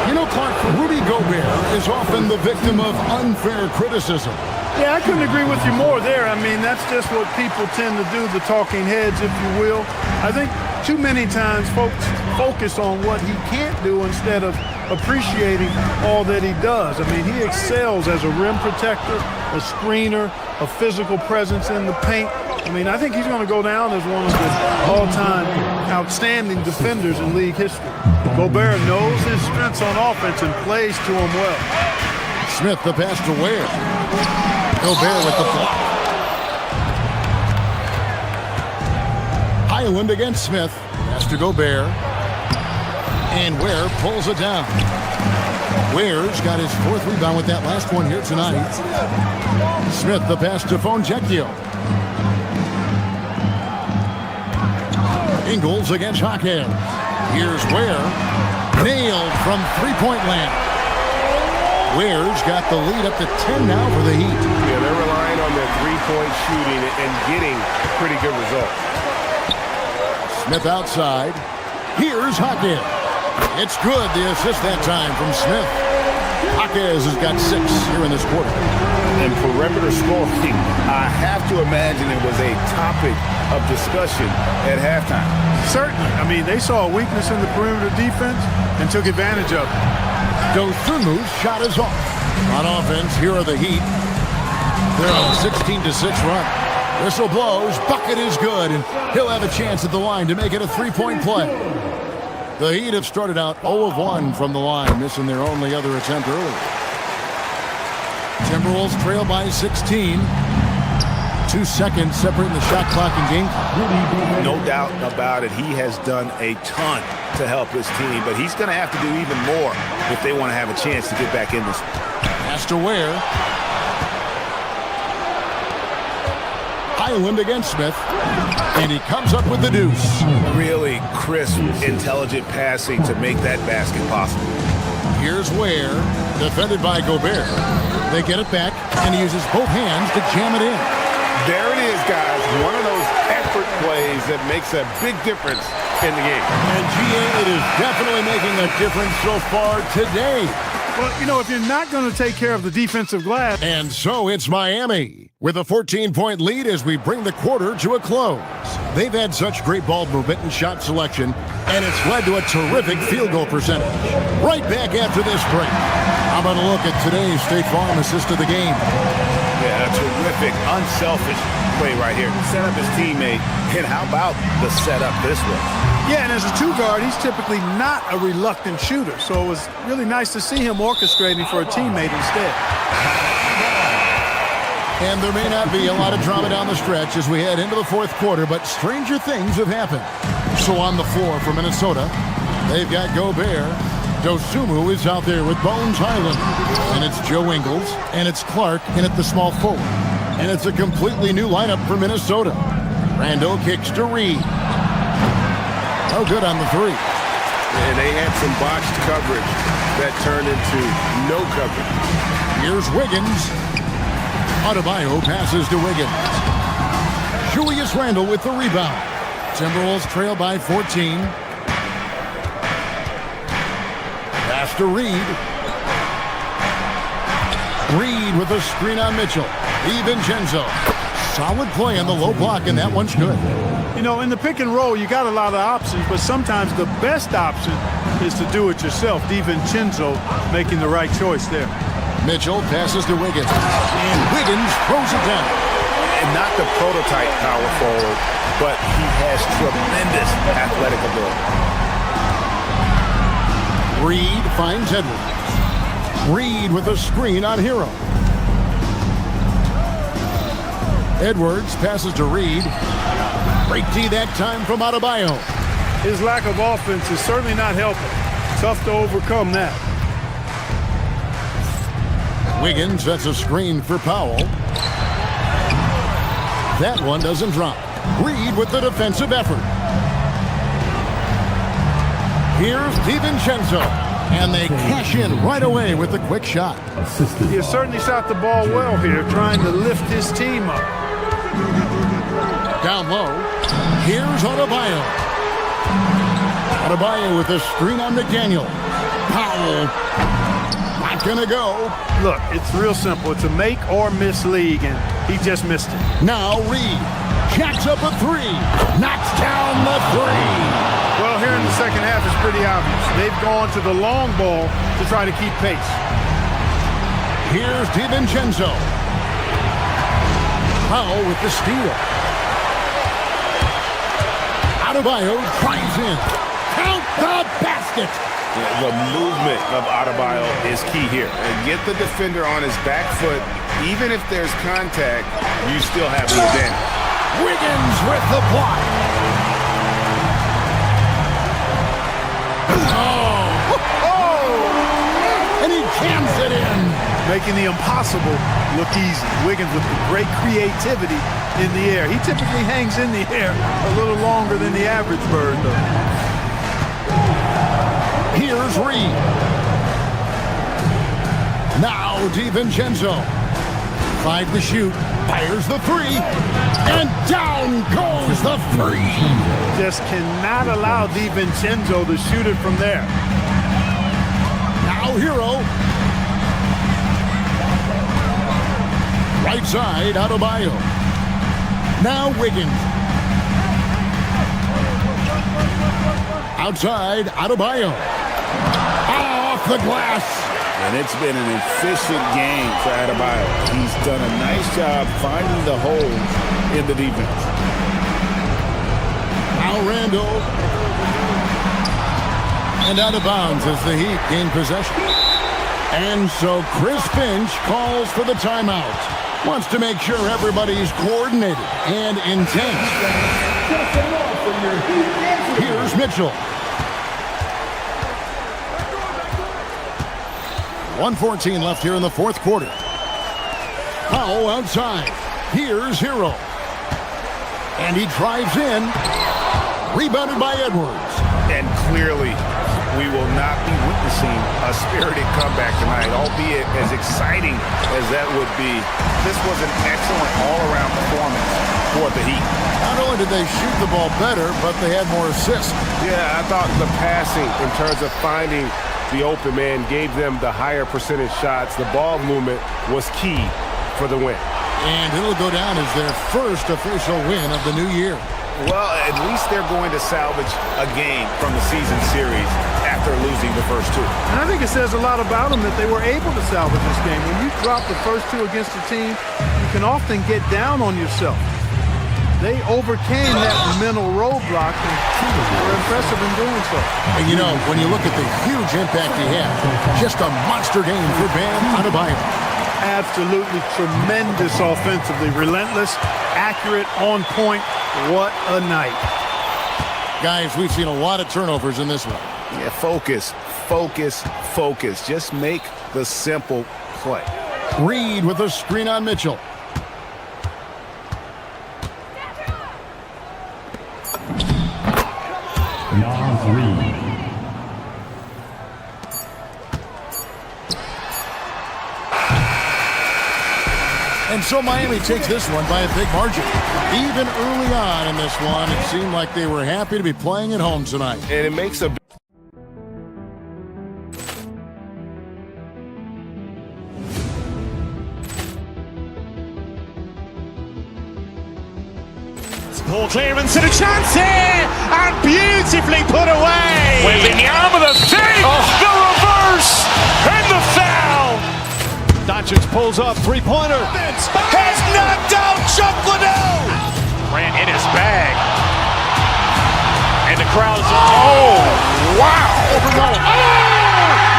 You know, Clark, Rudy Gobert is often the victim of unfair criticism. Yeah, I couldn't agree with you more there. I mean, that's just what people tend to do, the talking heads, if you will. I think too many times folks focus on what he can't do instead of appreciating all that he does. I mean, he excels as a rim protector, a screener, a physical presence in the paint. I mean, I think he's going to go down as one of the all-time outstanding defenders in league history. Gobert knows his strengths on offense and plays to them well. Smith, the pass to Ware. Gobert with the block. Highland against Smith. Pass to Gobert. And Ware pulls it down. Ware's got his 4th rebound with that last one here tonight. Smith, the pass to Fonjecchio. Ingles against Hawkhead. Here's Ware. Nailed from three-point land. Ware's got the lead up to 10 now for the Heat. Yeah, they're relying on their three-point shooting and getting pretty good results. Smith outside. Here's Hawkhead. It's good, the assist that time from Smith. Hawkes has got 6 here in this quarter. And perimeter scoring, I have to imagine it was a topic of discussion at halftime. Certainly. I mean, they saw a weakness in the perimeter defense and took advantage of it. Dosunmu's shot is off. On offense, here are the Heat. They're on a 16-6 run. Whistle blows, bucket is good, and he'll have a chance at the line to make it a 3-point play. The Heat have started out 0 of 1 from the line, missing their only other attempt earlier. Timberwolves trail by 16. 2 seconds separating the shot clock and game clock. No doubt about it. He has done a ton to help his team, but he's going to have to do even more if they want to have a chance to get back in this. Pass to Ware. Highland against Smith. And he comes up with the deuce. Really crisp, intelligent passing to make that basket possible. Here's Ware, defended by Gobert. They get it back, and he uses both hands to jam it in. There it is, guys. One of those effort plays that makes a big difference in the game. And GA, it is definitely making a difference so far today. Well, you know, if you're not going to take care of the defensive glass. And so it's Miami with a 14-point lead as we bring the quarter to a close. They've had such great ball movement and shot selection, and it's led to a terrific field goal percentage. Right back after this break. How about a look at today's State Farm assist of the game? Yeah, a terrific, unselfish play right here. Set up his teammate, and how about the setup this way? Yeah, and as a 2-guard, he's typically not a reluctant shooter, so it was really nice to see him orchestrating for a teammate instead. And there may not be a lot of drama down the stretch as we head into the 4th quarter, but stranger things have happened. So on the floor for Minnesota, they've got Gobert. Dosunmu is out there with Bones Highland. And it's Joe Ingles, and it's Clark in at the small forward. And it's a completely new lineup for Minnesota. Randall kicks to Reed. Oh, good on the 3. And they had some botched coverage that turned into no coverage. Here's Wiggins. Adebayo passes to Wiggins. Julius Randle with the rebound. Timberwolves trail by 14. Pass to Reed. Reed with a screen on Mitchell. DiVincenzo. Solid play on the low block, and that one's good. You know, in the pick and roll, you got a lot of options, but sometimes the best option is to do it yourself. DiVincenzo making the right choice there. Mitchell passes to Wiggins, and Wiggins throws it down. And not the prototype power forward, but he has tremendous athletic ability. Reed finds Edwards. Reed with a screen on Hero. Edwards passes to Reed. Break D that time from Adebayo. His lack of offense is certainly not helping. Tough to overcome that. Wiggins sets a screen for Powell. That one doesn't drop. Reed with the defensive effort. Here's DiVincenzo. And they cash in right away with the quick shot. He has certainly shot the ball well here, trying to lift his team up. Down low. Here's Adebayo. Adebayo with a screen on McDaniel. Powell not going to go. Look, it's real simple. It's a make or miss league, and he just missed it. Now Reed jacks up a three, knocks down the three. Well, here in the second half, it's pretty obvious. They've gone to the long ball to try to keep pace. Here's DiVincenzo. Powell with the steal. Adebayo drives in. Count the basket. Yeah, the movement of Adebayo is key here. And get the defender on his back foot. Even if there's contact, you still have the advantage. Wiggins with the block. And he jams it in. Making the impossible look easy. Wiggins with the great creativity in the air. He typically hangs in the air a little longer than the average bird, though. Here's Reed. Now DiVincenzo. 5 to shoot. Fires the three. And down goes the three. Just cannot allow DiVincenzo to shoot it from there. Now Hero. Right side, Adebayo. Now Wiggins. Outside, Adebayo. Off the glass. And it's been an efficient game for Adebayo. He's done a nice job finding the holes in the defense. Now Randall. And out of bounds as the Heat gain possession. And so Chris Finch calls for the timeout. Wants to make sure everybody's coordinated and intense. Here's Mitchell. 1:14 left here in the fourth quarter. Powell outside. Here's Hero. And he drives in. Rebounded by Edwards. And clearly, we will not be witnessing a spirited comeback tonight, albeit as exciting as that would be. This was an excellent all-around performance for the Heat. Not only did they shoot the ball better, but they had more assists. Yeah, I thought the passing in terms of finding the open man gave them the higher percentage shots. The ball movement was key for the win. And it'll go down as their first official win of the new year. Well, at least they're going to salvage a game from the season series after losing the first two. And I think it says a lot about them that they were able to salvage this game. When you drop the first two against a team, you can often get down on yourself. They overcame that mental roadblock and were impressive in doing so. And you know, when you look at the huge impact he had, just a monster game for Bam Adebayo. Absolutely tremendous offensively. Relentless, accurate, on point. What a night. Guys, we've seen a lot of turnovers in this one. Yeah, focus, focus, focus. Just make the simple play. Reed with a screen on Mitchell. And so Miami takes this one by a big margin. Even early on in this one, it seemed like they were happy to be playing at home tonight. And it makes a Ball clearance and a chance here, and beautifully put away. Wembanyama the fake, the reverse, and the foul. Doncic pulls up, three-pointer. Has knocked out Chuck Liddell. Ran in his bag. And the crowd is, oh, wow.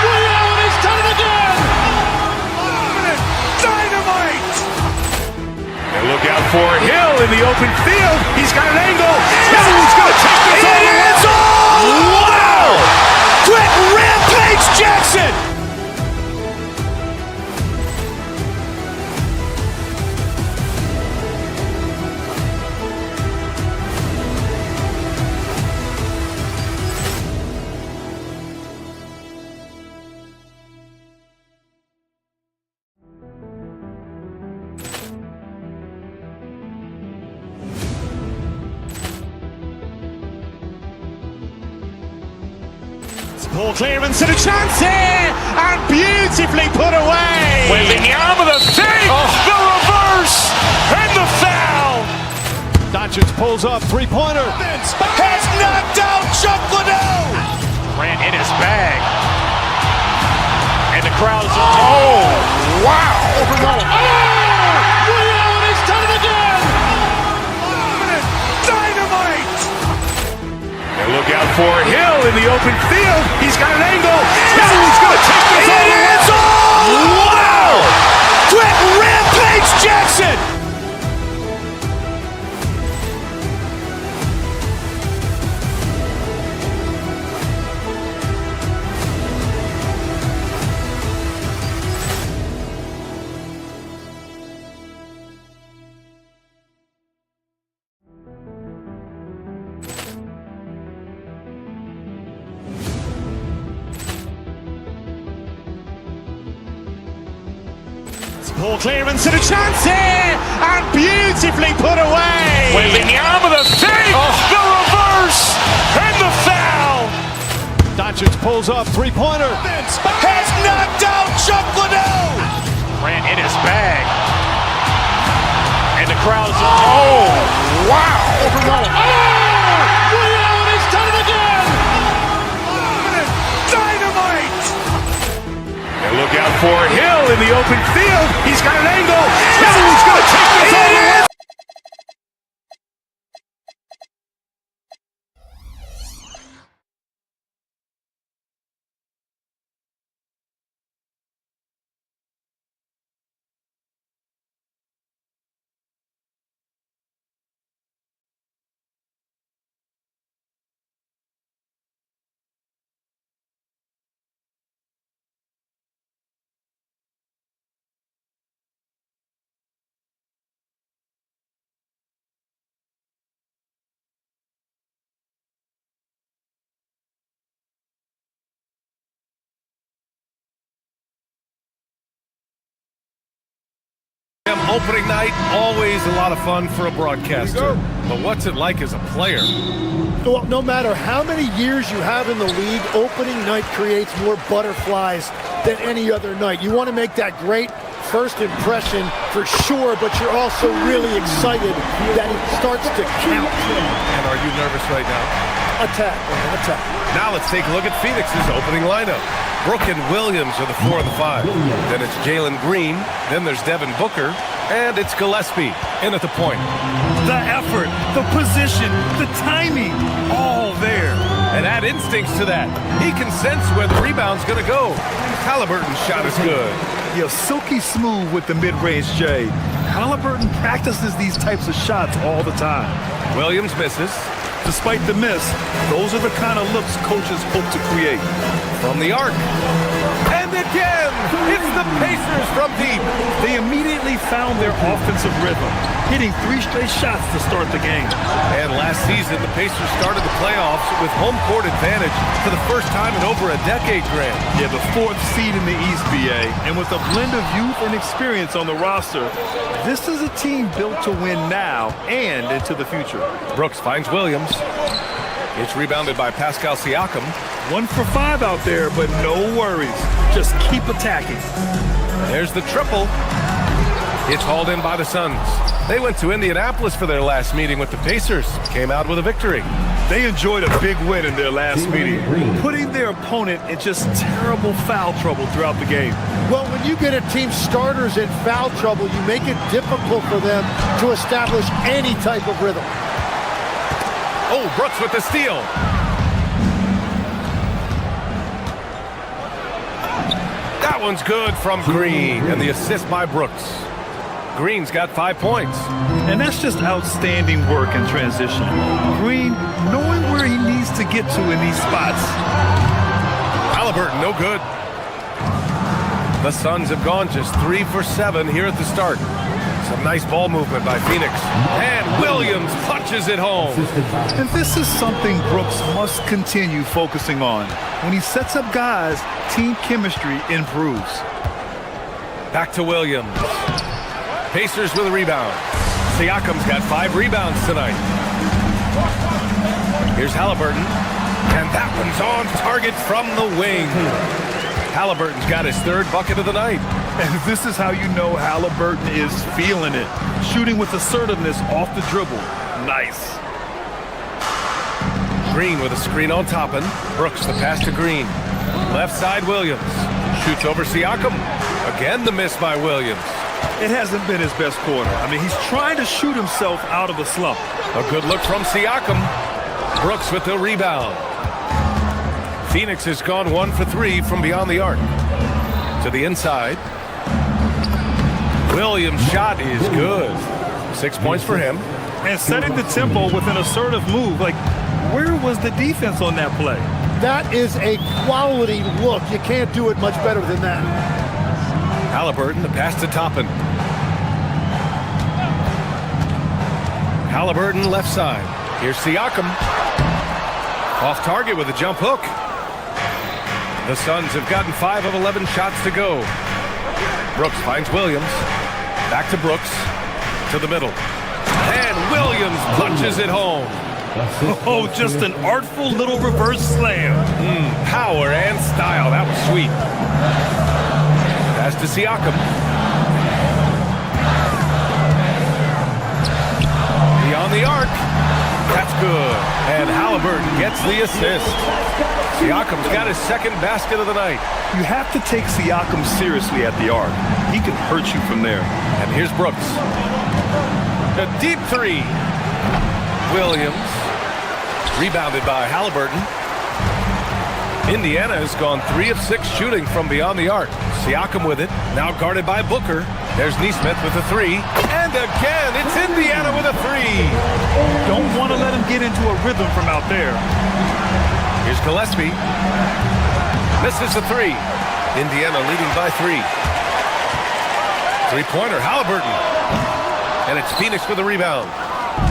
Liddell, he's done it again. Dynamite. And look out for Hill in the open field. He's got an angle. Hill's going to take this all the way. Wow. Quick rampage Jackson. Ball clearance and a chance here, and beautifully put away. Wembanyama the fake, the reverse, and the foul. Doncic pulls up, three-pointer. Has knocked out Chuck Liddell. Ran in his bag. And the crowd's oh, wow. Liddell, and he's done it again. Dynamite. And look out for Hill in the open field. He's got an angle. Hill's going to take this all the way. Wow! Quick Rampage Jackson. Ball clearance and a chance here, and beautifully put away. Wembanyama the fake, the reverse, and the foul. Doncic pulls up, three-pointer. Has knocked out Chuck Liddell. Ran in his bag. And the crowd's oh, wow. Liddell, and he's done it again. Dynamite. And look out for Hill in the open field. He's got an angle. Hill's going to take this all the way. Opening night, always a lot of fun for a broadcaster. But what's it like as a player? Well, no matter how many years you have in the league, opening night creates more butterflies than any other night. You want to make that great first impression for sure, but you're also really excited that it starts to count. And are you nervous right now? Attack. Now let's take a look at Phoenix's opening lineup. Brooke and Williams are the 4 and the 5. Then it's Jalen Green. Then there's Devin Booker. And it's Gillespie in at the point. The effort, the position, the timing, all there. And add instincts to that. He can sense where the rebound's going to go. Halliburton's shot is good. You're silky smooth with the mid-range, Jay. Halliburton practices these types of shots all the time. Williams misses. Despite the miss, those are the kind of looks coaches hope to create. From the arc. And again, it's the Pacers from deep. They immediately found their offensive rhythm, hitting 3 straight shots to start the game. And last season, the Pacers started the playoffs with home court advantage for the first time in over a decade, Grant. Yeah, the 4th seed in the East, BA. And with a blend of youth and experience on the roster, this is a team built to win now and into the future. Brooks finds Williams. It's rebounded by Pascal Siakam. 1 for 5 out there, but no worries. Just keep attacking. There's the triple. It's hauled in by the Suns. They went to Indianapolis for their last meeting with the Pacers. Came out with a victory. They enjoyed a big win in their last meeting, putting their opponent in just terrible foul trouble throughout the game. Well, when you get a team's starters in foul trouble, you make it difficult for them to establish any type of rhythm. Oh, Brooks with the steal. That one's good from Green, and the assist by Brooks. Green's got 5 points. And that's just outstanding work in transition. Green knowing where he needs to get to in these spots. Halliburton, no good. The Suns have gone just 3 for 7 here at the start. Some nice ball movement by Phoenix. And Williams punches it home. And this is something Brooks must continue focusing on. When he sets up guys, team chemistry improves. Back to Williams. Pacers with a rebound. Siakam's got 5 rebounds tonight. Here's Halliburton. And that one's on target from the wing. Halliburton's got his third bucket of the night. And this is how you know Halliburton is feeling it. Shooting with assertiveness off the dribble. Nice. Green with a screen on Toppin. Brooks the pass to Green. Left side Williams. Shoots over Siakam. Again the miss by Williams. It hasn't been his best quarter. I mean, he's trying to shoot himself out of a slump. A good look from Siakam. Brooks with the rebound. Phoenix has gone 1 for 3 from beyond the arc. To the inside. Williams' shot is good. 6 points for him. And setting the tempo with an assertive move. Like, where was the defense on that play? That is a quality look. You can't do it much better than that. Halliburton, the pass to Toppin. Halliburton left side. Here's Siakam. Off target with a jump hook. The Suns have gotten 5 of 11 shots to go. Brooks finds Williams. Back to Brooks. To the middle. And Williams punches it home. Oh, just an artful little reverse slam. Power and style. That was sweet. Pass to Siakam. Beyond the arc. That's good. And Halliburton gets the assist. Siakam's got his second basket of the night. You have to take Siakam seriously at the arc. He can hurt you from there. And here's Brooks. A deep three. Williams. Rebounded by Halliburton. Indiana has gone 3 of 6 shooting from beyond the arc. Siakam with it. Now guarded by Booker. There's Nesmith with a 3. And again, it's Indiana with a 3. Don't want to let him get into a rhythm from out there. Here's Gillespie. Misses the 3. Indiana leading by 3. Three-pointer, Halliburton. And it's Phoenix with a rebound.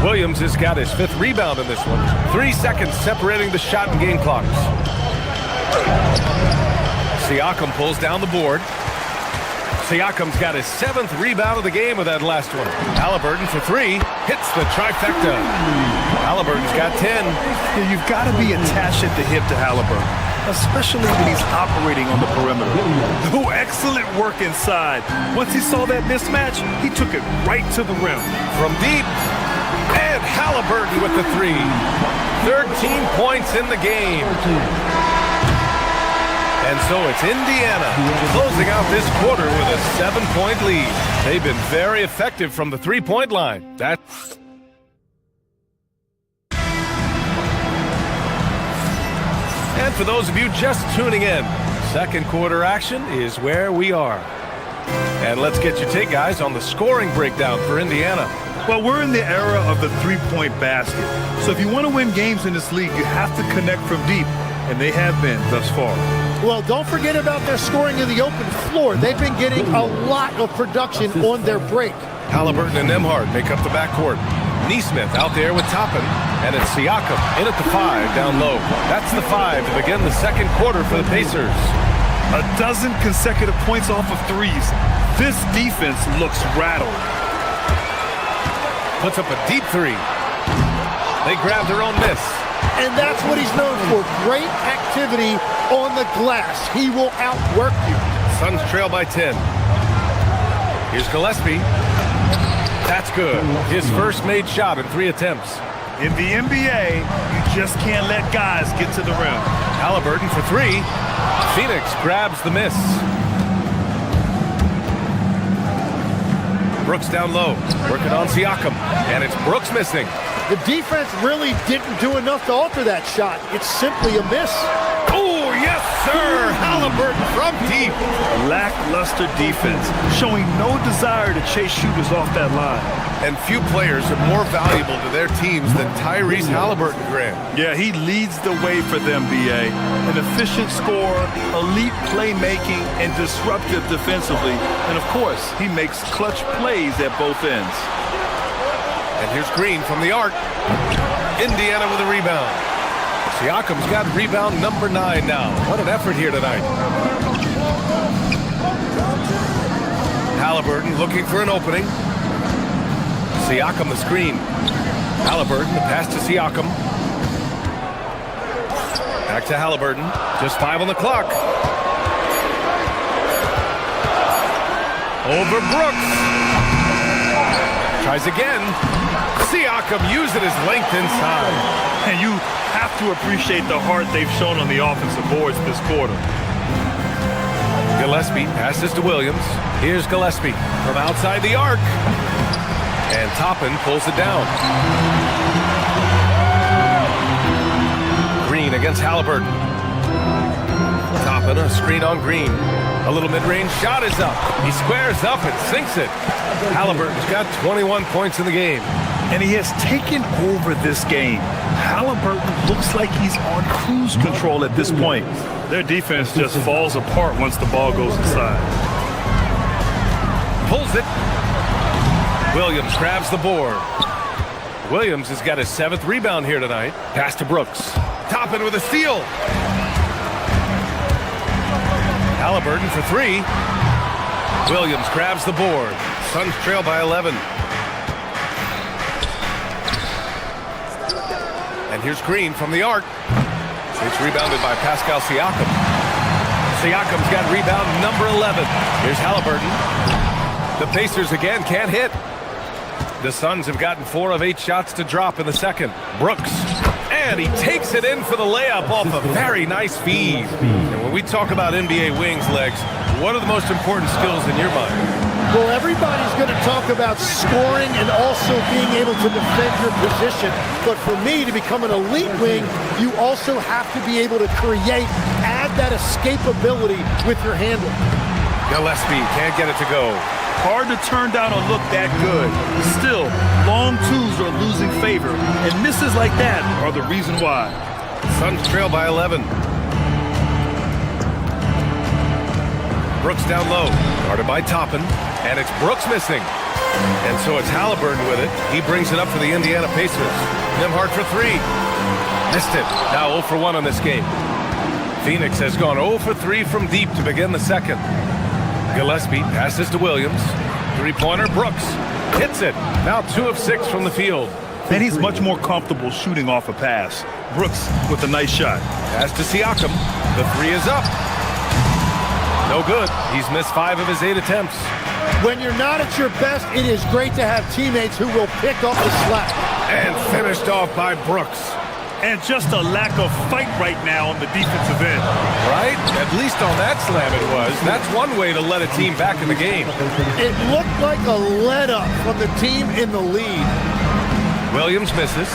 Williams has got his 5th rebound in this one. 3 seconds separating the shot and game clocks. Siakam pulls down the board. Siakam's got his 7th rebound of the game with that last one. Halliburton for 3. Hits the trifecta. Halliburton's got 10. Yeah, you've got to be attached at the hip to Halliburton, especially when he's operating on the perimeter. Oh, excellent work inside. Once he saw that mismatch, he took it right to the rim. From deep. And Halliburton with the 3. 13 points in the game. And so it's Indiana closing out this quarter with a 7-point lead. They've been very effective from the 3-point line. And for those of you just tuning in, second quarter action is where we are. And let's get your take, guys, on the scoring breakdown for Indiana. Well, we're in the era of the three-point basket. So if you want to win games in this league, you have to connect from deep, and they have been thus far. Well, don't forget about their scoring in the open floor. They've been getting a lot of production on their break. Halliburton and Nembhard make up the backcourt. Nesmith out there with Toppin, and it's Siakam in at the 5 down low. That's the 5 to begin the second quarter for the Pacers. 12 consecutive points off of threes. This defense looks rattled. Puts up a deep 3. They grab their own miss. And that's what he's known for. Great activity on the glass. He will outwork you. Suns trail by 10. Here's Gillespie. That's good. His first made shot in 3 attempts. In the NBA, you just can't let guys get to the rim. Halliburton for 3. Phoenix grabs the miss. Brooks down low, working on Siakam, and it's Brooks missing. The defense really didn't do enough to alter that shot. It's simply a miss. Oh, yes, sir! Halliburton from deep. Lackluster defense, showing no desire to chase shooters off that line. And few players are more valuable to their teams than Tyrese Halliburton, Graham. Yeah, he leads the way for them, B.A. An efficient scorer, elite playmaking, and disruptive defensively. And, of course, he makes clutch plays at both ends. And here's Green from the arc. Indiana with a rebound. Siakam's got rebound number 9 now. What an effort here tonight. Halliburton looking for an opening. Siakam the screen. Halliburton the pass to Siakam. Back to Halliburton. Just 5 on the clock. Over Brooks. Tries again. Siakam using his length inside. And you have to appreciate the heart they've shown on the offensive boards this quarter. Gillespie passes to Williams. Here's Gillespie from outside the arc. And Toppin pulls it down. Green against Halliburton. Toppin, a screen on Green. A little mid-range shot is up. He squares up and sinks it. Halliburton's got 21 points in the game. And he has taken over this game. Halliburton looks like he's on cruise control at this point. Their defense just falls apart once the ball goes inside. Pulls it. Williams grabs the board. Williams has got his 7th rebound here tonight. Pass to Brooks. Toppin with a steal. Halliburton for 3. Williams grabs the board. Suns trail by 11. And here's Green from the arc. It's rebounded by Pascal Siakam. Siakam's got rebound number 11. Here's Halliburton. The Pacers again can't hit. The Suns have gotten 4 of 8 shots to drop in the second. Brooks. And he takes it in for the layup off a very nice feed. And when we talk about NBA wings, Legs, what are the most important skills in your mind? Well, everybody's going to talk about scoring and also being able to defend your position. But for me, to become an elite wing, you also have to be able to create, add that escapability with your handle. Gillespie can't get it to go. Hard to turn down a look that good. Still, long twos are losing favor, and misses like that are the reason why. Suns trail by 11. Brooks down low, guarded by Toppin, and it's Brooks missing. And so it's Halliburton with it. He brings it up for the Indiana Pacers. Nembhard for 3. Missed it. Now 0 for 1 on this game. Phoenix has gone 0 for 3 from deep to begin the second. Gillespie passes to Williams. 3-pointer, Brooks hits it. Now 2 of 6 from the field. And he's much more comfortable shooting off a pass. Brooks with a nice shot. Pass to Siakam. The 3 is up. No good. He's missed 5 of his 8 attempts. When you're not at your best, it is great to have teammates who will pick up the slack. And finished off by Brooks. And just a lack of fight right now on the defensive end. Right? At least on that slam it was. That's one way to let a team back in the game. It looked like a let-up from the team in the lead. Williams misses.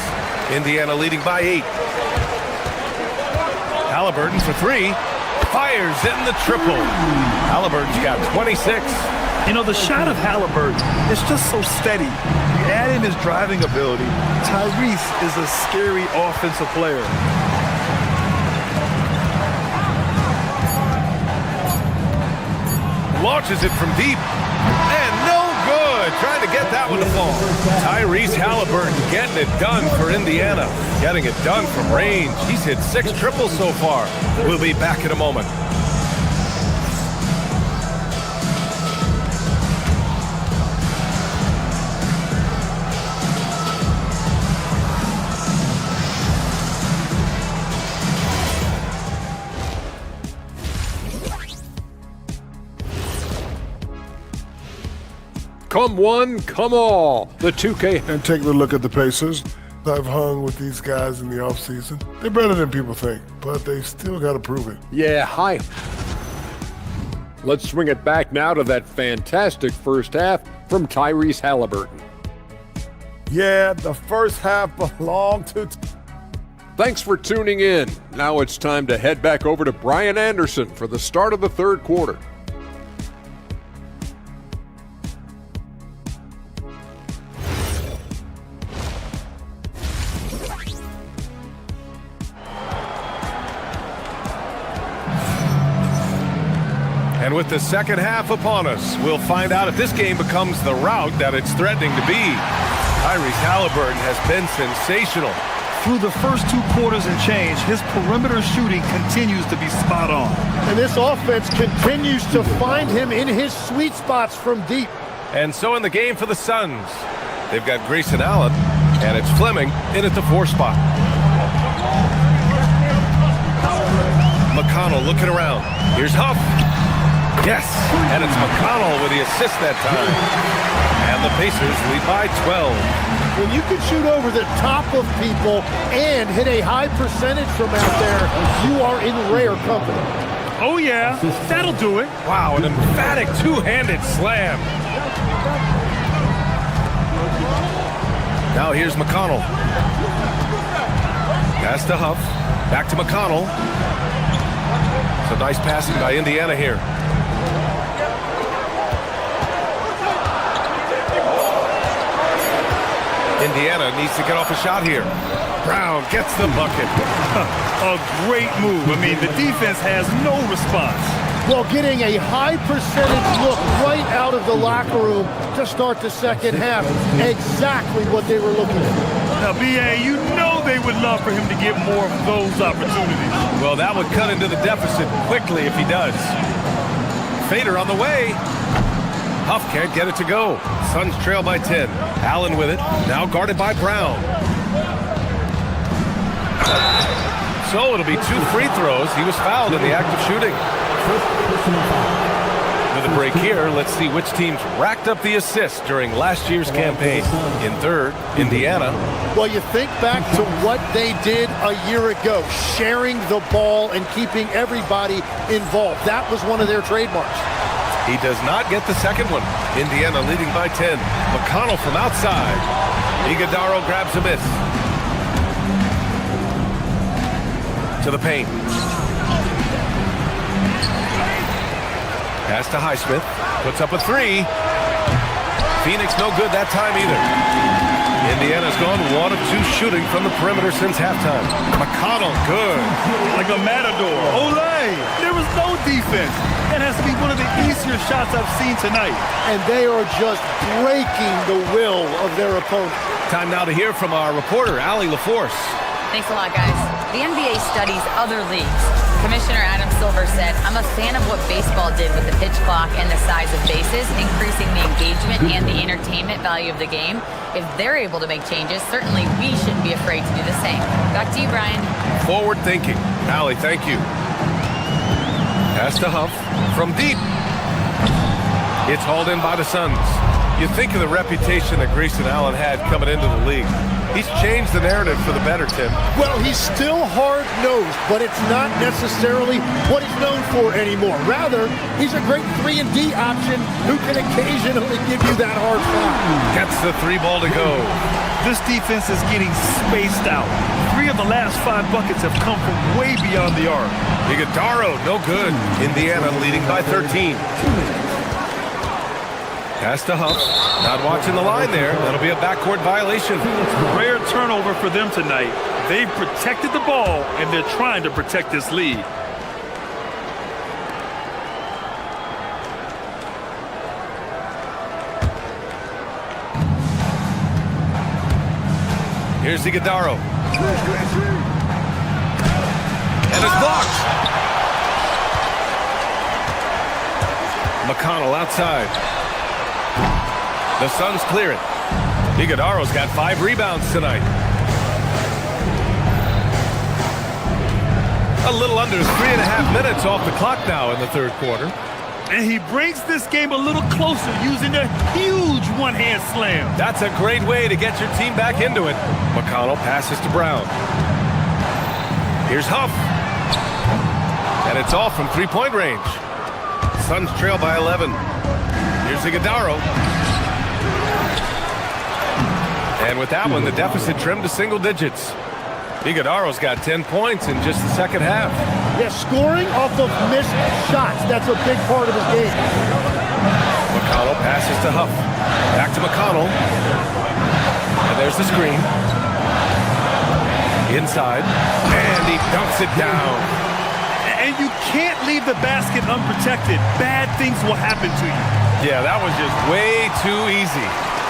Indiana leading by 8. Halliburton for 3. Fires in the triple. Halliburton's got 26. You know, the shot of Halliburton is just so steady. You add in his driving ability. Tyrese is a scary offensive player. Launches it from deep. And no good. Trying to get that one to fall. Tyrese Halliburton getting it done for Indiana. Getting it done from range. He's hit 6 triples so far. We'll be back in a moment. Come one, come all. The 2K. And take a look at the Pacers. I've hung with these guys in the offseason. They're better than people think, but they still got to prove it. Yeah, hi. Let's swing it back now to that fantastic first half from Tyrese Halliburton. Yeah, the first half belonged to... Thanks for tuning in. Now it's time to head back over to Brian Anderson for the start of the third quarter. And with the second half upon us, we'll find out if this game becomes the rout that it's threatening to be. Tyrese Halliburton has been sensational. Through the first 2 quarters and change, his perimeter shooting continues to be spot on. And this offense continues to find him in his sweet spots from deep. And so in the game for the Suns, they've got Grayson Allen, and it's Fleming in at the 4 spot. McConnell looking around. Here's Huff. Yes, and it's McConnell with the assist that time. And the Pacers lead by 12. When you can shoot over the top of people and hit a high percentage from out there, you are in rare company. Oh, yeah, that'll do it. Wow, an emphatic two-handed slam. Now here's McConnell. Pass to Huff. Back to McConnell. So nice passing by Indiana here. Indiana needs to get off a shot here. Brown gets the bucket. A great move. I mean, the defense has no response. Well, getting a high percentage look right out of the locker room to start the second half. Exactly what they were looking at. Now, B.A., you know they would love for him to get more of those opportunities. Well, that would cut into the deficit quickly if he does. Fader on the way. Huff can't get it to go. Suns trail by 10. Allen with it. Now guarded by Brown. So it'll be 2 free throws. He was fouled in the act of shooting. With a break here, let's see which teams racked up the assists during last year's campaign. In third, Indiana. Well, you think back to what they did a year ago, sharing the ball and keeping everybody involved. That was one of their trademarks. He does not get the second one. Indiana leading by 10. McConnell from outside. Iguodaro grabs a miss. To the paint. Pass to Highsmith. Puts up a 3. Phoenix no good that time either. Indiana's gone 1 of 2 shooting from the perimeter since halftime. McConnell good. Like a matador. Olay! There was no defense. That has to be one of the easier shots I've seen tonight. And they are just breaking the will of their opponent. Time now to hear from our reporter, Allie LaForce. Thanks a lot, guys. The NBA studies other leagues. Commissioner Adam Silver said, I'm a fan of what baseball did with the pitch clock and the size of bases, increasing the engagement and the entertainment value of the game. If they're able to make changes, certainly we shouldn't be afraid to do the same. Back to you, Brian. Forward thinking. Allie, thank you. Pass to Huff from deep. It's hauled in by the Suns. You think of the reputation that Grayson Allen had coming into the league. He's changed the narrative for the better, Tim. Well, he's still hard-nosed, but it's not necessarily what he's known for anymore. Rather, he's a great 3-and-D option who can occasionally give you that hard foul. Gets the 3 ball to go. This defense is getting spaced out. 3 of the last 5 buckets have come from way beyond the arc. Iguodaro, no good. Indiana leading by 13. Pass to Huff. Not watching the line there. That'll be a backcourt violation. Rare turnover for them tonight. They've protected the ball, and they're trying to protect this lead. Here's Iguodaro. And it's blocked. McConnell outside. The Suns clear it. Iguodaro's got 5 rebounds tonight. A little under 3.5 minutes off the clock now in the third quarter. And he brings this game a little closer using a huge one-hand slam. That's a great way to get your team back into it. McConnell passes to Brown. Here's Huff. And it's all from 3-point range. Suns trail by 11. Here's Iguodaro. And with that one, the deficit trimmed to single digits. Iguodaro's got 10 points in just the second half. Yeah, scoring off of missed shots. That's a big part of his game. McConnell passes to Huff. Back to McConnell. And there's the screen. Inside. And he dunks it down. And you can't leave the basket unprotected. Bad things will happen to you. Yeah, that was just way too easy.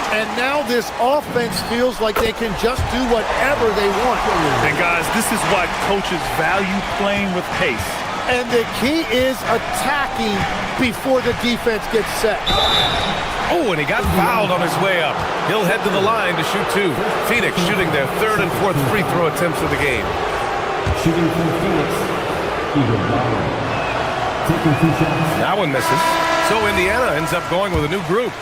And now this offense feels like they can just do whatever they want. And guys, this is why coaches value playing with pace. And the key is attacking before the defense gets set. Oh, and he got fouled on his way up. He'll head to the line to shoot 2. Phoenix shooting their 3rd and 4th free throw attempts of the game. Shooting from Phoenix. That one misses. So Indiana ends up going with a new group.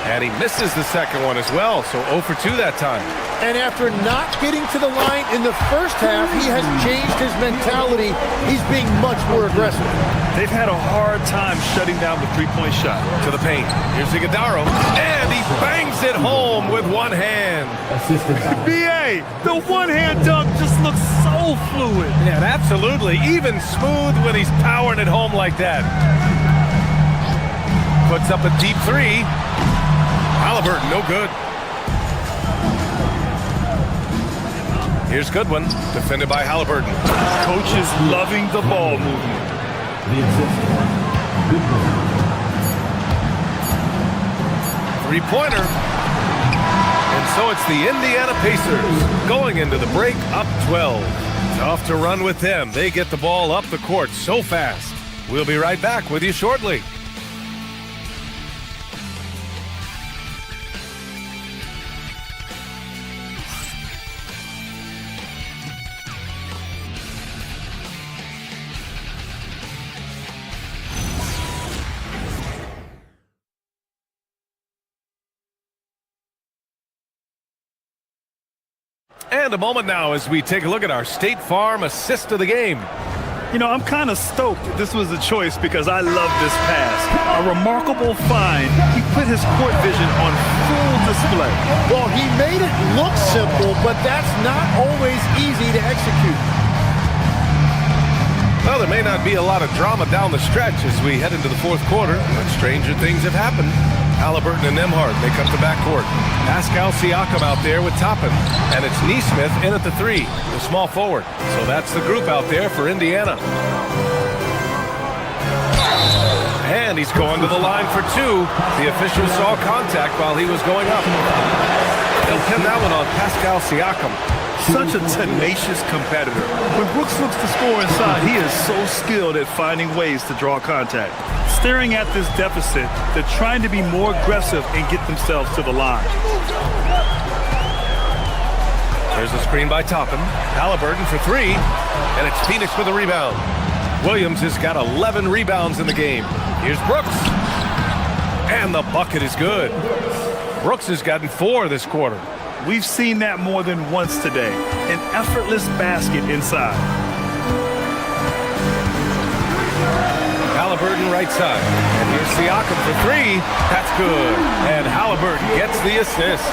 And he misses the second one as well, so 0 for 2 that time. And after not getting to the line in the first half, he has changed his mentality. He's being much more aggressive. They've had a hard time shutting down the three-point shot. To the paint. Here's Iguodala, and he bangs it home with one hand. B.A., the one-hand dunk just looks so fluid. Yeah, absolutely. Even smooth when he's powering it home like that. Puts up a deep three. Halliburton, no good. Here's Goodwin, defended by Halliburton. Coach is loving the ball movement. Three-pointer. And so it's the Indiana Pacers going into the break up 12. Tough to run with them. They get the ball up the court so fast. We'll be right back with you shortly. And a moment now as we take a look at our State Farm assist of the game. You know, I'm kind of stoked this was a choice because I love this pass. A remarkable find. He put his court vision on full display. Well, he made it look simple, but that's not always easy to execute. Well, there may not be a lot of drama down the stretch as we head into the fourth quarter, but stranger things have happened. Halliburton and Nembhard make up the backcourt. Pascal Siakam out there with Toppin, and it's Nesmith in at the three, the small forward. So that's the group out there for Indiana. And he's going to the line for two. The official saw contact while he was going up. They'll pin that one on Pascal Siakam. Such a tenacious competitor. When Brooks looks to score inside, he is so skilled at finding ways to draw contact. Staring at this deficit, they're trying to be more aggressive and get themselves to the line. There's a screen by Toppin. Halliburton for three, and it's Phoenix with a rebound. Williams has got 11 rebounds in the game. Here's Brooks, and the bucket is good. Brooks has gotten 4 this quarter. We've seen that more than once today. An effortless basket inside. Halliburton right side. And here's Siakam for three. That's good. And Halliburton gets the assist.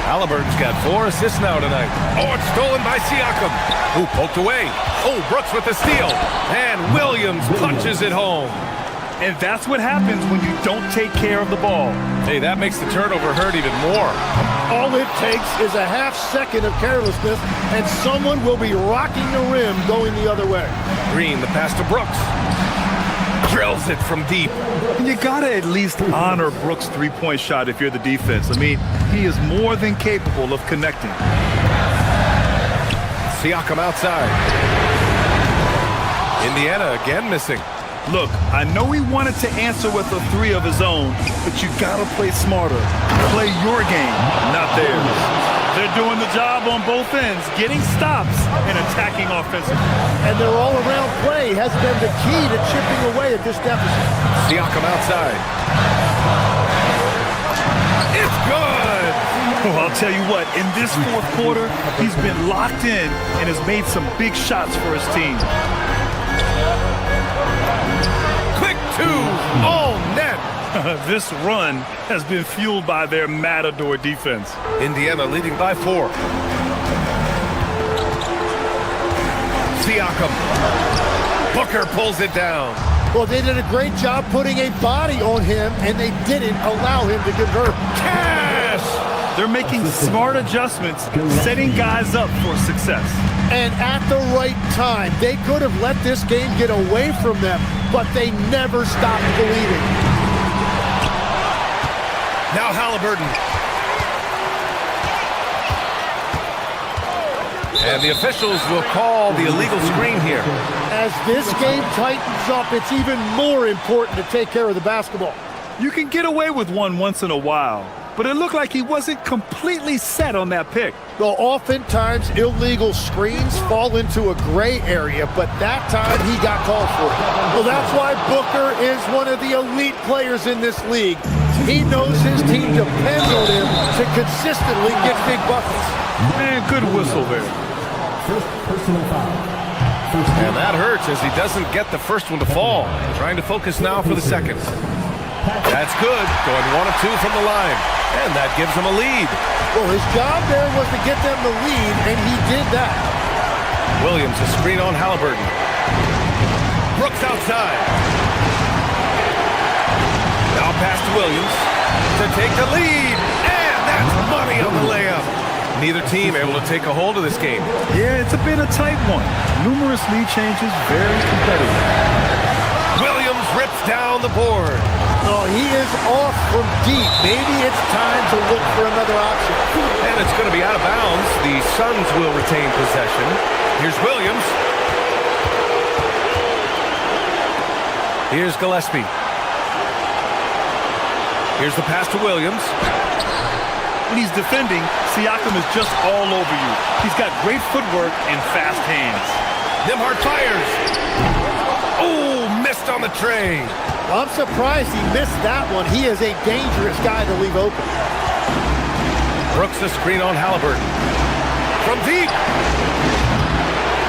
Halliburton's got 4 assists now tonight. Oh, it's stolen by Siakam. Who poked away. Oh, Brooks with the steal. And Williams punches it home. And that's what happens when you don't take care of the ball. Hey, that makes the turnover hurt even more. All it takes is a half second of carelessness, and someone will be rocking the rim going the other way. Green, the pass to Brooks. Drills it from deep. And you gotta at least honor Brooks' three-point shot if you're the defense. I mean, he is more than capable of connecting. Siakam outside. Indiana again missing. Look, I know he wanted to answer with a 3 of his own, but you gotta play smarter. Play your game, not theirs. They're doing the job on both ends, getting stops and attacking offensively. And their all-around play has been the key to chipping away at this deficit. Siakam outside. It's good! Well, I'll tell you what, in this fourth quarter, he's been locked in and has made some big shots for his team. Quick 2, all net. This run has been fueled by their matador defense. Indiana leading by 4. Siakam. Booker pulls it down. Well, they did a great job putting a body on him, and they didn't allow him to get hurt. Cash! They're making smart adjustments, setting guys up for success. And at the right time, they could have let this game get away from them, but they never stopped believing. Now Halliburton. And the officials will call the illegal screen here. As this game tightens up, it's even more important to take care of the basketball. You can get away with one once in a while, but it looked like he wasn't completely set on that pick. Well, oftentimes illegal screens fall into a gray area, but that time he got called for it. Well, that's why Booker is one of the elite players in this league. He knows his team depends on him to consistently get big buckets. Man, good whistle there. First personal foul. And that hurts as he doesn't get the first one to fall. Trying to focus now for the second. That's good. Going 1 of 2 from the line. And that gives him a lead. Well, his job there was to get them the lead, and he did that. Williams, a screen on Halliburton. Brooks outside. Now pass to Williams to take the lead. And that's money on the layup. Neither team able to take a hold of this game. Yeah, it's been a tight one. Numerous lead changes, very competitive. Williams rips down the board. Oh, he is off from deep. Maybe it's time to look for another option. And it's going to be out of bounds. The Suns will retain possession. Here's Williams. Here's Gillespie. Here's the pass to Williams. When he's defending, Siakam is just all over you. He's got great footwork and fast hands. Nembhard fires. Oh, missed on the tray. Well, I'm surprised he missed that one. He is a dangerous guy to leave open. Brooks a screen on Halliburton. From deep.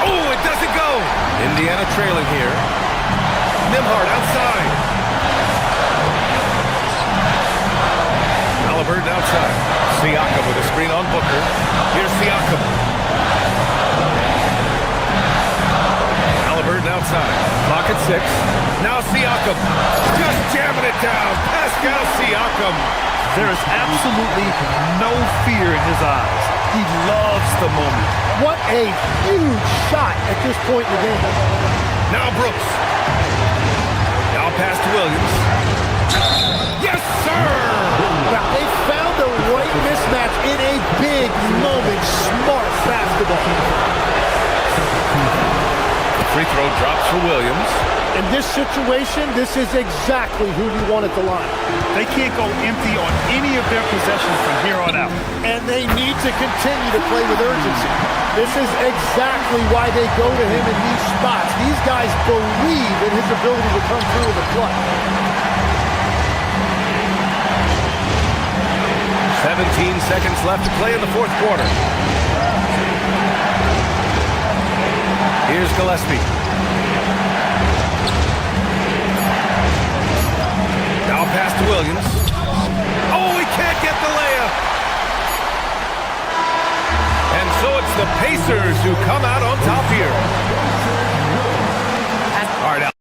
Oh, it doesn't go. Indiana trailing here. Nembhard outside. Halliburton outside. Siakam with a screen on Booker. Here's Siakam. Halliburton outside. Clock at 6. Now Siakam. Just jamming it down. Pascal Siakam. There is absolutely no fear in his eyes. He loves the moment. What a huge shot at this point in the game. Now Brooks. Now pass to Williams. Yes, sir! Now, they found the right mismatch in a big moment. Smart basketball. The free throw drops for Williams. In this situation, this is exactly who you want at the line. They can't go empty on any of their possessions from here on out. And they need to continue to play with urgency. This is exactly why they go to him in these spots. These guys believe in his ability to come through in the clutch. 17 seconds left to play in the fourth quarter. Here's Gillespie. Now pass to Williams. Oh, he can't get the layup. And so it's the Pacers who come out on top here. All right,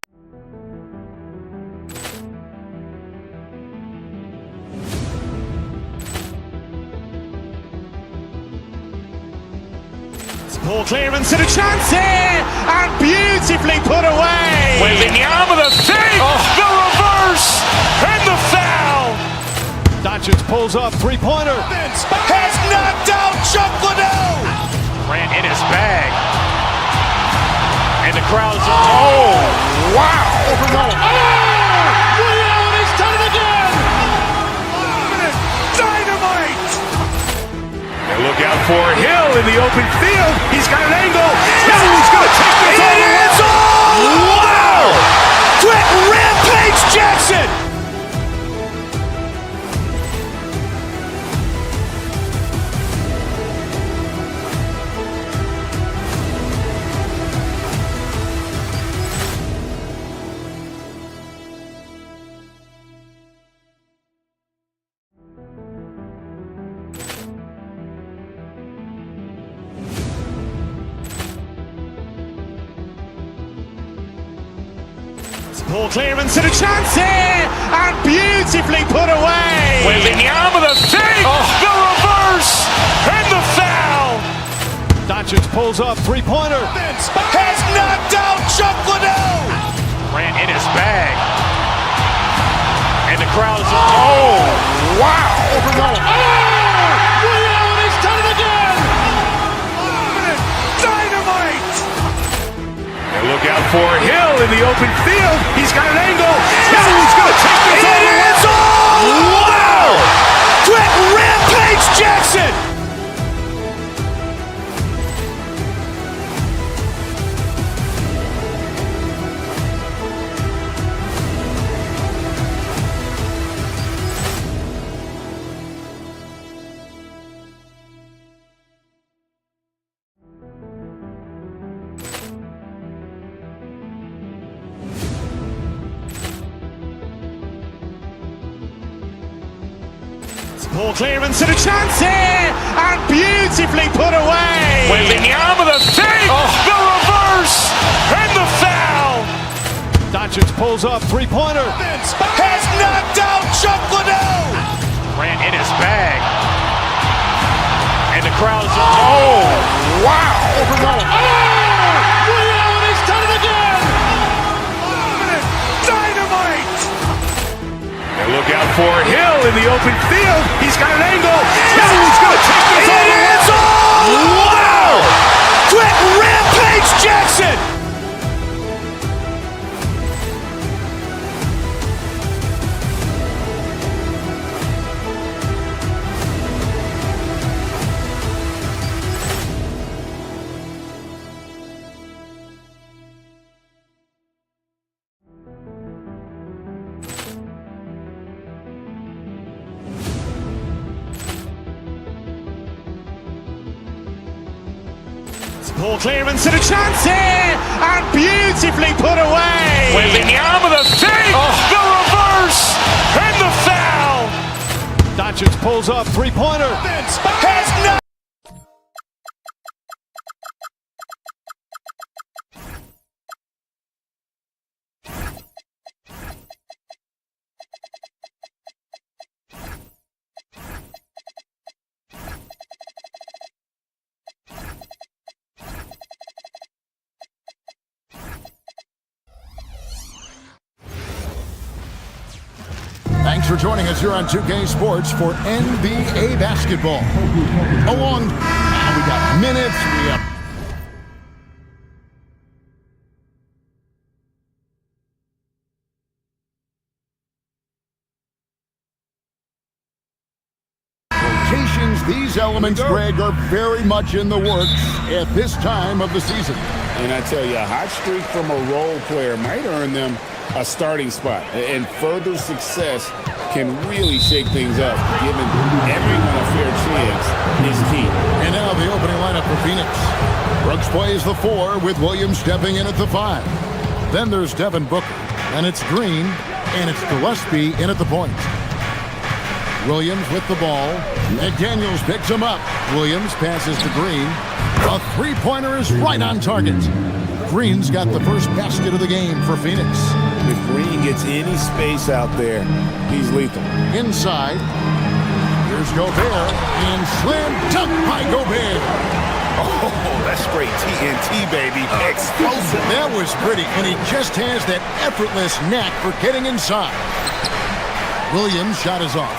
Ball clearance and a chance here, and beautifully put away. Wembanyama the fake, the reverse, and the foul. Doncic pulls up, three-pointer. Has knocked out Chuck Liddell. Ran in his bag. And the crowd's, oh, wow. Liddell, he's done it again. Dynamite. And look out for Hill in the open field. He's got an angle. Hill's going to take this all the way. Wow! Quick Rampage Jackson. Ball clearance and a chance here, and beautifully put away. Wembanyama the fake, the reverse, and the foul. Doncic pulls up, three-pointer. Has knocked out Chuck Liddell. Ran in his bag. And the crowd's, oh, wow. Liddell, he's done it again. Dynamite. And look out for Hill in the open field. He's got an angle. Hill's going to take this all the way. Wow! Quick Ball clearance and a chance here, and beautifully put away. Wembanyama the save, the reverse, and the foul. Doncic pulls up, three-pointer. Has knocked out Chuck Liddell. Ran in his bag. And the crowd is... Oh, wow. He's done it again. Dynamite. And look out for Hill in the open field. He's got an angle. Hill's going to take this all the way. Wow. Quick Rampage Jackson. Ball clearance and a chance here, and beautifully put away. Wembanyama the save, the reverse, and the foul. Doncic pulls up, three-pointer. Has not... Thanks for joining us here on 2K Sports for NBA basketball. We got minutes, we have rotations. These elements, Greg, are very much in the works at this time of the season. And I tell you, a hot streak from a role player might earn them a starting spot. And further success can really shake things up. Giving everyone a fair chance is key. And now the opening lineup for Phoenix. Brooks plays the 4 with Williams stepping in at the 5. Then there's Devin Booker, and it's Green, and it's Gillespie in at the point. Williams with the ball. McDaniels picks him up. Williams passes to Green. A three-pointer is right on target. Green's got the first basket of the game for Phoenix. If Green gets any space out there, he's lethal. Inside, here's Gobert, and slam dunk by Gobert. Oh, that's straight TNT, baby. Explosive. That was pretty, and he just has that effortless knack for getting inside. Williams' shot is off.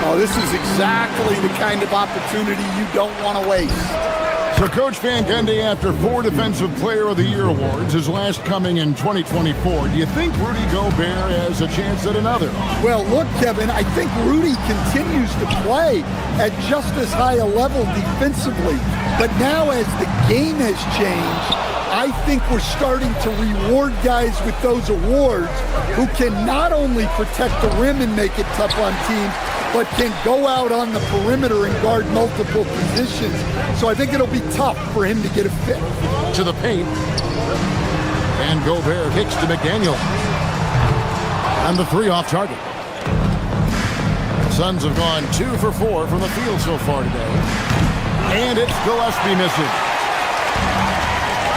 Oh, this is exactly the kind of opportunity you don't want to waste. So Coach Van Gundy, after 4 Defensive Player of the Year awards, his last coming in 2024, do you think Rudy Gobert has a chance at another? Well, look, Kevin, I think Rudy continues to play at just as high a level defensively. But now as the game has changed, I think we're starting to reward guys with those awards who can not only protect the rim and make it tough on teams, but can go out on the perimeter and guard multiple positions. So I think it'll be tough for him to get a fit. To the paint. And Gobert kicks to McDaniel. And the 3 off target. The Suns have gone 2 for 4 from the field so far today. And it's Gillespie missing.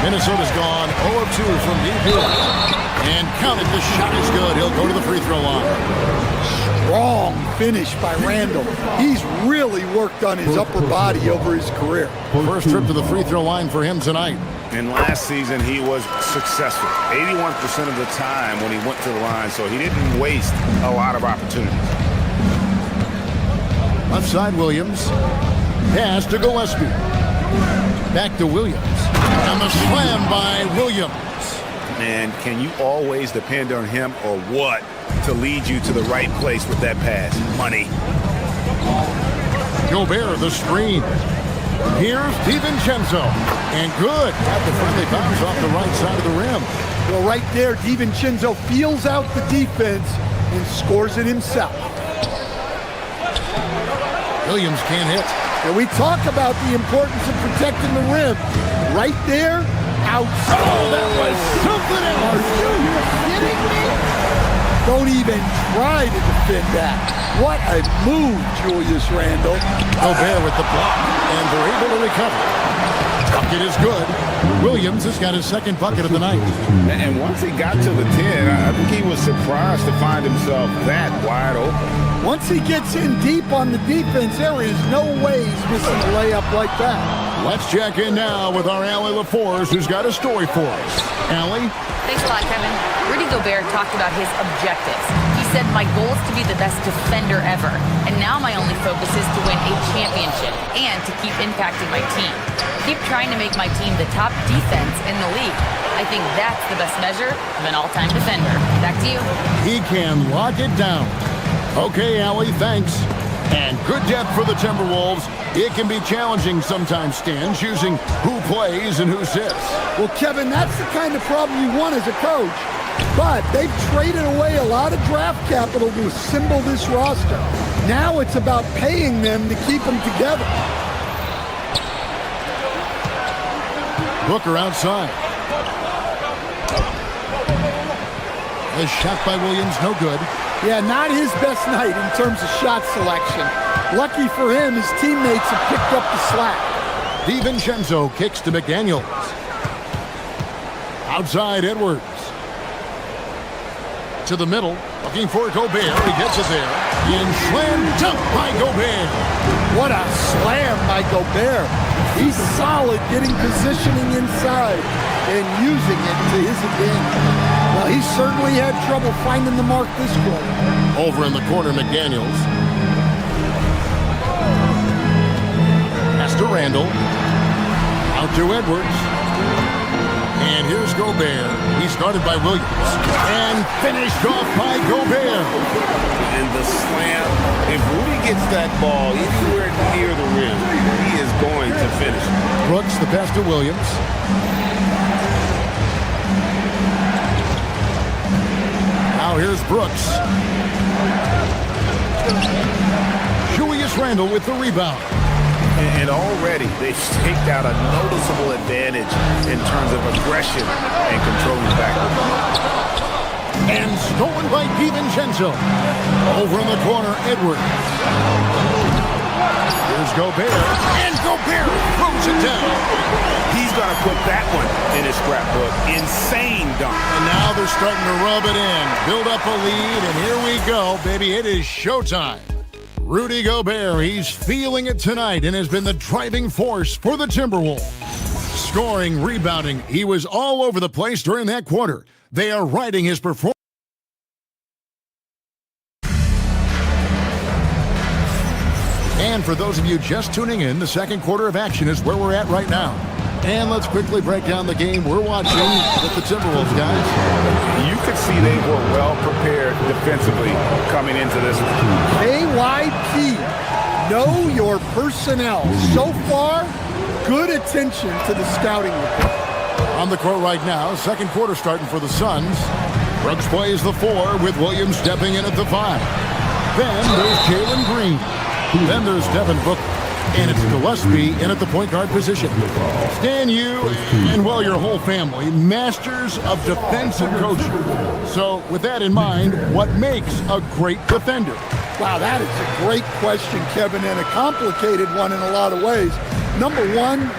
Minnesota's gone 0 of 2 from deep. And count it, the shot is good. He'll go to the free throw line. Strong finish by Randall. He's really worked on his upper body over his career. First trip to the free throw line for him tonight. And last season, he was successful 81% of the time when he went to the line, so he didn't waste a lot of opportunities. Left side, Williams. Pass to Gillespie. Back to Williams. And the slam by Williams. And can you always depend on him or what to lead you to the right place with that pass? Money. Gobert, the screen. Here's DiVincenzo. And good. Got the friendly bounce off the right side of the rim. Well, right there, DiVincenzo feels out the defense and scores it himself. Williams can't hit. And we talk about the importance of protecting the rim. Right there, outside. Oh, that was something else. Are you kidding me? Don't even try to defend that. What a move, Julius Randle. Gobert with the block, and they're able to recover. Bucket is good. Williams has got his second bucket of the night. And once he got to the 10, I think he was surprised to find himself that wide open. Once he gets in deep on the defense, there is no way he's missing a layup like that. Let's check in now with our Allie LaForce, who's got a story for us. Allie? Thanks a lot, Kevin. Rudy Gobert talked about his objectives. He said, my goal is to be the best defender ever, and now my only focus is to win a championship and to keep impacting my team. Keep trying to make my team the top defense in the league. I think that's the best measure of an all-time defender. Back to you. He can lock it down. Okay, Allie, thanks. And good depth for the Timberwolves. It can be challenging sometimes, Stan, choosing who plays and who sits. Well, Kevin, that's the kind of problem you want as a coach. But they've traded away a lot of draft capital to assemble this roster. Now it's about paying them to keep them together. Booker outside. A shot by Williams, no good. Yeah, not his best night in terms of shot selection. Lucky for him, his teammates have picked up the slack. DiVincenzo kicks to McDaniels. Outside Edwards. To the middle, looking for Gobert. He gets it there. And slam dunk by Gobert. What a slam by Gobert. He's solid getting positioning inside and using it to his advantage. Well, he certainly had trouble finding the mark this quarter. Over in the corner, McDaniels. Pass to Randle. Out to Edwards. And here's Gobert. He's guarded by Williams. And finished off by Gobert. And the slam. If Rudy gets that ball anywhere near the rim, he is going to finish. Brooks, the pass to Williams. Now here's Brooks. Julius Randle with the rebound. And already they've staked out a noticeable advantage in terms of aggression and controlling the backcourt. And stolen by DiVincenzo. Over in the corner, Edwards. Here's Gobert. And Gobert throws it down. He's going to put that one in his scrapbook. Insane dunk. And now they're starting to rub it in. Build up a lead, and here we go, baby. It is showtime. Rudy Gobert, he's feeling it tonight and has been the driving force for the Timberwolves. Scoring, rebounding, he was all over the place during that quarter. They are riding his performance. And for those of you just tuning in, the second quarter of action is where we're at right now. And let's quickly break down the game we're watching with the Timberwolves, guys. You could see they were well prepared defensively coming into this one. KYP, know your personnel. So far, good attention to the scouting report. On the court right now, second quarter starting for the Suns. Brooks plays the 4 with Williams stepping in at the 5. Then there's Jalen Green. Then there's Devin Booker. And it's Gillespie in at the point guard position. Stan, you and, well, your whole family, masters of defensive coaching. So with that in mind, what makes a great defender? Wow, that is a great question, Kevin, and a complicated one in a lot of ways. Number one,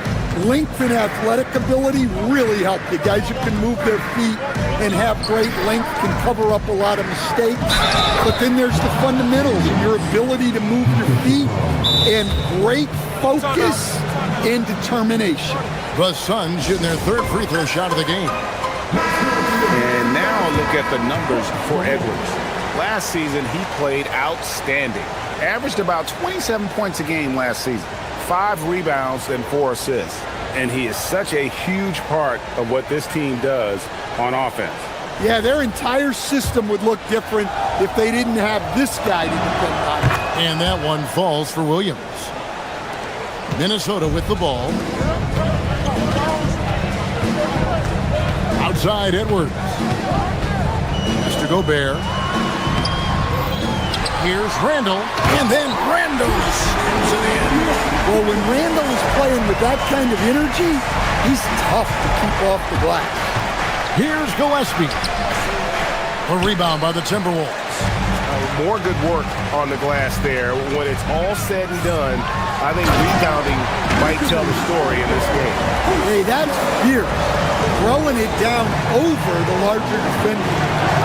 length and athletic ability really help you. Guys who can move their feet and have great length can cover up a lot of mistakes. But then there's the fundamentals and your ability to move your feet and great focus and determination. The Suns shooting their third free throw shot of the game. And now look at the numbers for Edwards. Last season, he played outstanding. Averaged about 27 points a game last season. 5 rebounds and 4 assists. And he is such a huge part of what this team does on offense. Yeah, their entire system would look different if they didn't have this guy to depend on. And that one falls for Williams. Minnesota with the ball. Outside Edwards. Mr. Gobert. Here's Randle. And then Randle slams it in. Well, when Randle is playing with that kind of energy, he's tough to keep off the glass. Here's Gillespie. A rebound by the Timberwolves. More good work on the glass there. When it's all said and done, I think rebounding might tell the story in this game. Hey, that's fierce. Throwing it down over the larger defender.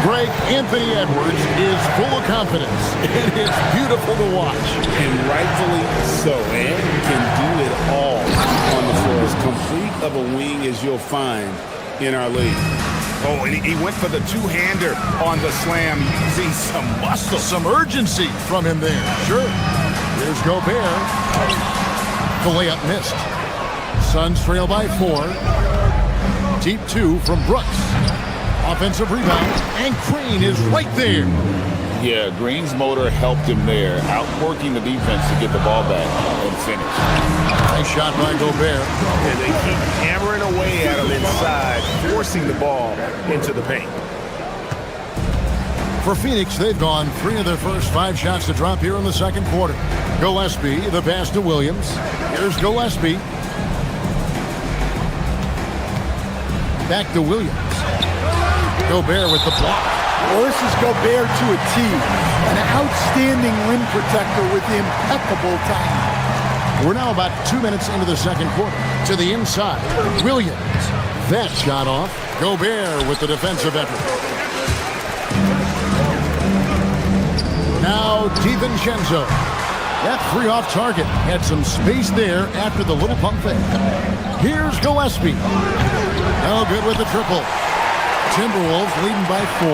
Greg, Anthony Edwards is full of confidence, and it's beautiful to watch. And rightfully so. And can do it all on the floor. As complete of a wing as you'll find in our league. Oh, and he went for the two-hander on the slam. You see some muscle. Some urgency from him there. Sure. Here's Gobert. The layup missed. Suns trail by 4. Deep 2 from Brooks. Offensive rebound, and Crane is right there. Yeah, Green's motor helped him there, outworking the defense to get the ball back and finish. Nice shot by Gobert. And they keep hammering away at him inside, forcing the ball into the paint. For Phoenix, they've gone 3 of their first 5 shots to drop here in the second quarter. Gillespie, the pass to Williams. Here's Gillespie. Back to Williams. Gobert with the block. Well, this is Gobert to a T. An outstanding rim protector with impeccable timing. We're now about 2 minutes into the second quarter. To the inside, Williams. That shot off. Gobert with the defensive effort. Now DiVincenzo. That 3 off target. Had some space there after the little pump fake. Here's Gillespie. No good with the triple. Timberwolves leading by 4.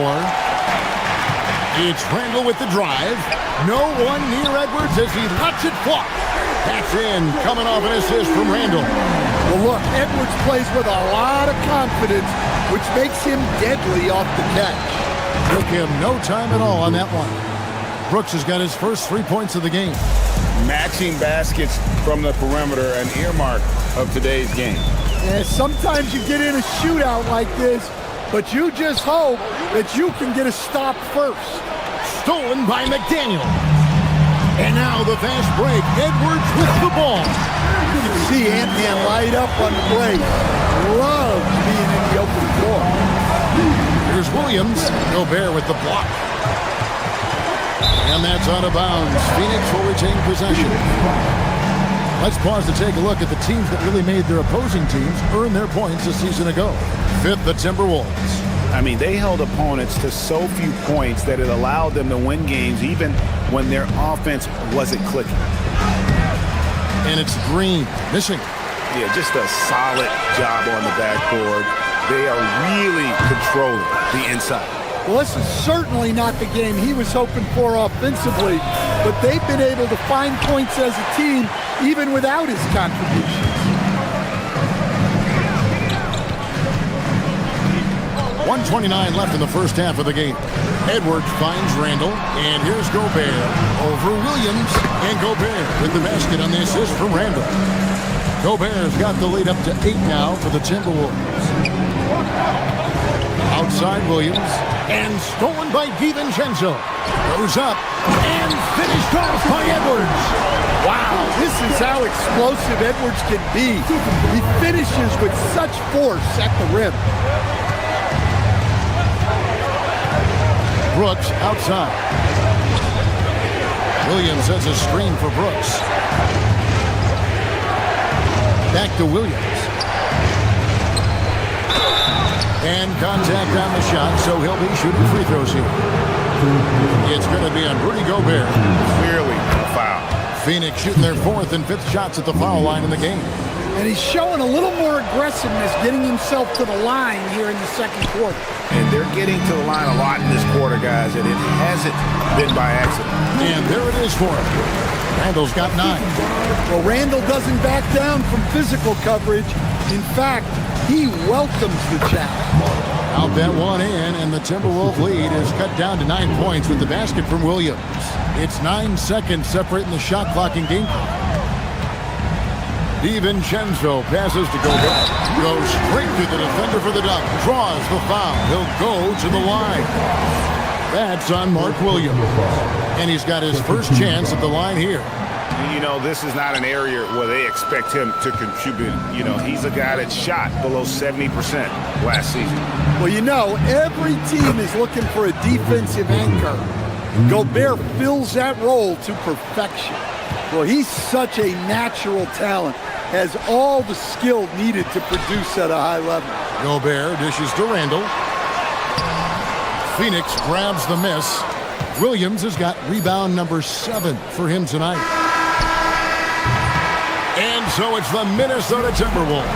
It's Randall with the drive. No one near Edwards as he lets it fly. That's in, coming off an assist from Randall. Well, look, Edwards plays with a lot of confidence, which makes him deadly off the catch. Took him no time at all on that one. Brooks has got his first 3 points of the game. Matching baskets from the perimeter, an earmark of today's game. Yeah, sometimes you get in a shootout like this, but you just hope that you can get a stop first. Stolen by McDaniel. And now the fast break. Edwards with the ball. You can see Ant-Man light up on the break. Loves being in the open floor. Here's Williams. Gobert with the block. And that's out of bounds. Phoenix will retain possession. Let's pause to take a look at the teams that really made their opposing teams earn their points a season ago. 5th, the Timberwolves. I mean, they held opponents to so few points that it allowed them to win games even when their offense wasn't clicking. And it's Green missing. Yeah, just a solid job on the backboard. They are really controlling the inside. Well, this is certainly not the game he was hoping for offensively, but they've been able to find points as a team even without his contributions. 1:29 left in the first half of the game. Edwards finds Randall, and here's Gobert over Williams, and Gobert with the basket on the assist from Randall. Gobert's got the lead up to 8 now for the Timberwolves. Outside Williams, and stolen by DiVincenzo. Goes up, and finished off by Edwards. Wow, this is how explosive Edwards can be. He finishes with such force at the rim. Brooks outside. Williams has a screen for Brooks. Back to Williams. And contact on the shot, so he'll be shooting free throws here. It's going to be on Rudy Gobert. Clearly a foul. Phoenix shooting their 4th and 5th shots at the foul line in the game. And he's showing a little more aggressiveness, getting himself to the line here in the second quarter. And they're getting to the line a lot in this quarter, guys, and it hasn't been by accident. And there it is for him. Randall's got 9. Well, Randall doesn't back down from physical coverage. In fact, he welcomes the challenge. Out that one in, and the Timberwolves lead is cut down to 9 points with the basket from Williams. It's 9 seconds separating the shot clock and game clock. DiVincenzo passes to Gobert. Goes straight to the defender for the dunk. Draws the foul. He'll go to the line. That's on Mark Williams. And he's got his first chance at the line here. You know, this is not an area where they expect him to contribute. You know, he's a guy that shot below 70% last season. Well, you know, every team is looking for a defensive anchor. Gobert fills that role to perfection. Well, he's such a natural talent, has all the skill needed to produce at a high level. Gobert dishes to Randall. Phoenix grabs the miss. Williams has got rebound number 7 for him tonight. And so it's the Minnesota Timberwolves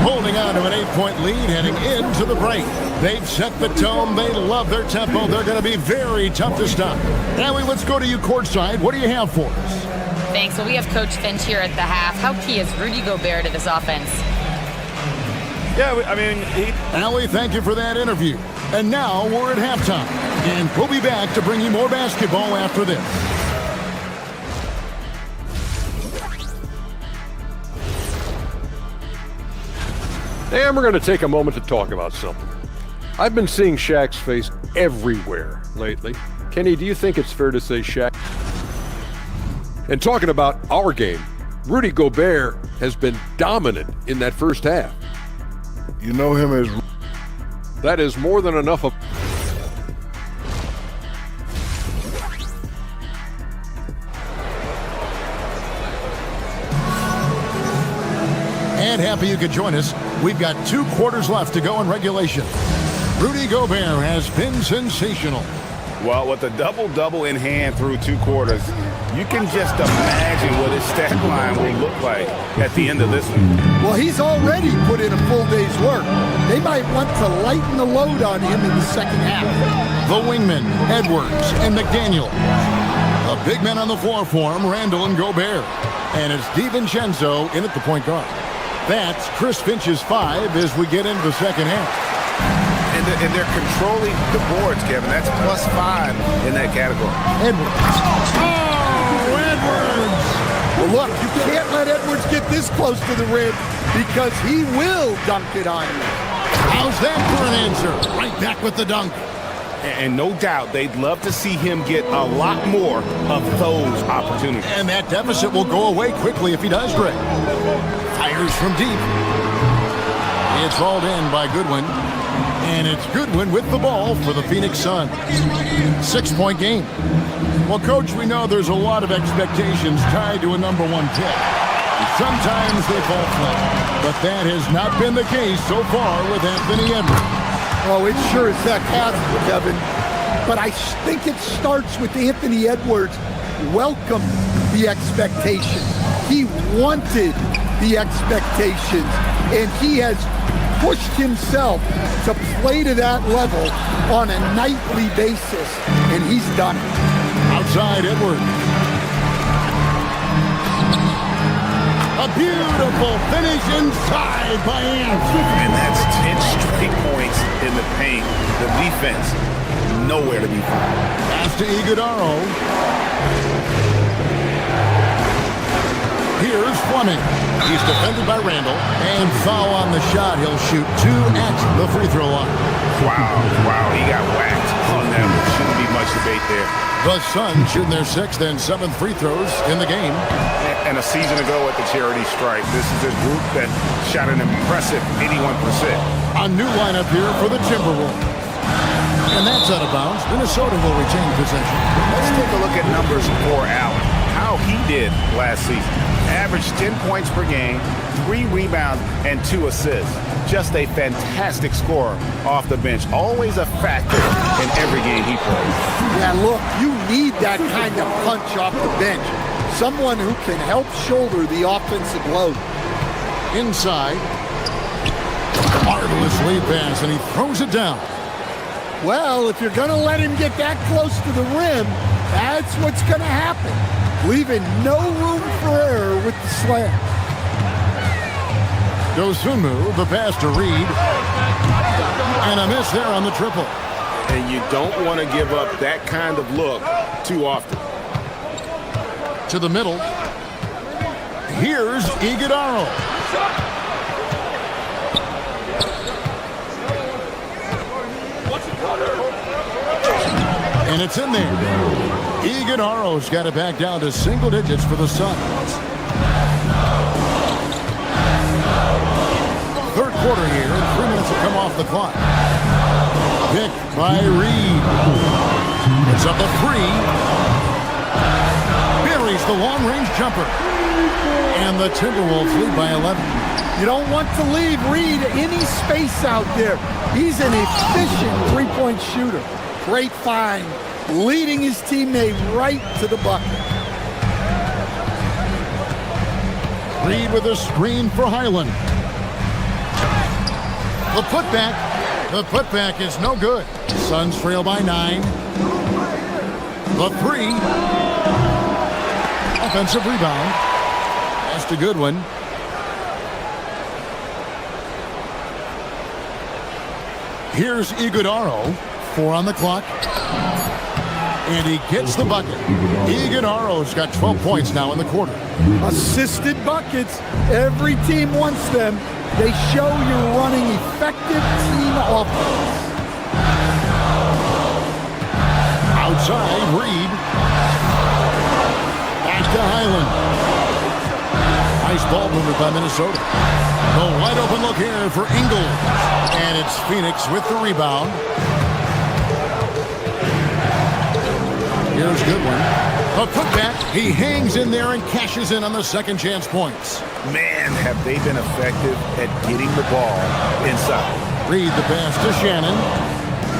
holding on to an 8-point lead heading into the break. They've set the tone. They love their tempo. They're going to be very tough to stop. Ellie, let's go to you courtside. What do you have for us? Thanks. Well, we have Coach Finch here at the half. How key is Rudy Gobert to this offense? Yeah, I mean, Allie, thank you for that interview. And now we're at halftime. And we'll be back to bring you more basketball after this. And we're going to take a moment to talk about something. I've been seeing Shaq's face everywhere lately. Kenny, do you think it's fair to say Shaq? And talking about our game, Rudy Gobert has been dominant in that first half. You know him as... That is more than enough of... And happy you could join us. We've got 2 quarters left to go in regulation. Rudy Gobert has been sensational. Well, with a double-double in hand through 2 quarters, you can just imagine what his stat line will look like at the end of this one. Well, he's already put in a full day's work. They might want to lighten the load on him in the second half. The wingmen, Edwards and McDaniel. A big man on the floor for him, Randall and Gobert. And it's DiVincenzo in at the point guard. That's Chris Finch's 5 as we get into the second half. And they're controlling the boards, Kevin. That's +5 in that category. Edwards. Oh, Edwards! Well, look, you can't let Edwards get this close to the rim because he will dunk it on you. How's that for an answer? Right back with the dunk. And no doubt they'd love to see him get a lot more of those opportunities. And that deficit will go away quickly if he does, Greg. Fires from deep. It's hauled in by Goodwin. And it's Goodwin with the ball for the Phoenix Suns. 6-point game. Well, Coach, we know there's a lot of expectations tied to a #1 pick. Sometimes they fall flat, but that has not been the case so far with Anthony Edwards. Oh, it sure as heck hasn't, Kevin. But I think it starts with Anthony Edwards welcomed the expectation. He wanted the expectations, and he has pushed himself to play to that level on a nightly basis, and he's done it. Outside Edwards. A beautiful finish inside by Anderson. And that's 10 straight points in the paint. The defense, nowhere to be found. Pass to Iguodaro. Here's Fleming. He's defended by Randall. And foul on the shot. He'll shoot 2 at the free throw line. Wow, he got whacked on that one. Shouldn't be much debate there. The Suns shooting their 6th and 7th free throws in the game. And a season ago at the charity stripe, this is a group that shot an impressive 81%. A new lineup here for the Timberwolves. And that's out of bounds. Minnesota will retain possession. Let's take a look at numbers for Allen. How he did last season. Averaged 10 points per game, 3 rebounds, and 2 assists. Just a fantastic scorer off the bench. Always a factor in every game he plays. Yeah, look, you need that kind of punch off the bench. Someone who can help shoulder the offensive load. Inside. Marvelous lead pass, and he throws it down. Well, if you're going to let him get that close to the rim, that's what's going to happen. Leaving no room for error with the slam. Dosunmu, the pass to Reed. And a miss there on the triple. And you don't want to give up that kind of look too often. To the middle. Here's Iguodaro. And it's in there. Iguodaro's got it back down to single digits for the Suns. Third quarter here, and 3 minutes have come off the clock. Picked by Reed. It's up a three. Buries the long-range jumper. And the Timberwolves lead by 11. You don't want to leave Reed any space out there. He's an efficient three-point shooter. Great find, leading his teammate right to the bucket. Reed with a screen for Highland. The putback is no good. Suns trail by 9. The three. Offensive rebound. That's a good one. Here's Iguodaro. 4 on the clock. And he gets the bucket. Iguodaro's got 12 points now in the quarter. Assisted buckets. Every team wants them. They show you're running effective team offense. Outside, Reed. Back to Highland. Nice ball movement by Minnesota. A wide open look here for Ingles. And it's Phoenix with the rebound. Here's Goodwin. A putback. He hangs in there and cashes in on the second chance points. Man, have they been effective at getting the ball inside. Reed the pass to Shannon.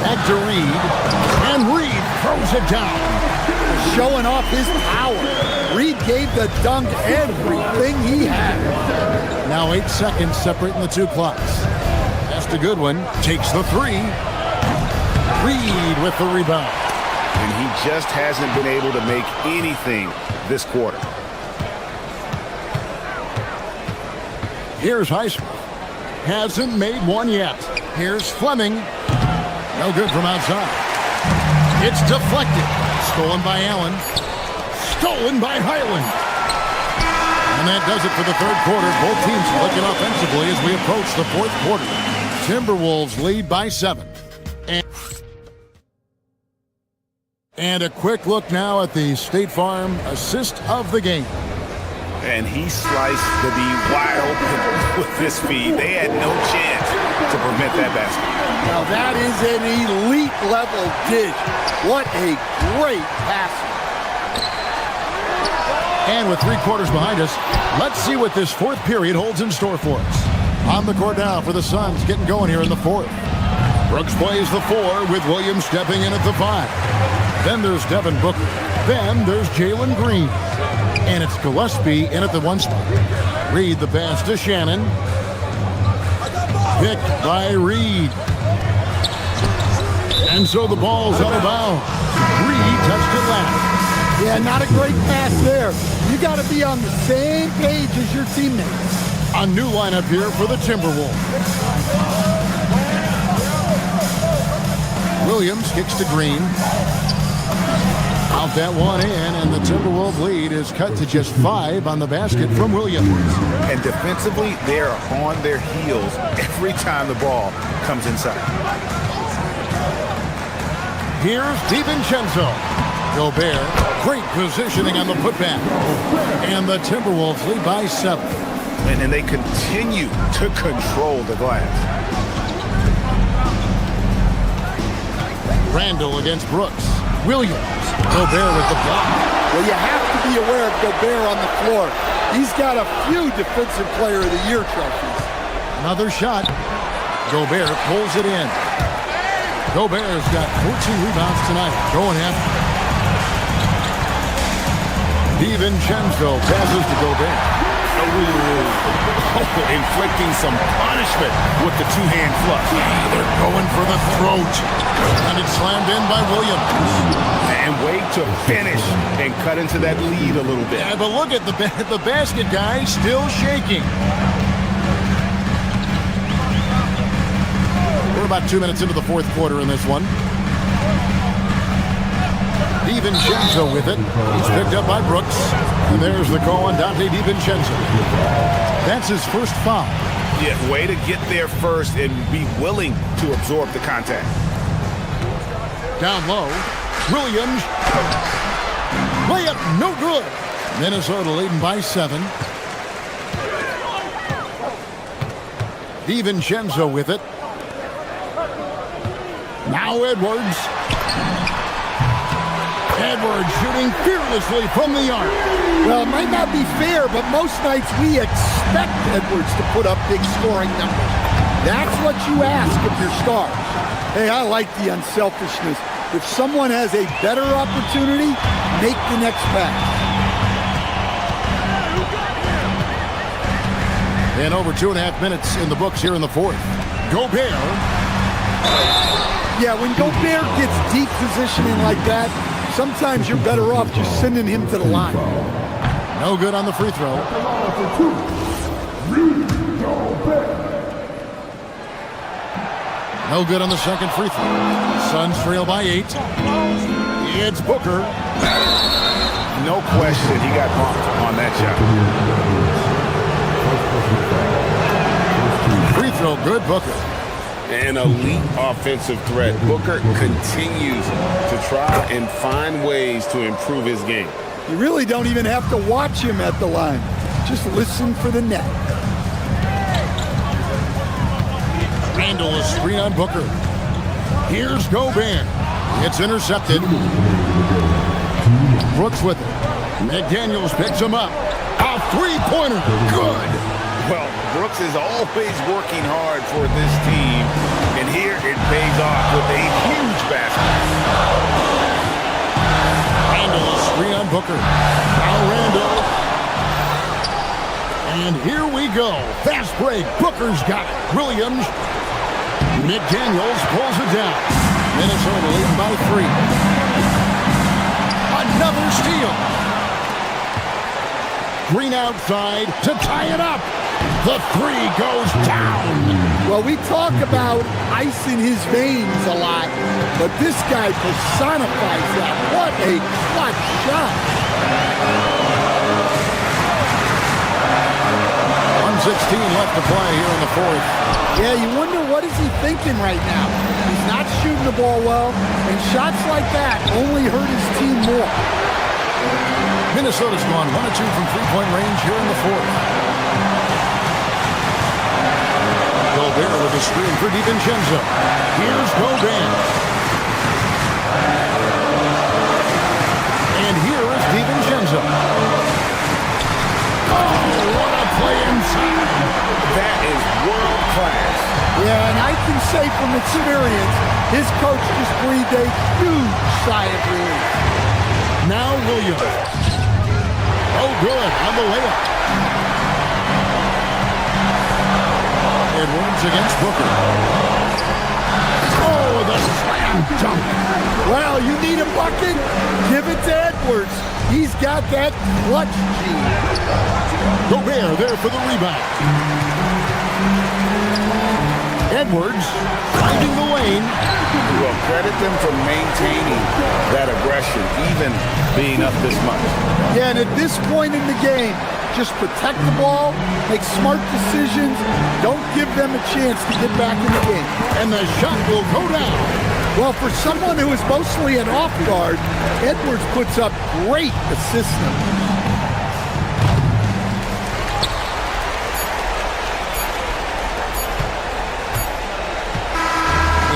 Back to Reed. And Reed throws it down. Showing off his power. Reed gave the dunk everything he had. Now 8 seconds separating the two clocks. Pass to Goodwin. Takes the three. Reed with the rebound. And he just hasn't been able to make anything this quarter. Here's Highsmith. Hasn't made one yet. Here's Fleming. No good from outside. It's deflected. Stolen by Allen. Stolen by Highland. And that does it for the third quarter. Both teams looking offensively as we approach the fourth quarter. Timberwolves lead by 7. And a quick look now at the State Farm assist of the game. And he sliced the D wide open with this feed. They had no chance to prevent that basket. Now that is an elite level dish. What a great passer. And with 3 quarters behind us, let's see what this fourth period holds in store for us. On the court now for the Suns, getting going here in the fourth. Brooks plays the 4 with Williams stepping in at the 5. Then there's Devin Booker. Then there's Jalen Green. And it's Gillespie in at the 1 spot. Reed the pass to Shannon. Picked by Reed. And so the ball's out of bounds. Reed touched it last. Yeah, not a great pass there. You got to be on the same page as your teammates. A new lineup here for the Timberwolves. Williams kicks to Green. Out that one in, and the Timberwolves lead is cut to just 5 on the basket from Williams. And defensively, they're on their heels every time the ball comes inside. Here's DiVincenzo. Gobert, great positioning on the putback. And the Timberwolves lead by 7. And they continue to control the glass. Randall against Brooks. Williams. Gobert with the block. Well, you have to be aware of Gobert on the floor. He's got a few Defensive Player of the Year trophies. Another shot. Gobert pulls it in. Gobert's got 14 rebounds tonight. Going after. DiVincenzo passes to Gobert. Inflicting some punishment with the two-hand flush. They're going for the throat. And it's slammed in by Williams. And wait to finish and cut into that lead a little bit. Yeah, but look at the basket guy still shaking. We're about 2 minutes into the fourth quarter in this one. DiVincenzo with it. He's picked up by Brooks. And there's the call on Dante DiVincenzo. That's his first foul. Yeah, way to get there first and be willing to absorb the contact. Down low. Williams. Layup, no good. Minnesota leading by 7. DiVincenzo with it. Now Edwards. Edwards shooting fearlessly from the arc. Well, it might not be fair, but most nights we expect Edwards to put up big scoring numbers. That's what you ask of your stars. Hey, I like the unselfishness. If someone has a better opportunity, make the next pass. And over 2.5 minutes in the books here in the fourth. Gobert. Yeah, when Gobert gets deep positioning like that, sometimes you're better off just sending him to the line. No good on the free throw. No good on the second free throw. Suns trail by 8. It's Booker. No question, he got bumped on that shot. Free throw, good, Booker. An elite offensive threat. Booker continues to try and find ways to improve his game. You really don't even have to watch him at the line. Just listen for the net. Randall is screen on Booker. Here's Gobert. It's intercepted. Brooks with it. McDaniels picks him up. A three-pointer. Good. Well, Brooks is always working hard for this team, and here it pays off with a huge basket. Randall is screen on Booker. Now Randall. And here we go. Fast break. Booker's got it. Williams. McDaniels pulls it down. Minnesota leading by 3. Another steal. Green outside to tie it up. The 3 goes down. Well, we talk about ice in his veins a lot, but this guy personifies that. What a clutch shot. 1:16 left to play here in the fourth. Yeah, you wonder what is he thinking right now. He's not shooting the ball well, and shots like that only hurt his team more. Minnesota's gone 1 of 2 from three-point range here in the fourth. Gobert with a screen for DiVincenzo. Here's Gobert. And here is DiVincenzo. Oh, what a play inside. That is world class. Yeah, and I can say from experience, his coach just breathed a huge sigh of relief. Now Williams. Oh, good on the layup. Edwards against Booker. Oh, the slam dunk. Well, you need a bucket? Give it to Edwards. He's got that clutch gene. Gobert there for the rebound. Edwards finding the lane. Well, credit them for maintaining that aggression, even being up this much. Yeah, and at this point in the game, just protect the ball, make smart decisions, don't give them a chance to get back in the game. And the shot will go down. Well, for someone who is mostly an off guard, Edwards puts up great assist numbers.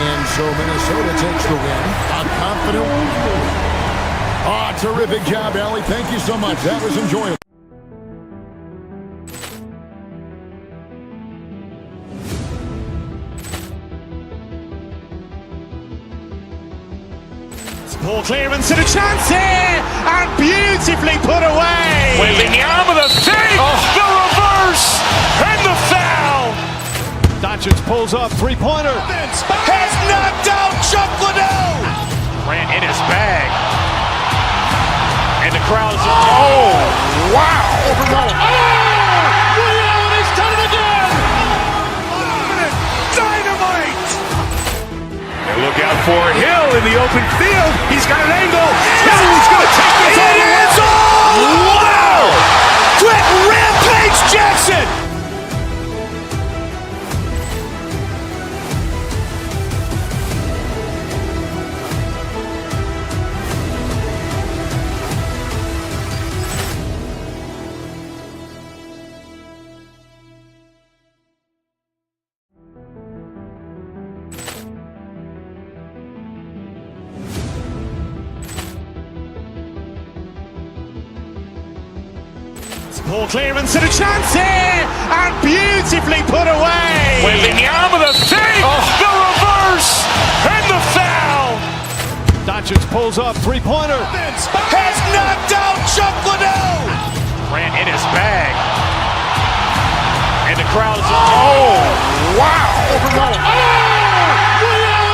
And so Minnesota takes the win. A confident win. Oh, terrific job, Allie. Thank you so much. That was enjoyable. Ball clearance and a chance here, and beautifully put away. With the arm of the fake, the reverse, and the foul. Doncic pulls up, three-pointer. Has knocked out Chuck Liddell. Ran in his bag. And the crowd is, oh, wow. He's done it again. Dynamite. And look out for Hill in the open field. He's got an angle. Hill's going to take this all the way. Wow. Quick rampage Jackson. Ball clearance and a chance here, and beautifully put away. Wembanyama the fake, the reverse, and the foul. Doncic pulls up, three-pointer. Has knocked out Chuck Liddell. Grant in his bag. And the crowd is, wow. Liddell,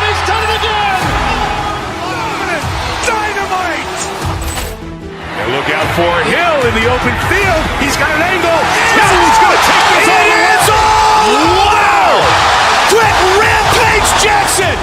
he's done it again. Dynamite. And look out for Hill in the open field. He's got an angle. Hill's going to take this all the way. Wow. Quick Rampage Jackson.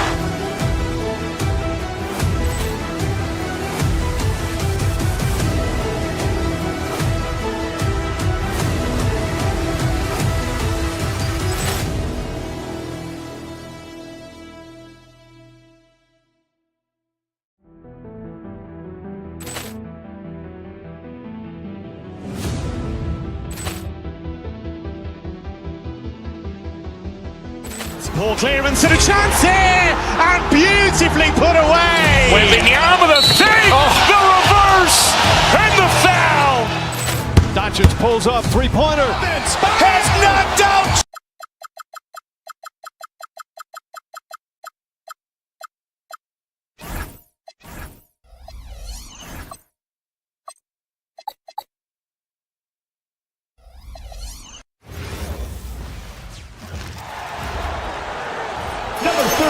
Ball clearance and a chance here, and beautifully put away. Wembanyama the fake, the reverse, and the foul. Doncic pulls up, three-pointer. Has knocked out. Number 13.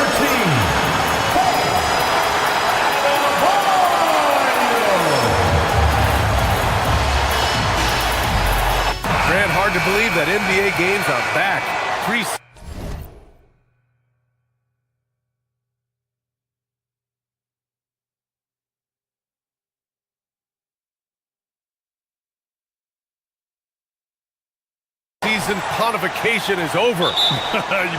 Grant, hard to believe that NBA games are back. Season pontification is over.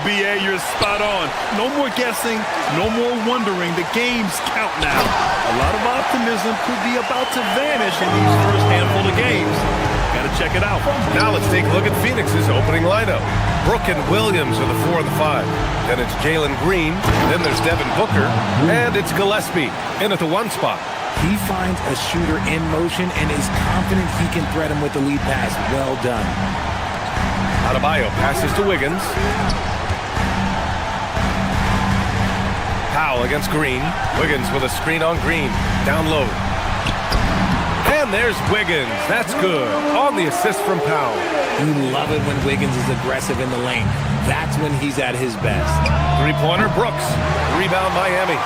BA, you're spot on. No more guessing, no more wondering. The games count now. A lot of optimism could be about to vanish in these first handful of games. Gotta check it out. Now let's take a look at Phoenix's opening lineup. Brooke and Williams are the 4 and the 5. Then it's Jalen Green. Then there's Devin Booker. And it's Gillespie in at the 1 spot. He finds a shooter in motion and is confident he can thread him with the lead pass. Well done. Adebayo passes to Wiggins. Powell against Green. Wiggins with a screen on Green. Down low. And there's Wiggins. That's good. On the assist from Powell. You love it when Wiggins is aggressive in the lane. That's when he's at his best. Three-pointer, Brooks. Rebound, Miami.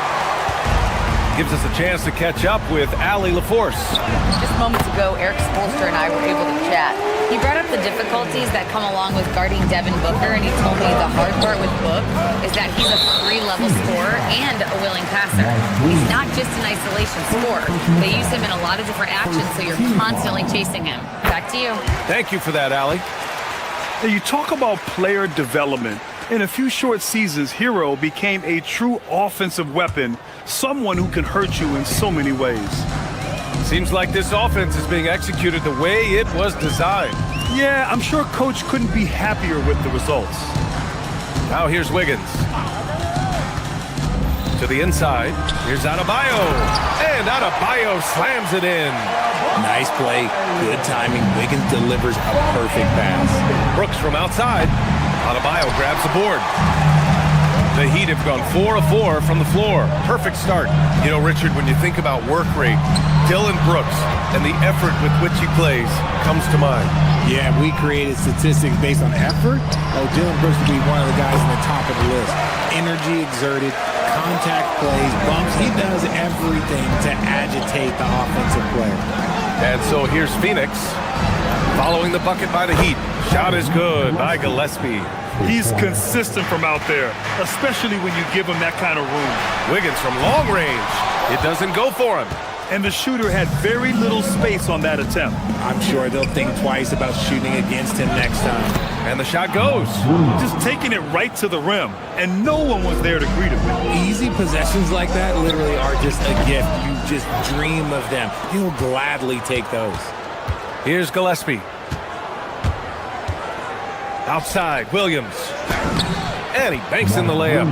Gives us a chance to catch up with Allie LaForce. Just moments ago, Eric Spoelstra and I were able to chat. He brought up the difficulties that come along with guarding Devin Booker, and he told me the hard part with Book is that he's a free-level scorer and a willing passer. He's not just an isolation scorer. They use him in a lot of different actions, so you're constantly chasing him. Back to you. Thank you for that, Allie. Now, you talk about player development. In a few short seasons, Hero became a true offensive weapon, someone who can hurt you in so many ways. Seems like this offense is being executed the way it was designed. Yeah, I'm sure Coach couldn't be happier with the results. Now here's Wiggins. To the inside. Here's Adebayo. And Adebayo slams it in. Nice play. Good timing. Wiggins delivers a perfect pass. Brooks from outside. Adebayo grabs the board. The Heat have gone 4 of 4 from the floor. Perfect start. You know, Richard, when you think about work rate, Dylan Brooks and the effort with which he plays comes to mind. Yeah, we created statistics based on effort. Oh, Dylan Brooks would be one of the guys on the top of the list. Energy exerted, contact plays, bumps. He does everything to agitate the offensive player. And so here's Phoenix following the bucket by the Heat. Shot is good by Gillespie. He's consistent from out there, especially when you give him that kind of room. Wiggins from long range. It doesn't go for him. And the shooter had very little space on that attempt. I'm sure they'll think twice about shooting against him next time. And the shot goes. Just taking it right to the rim, and no one was there to greet him. Easy possessions like that literally are just a gift. You just dream of them. He'll gladly take those. Here's Gillespie. Outside, Williams. And he banks in the layup.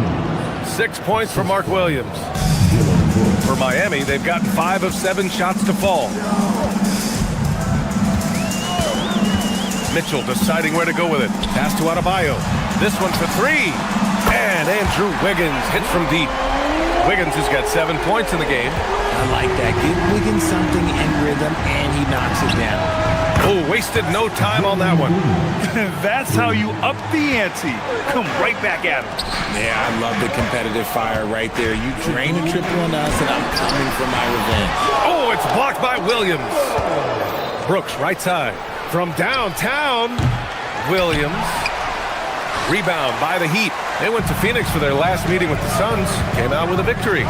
6 points for Mark Williams. For Miami, they've gotten 5 of 7 shots to fall. Mitchell deciding where to go with it. Pass to Adebayo. This one for three. And Andrew Wiggins hits from deep. Wiggins has got 7 points in the game. I like that. Give Wiggins something in rhythm, and he knocks it down. Oh, wasted no time on that one. That's how you up the ante. Come right back at him. Yeah, I love the competitive fire right there. You drain a triple on us, and I'm coming for my revenge. Oh, it's blocked by Williams. Brooks, right side. From downtown, Williams. Rebound by the Heat. They went to Phoenix for their last meeting with the Suns. Came out with a victory.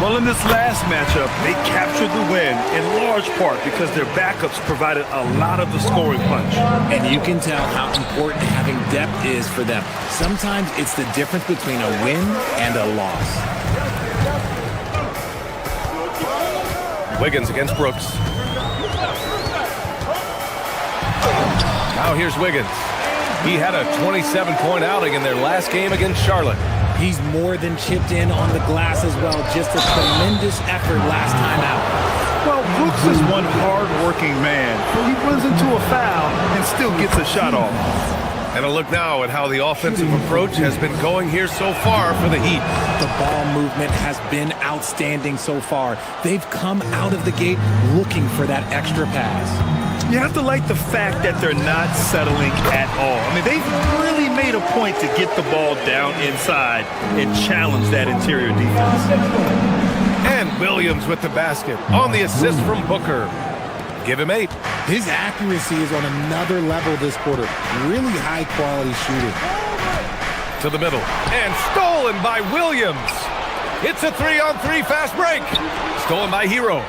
Well, in this last matchup, they captured the win in large part because their backups provided a lot of the scoring punch. And you can tell how important having depth is for them. Sometimes it's the difference between a win and a loss. Wiggins against Brooks. Now here's Wiggins. He had a 27-point outing in their last game against Charlotte. He's more than chipped in on the glass as well. Just a tremendous effort last time out. Well, Brooks is one hard-working man. He runs into a foul and still gets a shot off. And a look now at how the offensive approach has been going here so far for the Heat. The ball movement has been outstanding so far. They've come out of the gate looking for that extra pass. You have to like the fact that they're not settling at all. I mean, they've really made a point to get the ball down inside and challenge that interior defense. And Williams with the basket on the assist from Booker. Give him 8. His accuracy is on another level this quarter. Really high-quality shooting. To the middle. And stolen by Williams. It's a 3-on-3 fast break. Stolen by Hero.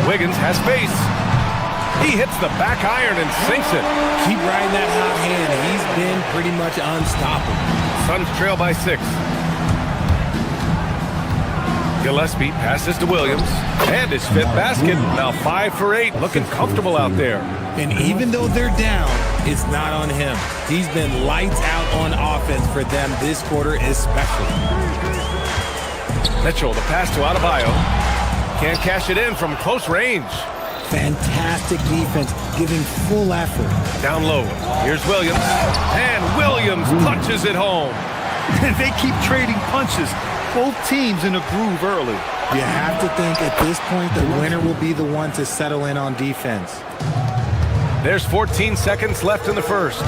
Wiggins has space. He hits the back iron and sinks it. Keep riding that hot hand. He's been pretty much unstoppable. Suns trail by 6. Gillespie passes to Williams. And his 5th basket. Now 5 for 8. Looking comfortable out there. And even though they're down, it's not on him. He's been lights out on offense for them this quarter especially. Mitchell, the pass to Adebayo. Can't cash it in from close range. Fantastic defense, giving full effort. Down low. Here's Williams. And Williams punches it home. They keep trading punches. Both teams in a groove early. You have to think at this point the winner will be the one to settle in on defense. There's 14 seconds left in the first.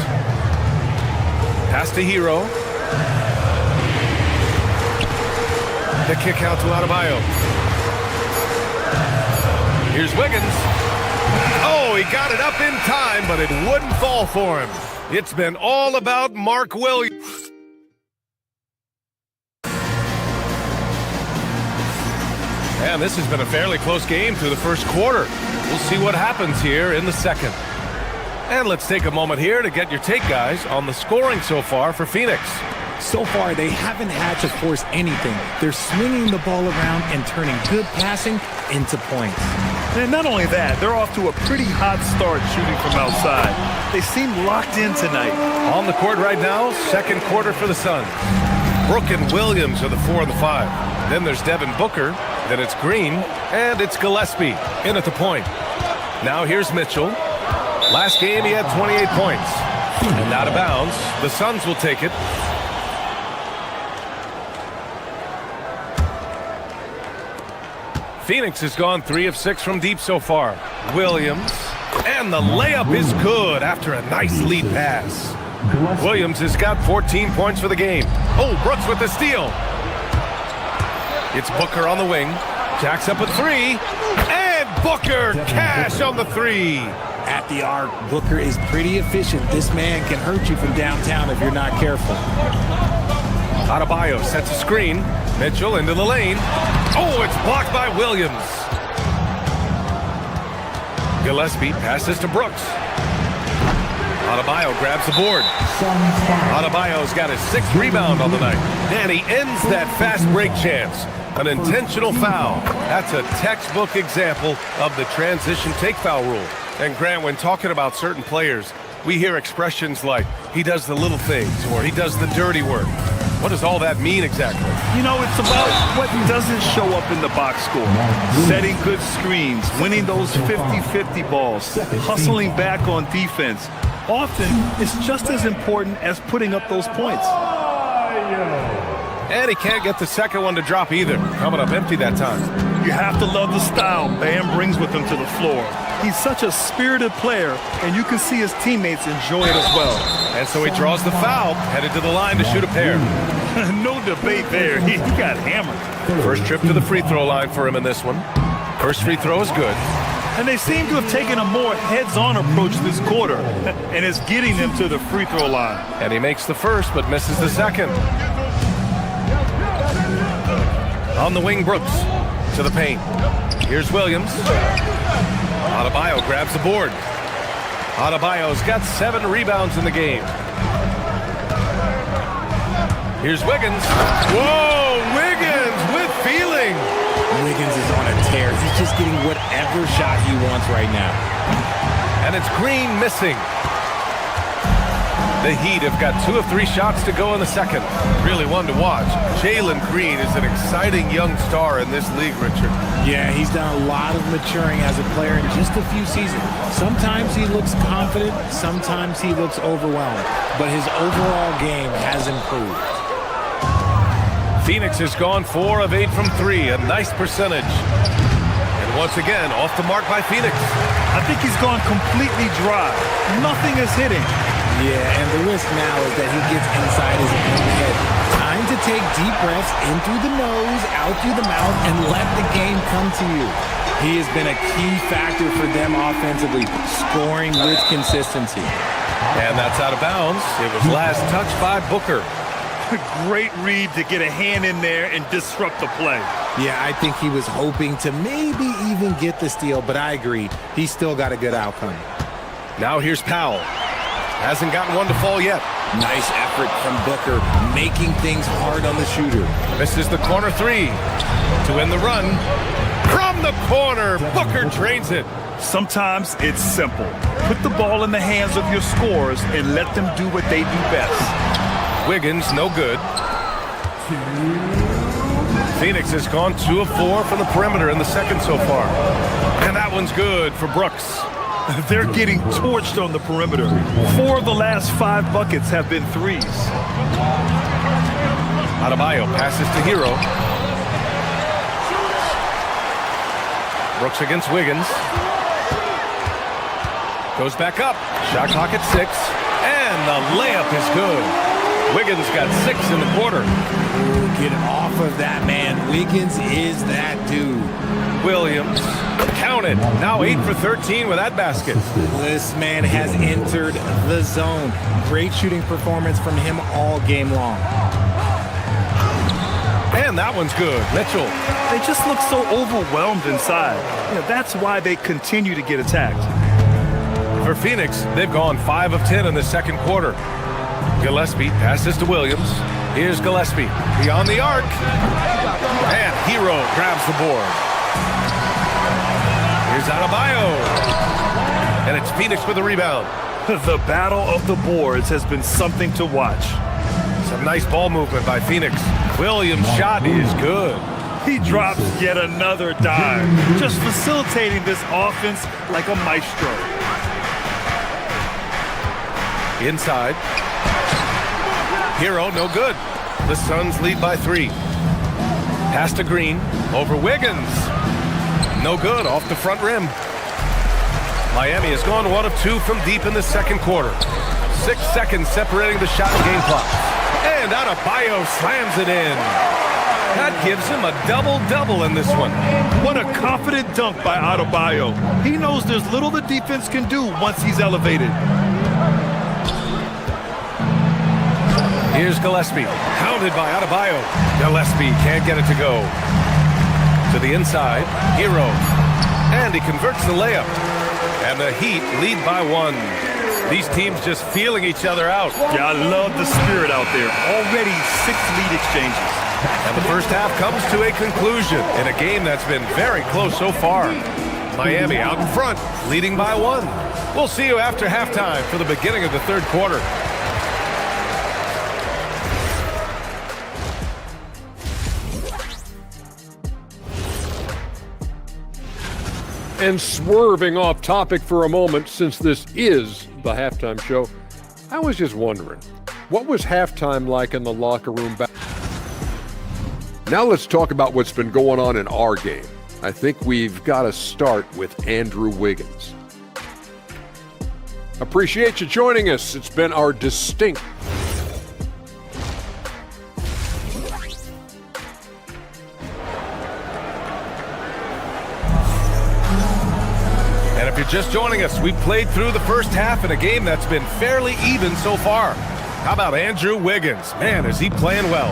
Pass to Hero. The kick out to Adebayo. Here's Wiggins. Oh, he got it up in time, but it wouldn't fall for him. It's been all about Mark Williams. And this has been a fairly close game through the first quarter. We'll see what happens here in the second. And let's take a moment here to get your take, guys, on the scoring so far for Phoenix. So far, they haven't had to force anything. They're swinging the ball around and turning good passing into points. And not only that, they're off to a pretty hot start shooting from outside. They seem locked in tonight. On the court right now, second quarter for the Suns. Brooke and Williams are the 4 and the 5. Then there's Devin Booker. Then it's Green. And it's Gillespie in at the point. Now here's Mitchell. Last game, he had 28 points. And out of bounds, the Suns will take it. Phoenix has gone 3 of 6 from deep so far. Williams. And the layup is good after a nice lead pass. Williams has got 14 points for the game. Oh, Brooks with the steal. It's Booker on the wing. Jacks up a 3. And Booker cash on the 3. At the arc, Booker is pretty efficient. This man can hurt you from downtown if you're not careful. Adebayo sets a screen. Mitchell into the lane. Oh, it's blocked by Williams. Gillespie passes to Brooks. Adebayo grabs the board. Adebayo's got his 6th rebound on the night. And he ends that fast break chance. An intentional foul. That's a textbook example of the transition take foul rule. And Grant, when talking about certain players, we hear expressions like, he does the little things, or he does the dirty work. What does all that mean exactly? You know, it's about what doesn't show up in the box score. Setting good screens, winning those 50-50 balls, hustling back on defense. Often, it's just as important as putting up those points. And he can't get the second one to drop either. Coming up empty that time. You have to love the style Bam brings with him to the floor. He's such a spirited player, and you can see his teammates enjoy it as well. And so he draws the foul, headed to the line to shoot a pair. No debate there. He got hammered. First trip to the free throw line for him in this one. First free throw is good. And they seem to have taken a more heads-on approach this quarter, and it's getting them to the free throw line. And he makes the first, but misses the second. On the wing, Brooks to the paint. Here's Williams. Adebayo grabs the board. Adebayo's got 7 rebounds in the game. Here's Wiggins. Whoa, Wiggins with feeling. Wiggins is on a tear. He's just getting whatever shot he wants right now. And it's Green missing. The Heat have got 2 of 3 shots to go in the second. Really one to watch. Jalen Green is an exciting young star in this league, Richard. Yeah, he's done a lot of maturing as a player in just a few seasons. Sometimes he looks confident, sometimes he looks overwhelmed, but his overall game has improved. Phoenix has gone 4 of 8 from 3, a nice percentage. And once again, off the mark by Phoenix. I think he's gone completely dry. Nothing is hitting. Yeah, and the risk now is that he gets inside his own head. Time to take deep breaths in through the nose, out through the mouth, and let the game come to you. He has been a key factor for them offensively, scoring with consistency. And that's out of bounds. It was last touched by Booker. Great read to get a hand in there and disrupt the play. Yeah, I think he was hoping to maybe even get the steal, but I agree. He's still got a good outcome. Now here's Powell. Hasn't gotten one to fall yet. Nice effort from Booker, making things hard on the shooter. Misses the corner 3 to win the run. From the corner, Booker drains it. Sometimes it's simple. Put the ball in the hands of your scorers and let them do what they do best. Wiggins, no good. Phoenix has gone 2 of 4 from the perimeter in the second so far. And that one's good for Brooks. They're getting torched on the perimeter. 4 of the last 5 buckets have been threes. Adebayo passes to Hero. Brooks against Wiggins. Goes back up. Shot clock at 6. And the layup is good. Wiggins got 6 in the quarter. Ooh, get off of that, man. Wiggins is that dude. Williams, count it. Now 8 for 13 with that basket. This man has entered the zone. Great shooting performance from him all game long. And that one's good. Mitchell. They just look so overwhelmed inside. That's why they continue to get attacked. For Phoenix, they've gone 5 of 10 in the second quarter. Gillespie passes to Williams. Here's Gillespie beyond the arc. And Hero grabs the board. Here's Adebayo. And it's Phoenix with a rebound. The battle of the boards has been something to watch. Some nice ball movement by Phoenix. Williams' shot is good. He drops yet another dime, just facilitating this offense like a maestro. Inside. Hero, no good. The Suns lead by 3. Pass to Green, over Wiggins. No good, off the front rim. Miami has gone 1 of 2 from deep in the second quarter. 6 seconds separating the shot and game clock. And Adebayo slams it in. That gives him a double-double in this one. What a confident dunk by Adebayo. He knows there's little the defense can do once he's elevated. Here's Gillespie, hounded by Adebayo. Gillespie can't get it to go. To the inside, Hero. And he converts the layup. And the Heat lead by 1. These teams just feeling each other out. Yeah, I love the spirit out there. Already 6 lead exchanges. And the first half comes to a conclusion in a game that's been very close so far. Miami out in front, leading by 1. We'll see you after halftime for the beginning of the third quarter. And swerving off topic for a moment, since this is the halftime show, I was just wondering, what was halftime like in the locker room back? Now let's talk about what's been going on in our game. I think we've got to start with Andrew Wiggins. Appreciate you joining us. It's been our distinct And if you're just joining us, we played through the first half in a game that's been fairly even so far. How about Andrew Wiggins? Man, is he playing well.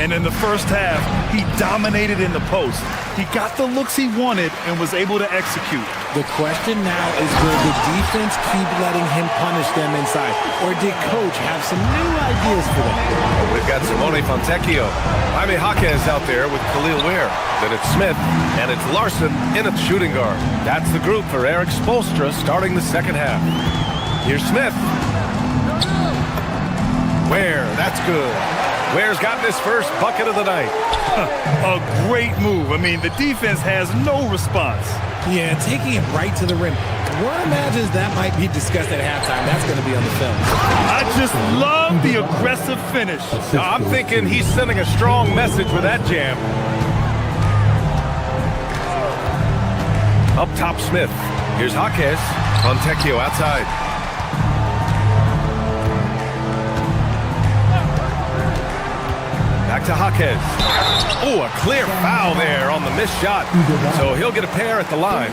And in the first half, he dominated in the post. He got the looks he wanted and was able to execute. The question now is, will the defense keep letting him punish them inside? Or did coach have some new ideas for them? We've got Simone Fontecchio. Jaime Jaquez out there with Khalil Ware. Then it's Smith, and it's Larson in at shooting guard. That's the group for Eric Spoelstra starting the second half. Here's Smith. Ware, that's good. Ware's gotten his first bucket of the night. A great move. I mean, the defense has no response. Yeah, taking it right to the rim. One imagines that might be discussed at halftime. That's going to be on the film. I just love the aggressive finish. I'm thinking he's sending a strong message with that jam. Up top, Smith. Here's Jaquez. Fontecchio outside. Back to Jaquez. Oh, a clear foul there on the missed shot. So he'll get a pair at the line.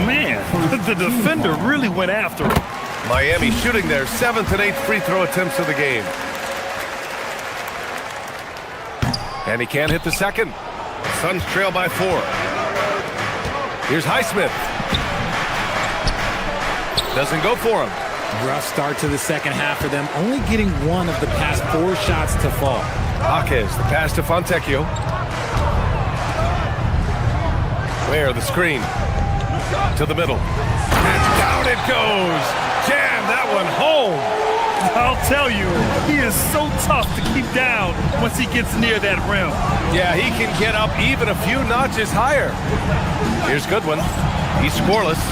Man, the defender really went after him. Miami shooting their 7th and 8th free throw attempts of the game. And he can't hit the second. Suns trail by 4. Here's Highsmith. Doesn't go for him. Rough start to the second half for them, only getting one of the past 4 shots to fall. Jaquez, the pass to Fontecchio. Where the screen to the middle. And down it goes. Jam that one home. I'll tell you, he is so tough to keep down once he gets near that rim. Yeah, he can get up even a few notches higher. Here's Goodwin. He's scoreless.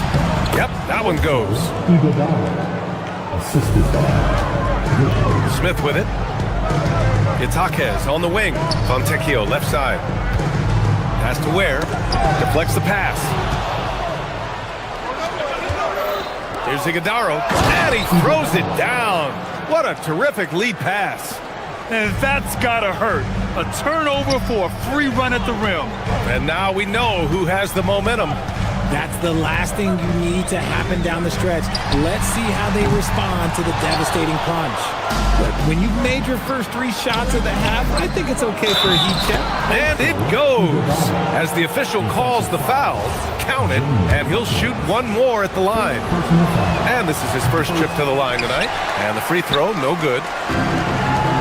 Yep, that one goes. Smith with it. It's Jaquez on the wing. Fontecchio left side. Pass to Ware. Deflects the pass. Here's Iguodaro. And he throws it down. What a terrific lead pass. And that's gotta hurt. A turnover for a free run at the rim. And now we know who has the momentum. That's the last thing you need to happen down the stretch. Let's see how they respond to the devastating punch. But when you've made your first 3 shots of the half, I think it's okay for a heat check. And it goes. As the official calls the foul, count it, and he'll shoot one more at the line. And this is his first trip to the line tonight. And the free throw, no good.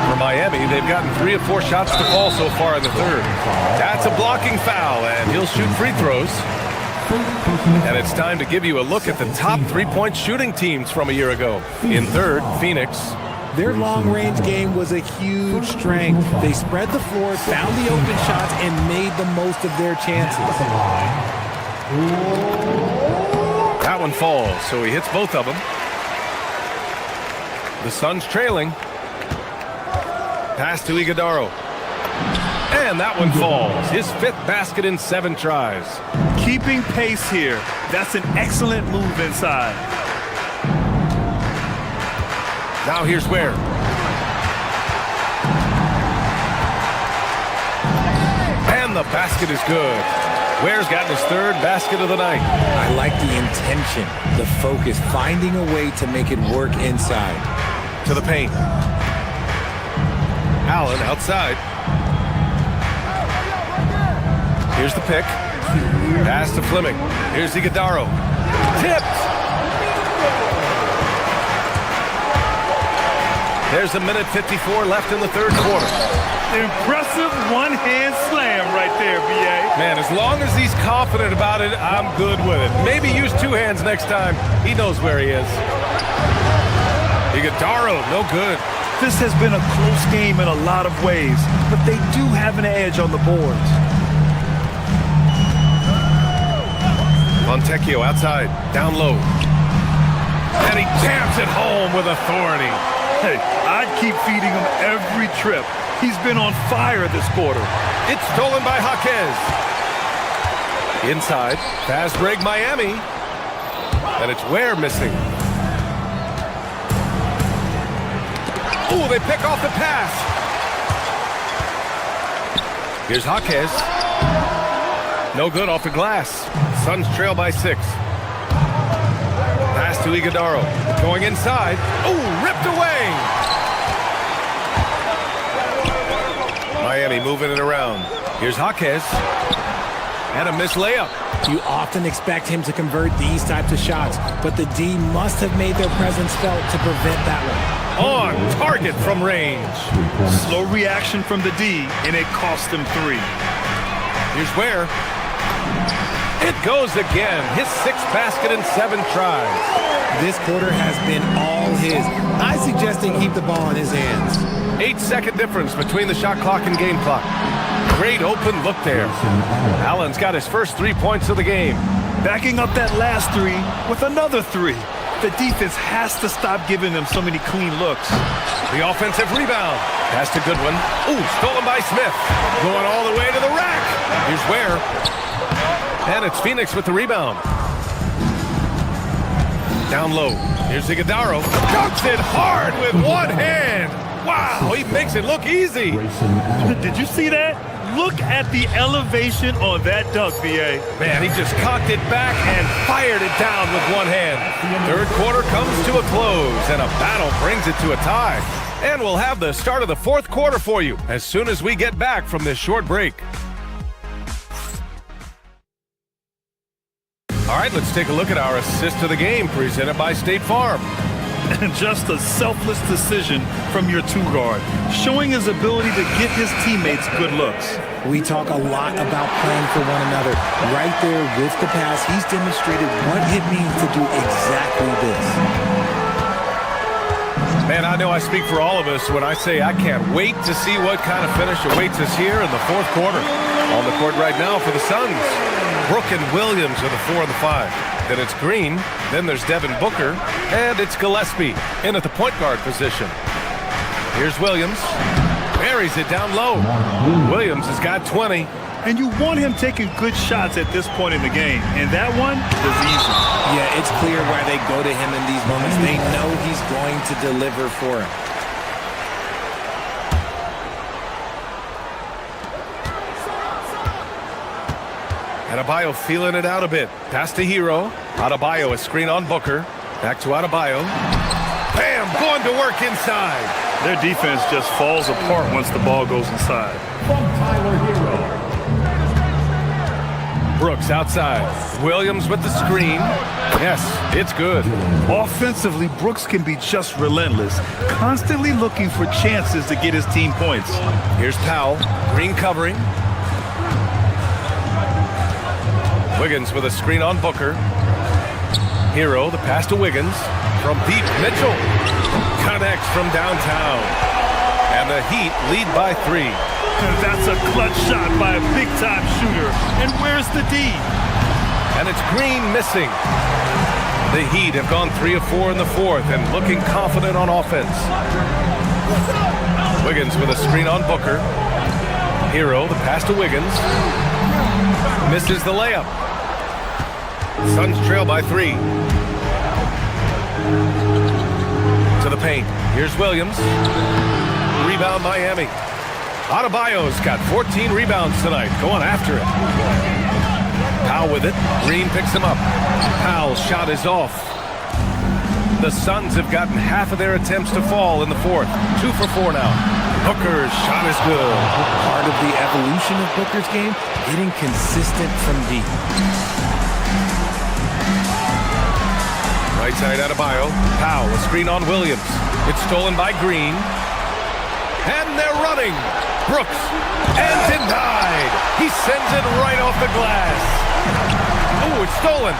For Miami, they've gotten 3 of 4 shots to fall so far in the third. That's a blocking foul, and he'll shoot free throws. And it's time to give you a look at the top 3-point shooting teams from a year ago. In third, Phoenix. Their long-range game was a huge strength. They spread the floor, found the open shots, and made the most of their chances. That one falls, so he hits both of them. The Suns trailing. Pass to Iguodaro. And that one falls. His 5th basket in 7 tries. Keeping pace here. That's an excellent move inside. Now here's Ware. And the basket is good. Ware's gotten his 3rd basket of the night. I like the intention, the focus, finding a way to make it work inside. To the paint. Allen outside. Here's the pick. Pass to Fleming. Here's Iguodaro. Tipped. There's a minute 54 left in the third quarter. Impressive one-hand slam right there, B.A. Man, as long as he's confident about it, I'm good with it. Maybe use 2 hands next time. He knows where he is. Iguodaro, no good. This has been a close game in a lot of ways, but they do have an edge on the boards. Fontecchio outside, down low. And he jams it home with authority. Hey, I'd keep feeding him every trip. He's been on fire this quarter. It's stolen by Jaquez. Inside, fast break Miami. And it's Ware missing. Ooh, they pick off the pass. Here's Jaquez. No good off the glass. Suns trail by 6. Pass to Iguodaro. Going inside. Ooh, ripped away. Miami moving it around. Here's Jaquez. And a missed layup. You often expect him to convert these types of shots, but the D must have made their presence felt to prevent that one. On target from range. Slow reaction from the D, and it cost him 3. Here's Ware. It goes again. His 6th basket in 7 tries. This quarter has been all his. I suggest he keep the ball in his hands. 8-second difference between the shot clock and game clock. Great open look there. Allen's got his first 3 points of the game. Backing up that last 3 with another 3. The defense has to stop giving them so many clean looks. The offensive rebound. Pass to Goodwin. Ooh, stolen by Smith. Going all the way to the rack. Here's Ware. And it's Phoenix with the rebound. Down low. Here's Iguodaro. Dunks it hard with one hand. Wow, he makes it look easy. Did you see that? Look at the elevation on that dunk, BA. Man, he just cocked it back and fired it down with one hand. Third quarter comes to a close, and a battle brings it to a tie. And we'll have the start of the fourth quarter for you as soon as we get back from this short break. All right, let's take a look at our assist of the game presented by State Farm. And just a selfless decision from your 2-guard, showing his ability to get his teammates good looks. We talk a lot about playing for one another. Right there with the pass, he's demonstrated what it means to do exactly this. Man, I know I speak for all of us when I say I can't wait to see what kind of finish awaits us here in the fourth quarter. On the court right now for the Suns, Brook and Williams are the 4 and the 5. Then it's Green, then there's Devin Booker, and it's Gillespie in at the point guard position. Here's Williams, buries it down low. Williams has got 20. And you want him taking good shots at this point in the game, and that one is easy. Yeah, it's clear why they go to him in these moments. They know he's going to deliver for him. Adebayo feeling it out a bit. Pass to Hero. Adebayo, a screen on Booker. Back to Adebayo. Bam! Going to work inside. Their defense just falls apart once the ball goes inside. From Tyler Hero. Brooks outside. Williams with the screen. Yes, it's good. Offensively, Brooks can be just relentless, constantly looking for chances to get his team points. Here's Powell. Green covering. Wiggins with a screen on Booker. Hero, the pass to Wiggins. From deep, Mitchell connects from downtown. And the Heat lead by 3. And that's a clutch shot by a big-time shooter. And where's the D? And it's Green missing. The Heat have gone 3 of 4 in the fourth and looking confident on offense. Wiggins with a screen on Booker. Hero, the pass to Wiggins. Misses the layup. Suns trail by 3. To the paint. Here's Williams. Rebound Miami. Adebayo's got 14 rebounds tonight. Going after it. Powell with it. Green picks him up. Powell's shot is off. The Suns have gotten half of their attempts to fall in the fourth. 2 for 4 now. Booker's shot is good. Part of the evolution of Booker's game, getting consistent from deep. Right side Adebayo. Powell, a screen on Williams. It's stolen by Green. And they're running. Brooks. And denied. He sends it right off the glass. Oh, it's stolen.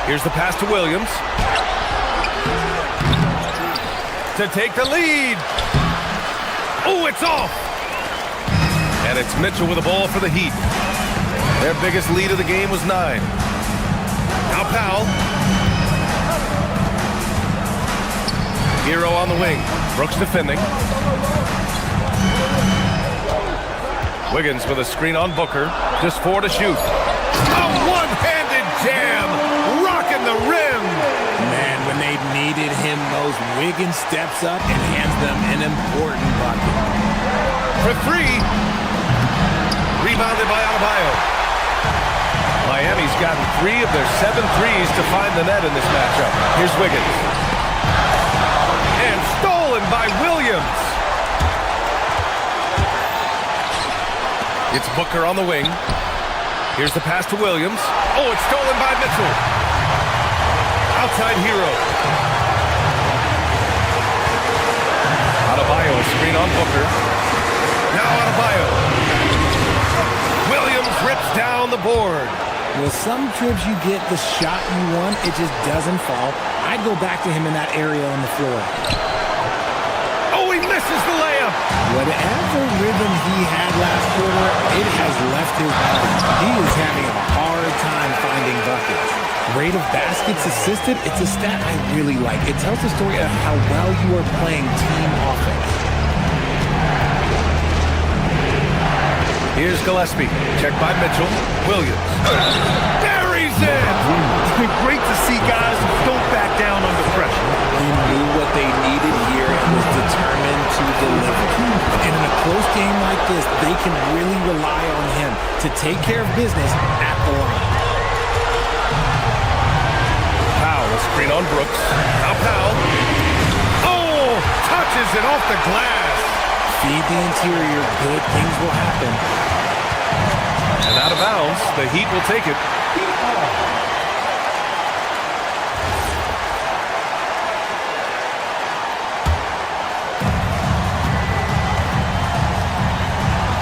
Here's the pass to Williams. To take the lead. Oh, it's off. And it's Mitchell with the ball for the Heat. Their biggest lead of the game was 9. Now Powell. Hero on the wing. Brooks defending. Wiggins with a screen on Booker. Just 4 to shoot. A one-handed jam. Rocking the rim. Man, when they needed him most, Wiggins steps up and hands them an important bucket. For 3. Rebounded by Adebayo. Miami's gotten 3 of their 7 threes to find the net in this matchup. Here's Wiggins. And stolen by Williams. It's Booker on the wing. Here's the pass to Williams. Oh, it's stolen by Mitchell. Outside Hero. Adebayo, a screen on Booker. Now Adebayo. Williams rips down the board. Well, some trips you get the shot you want, it just doesn't fall. I'd go back to him in that area on the floor. Oh, he misses the layup. Whatever rhythm he had last quarter, it has left his body. He is having a hard time finding buckets. Rate of baskets assisted, it's a stat I really like. It tells the story of how well you are playing team offense. Here's Gillespie. Checked by Mitchell. Williams. Buries it! Great to see guys who don't back down under pressure. He knew what they needed here and was determined to deliver. And in a close game like this, they can really rely on him to take care of business at the line. Powell, a screen on Brooks. Now Powell. Oh! Touches it off the glass. Feed the interior, good things will happen. And out of bounds, the Heat will take it.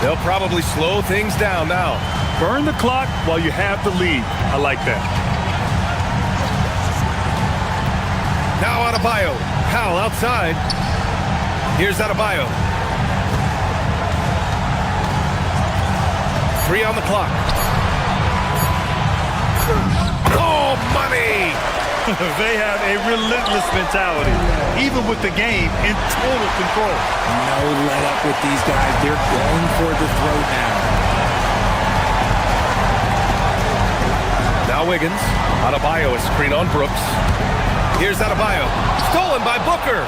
They'll probably slow things down now. Burn the clock while you have the lead. I like that. Now Adebayo. Powell outside. Here's Adebayo. 3 on the clock. Oh, money! They have a relentless mentality, even with the game in total control. No let up with these guys. They're going for the throw now. Now Wiggins. Adebayo, a screen on Brooks. Here's Adebayo. Stolen by Booker.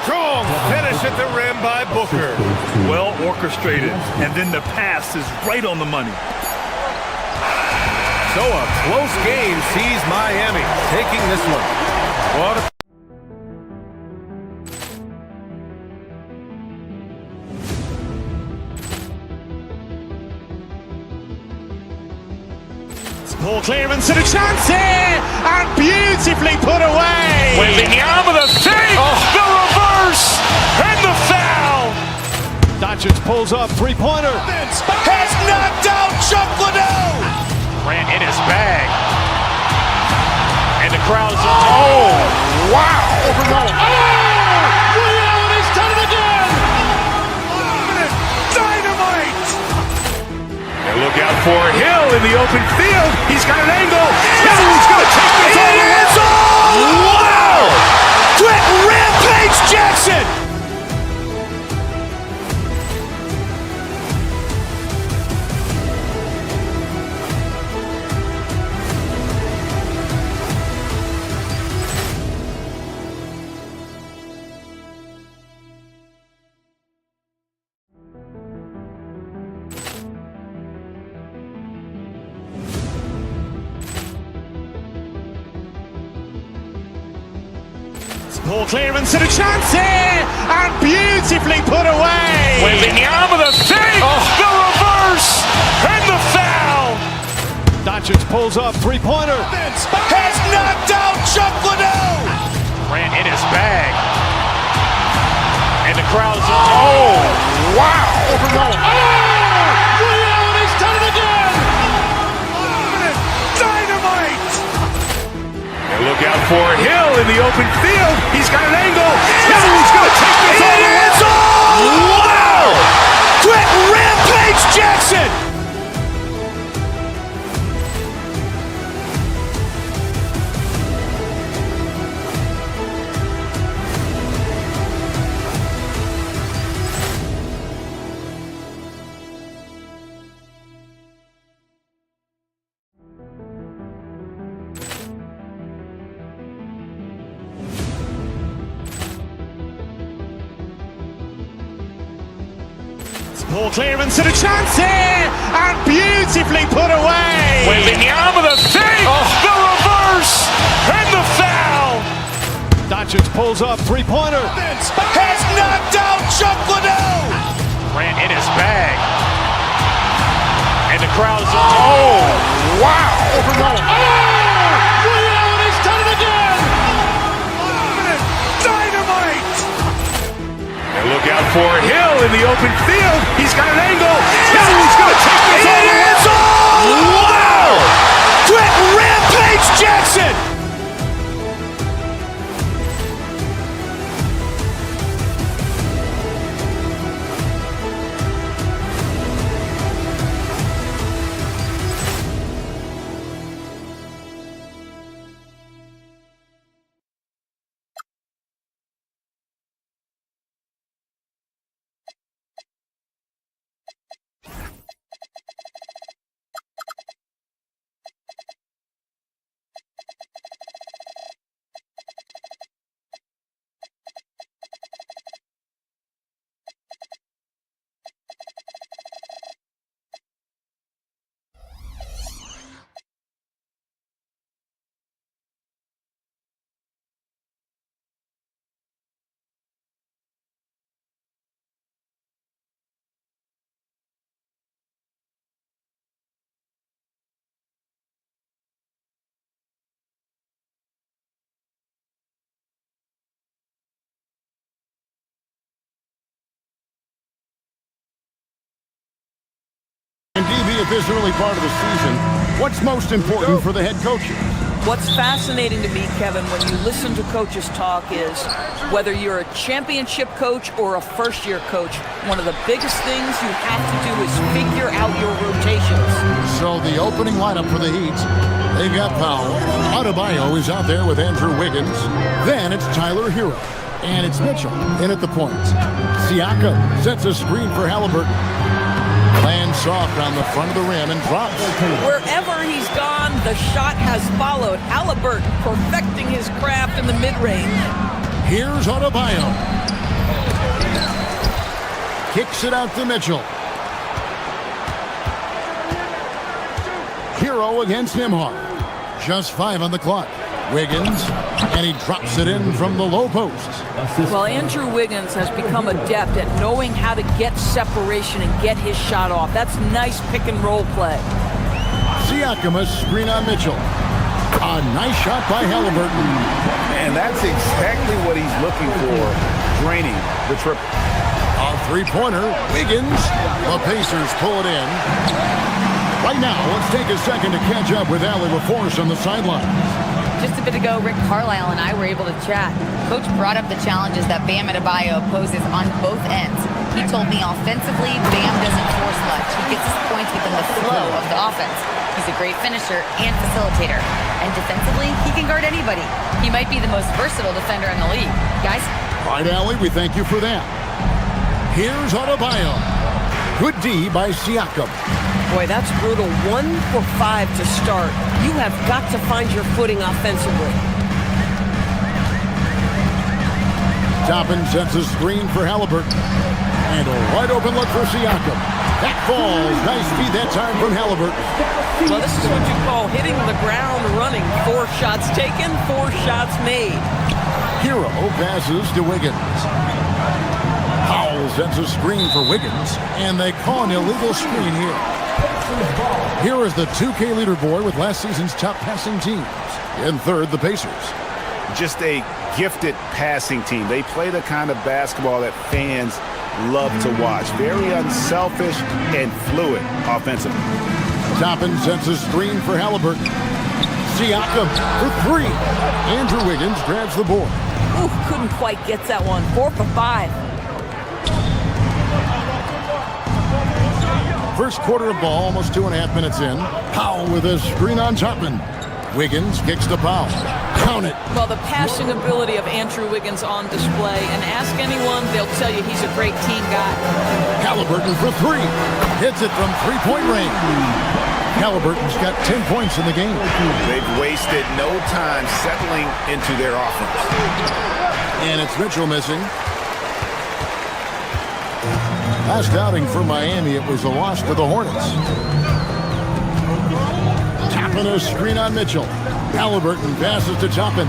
Strong finish at the rim by Booker. Well orchestrated, and then the pass is right on the money. So a close game sees Miami taking this one. What a Ball clearance and a chance here, and beautifully put away. Wembanyama the save, the reverse, and the foul. Doncic pulls up, three-pointer. Has knocked out Chuck Liddell. Ran in his bag. And the crowd's oh, wow. Reality's done it again. Dynamite. And look out for Hill in the open field. He's got an angle. Hill's going to take this all the way. Wow. Quick Rampage Jackson. Ball clearance and a chance here, and beautifully put away. Wembanyama the save, the reverse, and the foul. Doncic pulls up, three-pointer. Has knocked out Chuck Liddell. Ran in his bag. And the crowd's oh, wow. Reality's done it again. Dynamite. And look out for Hill in the open field. He's got an angle. Hill's going to take this all the way. Wow. Quick Rampage Rampage Jackson! Ball clearance and a chance here, and beautifully put away. Wembanyama the fake, the reverse, and the foul. Doncic pulls up, three-pointer. Has knocked out Chuck Liddell. Grant in his bag. And the crowd's oh, wow. Liddell, he's done it again. Dynamite. And look out for Hill in the open field. He's got an angle. Hill's going to take this all the way. Wow! Quit Rampage Jackson! At this early part of the season, what's most important for the head coaches? What's fascinating to me, Kevin, when you listen to coaches talk is whether you're a championship coach or a first-year coach, one of the biggest things you have to do is figure out your rotations. So the opening lineup for the Heat, they've got Powell. Adebayo is out there with Andrew Wiggins. Then it's Tyler Hero. And it's Mitchell in at the point. Siakam sets a screen for Halliburton. Lands soft on the front of the rim and drops. Wherever he's gone, the shot has followed. Halliburton perfecting his craft in the mid-range. Here's Adebayo. Kicks it out to Mitchell. Hero against Nembhard. Just 5 on the clock. Wiggins, and he drops it in from the low post. Well, Andrew Wiggins has become adept at knowing how to get separation and get his shot off. That's nice pick-and-roll play. Siakam, a screen on Mitchell. A nice shot by Halliburton. And that's exactly what he's looking for, draining the triple. A three-pointer, Wiggins. The Pacers pull it in. Right now, let's take a second to catch up with Allie LaForce on the sideline. Just a bit ago, Rick Carlisle and I were able to chat. Coach brought up the challenges that Bam Adebayo poses on both ends. He told me offensively, Bam doesn't force much. He gets his points within the flow of the offense. He's a great finisher and facilitator. And defensively, he can guard anybody. He might be the most versatile defender in the league. Guys? All right, Allie, we thank you for that. Here's Adebayo. Good D by Siakam. Boy, that's brutal. 1 for 5 to start. You have got to find your footing offensively. Toppin sets a screen for Halliburton. And a wide open look for Siakam. That falls. Nice feed that time from Halliburton. Well, this is what you call hitting the ground running. 4 shots taken, 4 shots made. Hero passes to Wiggins. Powell sends a screen for Wiggins. And they call an illegal screen here. Here is the 2K leaderboard with last season's top passing teams. In third, the Pacers. Just a gifted passing team. They play the kind of basketball that fans love to watch. Very unselfish and fluid offensively. Toppin sets a screen for Halliburton. Siakam for 3. Andrew Wiggins grabs the board. Ooh, couldn't quite get that one. 4 for 5. First quarter of ball, almost 2.5 minutes in. Powell with a screen on Chapman. Wiggins kicks to Powell. Count it. Well, the passing ability of Andrew Wiggins on display. And ask anyone, they'll tell you he's a great team guy. Halliburton for three. Hits it from three-point range. Halliburton's got 10 points in the game. They've wasted no time settling into their offense. And it's Mitchell missing. Last outing for Miami, it was a loss to the Hornets. Tapping a screen on Mitchell. Halliburton passes to Toppin.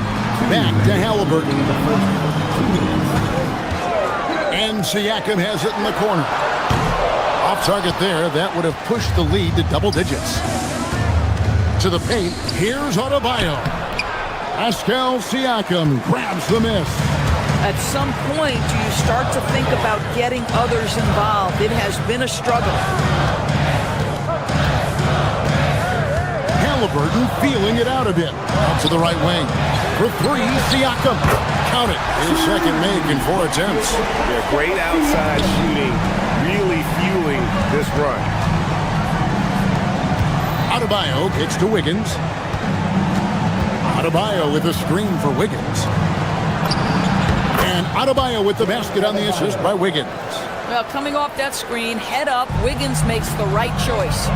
Back to Halliburton. And Siakam has it in the corner. Off target there. That would have pushed the lead to double digits. To the paint. Here's Adebayo. Pascal Siakam grabs the miss. At some point, do you start to think about getting others involved? It has been a struggle. Halliburton feeling it out a bit. Out to the right wing. For three, Siakam. Count it. His second make in 4 attempts. Yeah, great outside shooting. Really fueling this run. Adebayo kicks to Wiggins. Adebayo with a screen for Wiggins. And Adebayo with the basket on the assist by Wiggins. Well, coming off that screen, head up, Wiggins makes the right choice.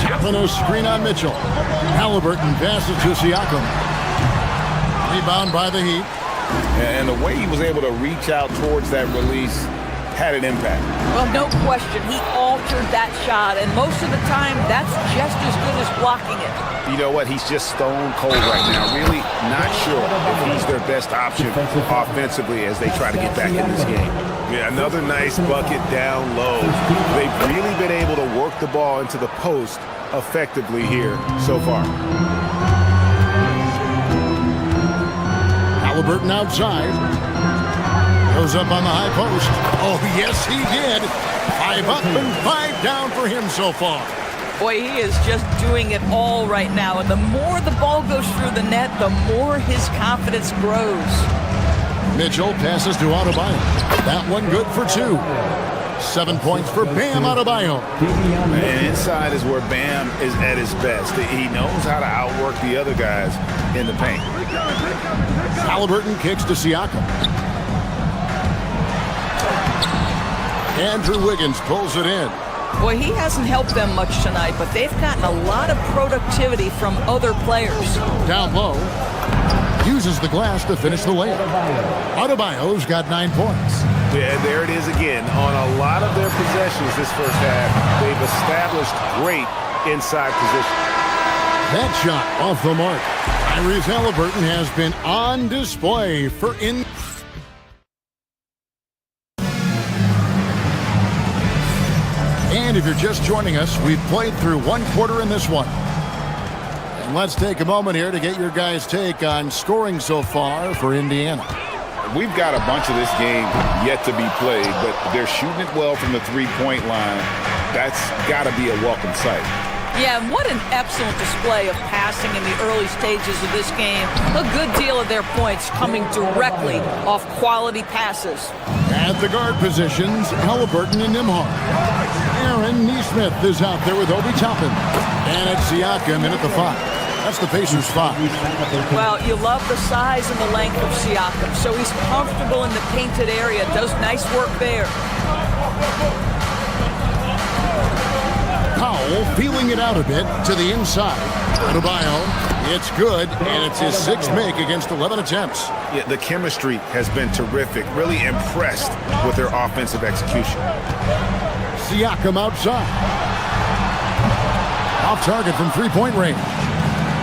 Tapping a screen on Mitchell. Halliburton passes to Siakam. Rebound by the Heat. And the way he was able to reach out towards that release had an impact. Well, no question. He altered that shot, and most of the time, that's just as good as blocking it. You know what? He's just stone cold right now. Really not sure if he's their best option offensively as they try to get back in this game. Yeah, another nice bucket down low. They've really been able to work the ball into the post effectively here so far. Halliburton outside. Goes up on the high post. Oh, yes, he did. 5 up and 5 down for him so far. Boy, he is just doing it all right now. And the more the ball goes through the net, the more his confidence grows. Mitchell passes to Adebayo. That one good for 2. 7 points for Bam Adebayo. And inside is where Bam is at his best. He knows how to outwork the other guys in the paint. Halliburton kicks to Siakam. Andrew Wiggins pulls it in. Boy, he hasn't helped them much tonight, but they've gotten a lot of productivity from other players. Down low. Uses the glass to finish the layup. Adebayo's got 9 points. Yeah, there it is again. On a lot of their possessions this first half, they've established great inside position. That shot off the mark. Tyrese Halliburton has been on display for And if you're just joining us, we've played through 1 quarter in this one. And let's take a moment here to get your guys' take on scoring so far for Indiana. We've got a bunch of this game yet to be played, but they're shooting it well from the three-point line. That's got to be a welcome sight. Yeah, and what an excellent display of passing in the early stages of this game. A good deal of their points coming directly off quality passes. At the guard positions, Halliburton and Nembhard. Aaron Nesmith is out there with Obi Toppin. And it's Siakam in at the 5. That's the Pacers' 5. Well, you love the size and the length of Siakam, so he's comfortable in the painted area, does nice work there. Powell feeling it out a bit to the inside. Adebayo, it's good, and it's his 6th make against 11 attempts. Yeah, the chemistry has been terrific. Really impressed with their offensive execution. Siakam outside. Off target from three-point range.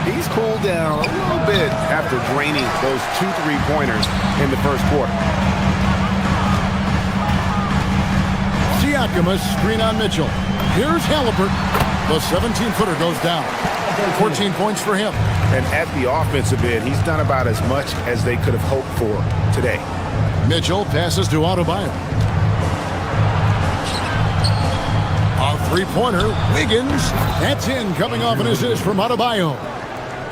He's cooled down a little bit after draining those 2 3-pointers in the first quarter. Siakam, a screen on Mitchell. Here's Halliburton. The 17-footer goes down. 14 points for him. And at the offensive end, he's done about as much as they could have hoped for today. Mitchell passes to Adebayo. A three-pointer. Wiggins. That's in, coming off an assist from Adebayo.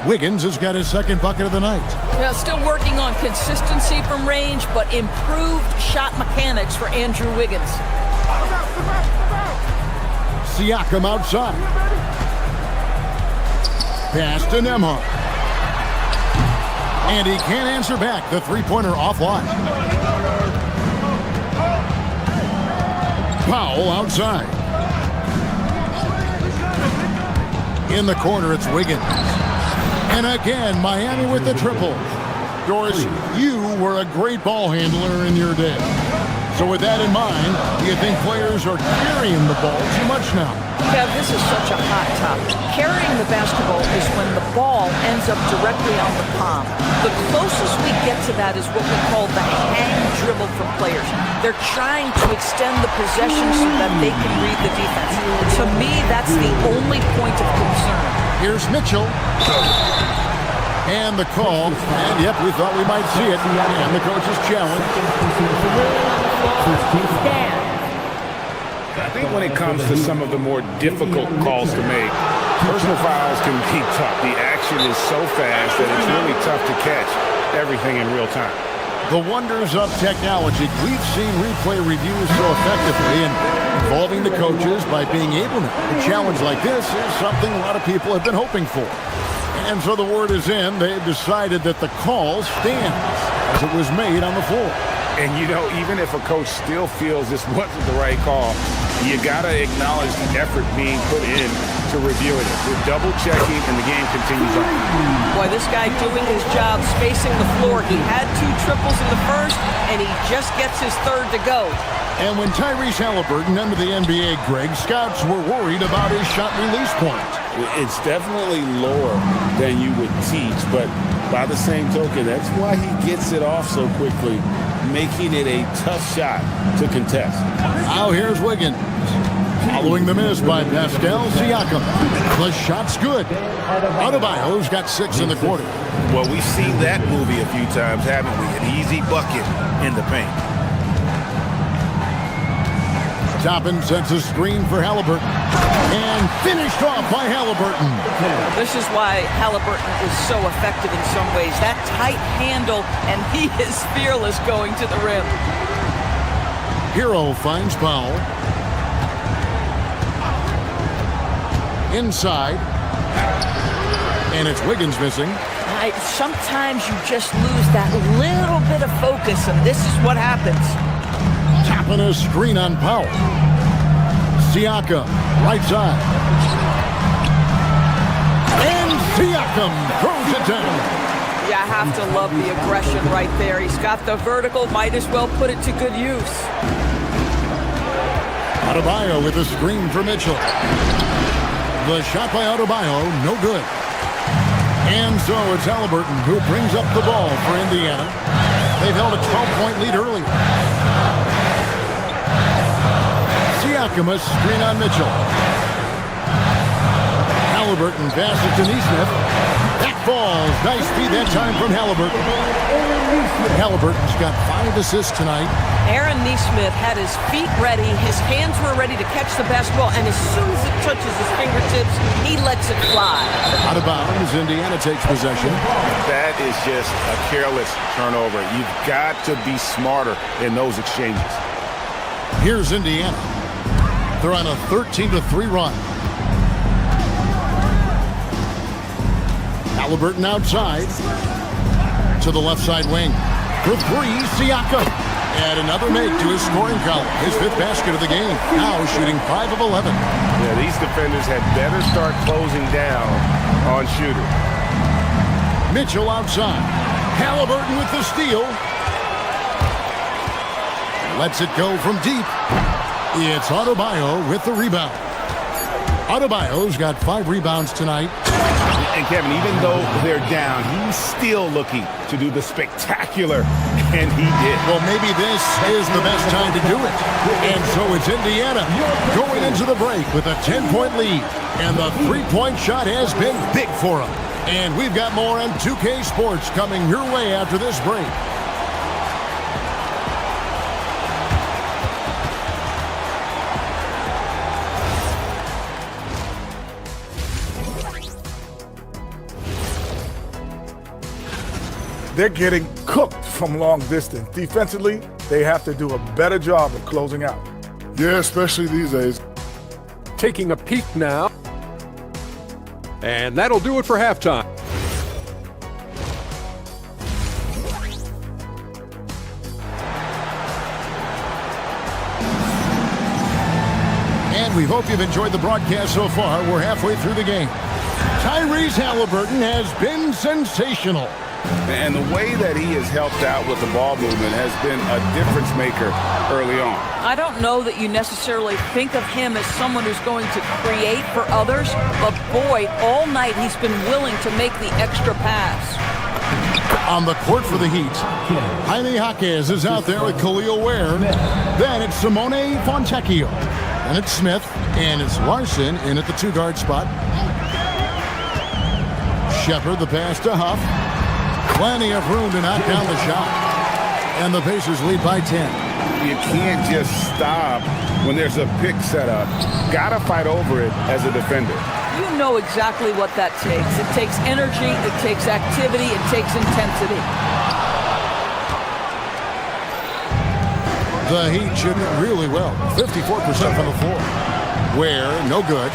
Wiggins has got his 2nd bucket of the night. Yeah, still working on consistency from range, but improved shot mechanics for Andrew Wiggins. Siakam outside. Pass to Nembhard. And he can't answer back. The three-pointer offline. Powell outside. In the corner, it's Wiggins. And again, Miami with the triple. Doris, you were a great ball handler in your day. So with that in mind, do you think players are carrying the ball too much now? Kev, this is such a hot topic. Carrying the basketball is when the ball ends up directly on the palm. The closest we get to that is what we call the hang dribble for players. They're trying to extend the possession so that they can read the defense. To me, that's the only point of concern. Here's Mitchell. And the call. And yep, we thought we might see it. And the coach's challenge. I think when it comes to some of the more difficult calls to make, personal fouls can be tough. The action is so fast that it's really tough to catch everything in real time. The wonders of technology. We've seen replay reviews so effectively, and involving the coaches by being able to. A challenge like this is something a lot of people have been hoping for. And so the word is in. They've decided that the call stands as it was made on the floor. And, you know, even if a coach still feels this wasn't the right call, you got to acknowledge the effort being put in to reviewing it. They're double-checking, and the game continues on. Boy, this guy doing his job, spacing the floor. He had 2 triples in the first, and he just gets his third to go. And when Tyrese Halliburton entered the NBA, Greg, scouts were worried about his shot release point. It's definitely lower than you would teach, but by the same token, that's why he gets it off so quickly, making it a tough shot to contest. Now here's Wiggins. Following the miss by Pascal Siakam. The shot's good. Adebayo's got 6 in the quarter. Well, we've seen that movie a few times, haven't we? An easy bucket in the paint. Toppin sets a screen for Halliburton. And finished off by Halliburton. This is why Halliburton is so effective in some ways. That tight handle, and he is fearless going to the rim. Hero finds Powell. Inside. And it's Wiggins missing. Sometimes you just lose that little bit of focus, and this is what happens. Tapping a screen on Powell. Siakam, right side. And Siakam throws it down. You have to love the aggression right there. He's got the vertical, might as well put it to good use. Adebayo with a screen for Mitchell. The shot by Adebayo, no good. And so it's Halliburton who brings up the ball for Indiana. They've held a 12-point lead earlier. Siakam, a screen on Mitchell. Halliburton passes to Neesmith. That falls. Nice feed that time from Halliburton. Halliburton's got 5 assists tonight. Aaron Neesmith had his feet ready. His hands were ready to catch the basketball, and as soon as it touches his fingertips, he lets it fly. Out of bounds, Indiana takes possession. That is just a careless turnover. You've got to be smarter in those exchanges. Here's Indiana. They're on a 13-3 run. Halliburton outside to the left side wing. For 3, Siakam. And another make to his scoring column. His 5th basket of the game. Now shooting 5 of 11. Yeah, these defenders had better start closing down on shooters. Mitchell outside. Halliburton with the steal. Lets it go from deep. It's Adebayo with the rebound. Adebayo's got 5 rebounds tonight. And Kevin, even though they're down, he's still looking to do the spectacular, and he did. Well, maybe this is the best time to do it. And so it's Indiana going into the break with a 10-point lead. And the 3-point shot has been big for them. And we've got more on 2K Sports coming your way after this break. They're getting cooked from long distance. Defensively, they have to do a better job of closing out. Yeah, especially these days. taking a peek now. And that'll do it for halftime. And we hope you've enjoyed the broadcast so far. We're halfway through the game. Tyrese Halliburton has been sensational. And the way that he has helped out with the ball movement has been a difference maker early on. I don't know that you necessarily think of him as someone who's going to create for others, but boy, all night he's been willing to make the extra pass. On the court for the Heat, Jaime Jaquez is out there with Khalil Ware. Then it's Simone Fontecchio. And it's Smith, and it's Larson in at the two-guard spot. Shepard, the pass to Huff. Plenty of room to knock down the shot. And the Pacers lead by 10. You can't just stop when there's a pick set up. Gotta fight over it as a defender. You know exactly what that takes. It takes energy, it takes activity, it takes intensity. The Heat shooting really well. 54% from the floor. Ware, no good.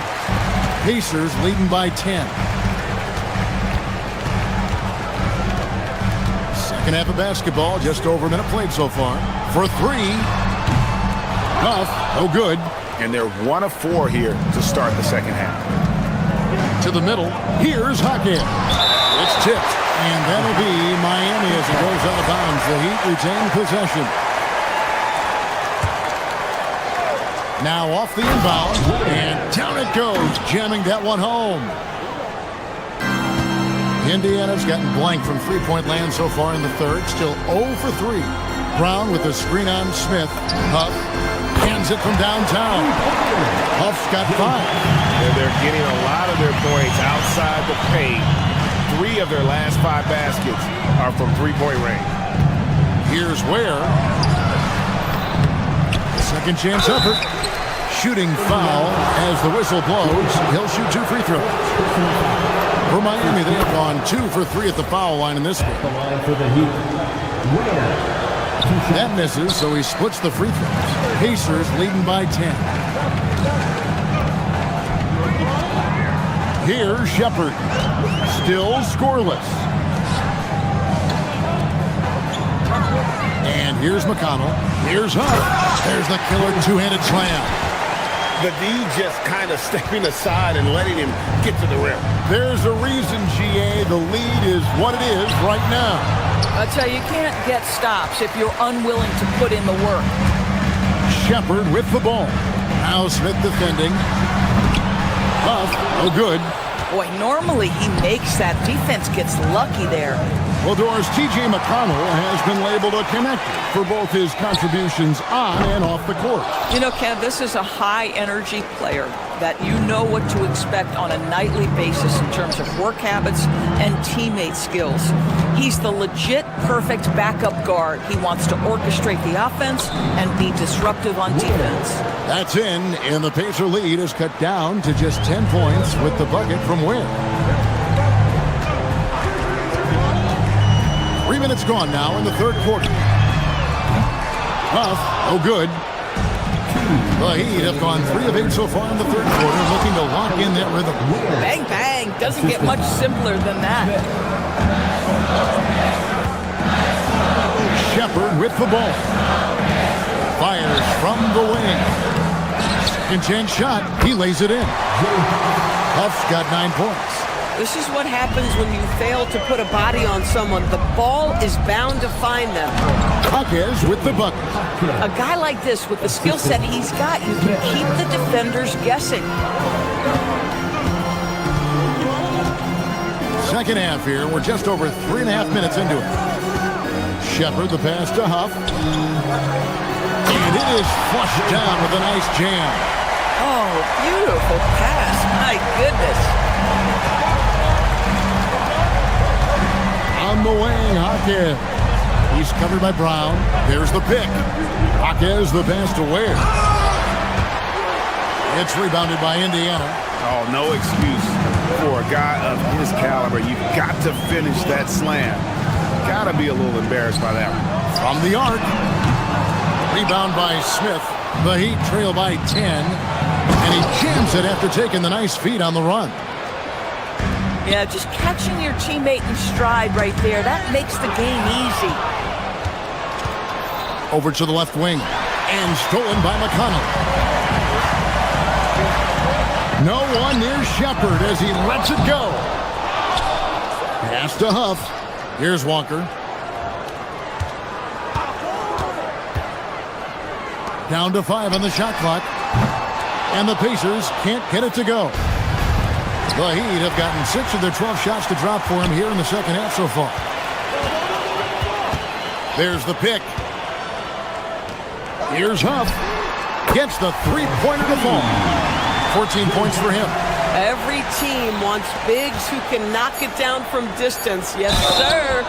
Pacers leading by 10. Second half of basketball, just over a minute played so far. For three. Huff, no good. And they're 1 of 4 here to start the second half. To the middle. Here's Jaquez. It's tipped. And that'll be Miami as it goes out of bounds. The Heat retain possession. Now off the inbound, and down it goes, jamming that one home. Indiana's gotten blank from three-point land so far in the third, still 0 for 3. Brown with a screen on Smith. Huff hands it from downtown. Huff's got 5. And they're getting a lot of their points outside the paint. 3 of their last 5 baskets are from three-point range. Here's Ware. Second chance effort. Shooting foul as the whistle blows. He'll shoot 2 free throws. For Miami, they have gone 2 for 3 at the foul line in this one. That misses, so he splits the free throws. Pacers leading by 10. Here's Shepard. Still scoreless. And here's McConnell. Here's Huff. There's the killer two-handed slam. The D just kind of stepping aside and letting him get to the rim. There's a reason, GA. The lead is what it is right now. I tell you, you can't get stops if you're unwilling to put in the work. Shepard with the ball. Now Smith defending. Huff, no good. Boy, normally he makes that. Defense gets lucky there. Well, Doris, T.J. McConnell has been labeled a connector for both his contributions on and off the court. You know, Ken, this is a high-energy player that you know what to expect on a nightly basis in terms of work habits and teammate skills. He's the legit perfect backup guard. He wants to orchestrate the offense and be disruptive on defense. That's in, and the Pacer lead is cut down to just 10 points with the bucket from Ware. 3 minutes gone now in the third quarter. Huff, no good. The Heat have gone 3 of 8 so far in the third quarter, looking to lock in that rhythm. Bang, bang. Doesn't get much simpler than that. Shepard with the ball. Fires from the wing. Second chance shot. He lays it in. Huff's got 9 points. This is what happens when you fail to put a body on someone. The ball is bound to find them. Jaquez with the bucket. A guy like this, with the skill set he's got, you can keep the defenders guessing. Second half here. We're just over 3.5 minutes into it. Shepard, the pass to Huff. And it is flushed down with a nice jam. Oh, beautiful pass. My goodness. On the wing, Jaquez. He's covered by Brown. There's the pick. Jaquez, the pass to Ware. It's rebounded by Indiana. Oh, no excuse for a guy of his caliber. You've got to finish that slam. Got to be a little embarrassed by that one. From the arc. Rebound by Smith. The Heat trail by 10. And he jams it after taking the nice feed on the run. Yeah, just catching your teammate in stride right there, that makes the game easy. Over to the left wing. And stolen by McConnell. No one near Shepard as he lets it go. Pass to Huff. Here's Walker. Down to 5 on the shot clock. And the Pacers can't get it to go. The Heat have gotten 6 of their 12 shots to drop for him here in the second half so far. There's the pick. Here's Huff. Gets the three-pointer to fall. 14 points for him. Every team wants bigs who can knock it down from distance. Yes, sir.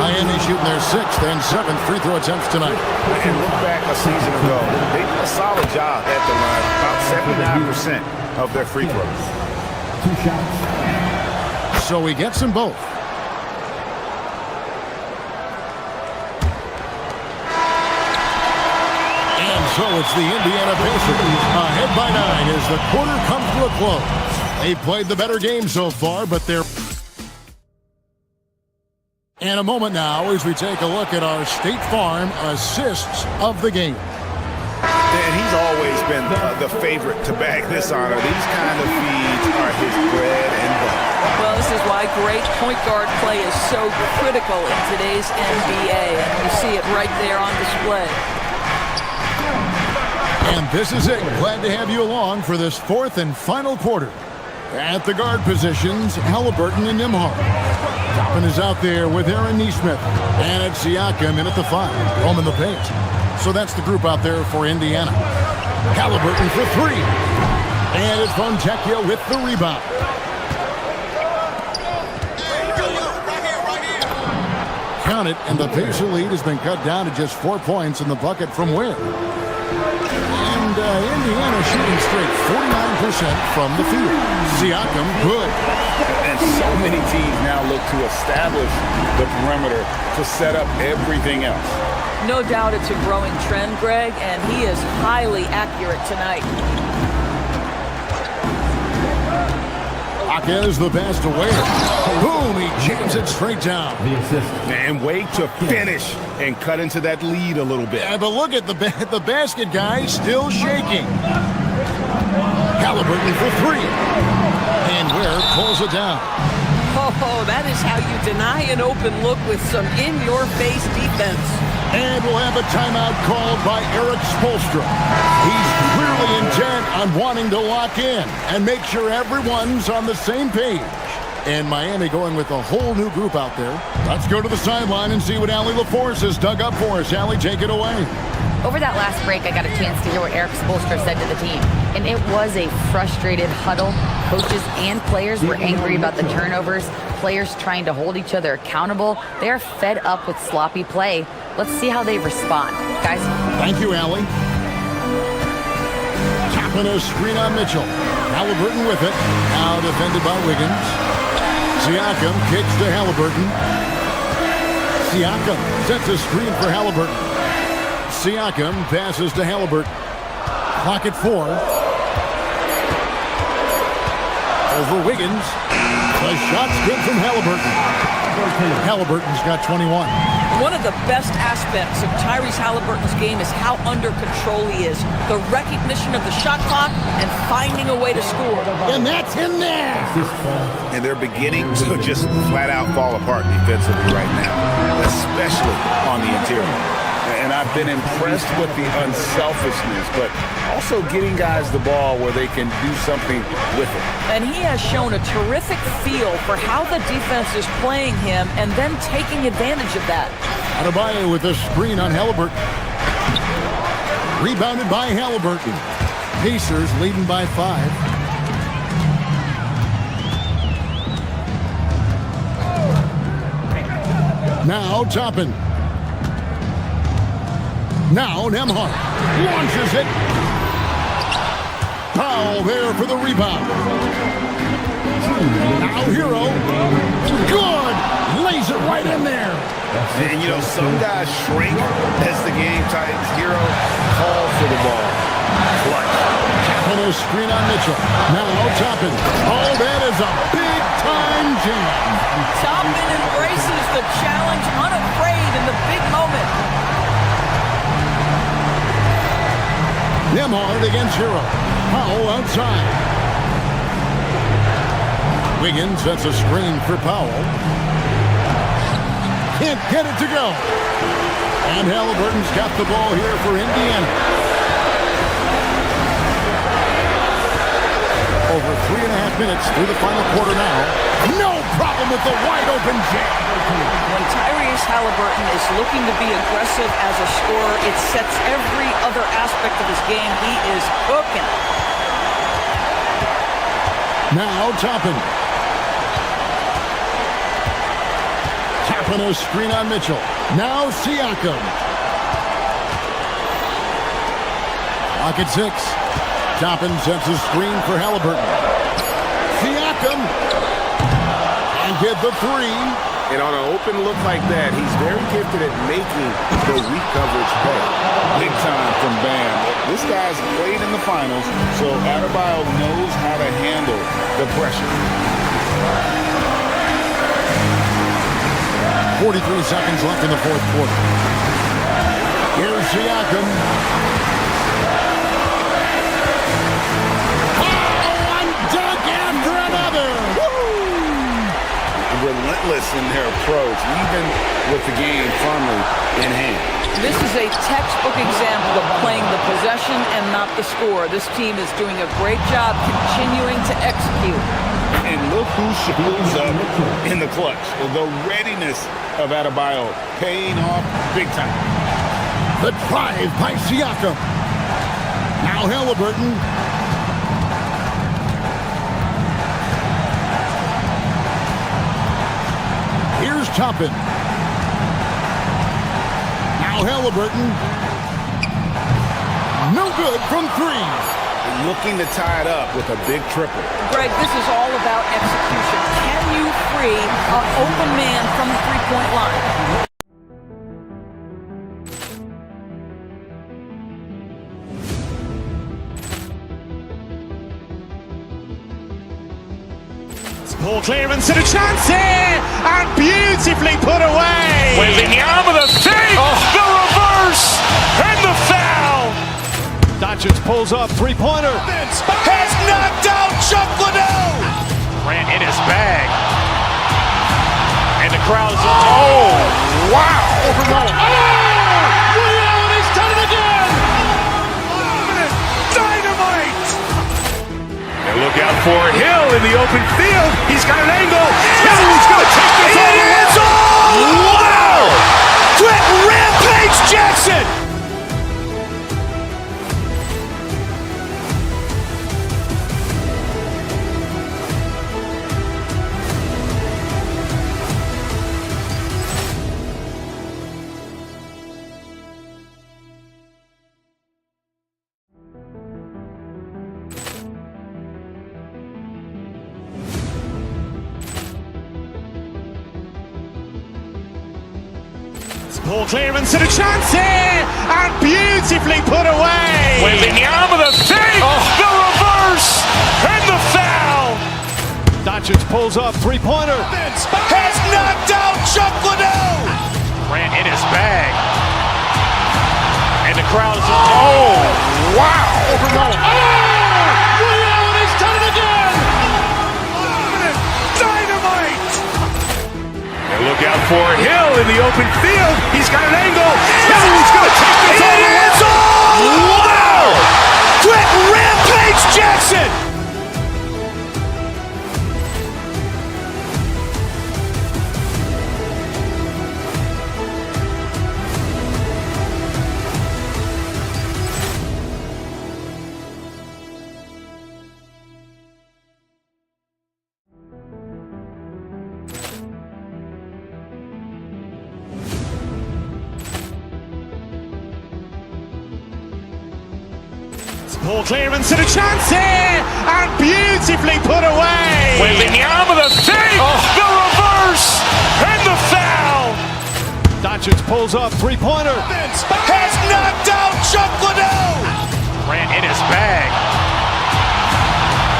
Miami shooting their 6th and 7th free throw attempts tonight. And look back a season ago. They did a solid job at the line. About 79% of their free throws. 2 shots. So he gets them both. And so it's the Indiana Pacers ahead by 9 as the quarter comes to a close. They played the better game so far, but they're... And a moment now as we take a look at our State Farm assists of the game. And he's always been the favorite to bag this honor. These kind of feeds are his bread and butter. Well, this is why great point guard play is so critical in today's NBA. And you see it right there on display. And this is it. Glad to have you along for this 4th and final quarter. At the guard positions, Halliburton and Nembhard. Toppin is out there with Aaron Nesmith. And it's Siakam in at the 5. Home in the paint. So that's the group out there for Indiana. Halliburton for 3. And it's Fontecchio with the rebound. Count it, and the Pacer lead has been cut down to just 4 points in the bucket from Wynn. And Indiana shooting straight 49% from the field. Siakam, good. And so many teams now look to establish the perimeter to set up everything else. No doubt it's a growing trend, Greg, and he is highly accurate tonight. Is the pass to Wade. Boom, he jams it straight down. And Wade to finish and cut into that lead a little bit. Yeah, but look at the basket guy still shaking. Halliburton for 3. And Ware pulls it down. Oh, that is how you deny an open look with some in-your-face defense. And we'll have a timeout called by Eric Spoelstra. He's clearly intent on wanting to lock in and make sure everyone's on the same page. And Miami going with a whole new group out there. Let's go to the sideline and see what Allie LaForce has dug up for us. Allie, take it away. Over that last break, I got a chance to hear what Eric Spoelstra said to the team. And it was a frustrated huddle. Coaches and players were angry about the turnovers. Players trying to hold each other accountable. They're fed up with sloppy play. Let's see how they respond. Guys. Thank you, Allie. Tapping a screen on Mitchell. Halliburton with it. Now defended by Wiggins. Siakam kicks to Halliburton. Siakam sets a screen for Halliburton. Siakam passes to Halliburton. Clock at 4. Over Wiggins. The shot's good from Halliburton. Halliburton's got 21. One of the best aspects of Tyrese Halliburton's game is how under control he is. The recognition of the shot clock and finding a way to score. And that's in there. And they're beginning to just flat out fall apart defensively right now, especially on the interior. And I've been impressed with the unselfishness, but also getting guys the ball where they can do something with it. And he has shown a terrific feel for how the defense is playing him and then taking advantage of that. Adebayo with a screen on Halliburton. Rebounded by Halliburton. Pacers leading by 5. Now Toppin. Now Nembhard launches it. Powell there for the rebound. Now Hero. Good. Lays it right in there. And, you know, some guys shrink as the game tightens. Hero calls for the ball. Clutch. Tapping a screen on Mitchell. Now Toppin. Oh, that is a big-time jam. Toppin embraces the challenge, unafraid in the big moment. Nembhard against Hero. Powell outside. Wiggins sets a screen for Powell. Can't get it to go. And Halliburton's got the ball here for Indiana. Over 3.5 minutes through the final quarter now. No problem with the wide-open jam. When Tyrese Halliburton is looking to be aggressive as a scorer, it sets every other aspect of his game. He is cooking. Now Toppin. Tapping a screen on Mitchell. Now Siakam. Lock at 6. Toppin sets a screen for Halliburton. Siakam. And get the 3. And on an open look like that, he's very gifted at making the weak coverage play. Big time from Bam. This guy's played in the finals, so Adebayo knows how to handle the pressure. 43 seconds left in the fourth quarter. Here's Siakam. Oh, one dunk after another. Relentless in their approach, even with the game firmly in hand. This is a textbook example of playing the possession and not the score. This team is doing a great job continuing to execute. And look who shows up in the clutch. The readiness of Adebayo paying off big time. The drive by Siakam. Now Halliburton. Here's Toppin. Now Halliburton. No good from 3. Looking to tie it up with a big triple. Greg, this is all about execution. Can you free an open man from the three-point line? Ball clearance and a chance here, and beautifully put away. Wembanyama the save, the reverse, and the foul. Doncic pulls up, three-pointer. Has knocked out Chuck Liddell. Grant in his bag. And the crowd's oh, wow. Williams has done it again. Dynamite. And look out for Hill in the open field. He's got an angle. Hill's going to take this all the way. Wow. Quick Rampage Jackson. Ball clearance and a chance here, and beautifully put away. Wembanyama the save, the reverse, and the foul. Doncic pulls up, three-pointer. Has knocked out Chuck Liddell. Grant in his bag. And the crowd's oh, wow. Williams has done it again. Dynamite. And look out for Hill in the open field. He's got an angle. Hill's going to take this all the way. Wow. Quick Rampage Jackson. Ball clearance and a chance here, and beautifully put away. Wembanyama the save, the reverse, and the foul. Doncic pulls up, three-pointer. Has knocked out Chuck Liddell. Grant in his bag.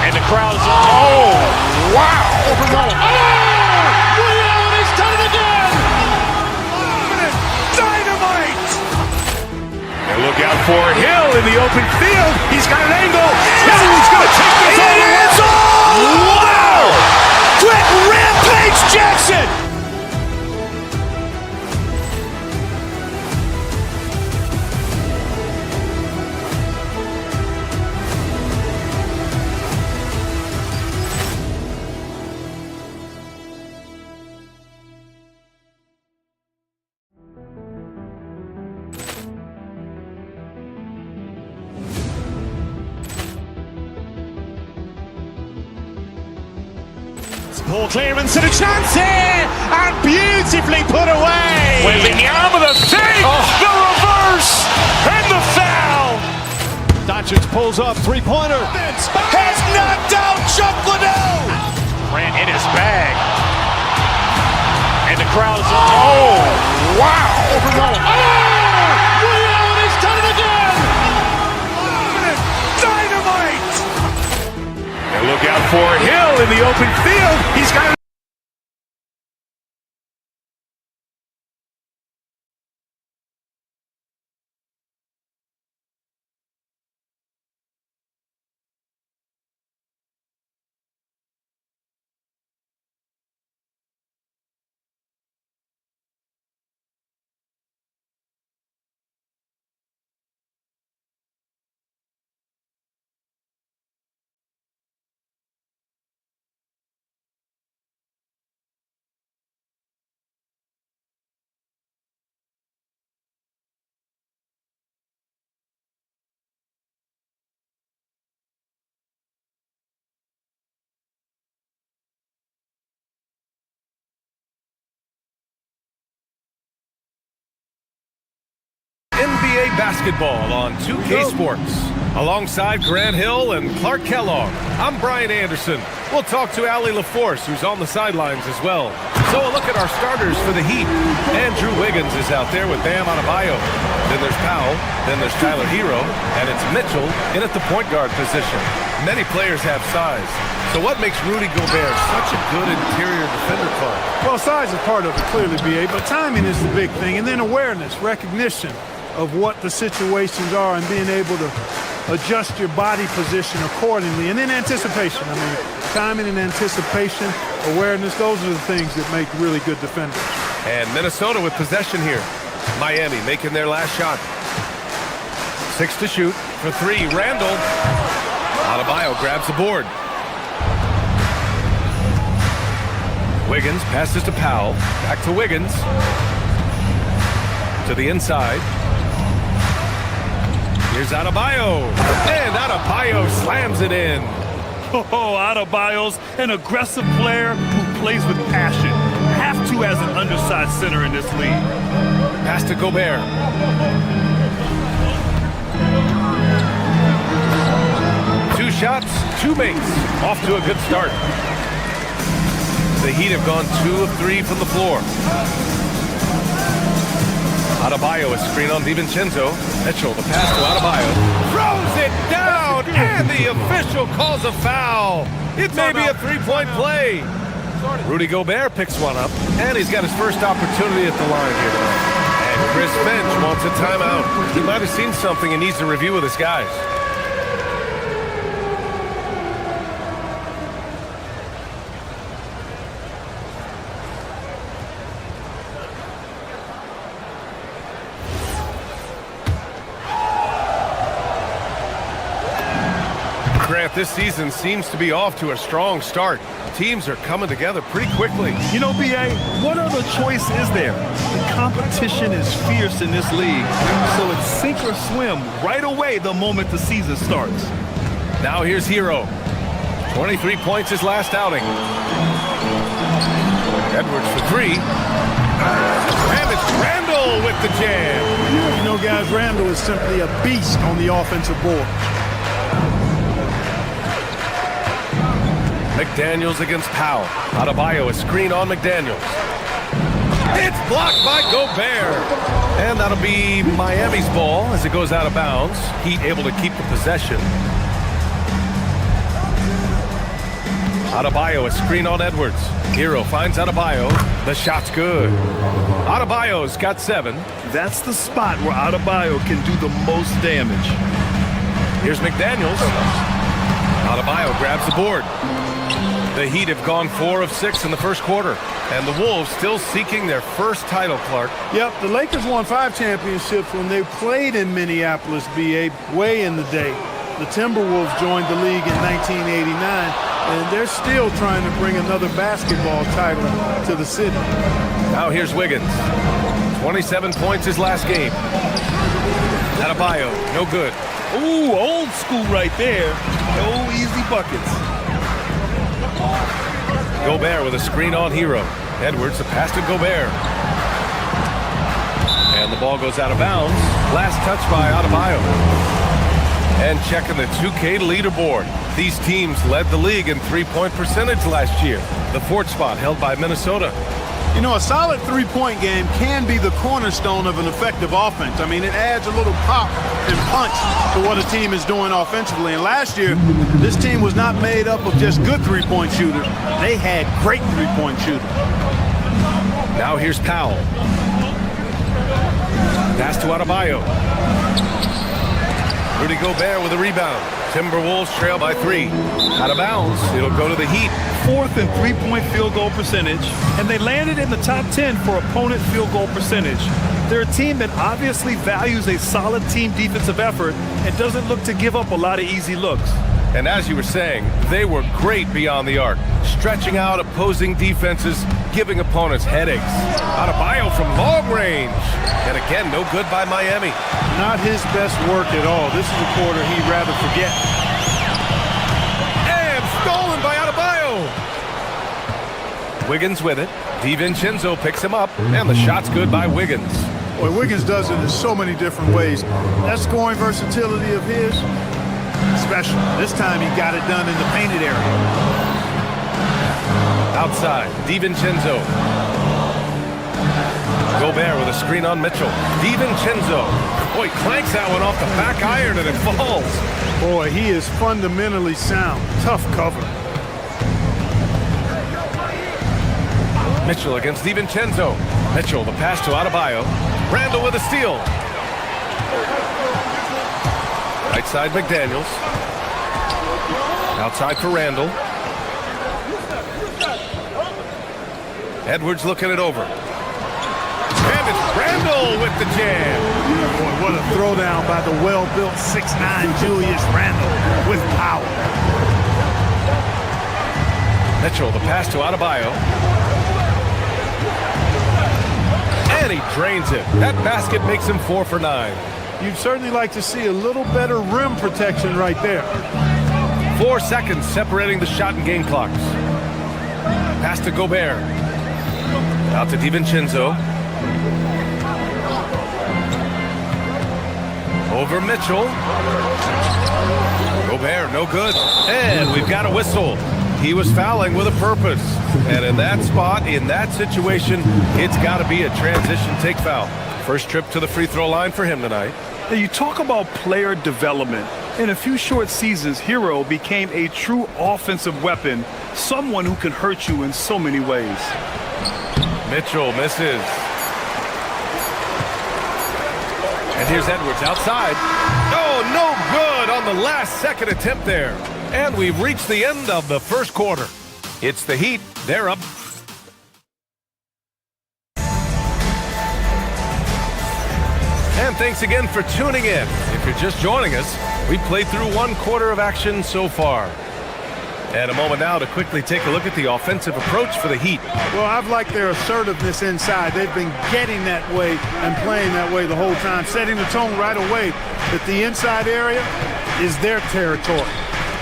And the crowd is, oh, wow. Williams, he's done it again. Dynamite. And look out for Hill in the open field. He's got an angle. Hill's going to take this all the way. Wow. Quick Rampage Jackson. Ball clearance and a chance here, and beautifully put away. Wembanyama the save, the reverse, and the foul. Doncic pulls up, three-pointer. Has knocked out Chuck Liddell. Grant in his bag. And the crowd is, oh, wow. Williams, he's done it again. Dynamite. And look out for Hill in the open field. He's got it. NBA basketball on 2K Sports. Alongside Grant Hill and Clark Kellogg, I'm Brian Anderson. We'll talk to Allie LaForce, who's on the sidelines as well. So a look at our starters for the Heat. Andrew Wiggins is out there with Bam Adebayo. Then there's Powell, then there's Tyler Hero, and it's Mitchell in at the point guard position. Many players have size. So what makes Rudy Gobert such a good interior defender, Clark? Well, size is part of it, clearly, B.A., but timing is the big thing. And then awareness, recognition of what the situations are and being able to adjust your body position accordingly. And then anticipation. I mean, timing and anticipation, awareness, those are the things that make really good defenders. And Minnesota with possession here. Miami making their last shot. 6 to shoot for 3. Randall. Adebayo grabs the board. Wiggins passes to Powell. Back to Wiggins. To the inside. Here's Adebayo. And Adebayo slams it in. Oh, Adebayo's an aggressive player who plays with passion. Have to as an undersized center in this league. Pass to Gobert. Two shots, 2 makes. Off to a good start. The Heat have gone 2 of 3 from the floor. Adebayo is screen on DiVincenzo. Mitchell, the pass to Adebayo. Throws it down, and the official calls a foul. It may be a 3-point play. Rudy Gobert picks one up, and he's got his first opportunity at the line here tonight. And Chris Finch wants a timeout. He might have seen something and needs a review with his guys. Grant, this season seems to be off to a strong start. Teams are coming together pretty quickly. You know, B.A., what other choice is there? The competition is fierce in this league, so it's sink or swim right away the moment the season starts. Now here's Hero. 23 points his last outing. Edwards for 3. And it's Randall with the jam. You know, guys, Randall is simply a beast on the offensive board. McDaniels against Powell. Adebayo, a screen on McDaniels. It's blocked by Gobert. And that'll be Miami's ball as it goes out of bounds. Heat able to keep the possession. Adebayo, a screen on Edwards. Hero finds Adebayo. The shot's good. Adebayo's got 7. That's the spot where Adebayo can do the most damage. Here's McDaniels. Adebayo grabs the board. The Heat have gone 4 of 6 in the first quarter. And the Wolves still seeking their first title, Clark. Yep, the Lakers won 5 championships when they played in Minneapolis, BA, way in the day. The Timberwolves joined the league in 1989, and they're still trying to bring another basketball title to the city. Now here's Wiggins. 27 points his last game. Adebayo, no good. Ooh, old school right there. No easy buckets. Gobert with a screen on Hero. Edwards, the pass to Gobert. And the ball goes out of bounds. Last touch by Adebayo. And checking the 2K leaderboard. These teams led the league in three-point percentage last year. The 4th spot held by Minnesota. You know, a solid three-point game can be the cornerstone of an effective offense. I mean, it adds a little pop and punch to what a team is doing offensively. And last year, this team was not made up of just good three-point shooters. They had great three-point shooters. Now here's Powell. Pass to Adebayo. Rudy Gobert with a rebound. Timberwolves trail by 3. Out of bounds. It'll go to the Heat. 4th in three-point field goal percentage, and they landed in the top 10 for opponent field goal percentage. They're a team that obviously values a solid team defensive effort and doesn't look to give up a lot of easy looks. And as you were saying, they were great beyond the arc, stretching out opposing defenses, giving opponents headaches. Adebayo from long range. And again, no good by Miami. Not his best work at all. This is a quarter he'd rather forget. And stolen by Adebayo. Wiggins with it. DiVincenzo picks him up, and the shot's good by Wiggins. Boy, Wiggins does it in so many different ways. That scoring versatility of his, special. This time he got it done in the painted area. Outside, DiVincenzo. Gobert with a screen on Mitchell. DiVincenzo. Boy, clanks that one off the back iron and it falls. Boy, he is fundamentally sound. Tough cover. Mitchell against DiVincenzo. Mitchell, the pass to Adebayo. Randall with a steal. Right side, McDaniels. Outside for Randall. Edwards looking it over. And it's Randall with the jam. Boy, what a throwdown by the well-built 6'9" Julius Randall with power. Mitchell, the pass to Adebayo. And he drains it. That basket makes him 4 for 9. You'd certainly like to see a little better rim protection right there. 4 seconds separating the shot and game clocks. Pass to Gobert. Out to DiVincenzo. Over Mitchell. Gobert, no good. And we've got a whistle. He was fouling with a purpose. And in that spot, in that situation, it's got to be a transition take foul. First trip to the free throw line for him tonight. Now, you talk about player development. In a few short seasons, Hero became a true offensive weapon, someone who can hurt you in so many ways. Mitchell misses. And here's Edwards outside. Oh, no good on the last second attempt there. And we've reached the end of the first quarter. It's the Heat. They're up. And thanks again for tuning in. If you're just joining us, we've played through 1 quarter of action so far. And a moment now to quickly take a look at the offensive approach for the Heat. Well, I've liked their assertiveness inside. They've been getting that way and playing that way the whole time, setting the tone right away that the inside area is their territory.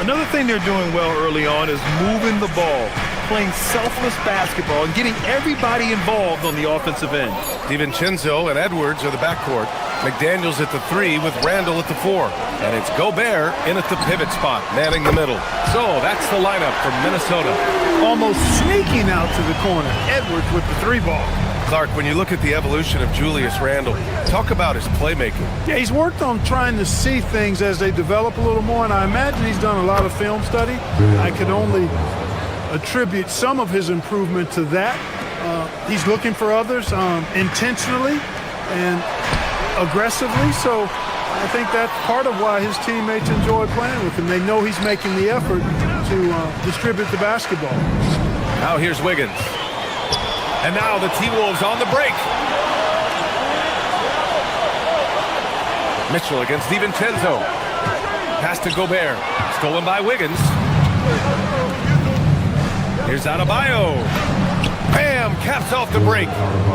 Another thing they're doing well early on is moving the ball. playing selfless basketball and getting everybody involved on the offensive end. DiVincenzo and Edwards are the backcourt. McDaniels at the 3 with Randall at the 4. And it's Gobert in at the pivot spot, manning the middle. So that's the lineup for Minnesota. Almost sneaking out to the corner. Edwards with the 3 ball. Clark, when you look at the evolution of Julius Randle, talk about his playmaking. Yeah, he's worked on trying to see things as they develop a little more, and I imagine he's done a lot of film study. I can only attribute some of his improvement to that. He's looking for others intentionally and aggressively, so I think that's part of why his teammates enjoy playing with him. They know he's making the effort to distribute the basketball. Now here's Wiggins. And now the T-Wolves on the break. Mitchell against DiVincenzo. Pass to Gobert. Stolen by Wiggins. Here's Adebayo. Bam! Caps off the break.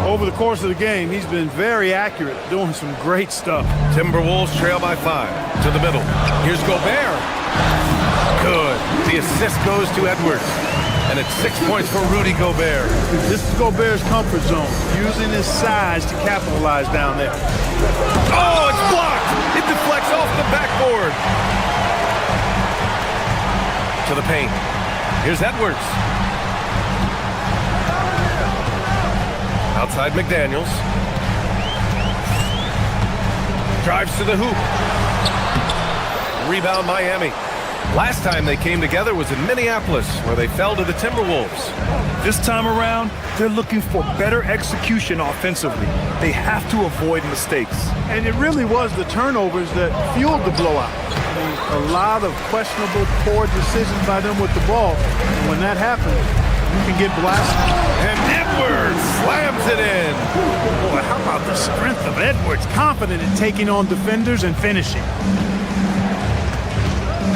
Over the course of the game, he's been very accurate, doing some great stuff. Timberwolves trail by 5. To the middle. Here's Gobert. Good. The assist goes to Edwards. And it's 6 points for Rudy Gobert. This is Gobert's comfort zone, using his size to capitalize down there. Oh, it's blocked! It deflects off the backboard. To the paint. Here's Edwards. Outside McDaniels. Drives to the hoop. Rebound Miami. Last time they came together was in Minneapolis, where they fell to the Timberwolves. This time around, they're looking for better execution offensively. They have to avoid mistakes. And it really was the turnovers that fueled the blowout. I mean, a lot of questionable, poor decisions by them with the ball. And when that happens, you can get blasted. And Edwards slams it in. Boy, how about the strength of Edwards? Confident in taking on defenders and finishing.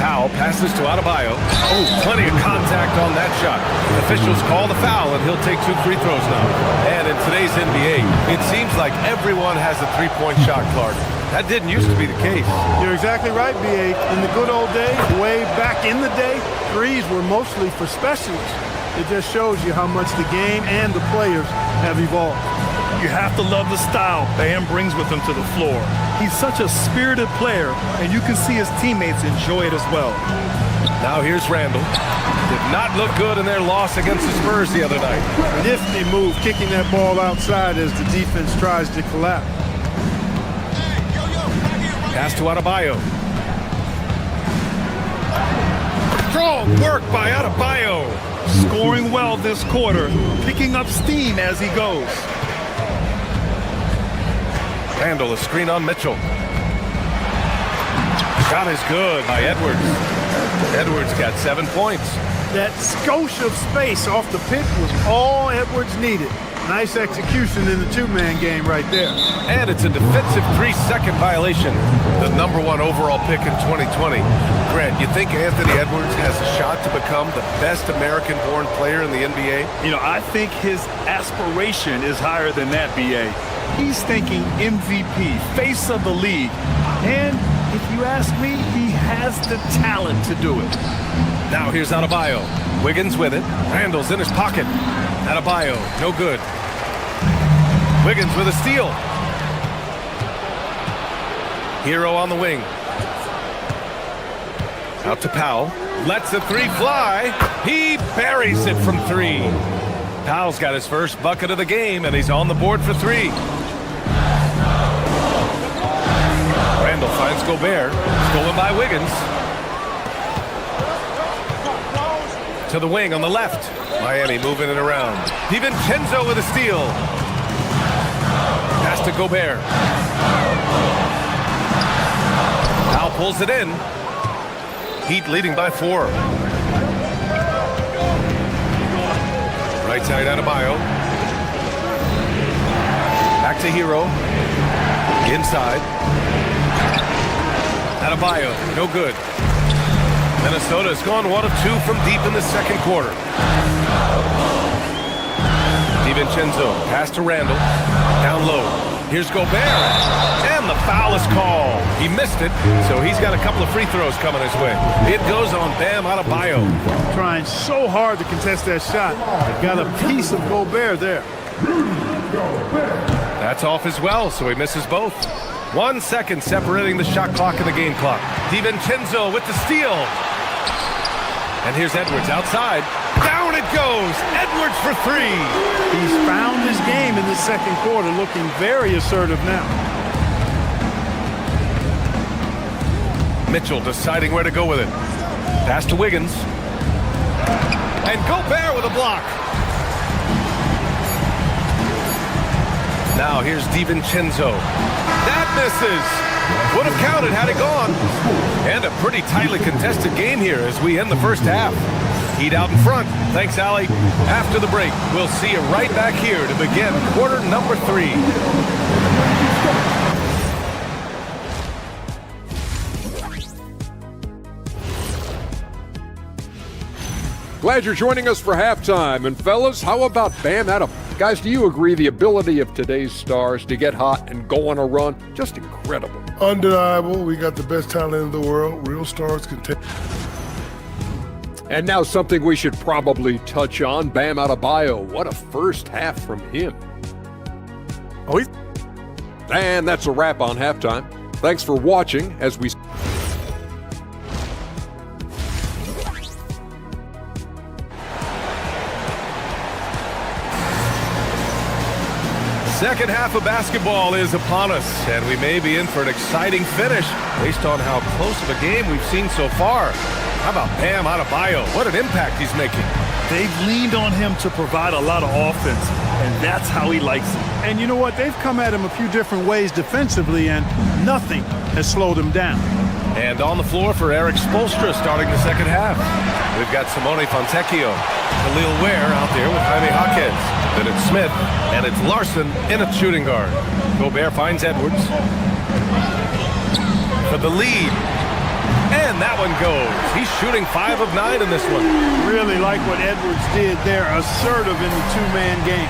Powell passes to Adebayo. Oh, plenty of contact on that shot. Officials call the foul, and he'll take 2 free throws now. And in today's NBA, it seems like everyone has a three-point shot, Clark. That didn't used to be the case. You're exactly right, B.A. In the good old days, way back in the day, threes were mostly for specialists. It just shows you how much the game and the players have evolved. You have to love the style Bam brings with him to the floor. He's such a spirited player, and you can see his teammates enjoy it as well. Now here's Randall. Did not look good in their loss against the Spurs the other night. Nifty move, kicking that ball outside as the defense tries to collapse. Pass to Adebayo. Strong work by Adebayo. Scoring well this quarter, picking up steam as he goes. Randall, a screen on Mitchell. Shot is good by Edwards. Edwards got 7 points. That skosh of space off the pick was all Edwards needed. Nice execution in the two-man game right there. And it's a defensive 3-second violation. The #1 overall pick in 2020. Grant, you think Anthony Edwards has a shot to become the best American-born player in the NBA? You know, I think his aspiration is higher than that, B.A. He's thinking MVP, face of the league. And if you ask me, he has the talent to do it. Now here's Adebayo. Wiggins with it. Randall's in his pocket. Adebayo, no good. Wiggins with a steal. Hero on the wing. Out to Powell. Lets the 3 fly. He buries it from 3. Powell's got his first bucket of the game, and he's on the board for 3. Randall finds Gobert. Stolen by Wiggins. To the wing on the left. Miami moving it around. DiVincenzo with a steal. Pass to Gobert. Powell pulls it in. Heat leading by 4. Right side Adebayo. Back to Hero. Inside. Adebayo, no good. Minnesota's gone 1 of 2 from deep in the second quarter. DiVincenzo, pass to Randall. Down low. Here's Gobert, and the foul is called. He missed it, so he's got a couple of free throws coming his way. It goes on Bam Adebayo. Trying so hard to contest that shot. Got a piece of Gobert there. That's off as well, so he misses both. 1 second separating the shot clock and the game clock. DiVincenzo with the steal. And here's Edwards outside. Down it goes. Edwards for three. He's found his game in the second quarter, looking very assertive now. Mitchell deciding where to go with it. Pass to Wiggins. And Gobert with a block. Now here's DiVincenzo. That misses. Would have counted had it gone. And a pretty tightly contested game here as we end the first half. Heat out in front. Thanks, Allie. After the break, we'll see you right back here to begin quarter number 3. Glad you're joining us for halftime. And fellas, how about Bam Adebayo? Guys, do you agree the ability of today's stars to get hot and go on a run? Just incredible. Undeniable. We got the best talent in the world. Real stars can take. And now something we should probably touch on. Bam Adebayo. What a first half from him. And that's a wrap on halftime. Thanks for watching as we... Second half of basketball is upon us, and we may be in for an exciting finish based on how close of a game we've seen so far. How about Bam Adebayo? What an impact he's making. They've leaned on him to provide a lot of offense, and that's how he likes it. And you know what? They've come at him a few different ways defensively, and nothing has slowed him down. And on the floor for Eric Spoelstra starting the second half. We've got Simone Fontecchio, Khalil Ware out there with Jaime Jaquez. Then it's Smith, and it's Larson in at shooting guard. Gobert finds Edwards for the lead. And that one goes. He's shooting 5 of 9 in this one. Really like what Edwards did there, assertive in the two-man game.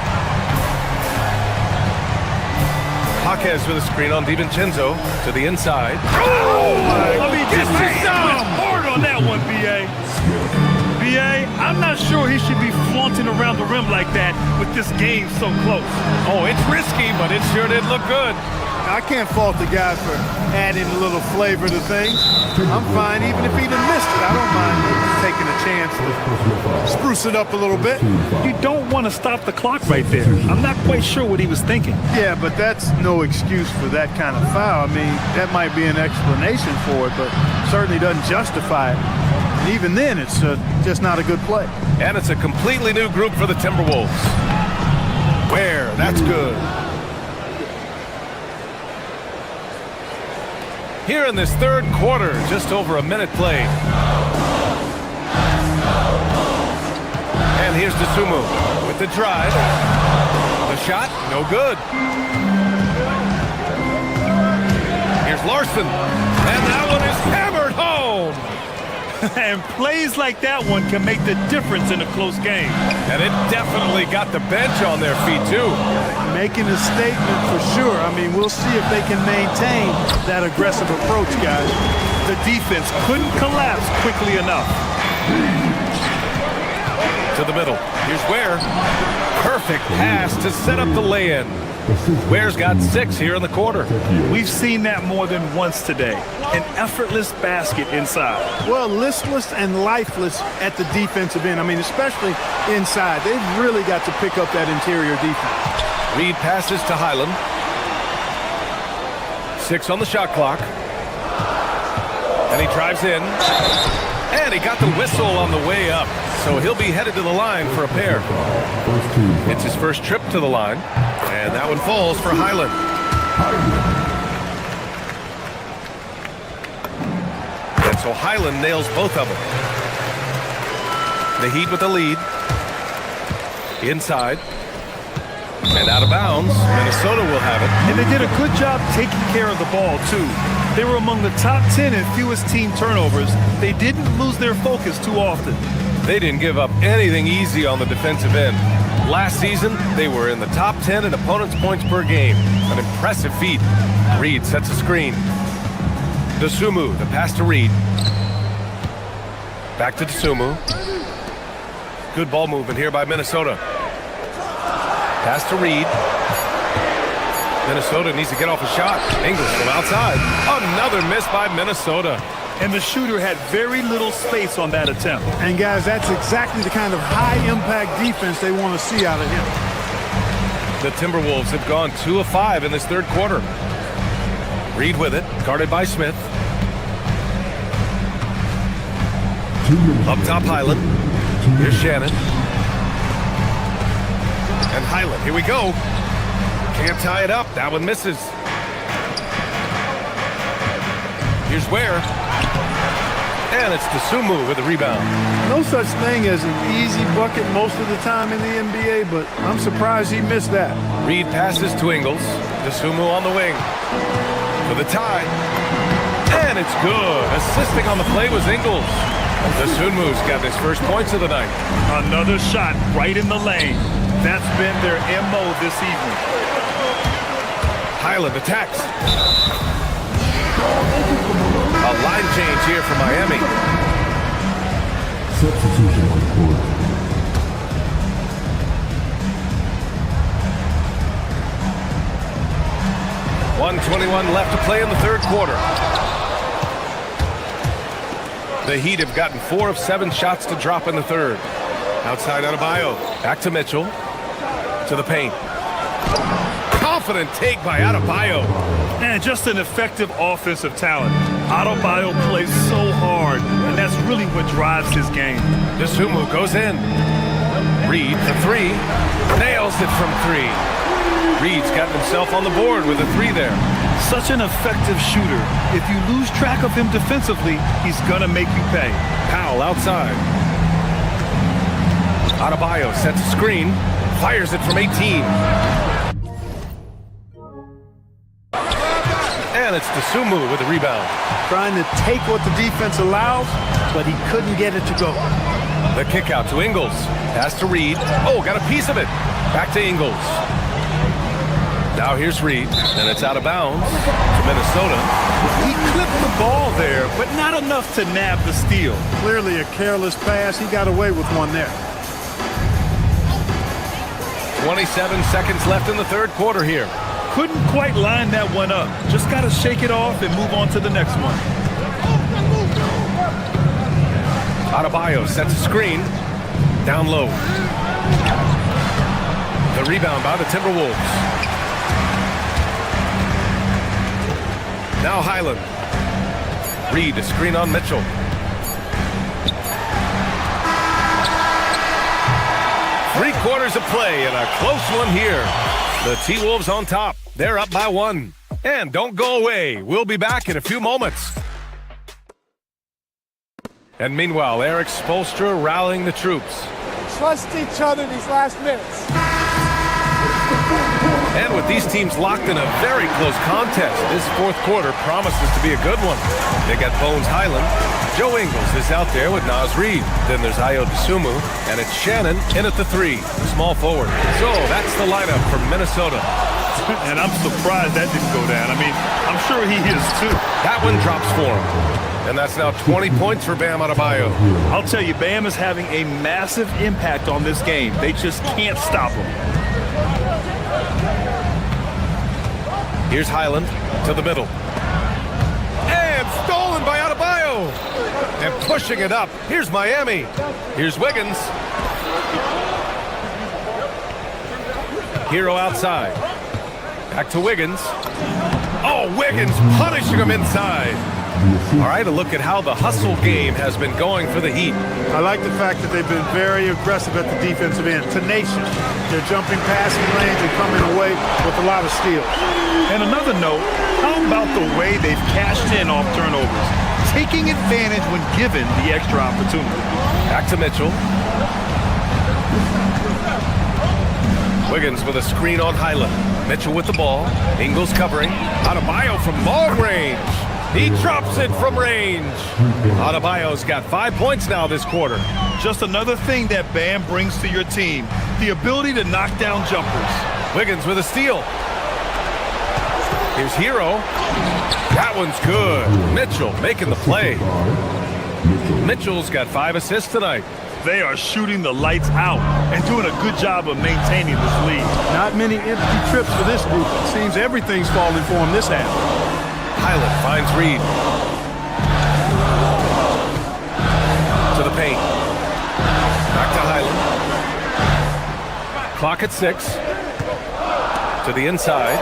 Jaquez with a screen on DiVincenzo to the inside. Oh, I mean, just hard on that one, B.A. B.A., I'm not sure he should be flaunting around the rim like that with this game so close. Oh, it's risky, but it sure did look good. I can't fault the guy for adding a little flavor to things. I'm fine even if he done missed it. I don't mind taking a chance to spruce it up a little bit. You don't want to stop the clock right there. I'm not quite sure what he was thinking. Yeah, but that's no excuse for that kind of foul. I mean, that might be an explanation for it, but certainly doesn't justify it. And even then, it's just not a good play. And it's a completely new group for the Timberwolves. Where? That's good. Here in this third quarter, just over a minute played. And here's Dosunmu with the drive. The shot, no good. Here's Larson. And that one is hammered home. And plays like that one can make the difference in a close game. And it definitely got the bench on their feet, too. Making a statement for sure. I mean, we'll see if they can maintain that aggressive approach, guys. The defense couldn't collapse quickly enough. To the middle. Here's Ware. Perfect pass to set up the lay-in. Ware's got 6 here in the quarter. We've seen that more than once today. An effortless basket inside. Well, listless and lifeless at the defensive end. I mean, especially inside. They've really got to pick up that interior defense. Reed passes to Highland. 6 on the shot clock. And he drives in. And he got the whistle on the way up. So he'll be headed to the line for a pair. It's his first trip to the line. And that one falls for Highland. And so Highland nails both of them. The Heat with the lead. Inside. And out of bounds. Minnesota will have it. And they did a good job taking care of the ball, too. They were among the top 10 in fewest team turnovers. They didn't lose their focus too often. They didn't give up anything easy on the defensive end. Last season, they were in the top 10 in opponents' points per game. An impressive feat. Reed sets a screen. Dosunmu, the pass to Reed. Back to Dosunmu. Good ball movement here by Minnesota. Pass to Reed. Minnesota needs to get off a shot. Ingles from outside. Another miss by Minnesota. And the shooter had very little space on that attempt. And guys, that's exactly the kind of high-impact defense they want to see out of him. The Timberwolves have gone 2 of 5 in this third quarter. Reed with it, guarded by Smith. Up top, Highland. Here's Shannon. And Highland, here we go. Can't tie it up. That one misses. Here's Ware. And it's Dosunmu with the rebound. No such thing as an easy bucket most of the time in the NBA, but I'm surprised he missed that. Reed passes to Ingles. Dosunmu on the wing. For the tie. And it's good. Assisting on the play was Ingles. Dosunmu's got his first points of the night. Another shot right in the lane. That's been their MO this evening. Highland attacks. A line change here for Miami. Substitution on the court. .121 left to play in the third quarter. The Heat have gotten 4 of 7 shots to drop in the third. Outside Adebayo. Back to Mitchell. To the paint. Confident take by Adebayo. And just an effective offensive talent. Adebayo plays so hard, and that's really what drives his game. Dosunmu goes in. Reed for 3. Nails it from 3. Reed's gotten himself on the board with a 3 there. Such an effective shooter. If you lose track of him defensively, he's gonna make you pay. Powell outside. Adebayo sets a screen. Fires it from 18. And it's Dosunmu with the rebound. Trying to take what the defense allows, but he couldn't get it to go. The kick out to Ingles. Pass to Reed. Oh, got a piece of it. Back to Ingles. Now here's Reed, and it's out of bounds to Minnesota. He clipped the ball there, but not enough to nab the steal. Clearly a careless pass. He got away with one there. 27 seconds left in the third quarter here. Couldn't quite line that one up. Just got to shake it off and move on to the next one. Adebayo sets a screen. Down low. The rebound by the Timberwolves. Now Highland. Reed to screen on Mitchell. Three-quarters of play and a close one here. The T-Wolves on top. They're up by 1. And don't go away. We'll be back in a few moments. And meanwhile, Eric Spoelstra rallying the troops. Trust each other these last minutes. And with these teams locked in a very close contest, this fourth quarter promises to be a good one. They got Bones Highland. Joe Ingles is out there with Naz Reid. Then there's Ayo Dosunmu, and it's Shannon in at the 3, the small forward. So that's the lineup from Minnesota. And I'm surprised that didn't go down. I mean, I'm sure he is too. That one drops for him. And that's now 20 points for Bam Adebayo. I'll tell you, Bam is having a massive impact on this game. They just can't stop him. Here's Highland to the middle. And stolen by Adebayo. And pushing it up. Here's Miami. Here's Wiggins. Hero outside. Back to Wiggins. Oh, Wiggins punishing him inside. All right, a look at how the hustle game has been going for the Heat. I like the fact that they've been very aggressive at the defensive end, tenacious. They're jumping passing lanes and coming away with a lot of steals. And another note, how about the way they've cashed in off turnovers, taking advantage when given the extra opportunity. Back to Mitchell. Wiggins with a screen on Highland. Mitchell with the ball. Ingles covering. Adebayo from long range. He drops it from range. Adebayo's got 5 points now this quarter. Just another thing that Bam brings to your team. the ability to knock down jumpers. Wiggins with a steal. Here's Hero. That one's good. Mitchell making the play. Mitchell's got 5 assists tonight. They are shooting the lights out and doing a good job of maintaining this lead. Not many empty trips for this group. It seems everything's falling for them this half. Highland finds Reed. To the paint. Back to Highland. Clock at 6. To the inside.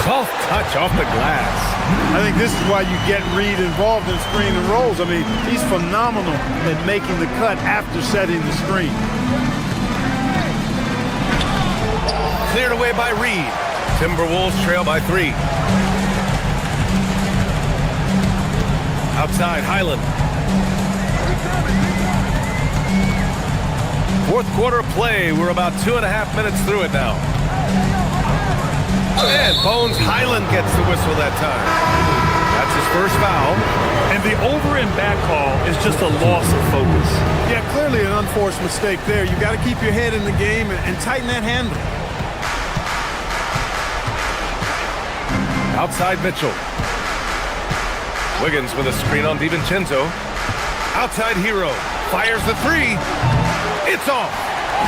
Soft touch off the glass. I think this is why you get Reed involved in screen and rolls. I mean, he's phenomenal at making the cut after setting the screen. Cleared away by Reed. Timberwolves trail by 3. Outside, Highland. Fourth quarter play. We're about 2.5 minutes through it now. And Bones Highland gets the whistle that time. That's his first foul. And the over and back call is just a loss of focus. Yeah, clearly an unforced mistake there. You got to keep your head in the game and tighten that handle. Outside Mitchell. Wiggins with a screen on DiVincenzo. Outside Hero. Fires the 3. It's off.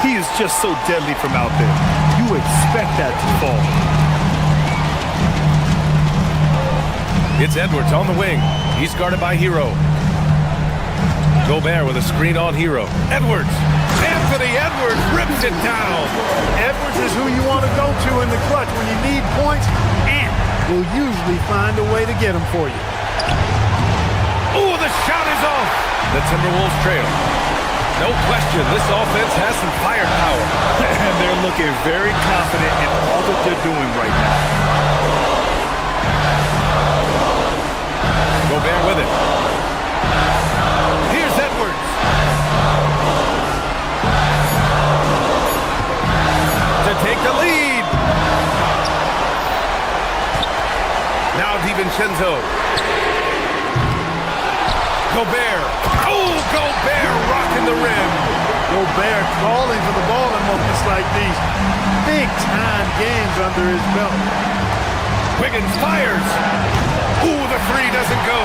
He is just so deadly from out there. You expect that to fall. It's Edwards on the wing. He's guarded by Hero. Gobert with a screen on Hero. Edwards. Anthony Edwards rips it down. Edwards is who you want to go to in the clutch when you need points, and will usually find a way to get them for you. Oh, the shot is off. The Timberwolves trail. No question, this offense has some firepower. And they're looking very confident in all that they're doing right now. Gobert with it. Here's Edwards. To take the lead. Now DiVincenzo. Gobert. Oh, Gobert rocking the rim. Gobert calling for the ball in moments like these. Big-time games under his belt. Wiggins fires. Ooh, the 3 doesn't go.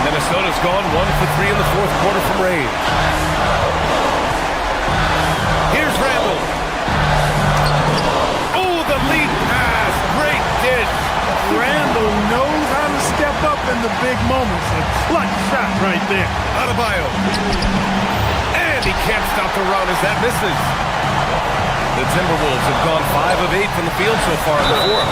Minnesota's gone 1 for 3 in the fourth quarter from range. Here's Randall. Oh, the lead pass. Great dish. Randall knows how to step up in the big moments. A clutch shot right there. Adebayo. And he can't stop the run as that misses. The Timberwolves have gone 5 of 8 from the field so far in the fourth.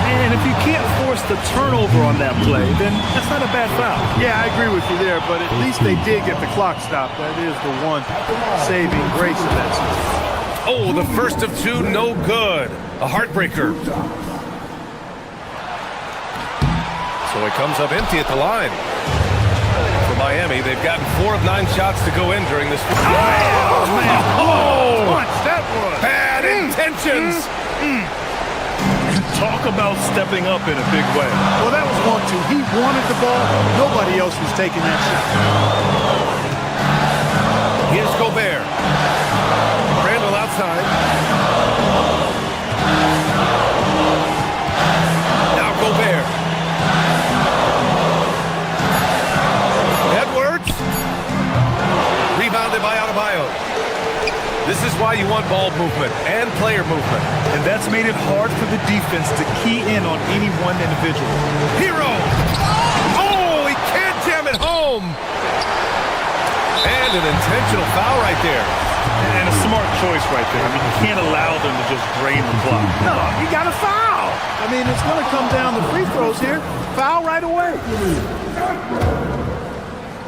And if you can't force the turnover on that play, then that's not a bad foul. Yeah, I agree with you there, but at least they did get the clock stopped. That is the one saving grace of that season. Oh, the first of 2, no good. A heartbreaker. So it comes up empty at the line. For Miami, they've gotten 4 of 9 shots to go in during this. Oh, man. Oh! Punch, that was. Bad intentions. Talk about stepping up in a big way. Well, that was 1-2. He wanted the ball. Nobody else was taking that shot. Here's Gobert. Randall outside. Now Gobert. Edwards. Rebounded by Adebayo. This is why you want ball movement and player movement. And that's made it hard for the defense to key in on any one individual. Hero! Oh, he can't jam it home! And an intentional foul right there. And a smart choice right there. I mean, you can't allow them to just drain the clock. No, you got to foul. I mean, it's going to come down to free throws here. Foul right away.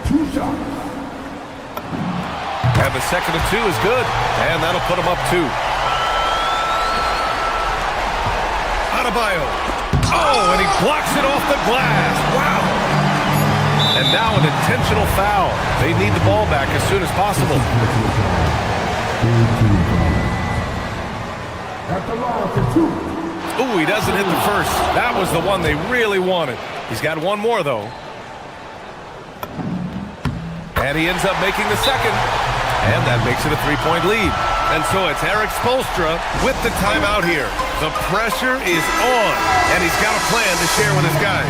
2 shots. And the second of 2 is good. And that'll put him up 2. Adebayo. Oh, and he blocks it off the glass. Wow. And now an intentional foul. They need the ball back as soon as possible. At the line for 2. Ooh, he doesn't hit the first. That was the one they really wanted. He's got one more, though. And he ends up making the second. And that makes it a 3-point lead. And so it's Eric Spoelstra with the timeout here. The pressure is on, and he's got a plan to share with his guys.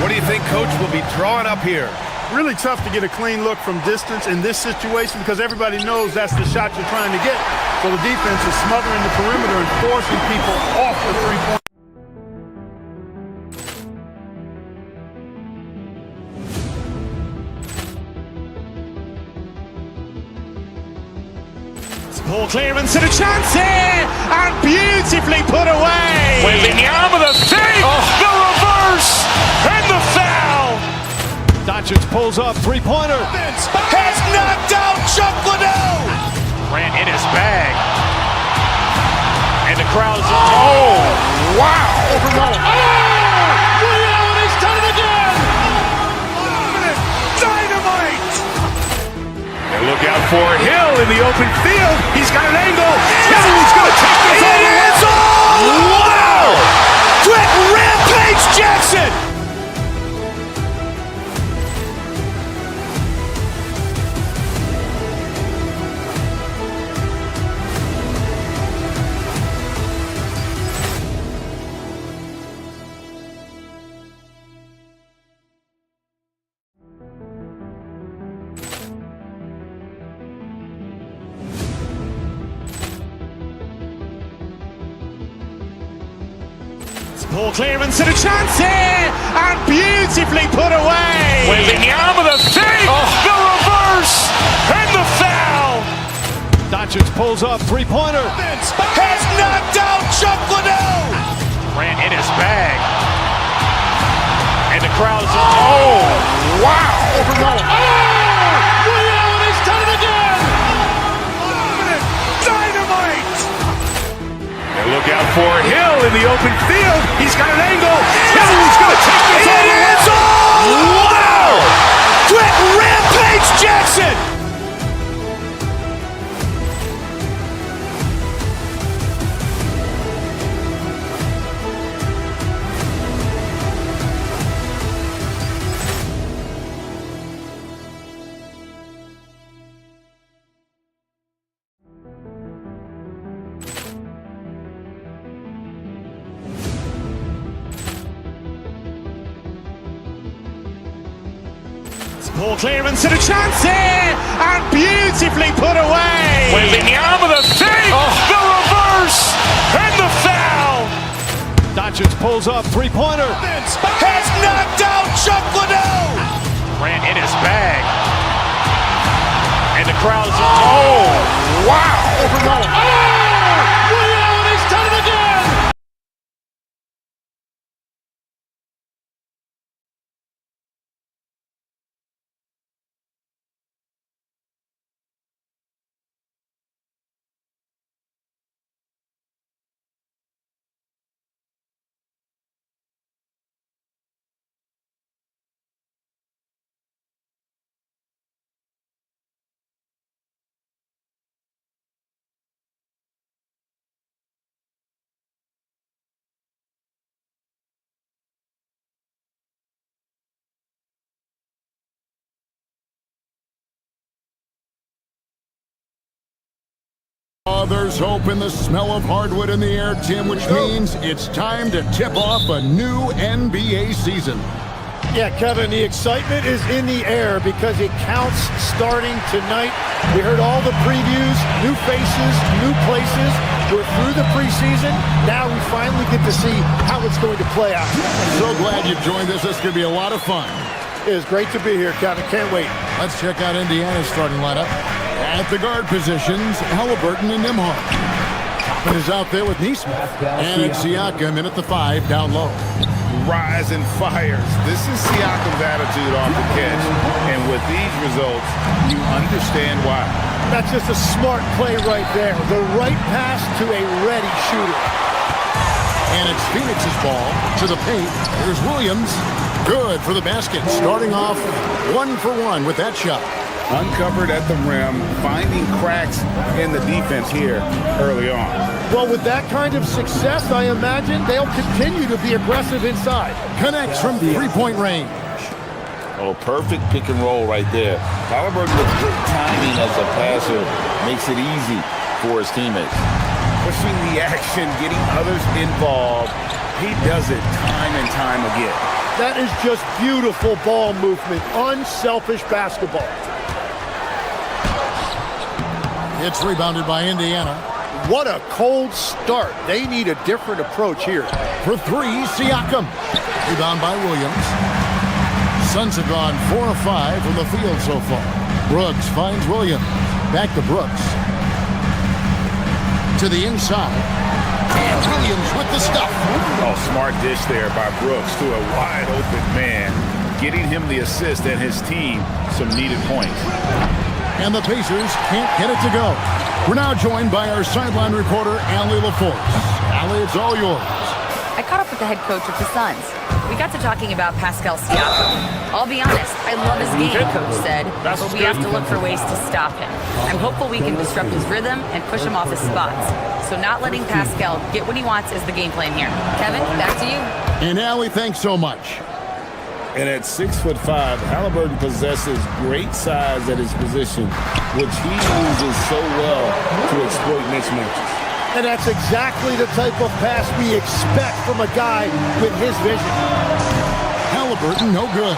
What do you think Coach will be drawing up here? Really tough to get a clean look from distance in this situation because everybody knows that's the shot you're trying to get. So the defense is smothering the perimeter and forcing people off the three-point. Ball clearance and a chance here, and beautifully put away. Wembanyama the save, the reverse, and the foul. Doncic pulls up, three-pointer. Has knocked out Chuck Liddell. Grant in his bag. And the crowd's, oh, wow. Ray Allen has done it again. Dynamite. And look out for Hill in the open field. He's got an angle. Hill's going to take this all the way. Wow. Quick Rampage Jackson. Ball clearance and a chance here, and beautifully put away. Wembanyama the save, the reverse, and the foul. Doncic pulls up, three-pointer. Has knocked out Chuck Liddell. Grant in his bag. And the crowd's, oh, wow. Ray Allen has done it again. Dynamite. And look out for Hill in the open field. He's got an angle. Hill's going to take this all the way. Wow. Quick Rampage Jackson. Ball clearance and a chance here, and beautifully put away. Wembanyama the save, the reverse, and the foul. Doncic pulls up, three-pointer. Has knocked out Chuck Liddell. Grant in his bag. And the crowd's, oh, wow. Ray Allen has done it again. There's hope in the smell of hardwood in the air, Tim, which means it's time to tip off a new NBA season. Yeah, Kevin, the excitement is in the air because it counts starting tonight. We heard all the previews, new faces, new places. We're through the preseason. Now we finally get to see how it's going to play out. So glad you joined us. This is going to be a lot of fun. It is great to be here, Kevin. Can't wait. Let's check out Indiana's starting lineup. At the guard positions, Halliburton and Nimhart. Toppin is out there with Neesmith. And it's Siakam in at the 5 down low. Rising fires. This is Siakam's attitude off the catch. And with these results, you understand why. That's just a smart play right there. The right pass to a ready shooter. And it's Phoenix's ball to the paint. Here's Williams. Good for the basket. Starting off 1 for 1 with that shot. Uncovered at the rim, finding cracks in the defense here early on. Well, with that kind of success, I imagine they'll continue to be aggressive inside. Connects from 3-point range. Oh, perfect pick and roll right there. Halliburton with good timing as a passer makes it easy for his teammates. Pushing the action, getting others involved. He does it time and time again. That is just beautiful ball movement, unselfish basketball. It's rebounded by Indiana. What a cold start. They need a different approach here. For three, Siakam. Rebound by Williams. Suns have gone 4 of 5 from the field so far. Brooks finds Williams. Back to Brooks. To the inside. And Williams with the stuff. Oh, smart dish there by Brooks to a wide open man, getting him the assist and his team some needed points. And the Pacers can't get it to go. We're now joined by our sideline reporter, Allie LaForce. Allie, it's all yours. I caught up with the head coach of the Suns. We got to talking about Pascal Siakam. I'll be honest, I love his game, Coach said, but we have to look for ways to stop him. I'm hopeful we can disrupt his rhythm and push him off his spots. So not letting Pascal get what he wants is the game plan here. Kevin, back to you. And Allie, thanks so much. And at 6'5", Halliburton possesses great size at his position, which he uses so well to exploit mismatches. And that's exactly the type of pass we expect from a guy with his vision. Halliburton, no good.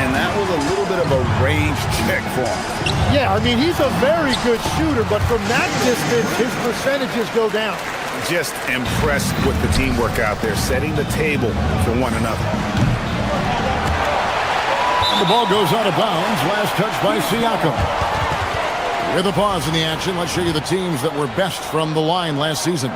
And that was a little bit of a range check for him. Yeah, I mean, he's a very good shooter, but from that distance, his percentages go down. Just impressed with the teamwork out there, setting the table for one another. The ball goes out of bounds. Last touch by Siakam. With a pause in the action, let's show you the teams that were best from the line last season.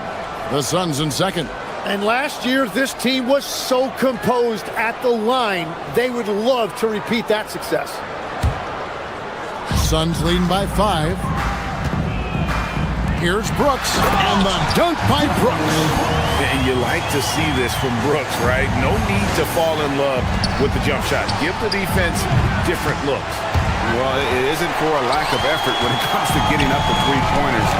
The Suns in second. And last year, this team was so composed at the line, they would love to repeat that success. Suns leading by 5. Here's Brooks, and the dunk by Brooks. And you like to see this from Brooks, right? No need to fall in love with the jump shot. Give the defense different looks. Well, it isn't for a lack of effort when it comes to getting up the three-pointers,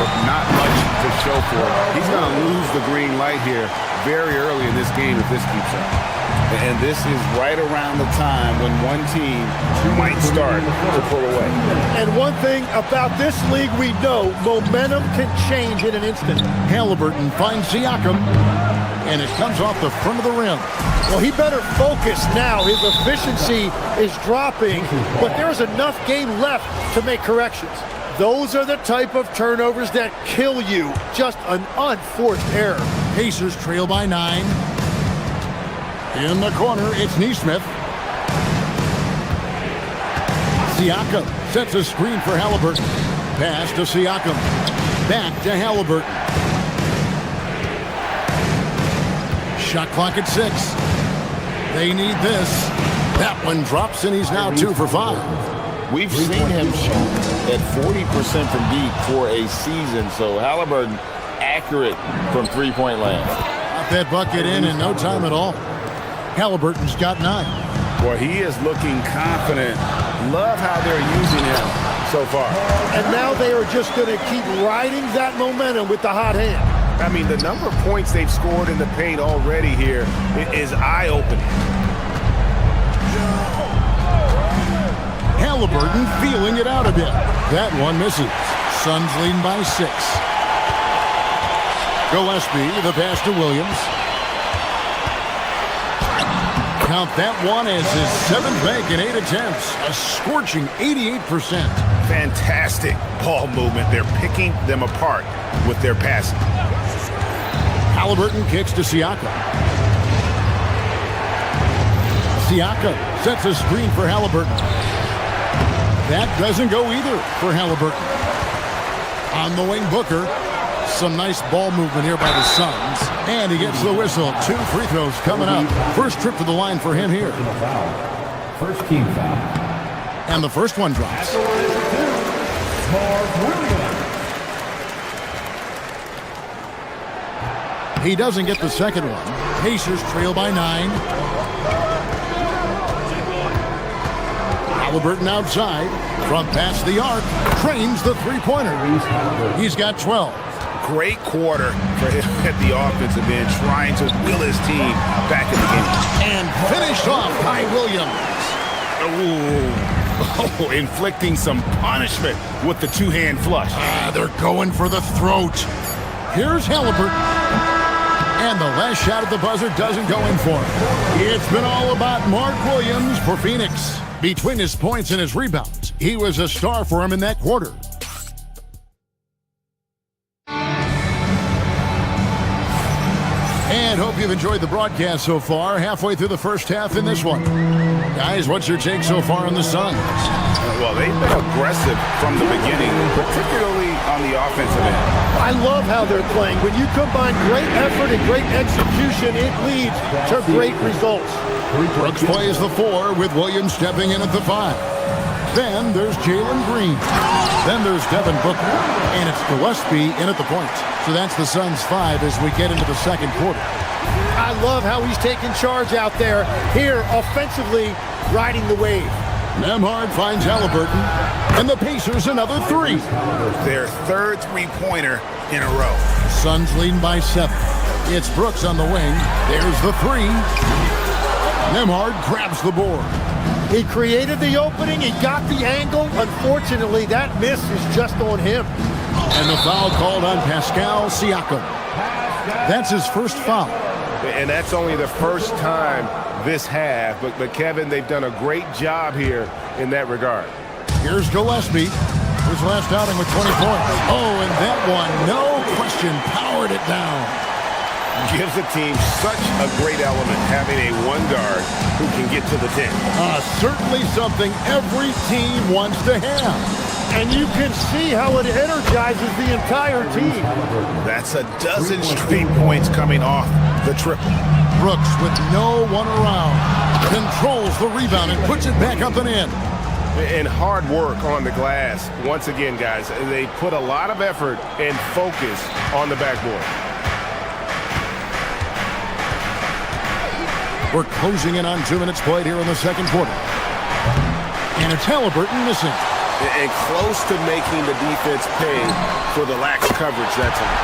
but not much to show for it. He's going to lose the green light here very early in this game if this keeps up. And this is right around the time when one team might start to pull away. And one thing about this league we know, momentum can change in an instant. Halliburton finds Siakam, and it comes off the front of the rim. Well, he better focus now. His efficiency is dropping, but there's enough game left to make corrections. Those are the type of turnovers that kill you. Just an unforced error. Pacers trail by 9. In the corner, it's Nesmith. Siakam sets a screen for Halliburton. Pass to Siakam. Back to Halliburton. Shot clock at 6. They need this. That one drops, and he's now 2 for 5. We've seen him shoot at 40% from deep for a season, so Halliburton accurate from three-point land. Got that bucket in no time at all. Halliburton's got 9. Boy, he is looking confident. Love how they're using him so far. And now they are just going to keep riding that momentum with the hot hand. I mean, the number of points they've scored in the paint already here is eye-opening. Halliburton feeling it out a bit. That one misses. Suns leading by 6. Gillespie, the pass to Williams. Count that one as his 7th bank in 8 attempts. A scorching 88%. Fantastic ball movement. They're picking them apart with their passing. Halliburton kicks to Siakam. Siakam sets a screen for Halliburton. That doesn't go either for Halliburton. On the wing, Booker. Some nice ball movement here by the Suns. And he gets the whistle. 2 free throws coming up. First trip to the line for him here. First team foul. And the first one drops. He doesn't get the second one. Pacers trail by 9. Halliburton outside. From past the arc. Trains the three-pointer. He's got 12. Great quarter for him at the offensive end, trying to will his team back in the game. And finished off by Williams. Oh, inflicting some punishment with the two-hand flush. They're going for the throat. Here's Halliburton. And the last shot at the buzzer doesn't go in for him. It's been all about Mark Williams for Phoenix. Between his points and his rebounds, he was a star for him in that quarter. And hope you've enjoyed the broadcast so far. Halfway through the first half in this one. Guys, what's your take so far on the Suns? Well, they've been aggressive from the beginning, particularly on the offensive end. I love how they're playing. When you combine great effort and great execution, it leads to great results. Brooks plays the 4 with Williams stepping in at the 5. Then there's Jalen Green. Then there's Devin Booker. And it's Gillespie in at the point. So that's the Suns' 5 as we get into the second quarter. I love how he's taking charge out there. Here, offensively, riding the wave. Nembhard finds Halliburton. And the Pacers another 3. Their third three-pointer in a row. Suns leading by 7. It's Brooks on the wing. There's the 3. Nembhard grabs the board. He created the opening. He got the angle. Unfortunately, that miss is just on him. And the foul called on Pascal Siakam. That's his first foul. And that's only the first time this half. But Kevin, they've done a great job here in that regard. Here's Gillespie. His last outing with 20 points. Oh, and that one, no question, powered it down. Gives the team such a great element having a one guard who can get to the 10. Certainly something every team wants to have. And you can see how it energizes the entire team. That's a dozen straight points coming off the triple. Brooks with no one around. Controls the rebound and puts it back up and in. And hard work on the glass. Once again, guys, they put a lot of effort and focus on the backboard. We're closing in on 2 minutes played here in the second quarter. And it's Halliburton missing. And close to making the defense pay for the lax coverage that time.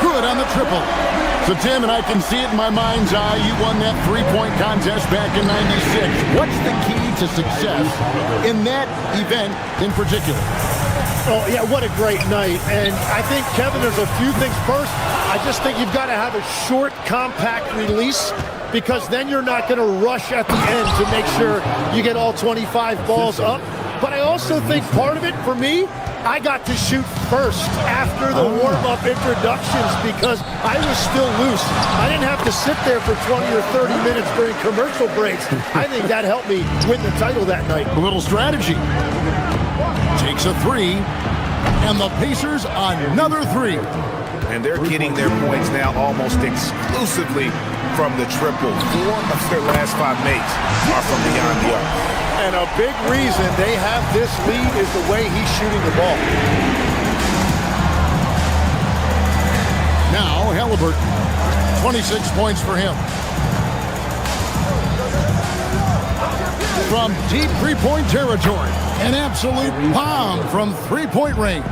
Good on the triple. So, Tim, and I can see it in my mind's eye, you won that three-point contest back in '96. What's the key to success in that event in particular? Oh, yeah, what a great night. And I think, Kevin, there's a few things. First, I just think you've got to have a short, compact release, because then you're not going to rush at the end to make sure you get all 25 balls up. But I also think part of it, for me, I got to shoot first after the warm-up introductions because I was still loose. I didn't have to sit there for 20 or 30 minutes during commercial breaks. I think that helped me win the title that night. A little strategy. Takes a 3, and the Pacers another 3. And they're getting their points now almost exclusively from the triple. 4 of their last 5 makes are from beyond the arc. And a big reason they have this lead is the way he's shooting the ball. Now Halliburton, 26 points for him. From deep three-point territory, an absolute bomb from three-point range.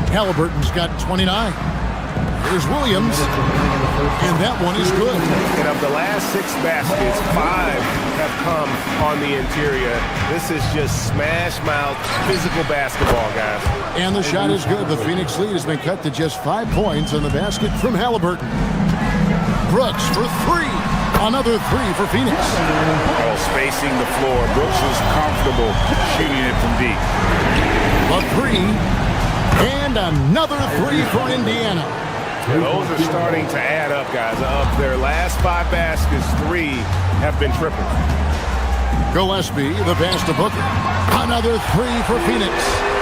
Halliburton's got 29. Here's Williams, and that one is good. And of the last 6 baskets, 5 have come on the interior. This is just smash-mouth physical basketball, guys. And the shot is good. The Phoenix lead has been cut to just 5 points on the basket from Halliburton. Brooks for 3. Another 3 for Phoenix. Oh, spacing the floor. Brooks is comfortable shooting it from deep. A 3. And another 3 for Indiana. Those are starting to add up, guys. Of their last 5 baskets, 3 have been tripled. Gillespie, the pass to Booker. Another 3 for Phoenix.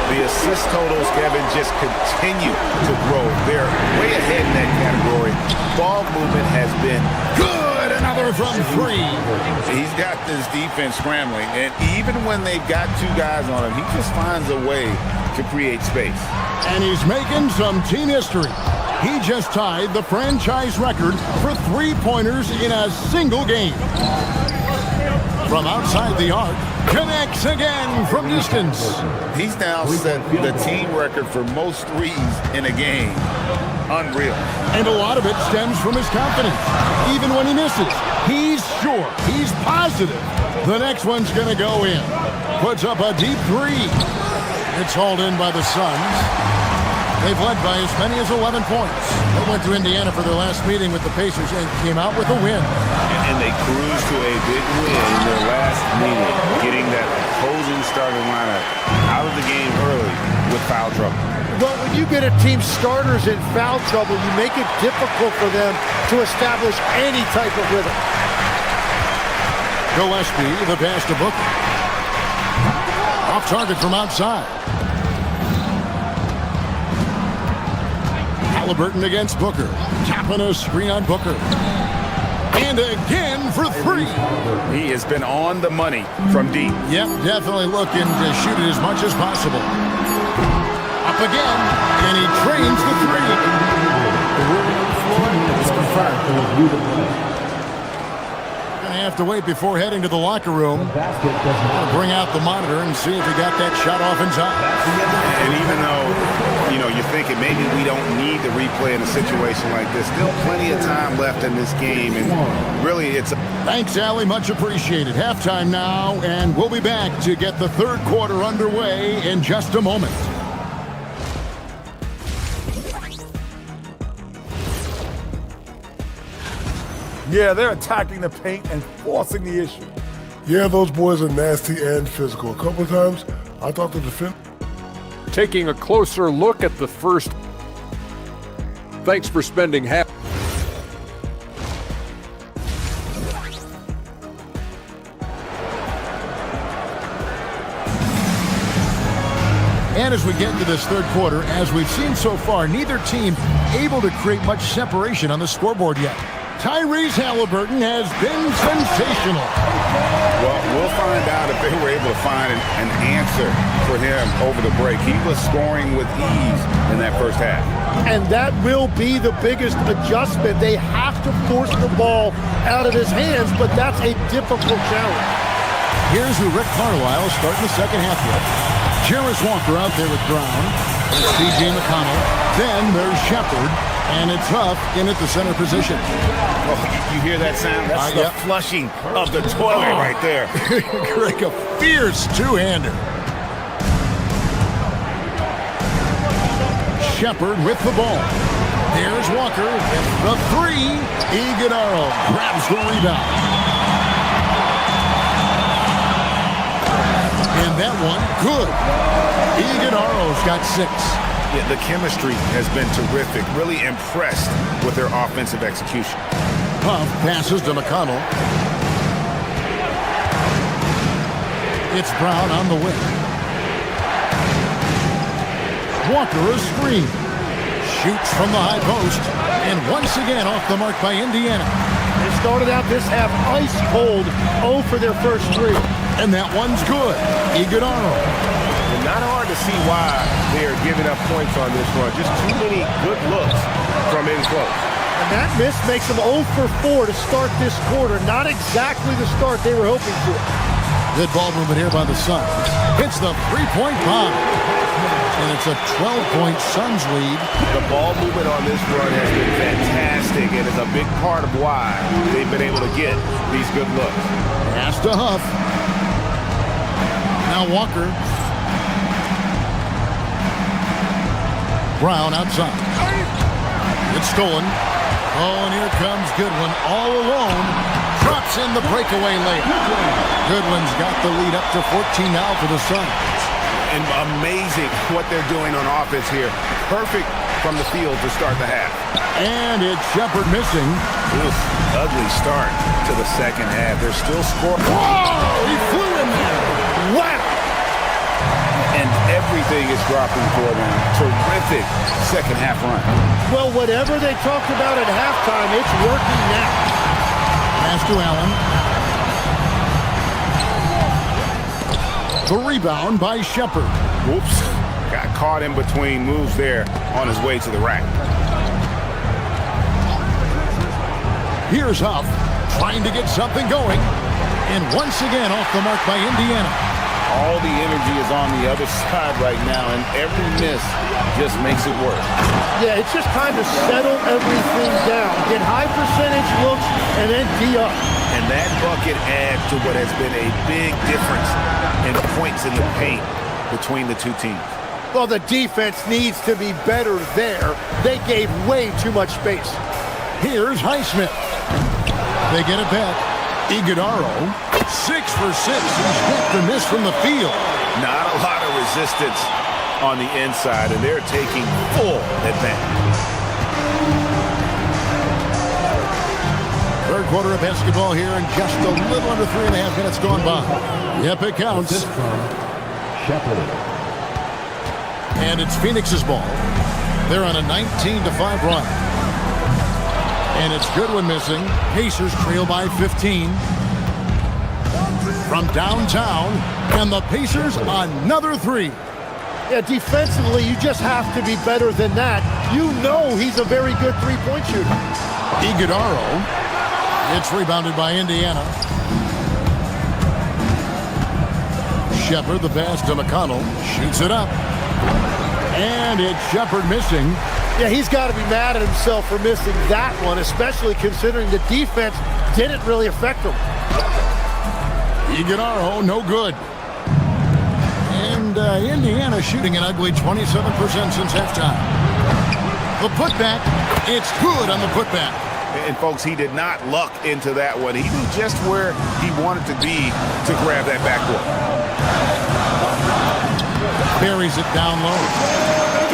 The assist totals, Kevin, just continue to grow. They're way ahead in that category. Ball movement has been good. Another from 3. He's got this defense scrambling, and even when they've got 2 guys on him, he just finds a way to create space. And he's making some team history. He just tied the franchise record for three-pointers in a single game. From outside the arc, connects again from distance. He's now set the team record for most threes in a game. Unreal. And a lot of it stems from his confidence. Even when he misses, he's sure, he's positive The next one's going to go in. Puts up a deep three. It's hauled in by the Suns. They've led by as many as 11 points. They went to Indiana for their last meeting with the Pacers and came out with a win. And they cruised to a big win in their last meeting, getting that opposing starting lineup out of the game early with foul trouble. Well, when you get a team's starters in foul trouble, you make it difficult for them to establish any type of rhythm. Gillespie, the pass to Booker. Off target from outside. Halliburton against Booker. Tapping a screen on Booker. And again for three. He has been on the money from deep. Yep, definitely looking to shoot it as much as possible. Up again, and he trains the three. It's confirmed. Gonna have to wait before heading to the locker room. Bring out the monitor and see if he got that shot off in time. And even though, you're thinking maybe we don't need the replay in a situation like this, still plenty of time left in this game, and really it's... Thanks, Allie. Much appreciated. Halftime now, and we'll be back to get the third quarter underway in just a moment. Yeah, they're attacking the paint and forcing the issue. Yeah, those boys are nasty and physical. A couple of times, I thought the defense... Taking a closer look at the first. Thanks for spending half. And as we get into this third quarter, as we've seen so far, neither team able to create much separation on the scoreboard yet. Tyrese Halliburton has been sensational. Well, we'll find out if they were able to find an answer for him over the break. He was scoring with ease in that first half. And that will be the biggest adjustment. They have to force the ball out of his hands, but that's a difficult challenge. Here's who Rick Carlisle starting the second half with. Jarris Walker out there with Brown. There's T.J. McConnell. Then there's Shepard. And it's Huff in at the center position. Oh, you hear that sound? That's the flushing of the toilet right there. Greg, a fierce two-hander. Shepard with the ball. There's Walker with the three. Iguodala grabs the rebound. And that one, good. Iguodala's got 6. Yeah, the chemistry has been terrific. Really impressed with their offensive execution. Puff passes to McConnell. It's Brown on the wing. Walker a screen. Shoots from the high post. And once again off the mark by Indiana. They started out this half ice cold. 0 for their first 3. And that one's good. Iguodala. Not hard to see why they are giving up points on this run. Just too many good looks from in close. And that miss makes them 0 for 4 to start this quarter. Not exactly the start they were hoping for. Good ball movement here by the Suns. Hits the three-point bomb. And it's a 12-point Suns lead. The ball movement on this run has been fantastic and is a big part of why they've been able to get these good looks. Pass to Huff. Now Walker. Brown outside. It's stolen. Oh, and here comes Goodwin all alone. Drops in the breakaway layup. Goodwin's got the lead up to 14 now for the Suns. And amazing what they're doing on offense here. Perfect from the field to start the half. And it's Shepard missing. Oof, ugly start to the second half. They're still scoring. Whoa! He flew in there. Wow! And everything is dropping for them. Terrific second half run. Well, whatever they talked about at halftime, it's working now. Pass to Allen. The rebound by Shepard. Whoops. Got caught in between moves there on his way to the rack. Here's Huff trying to get something going. And once again off the mark by Indiana. All the energy is on the other side right now, and every miss just makes it work. Yeah, it's just time to settle everything down. Get high percentage looks and then D up. And that bucket adds to what has been a big difference in points in the paint between the two teams. Well, the defense needs to be better there. They gave way too much space. Here's Highsmith. They get it back. Iguodaro, 6 for 6. He's hit the miss from the field. Not a lot of resistance on the inside, and they're taking full advantage. Third quarter of basketball here, and just a little under 3.5 minutes gone by. Yep, it counts. And it's Phoenix's ball. They're on a 19-5 run. And it's Goodwin missing. Pacers trail by 15. From downtown, and the Pacers another 3. Yeah, defensively, you just have to be better than that. You know he's a very good three-point shooter. Iguodaro. It's rebounded by Indiana. Shepard, the pass to McConnell. Shoots it up. And it's Shepard missing. Yeah, he's got to be mad at himself for missing that one, especially considering the defense didn't really affect him. Iguodaro, no good. And Indiana shooting an ugly 27% since halftime. The putback, it's good on the putback. And, folks, he did not luck into that one. He knew just where he wanted to be to grab that backboard. Buries it down low.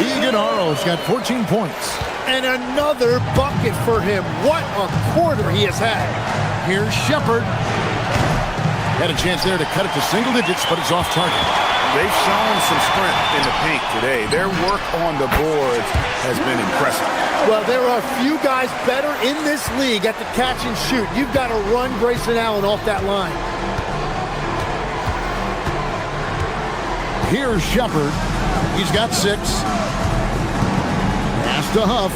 Iguodaro's got 14 points. And another bucket for him. What a quarter he has had. Here's Shepard. Had a chance there to cut it to single digits, but it's off target. They've shown some strength in the paint today. Their work on the boards has been impressive. Well, there are a few guys better in this league at the catch and shoot. You've got to run Grayson Allen off that line. Here's Shepard. He's got 6. Pass to Huff.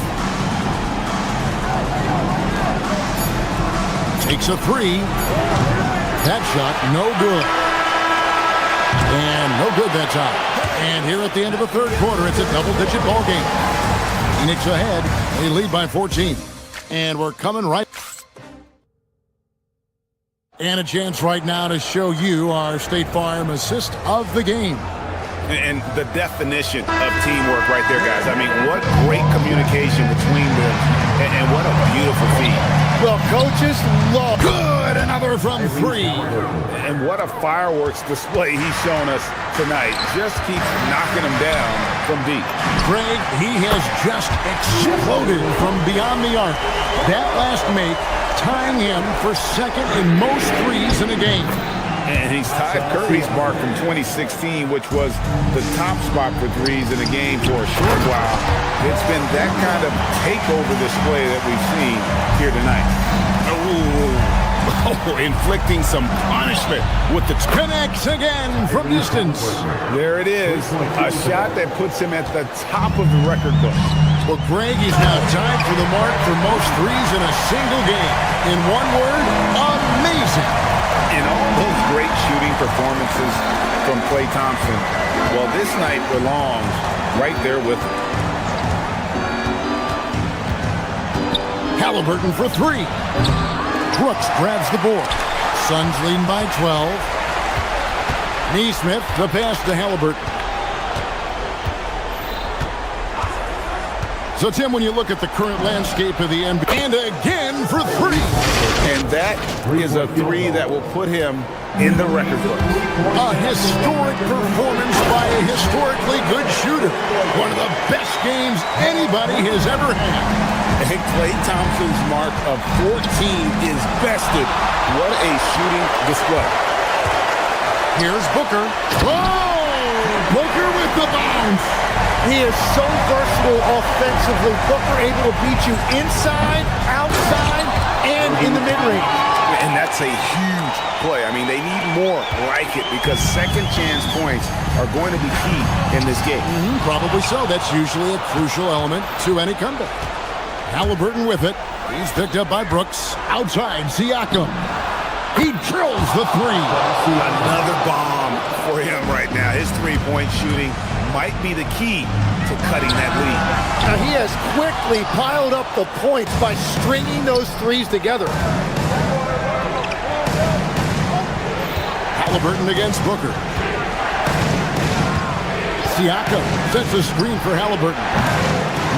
Takes a 3. That shot, no good. And no good that time. And here at the end of the third quarter, it's a double-digit ball game. Phoenix ahead. They lead by 14. And we're coming right. And a chance right now to show you our State Farm assist of the game. And the definition of teamwork right there, guys. I mean, what great communication between them, and what a beautiful feed. Well, coaches love. Good, another from 3. And what a fireworks display he's shown us tonight. Just keeps knocking them down from deep. Greg, he has just exploded from beyond the arc. That last make tying him for second in most threes in a game. And he's tied Curry's mark from 2016, which was the top spot for threes in a game for a short while. It's been that kind of takeover display that we've seen here tonight. Inflicting some punishment with the connects again from distance. There it is, a shot that puts him at the top of the record book. Well, Greg is now tied for the mark for most threes in a single game. In one word, amazing. In all those great shooting performances from Klay Thompson, well, this night belongs right there with him. Halliburton for 3. Brooks grabs the board. Suns leading by 12. Neesmith, the pass to Halliburton. So, Tim, when you look at the current landscape of the NBA, and again for 3. And that is a 3 that will put him in the record book. A historic performance by a historically good shooter. One of the best games anybody has ever had. And Klay Thompson's mark of 14 is bested. What a shooting display. Here's Booker. Oh! Booker with the bounce. He is so versatile offensively. Booker able to beat you inside, outside, and in the mid-range. And that's a huge play. I mean, they need more like it because second chance points are going to be key in this game. Probably so. That's usually a crucial element to any comeback. Halliburton with it. He's picked up by Brooks. Outside, Siakam. He drills the 3. Another bomb for him right now. His three-point shooting might be the key to cutting that lead. Now he has quickly piled up the points by stringing those threes together. Halliburton against Booker. Siakam sets a screen for Halliburton.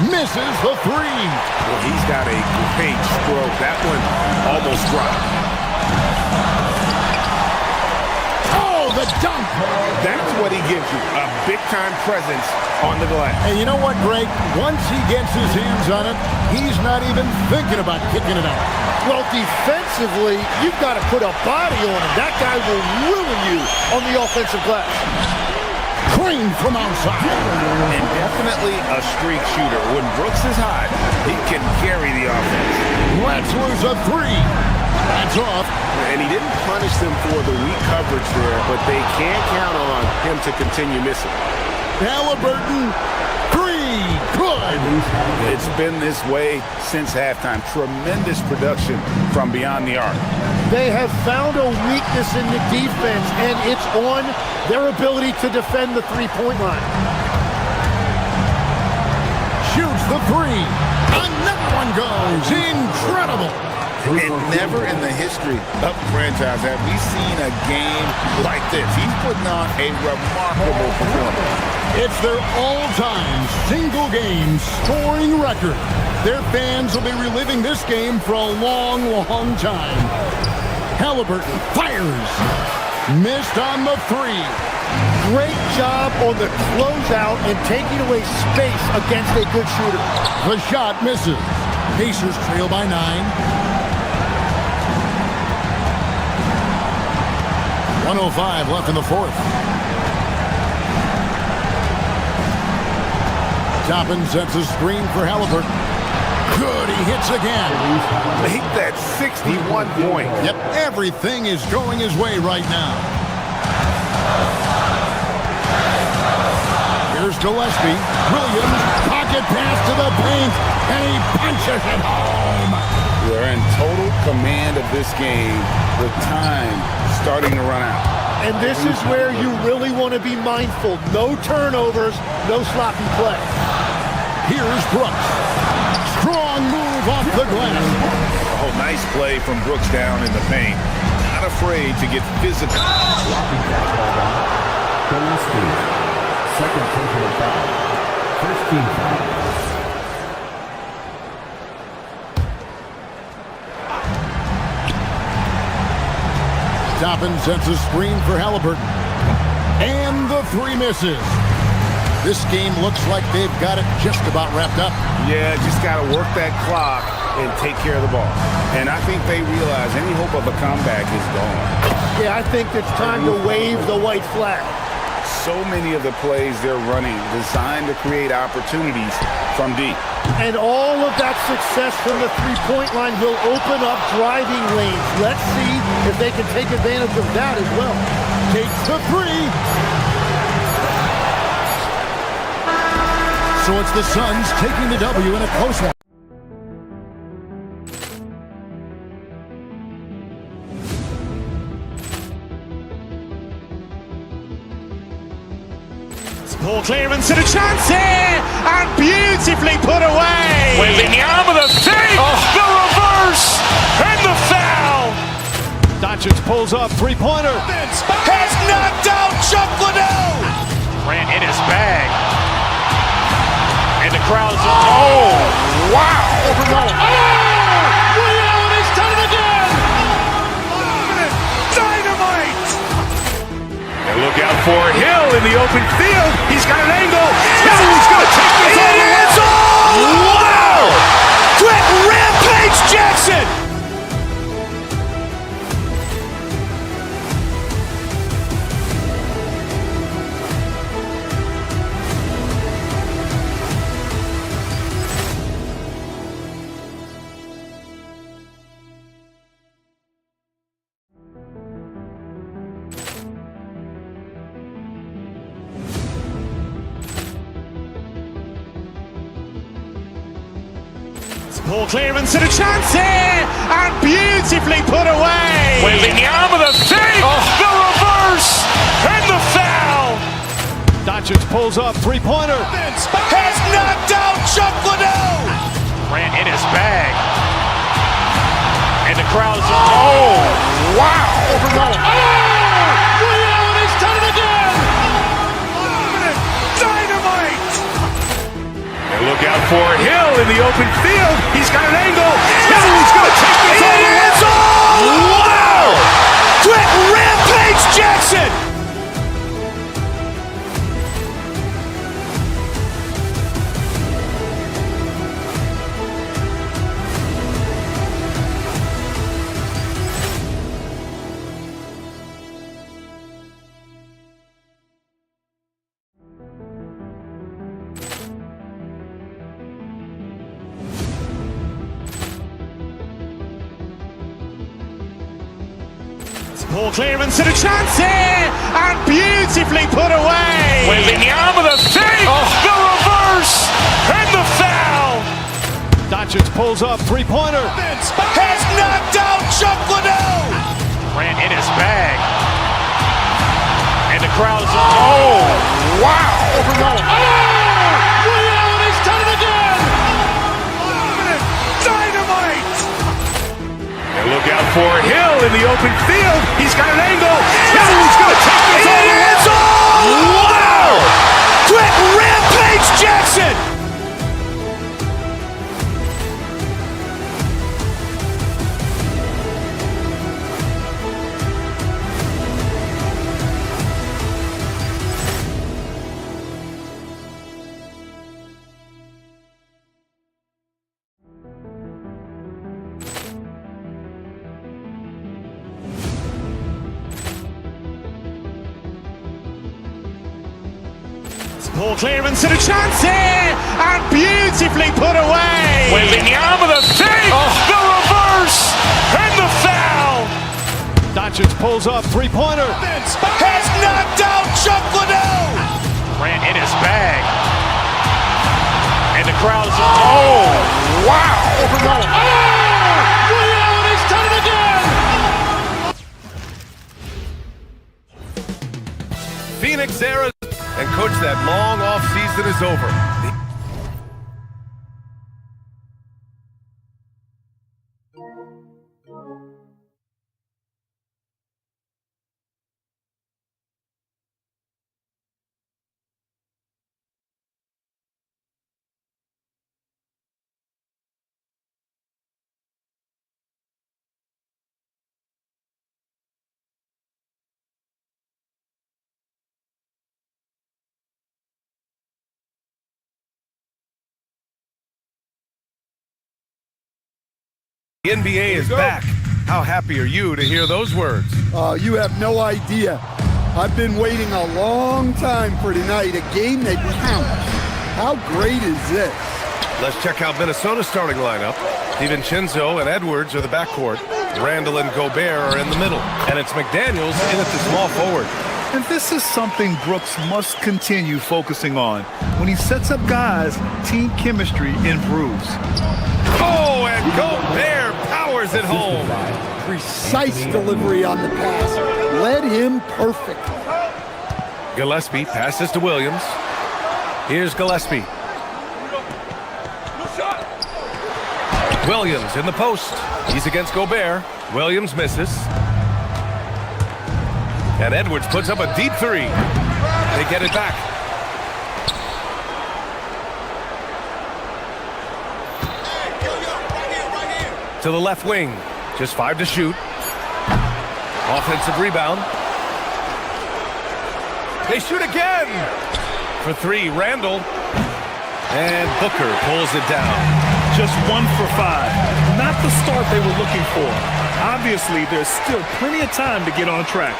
Misses the three. Well, he's got a great stroke. That one almost dropped. Oh, the dunk. That's what he gives you, a big-time presence on the glass. And you know what, Greg? Once he gets his hands on it, he's not even thinking about kicking it out. Well, defensively, you've got to put a body on him. That guy will ruin you on the offensive glass. Green from outside. And definitely a streak shooter. When Brooks is hot, he can carry the offense. Wetzler's a three. That's off. And he didn't punish them for the weak coverage there, but they can't count on him to continue missing. Halliburton, three, good. It's been this way since halftime. Tremendous production from beyond the arc. They have found a weakness in the defense, and it's on their ability to defend the three-point line. Shoots the three. Another one goes. Incredible. And never in the history of the franchise have we seen a game like this. He's putting on a remarkable performance. It's their all-time single-game scoring record. Their fans will be reliving this game for a long, long time. Halliburton fires. Missed on the three. Great job on the closeout and taking away space against a good shooter. The shot misses. Pacers trail by 9. 1:05 left in the fourth. Toppin sets a screen for Halliburton. Good, he hits again. Make that 61 point. Yep, everything is going his way right now. Here's Gillespie. Williams, pocket pass to the paint, and he punches it home. They're in total command of this game with time starting to run out. And this is where you really want to be mindful. No turnovers, no sloppy play. Here's Brooks. Strong move off the glass. Oh, nice play from Brooks down in the paint. Not afraid to get physical. Second personal foul. First team foul. Toppin sets a screen for Halliburton. And the three misses. This game looks like they've got it just about wrapped up. Yeah, just got to work that clock and take care of the ball. And I think they realize any hope of a comeback is gone. Yeah, I think it's time to wave the white flag. So many of the plays they're running designed to create opportunities from deep. And all of that success from the three-point line will open up driving lanes. Let's see if they can take advantage of that as well. Takes the three. So it's the Suns taking the W in a close one. Ball clearance and a chance here, and beautifully put away. Wembanyama the fake, the reverse, and the foul. Doncic pulls up, three-pointer. Has knocked out Chuck Liddell. Ran in his bag. And the crowd is, oh, wow. Ray Allen has done it again. Dynamite. And look out for Hill in the open field. He's got an angle. Hill's going to take this all the way. It's all. Wow. Quick rampage Jackson. Ball clearance and a chance here, and beautifully put away. Wembanyama the fake, the reverse, and the foul. Doncic pulls up, three-pointer. Has knocked out Chuck Liddell. Ran in his bag. And the crowd is, oh, wow. look out for Hill in the open field. He's got an angle. Hill's going to take this all the way. Wow! Quick rampage Jackson! Ball clearance and a chance here, and beautifully put away. With the arm of the fake, the reverse, and the foul. Doncic pulls up, three-pointer. Has knocked out Chuck Liddell. Ran in his bag. And the crowd is, oh, wow. Overruled. Oh, Liddell, he's done it again. Dynamite. And look out for Hill in the open field. He's got an angle. Hill's going to take this all the way. Wow. Quick rampage Jackson. Ball clearance and a chance here, and beautifully put away. With the arm of the fake, the reverse, and the foul. Doncic pulls up, three-pointer. Has knocked out Chuck Liddell. Ran in his bag. And the crowd is, oh, wow. Overruled. Oh, Liddell, he's done it again. Phoenix, Arizona. And coach, that long off season is over. The NBA is back. How happy are you to hear those words? You have no idea. I've been waiting a long time for tonight, a game that counts. How great is this? Let's check out Minnesota's starting lineup. DiVincenzo and Edwards are the backcourt. Randall and Gobert are in the middle. And it's McDaniels in at the small forward. And this is something Brooks must continue focusing on. When he sets up guys, team chemistry improves. Oh, and Gobert powers it home. Precise delivery on the pass. Led him perfect. Gillespie passes to Williams. Here's Gillespie. Williams in the post. He's against Gobert. Williams misses. And Edwards puts up a deep three. They get it back. To the left wing. Just 5 to shoot. Offensive rebound. They shoot again. For 3, Randall. And Booker pulls it down. Just 1 for 5. Not the start they were looking for. Obviously, there's still plenty of time to get on track.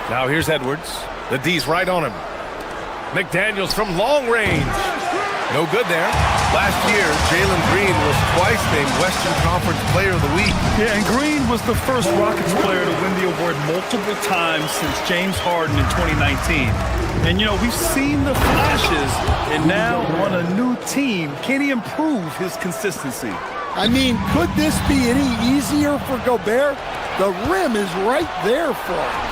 Now here's Edwards. The D's right on him. McDaniels from long range. No good there. Last year, Jalen Green was twice named Western Conference Player of the Week. Yeah, and Green was the first Rockets player to win the award multiple times since James Harden in 2019. And, you know, we've seen the flashes, and now on a new team, can he improve his consistency? I mean, could this be any easier for Gobert? The rim is right there for him.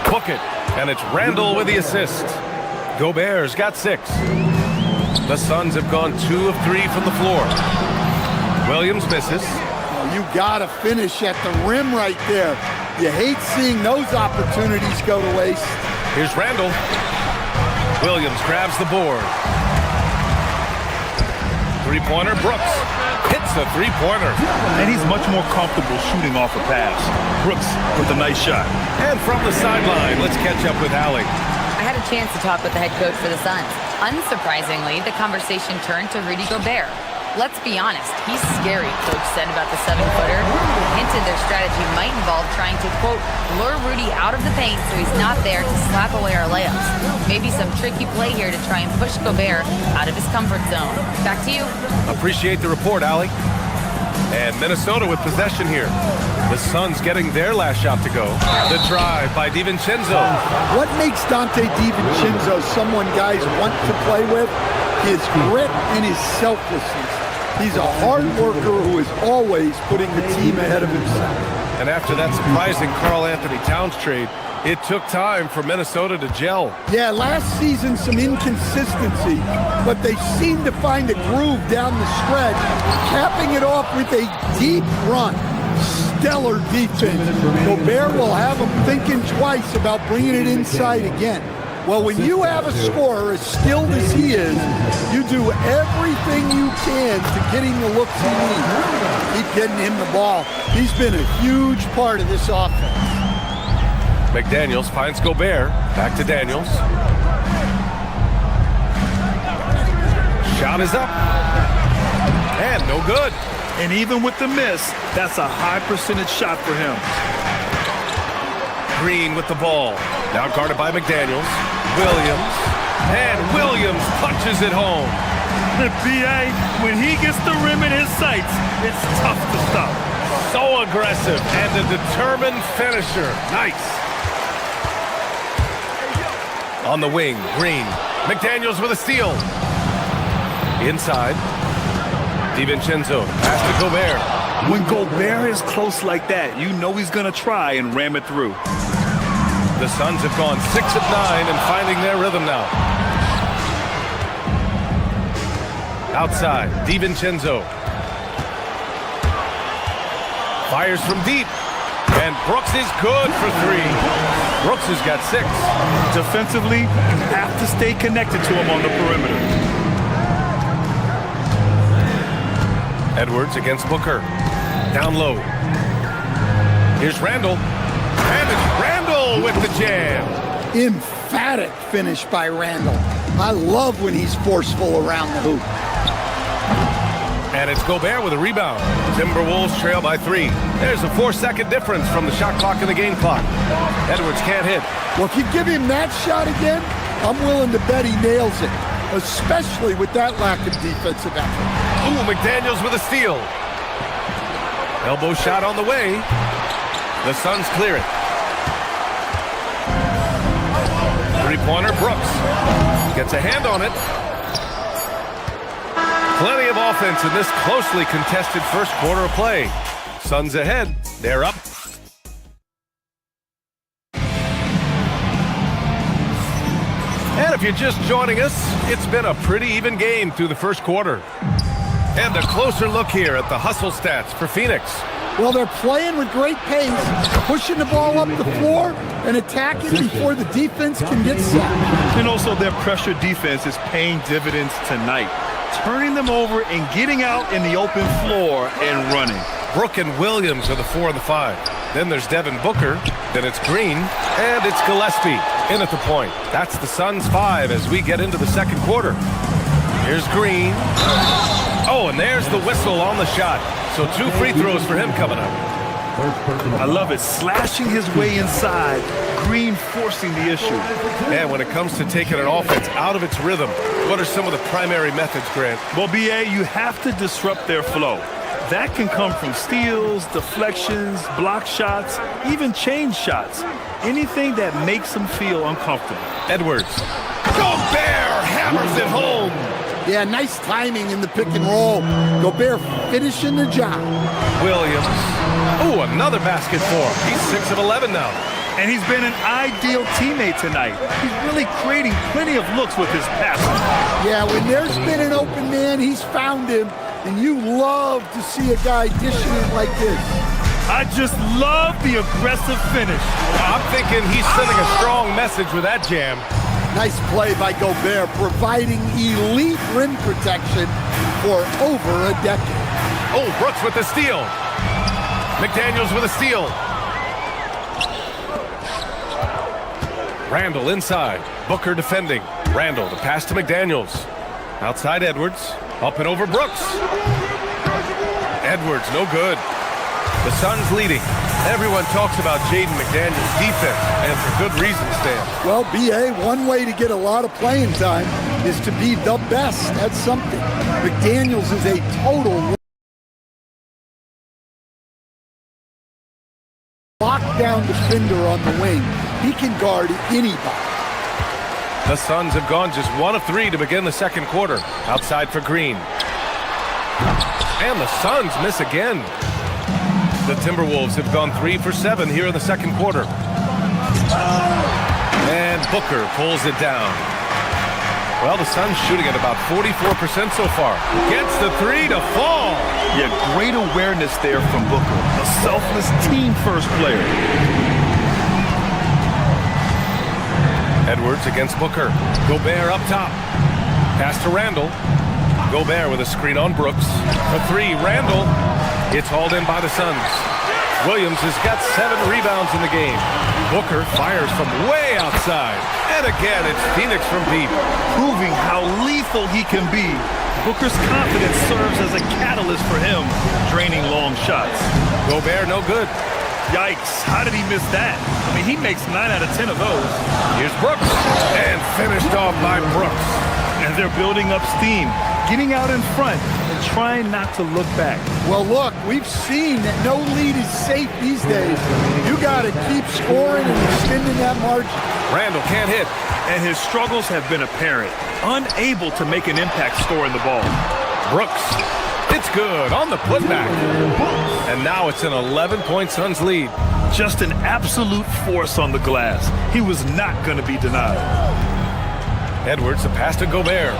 Book it, and it's Randall with the assist. Gobert's got 6. The Suns have gone 2 of 3 from the floor. Williams misses. Oh, you gotta finish at the rim right there. You hate seeing those opportunities go to waste. Here's Randall. Williams grabs the board. Three-pointer, Brooks hits the three-pointer. And he's much more comfortable shooting off a pass. Brooks with a nice shot. And from the sideline, let's catch up with Allie. I had a chance to talk with the head coach for the Suns. Unsurprisingly, the conversation turned to Rudy Gobert. Let's be honest, he's scary, Coach said about the 7-footer. Hinted their strategy might involve trying to, quote, lure Rudy out of the paint so he's not there to slap away our layups. Maybe some tricky play here to try and push Gobert out of his comfort zone. Back to you. Appreciate the report, Allie. And Minnesota with possession here. The Suns getting their last shot to go. The drive by DiVincenzo. What makes Dante DiVincenzo someone guys want to play with? His grit and his selflessness. He's a hard worker who is always putting the team ahead of himself. And after that surprising Karl Anthony Towns trade, it took time for Minnesota to gel. Yeah, last season some inconsistency, but they seemed to find a groove down the stretch, capping it off with a deep run. Stellar defense. Gobert will have him thinking twice about bringing it inside again. Well, when you have a scorer as skilled as he is, you do everything you can to get him the looks he needs. Keep getting him the ball. He's been a huge part of this offense. McDaniels finds Gobert. Back to Daniels. Shot is up. And no good. And even with the miss, that's a high percentage shot for him. Green with the ball. Now guarded by McDaniels. Williams. And Williams punches it home. B.A., when he gets the rim in his sights, it's tough to stop. So aggressive and a determined finisher. Nice. On the wing, Green. McDaniels with a steal. Inside. DiVincenzo. Pass to Gobert. When Gobert is close like that, you know he's going to try and ram it through. The Suns have gone 6 of 9 and finding their rhythm now. Outside, DiVincenzo. Fires from deep. And Brooks is good for 3. Brooks has got 6. Defensively, you have to stay connected to him on the perimeter. Edwards against Booker. Down low. Here's Randall. And it's Randall with the jam. Emphatic finish by Randall. I love when he's forceful around the hoop. And it's Gobert with a rebound. Timberwolves trail by 3. There's a 4-second difference from the shot clock and the game clock. Edwards can't hit. Well, if you give him that shot again, I'm willing to bet he nails it, especially with that lack of defensive effort. Ooh, McDaniels with a steal. Elbow shot on the way. The Suns clear it. Three-pointer, Brooks. Gets a hand on it. Plenty of offense in this closely contested first quarter of play. Suns ahead. They're up. And if you're just joining us, it's been a pretty even game through the first quarter. And a closer look here at the hustle stats for Phoenix. Well, they're playing with great pace, pushing the ball up the floor and attacking before the defense can get set. And also their pressure defense is paying dividends tonight, turning them over and getting out in the open floor and running. Brook and Williams are the 4 and the 5. Then there's Devin Booker. Then it's Green. And it's Gillespie in at the point. That's the Suns' 5 as we get into the second quarter. Here's Green. Oh, and there's the whistle on the shot. So 2 free throws for him coming up. I love it. Slashing his way inside. Green forcing the issue. And when it comes to taking an offense out of its rhythm, what are some of the primary methods, Grant? Well, B.A., you have to disrupt their flow. That can come from steals, deflections, block shots, even change shots. Anything that makes them feel uncomfortable. Edwards. Gobert hammers it home. Yeah, nice timing in the pick and roll. Gobert finishing the job. Williams. Oh, another basket for him. He's 6 of 11 now. And he's been an ideal teammate tonight. He's really creating plenty of looks with his passing. Yeah, when there's been an open man, he's found him. And you love to see a guy dishing it like this. I just love the aggressive finish. I'm thinking he's sending a strong message with that jam. Nice play by Gobert, providing elite rim protection for over a decade. Oh, Brooks with the steal. McDaniels with a steal. Randall inside. Booker defending. Randall, the pass to McDaniels. Outside Edwards. Up and over Brooks. Edwards, no good. The Suns leading. Everyone talks about Jaden McDaniels' defense, and for good reason, Stan. Well, B.A., one way to get a lot of playing time is to be the best at something. McDaniels is a total lockdown defender on the wing. He can guard anybody. The Suns have gone just 1 of 3 to begin the second quarter. Outside for Green. And the Suns miss again. The Timberwolves have gone 3 for 7 here in the second quarter. And Booker pulls it down. Well, the Suns shooting at about 44% so far. Gets the 3 to fall. Yeah, great awareness there from Booker. A selfless team-first player. Edwards against Booker. Gobert up top. Pass to Randall. Gobert with a screen on Brooks. A 3, Randall. It's hauled in by the Suns. Williams has got 7 rebounds in the game. Booker fires from way outside. And again, it's Phoenix from deep. Proving how lethal he can be. Booker's confidence serves as a catalyst for him, draining long shots. Gobert no good. Yikes, how did he miss that? I mean, he makes 9 out of 10 of those. Here's Brooks. And finished off by Brooks. And they're building up steam, getting out in front and trying not to look back. Well, look, we've seen that no lead is safe these days. You got to keep scoring and extending that margin. Randall can't hit. And his struggles have been apparent. Unable to make an impact scoring the ball. Brooks. It's good on the putback. And now it's an 11-point Suns lead. Just an absolute force on the glass. He was not going to be denied. Edwards, the pass to Gobert.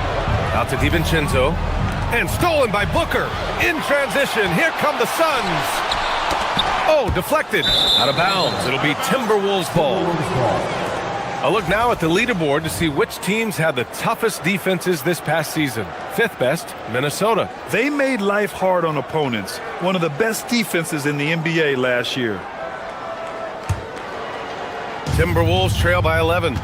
Out to DiVincenzo. And stolen by Booker. In transition, here come the Suns. Oh, deflected. Out of bounds. It'll be Timberwolves ball. A look now at the leaderboard to see which teams had the toughest defenses this past season. 5th best, Minnesota. They made life hard on opponents. One of the best defenses in the NBA last year. Timberwolves trail by 11.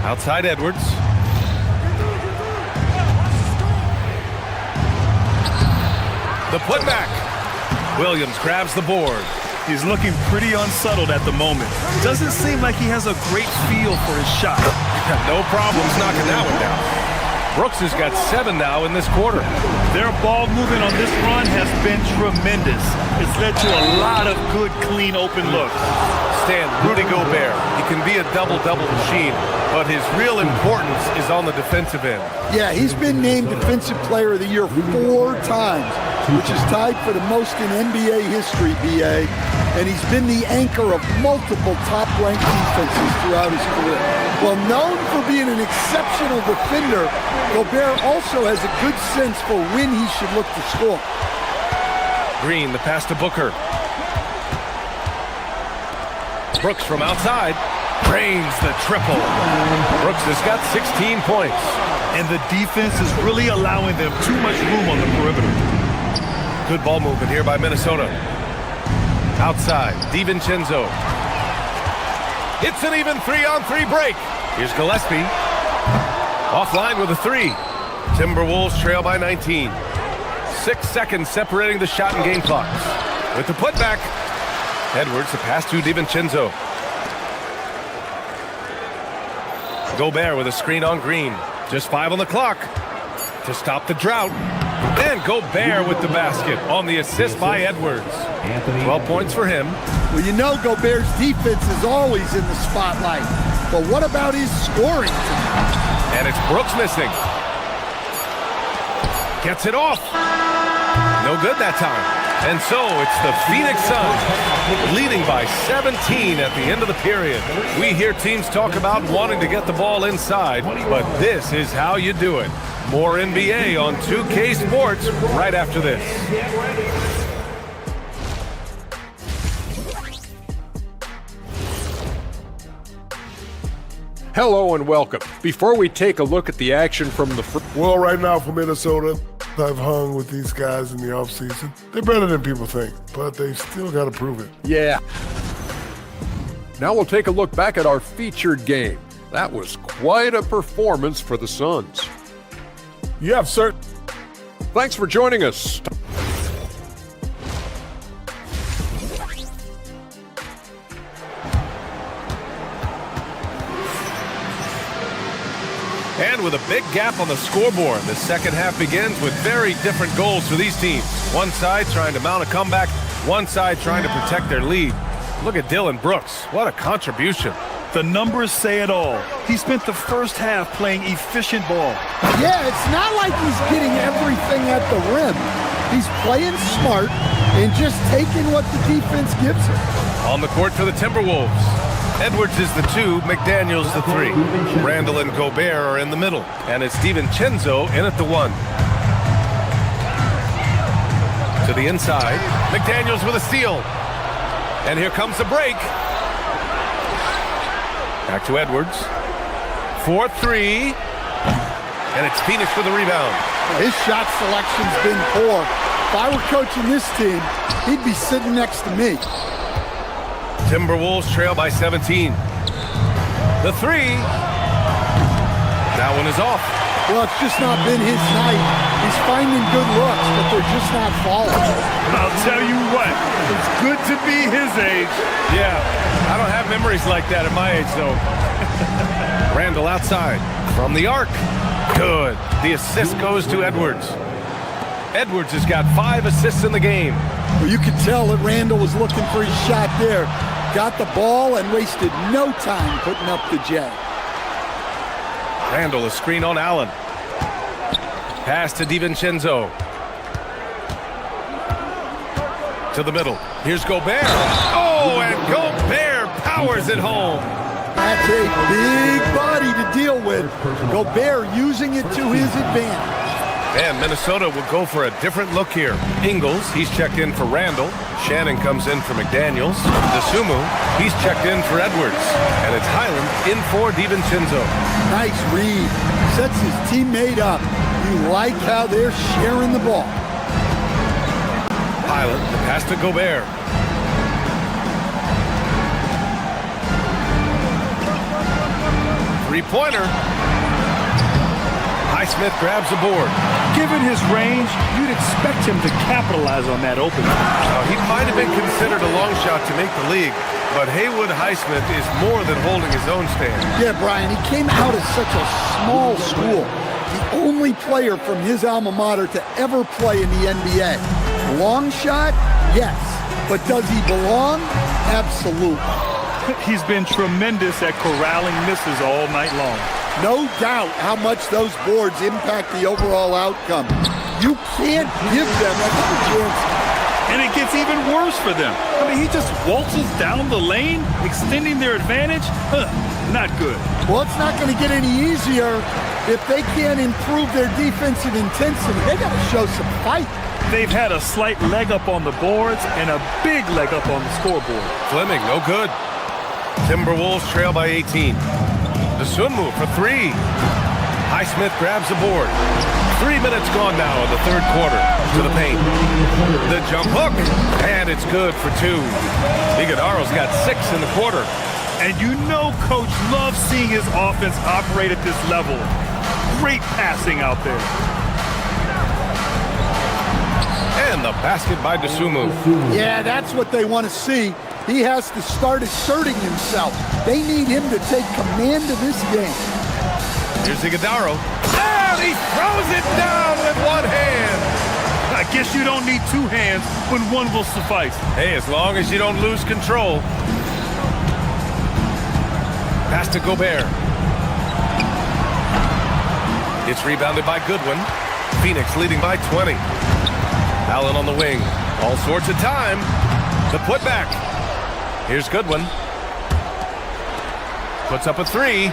Outside Edwards. The putback. Williams grabs the board. He's looking pretty unsettled at the moment. Doesn't seem like he has a great feel for his shot. No problems knocking that one down. Brooks has got 7 now in this quarter. Their ball movement on this run has been tremendous. It's led to a lot of good, clean, open looks. Stan, Rudy Gobert. He can be a double-double machine, but his real importance is on the defensive end. Yeah, he's been named Defensive Player of the Year 4 times, which is tied for the most in NBA history, BA. And he's been the anchor of multiple top-ranked defenses throughout his career. Well, known for being an exceptional defender, Gobert also has a good sense for when he should look to score. Green, the pass to Booker. Brooks from outside drains the triple. Brooks has got 16 points. And the defense is really allowing them too much room on the perimeter. Good ball movement here by Minnesota. Outside, DiVincenzo. It's an even 3-on-3 break. Here's Gillespie. Offline with a 3. Timberwolves trail by 19. 6 seconds separating the shot and game clocks. With the putback, Edwards, the pass to DiVincenzo. Gobert with a screen on Green. Just 5 on the clock to stop the drought. And Gobert with the basket on the assist by Edwards. 12 points for him. Well, you know Gobert's defense is always in the spotlight. But what about his scoring? And it's Brooks missing. Gets it off. No good that time. And so it's the Phoenix Suns leading by 17 at the end of the period. We hear teams talk about wanting to get the ball inside, but this is how you do it. More NBA on 2K Sports right after this. Hello and welcome. Before we take a look at the action from the Well, right now for Minnesota, I've hung with these guys in the offseason. They're better than people think, but they still got to prove it. Yeah. Now we'll take a look back at our featured game. That was quite a performance for the Suns. You have certain. Thanks for joining us. And with a big gap on the scoreboard, the second half begins with very different goals for these teams. One side trying to mount a comeback, one side trying to protect their lead. Look at Dylan Brooks. What a contribution. The numbers say it all. He spent the first half playing efficient ball. Yeah, it's not like he's getting everything at the rim. He's playing smart and just taking what the defense gives him. On the court for the Timberwolves. Edwards is the 2, McDaniels the 3. Randall and Gobert are in the middle. And it's DiVincenzo in at the 1. To the inside. McDaniels with a steal. And here comes the break. Back to Edwards. 4-3. And it's Phoenix with a rebound. His shot selection's been poor. If I were coaching this team, he'd be sitting next to me. Timberwolves trail by 17. The 3. That one is off. Well, it's just not been his night. He's finding good looks, but they're just not falling. I'll tell you what, it's good to be his age. Yeah, I don't have memories like that at my age, though. Randall outside from the arc. Good. The assist goes to Edwards. Edwards has got 5 assists in the game. Well, you could tell that Randall was looking for his shot there. Got the ball and wasted no time putting up the J. Randall, a screen on Allen. Pass to DiVincenzo. To the middle. Here's Gobert. Oh, and Gobert powers it home. That's a big body to deal with. Gobert using it to his advantage. And Minnesota will go for a different look here. Ingles, he's checked in for Randall. Shannon comes in for McDaniels. DeSumo, he's checked in for Edwards. And it's Highland in for DiVincenzo. Nice read. Sets his teammate up. You like how they're sharing the ball. Highland, the pass to Gobert. Three-pointer. Highsmith grabs the board. Given his range, you'd expect him to capitalize on that opening. He might have been considered a long shot to make the league, but Haywood Highsmith is more than holding his own stand. Yeah, Brian, he came out of such a small school. The only player from his alma mater to ever play in the NBA. Long shot? Yes. But does he belong? Absolutely. He's been tremendous at corralling misses all night long. No doubt how much those boards impact the overall outcome. You can't give them extra chances. And it gets even worse for them. I mean, he just waltzes down the lane, extending their advantage. Not good. Well, it's not going to get any easier if they can't improve their defensive intensity. They got to show some fight. They've had a slight leg up on the boards and a big leg up on the scoreboard. Fleming, no good. Timberwolves trail by 18. DeSumo for 3. Highsmith grabs the board. 3 minutes gone now in the third quarter. To the paint. The jump hook. And it's good for 2. Iguodaro's got 6 in the quarter. And you know Coach loves seeing his offense operate at this level. Great passing out there. And the basket by DeSumo. Yeah, that's what they want to see. He has to start asserting himself. They need him to take command of this game. Here's Iguodaro. And he throws it down with one hand. I guess you don't need 2 hands when one will suffice. Hey, as long as you don't lose control. Pass to Gobert. It's rebounded by Goodwin. Phoenix leading by 20. Allen on the wing. All sorts of time. The putback. Here's Goodwin. Puts up a 3.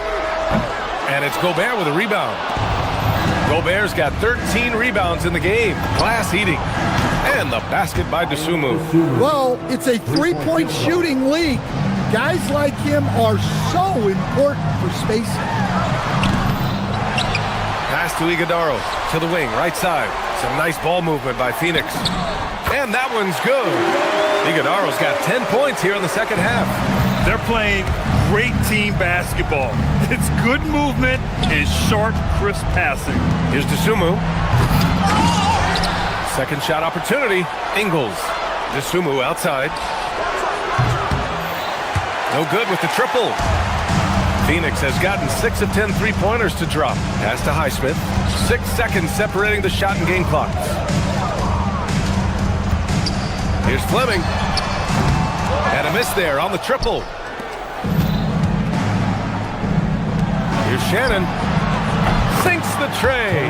And it's Gobert with a rebound. Gobert's got 13 rebounds in the game. Glass eating. And the basket by DeSumo. Well, it's a 3-point shooting league. Guys like him are so important for spacing. Pass to Iguodaro to the wing, right side. Some nice ball movement by Phoenix. And that one's good. Iguodaro's got 10 points here in the second half. They're playing great team basketball. It's good movement and sharp, crisp passing. Here's Dosunmu. Second shot opportunity. Ingles. Dosunmu outside. No good with the triple. Phoenix has gotten 6 of 10 three-pointers to drop. Pass to Highsmith. 6 seconds separating the shot and game clocks. Here's Fleming. And a miss there on the triple. Here's Shannon. Sinks the tray.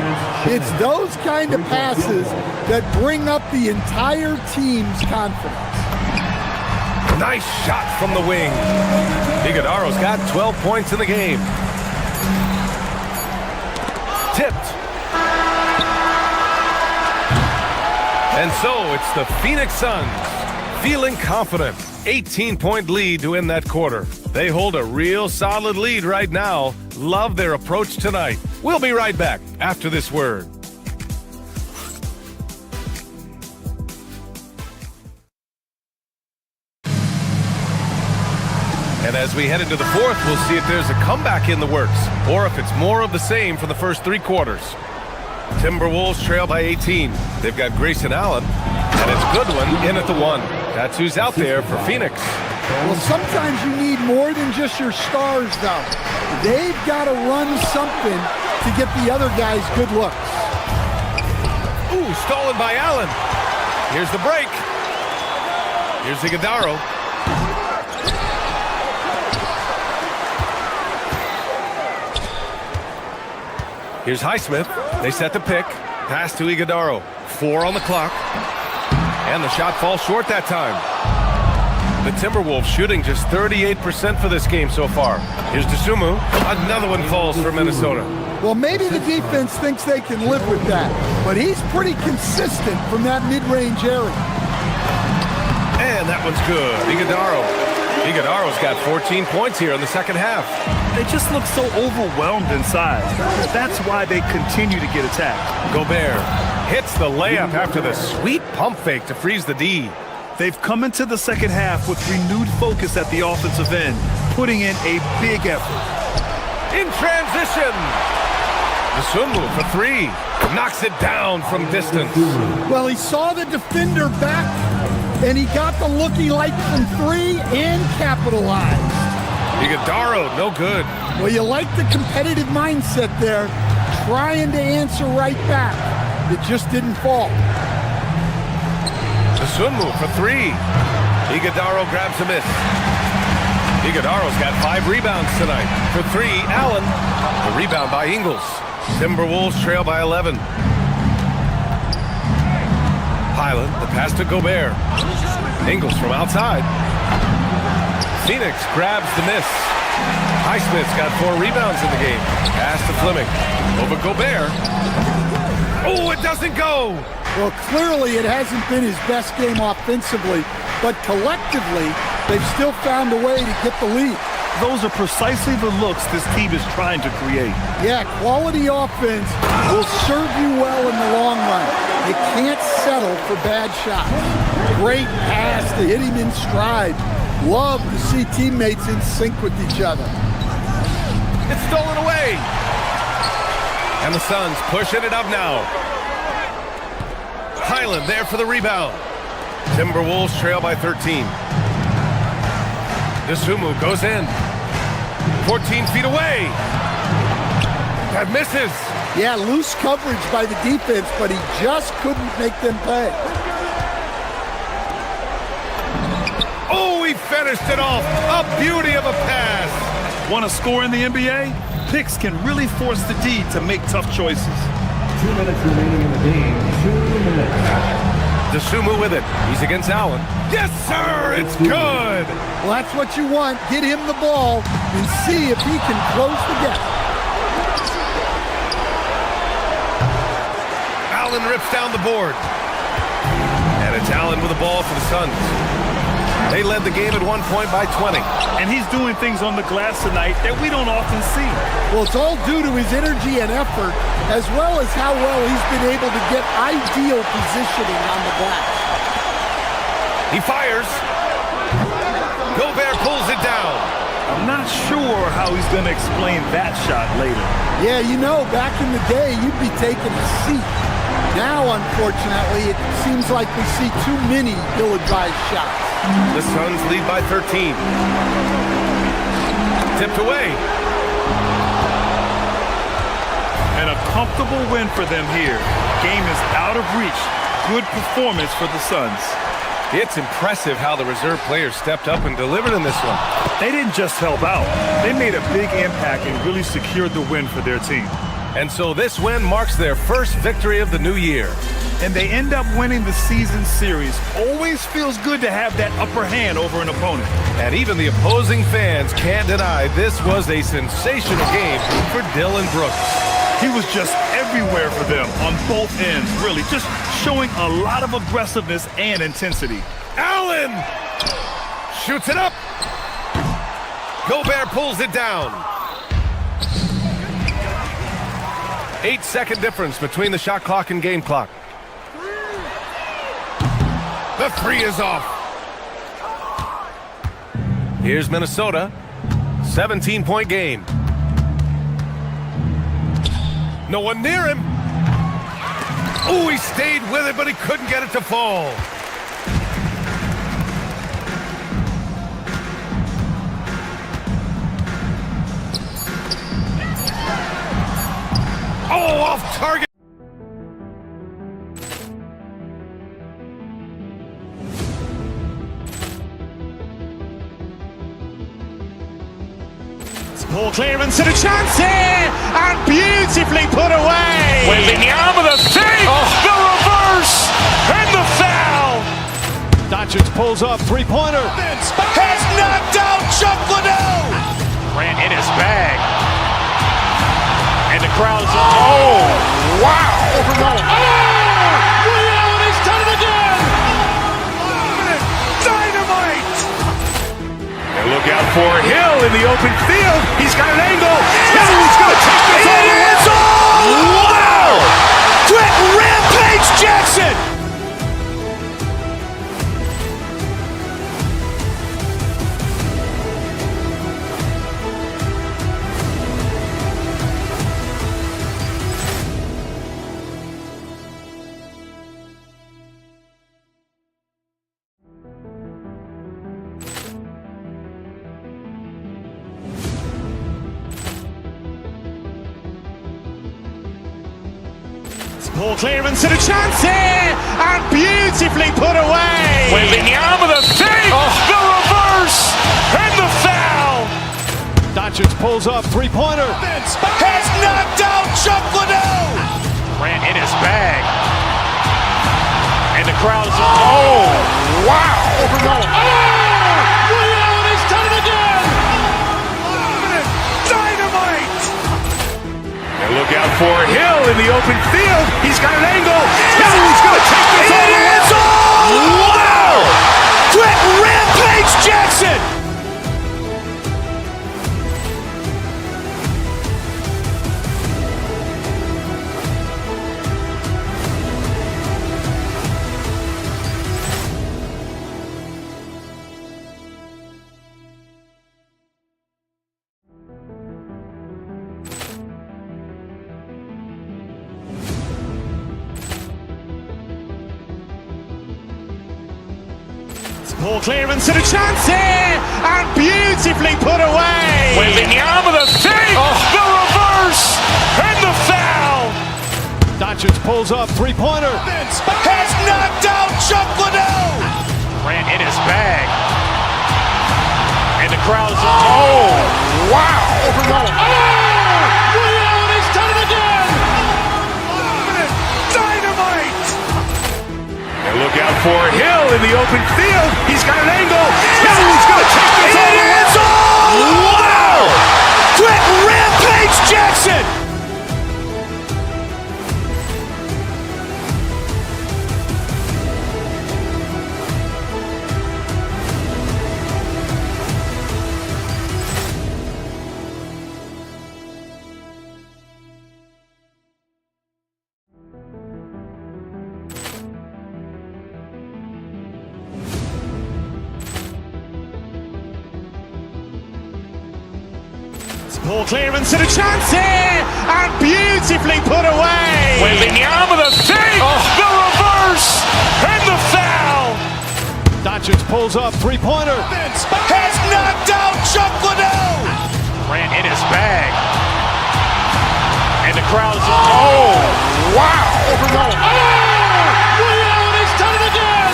It's those kind of passes that bring up the entire team's confidence. Nice shot from the wing. Iguodaro's got 12 points in the game. Tipped. And so it's the Phoenix Suns feeling confident. 18-point lead to end that quarter. They hold a real solid lead right now. Love their approach tonight. We'll be right back after this word. And as we head into the fourth, we'll see if there's a comeback in the works or if it's more of the same for the first 3 quarters. Timberwolves trail by 18. They've got Grayson Allen, and it's Goodwin in at the 1. That's who's out there for Phoenix. Well, sometimes you need more than just your stars, though. They've got to run something to get the other guys good looks. Ooh, stolen by Allen. Here's the break. Here's Iguodaro. Here's Highsmith. They set the pick. Pass to Iguodaro. 4 on the clock. And the shot falls short that time. The Timberwolves shooting just 38% for this game so far. Here's Dosunmu. Another one falls for Minnesota. Well, maybe the defense thinks they can live with that, but he's pretty consistent from that mid-range area. And that one's good. Iguodaro's got 14 points here in the second half. They just look so overwhelmed inside. That's why they continue to get attacked. Gobert hits the layup after the sweet pump fake to freeze the D. They've come into the second half with renewed focus at the offensive end, putting in a big effort. In transition. Dosunmu for 3. Knocks it down from distance. Well, he saw the defender back, and he got the looky like from 3 and capitalized. Iguodaro, no good. Well, you like the competitive mindset there, trying to answer right back. It just didn't fall. Dosunmu for 3. Iguodaro grabs a miss. Iguodaro's got 5 rebounds tonight. For 3, Allen. The rebound by Ingles. Timberwolves trail by 11. Highland, the pass to Gobert. Ingles from outside. Phoenix grabs the miss. Highsmith's got 4 rebounds in the game. Pass to Fleming. Over Gobert. Oh, it doesn't go! Well, clearly it hasn't been his best game offensively, but collectively, they've still found a way to get the lead. Those are precisely the looks this team is trying to create. Yeah, quality offense will serve you well in the long run. You can't settle for bad shots. Great pass to hit him in stride. Love to see teammates in sync with each other. It's stolen away. And the Suns pushing it up now. Highland there for the rebound. Timberwolves trail by 13. Dosunmu goes in. 14 feet away. That misses. Yeah, loose coverage by the defense, but he just couldn't make them pay. Oh, he finished it off. A beauty of a pass. Want to score in the NBA? Picks can really force the D to make tough choices. 2 minutes remaining in the game. 2 minutes. Dosunmu with it. He's against Allen. Yes, sir! It's good! Well, that's what you want. Get him the ball and see if he can close the gap. Allen rips down the board. And it's Allen with the ball for the Suns. They led the game at one point by 20. And he's doing things on the glass tonight that we don't often see. Well, it's all due to his energy and effort, as well as how well he's been able to get ideal positioning on the glass. He fires. Gobert pulls it down. I'm not sure how he's going to explain that shot later. Yeah, you know, back in the day, you'd be taking a seat. Now, unfortunately, it seems like we see too many ill-advised shots. The Suns lead by 13. Tipped away. And a comfortable win for them here. Game is out of reach. Good performance for the Suns. It's impressive how the reserve players stepped up and delivered in this one. They didn't just help out. They made a big impact and really secured the win for their team. And so this win marks their first victory of the new year. And they end up winning the season series. Always feels good to have that upper hand over an opponent. And even the opposing fans can't deny this was a sensational game for Dylan Brooks. He was just everywhere for them on both ends, really, just showing a lot of aggressiveness and intensity. Allen shoots it up. Gobert pulls it down. 8-second difference between the shot clock and game clock. The three is off. Here's Minnesota. 17-point game. No one near him. Oh, he stayed with it, but he couldn't get it to fall. Oh, off target. Ball clearance and a chance here, and beautifully put away. Wembanyama the fake, the reverse, and the foul. Doncic pulls up, three-pointer. Has knocked out Chuck Liddell. Grant in his bag. And the crowd is, oh, wow. Ray Allen has done it again. Dynamite. And look out for Hill in the open field. He's got an angle. Hill's going to take this all the way. Wow. Quick Rampage Jackson. Ball clearance and a chance here, and beautifully put away. Wembanyama the fake, the reverse, and the foul. Doncic pulls up, three-pointer. Has knocked out Chuck Liddell. Grant in his bag. And the crowd is, oh, wow. Ray Allen has done it again. Dynamite. And look out for Hill in the open field. He's got an angle. Hill's going to take this all the way. Wow. Quick Rampage Jackson. Ball clearance and a chance here, and beautifully put away. Wembanyama the fake, the reverse, and the foul. Doncic pulls up, three-pointer. Has knocked out Chuck Liddell. Grant in his bag. And the crowd is, oh, wow. Ray Allen has done it again. Dynamite. And look out for Hill in the open field. He's got an angle. Hill's going to take this all the way. Wow. Quick Rampage Jackson. Ball clearance and a chance here, and beautifully put away. Wembanyama the save, the reverse, and the foul. Doncic pulls up, three-pointer. Has knocked out Chuck Liddell. Ran in his bag. And the crowd's wow. Liddell, he's done it again.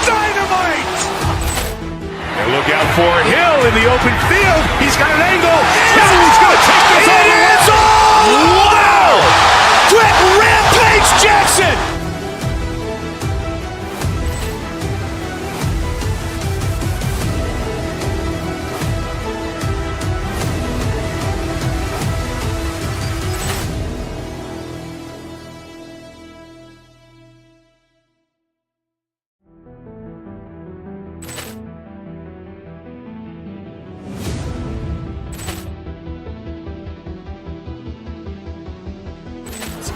Dynamite. And look out for Hill in the open field. He's got an angle. Hill's going to take this all the way. Wow. Quick Rampage Jackson.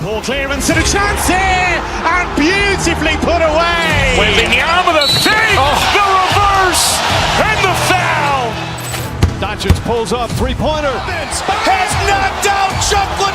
Ball clearance and a chance here, and beautifully put away. Wembanyama the save, the reverse, and the foul. Doncic pulls up, three-pointer. Has knocked out Chuck Liddell.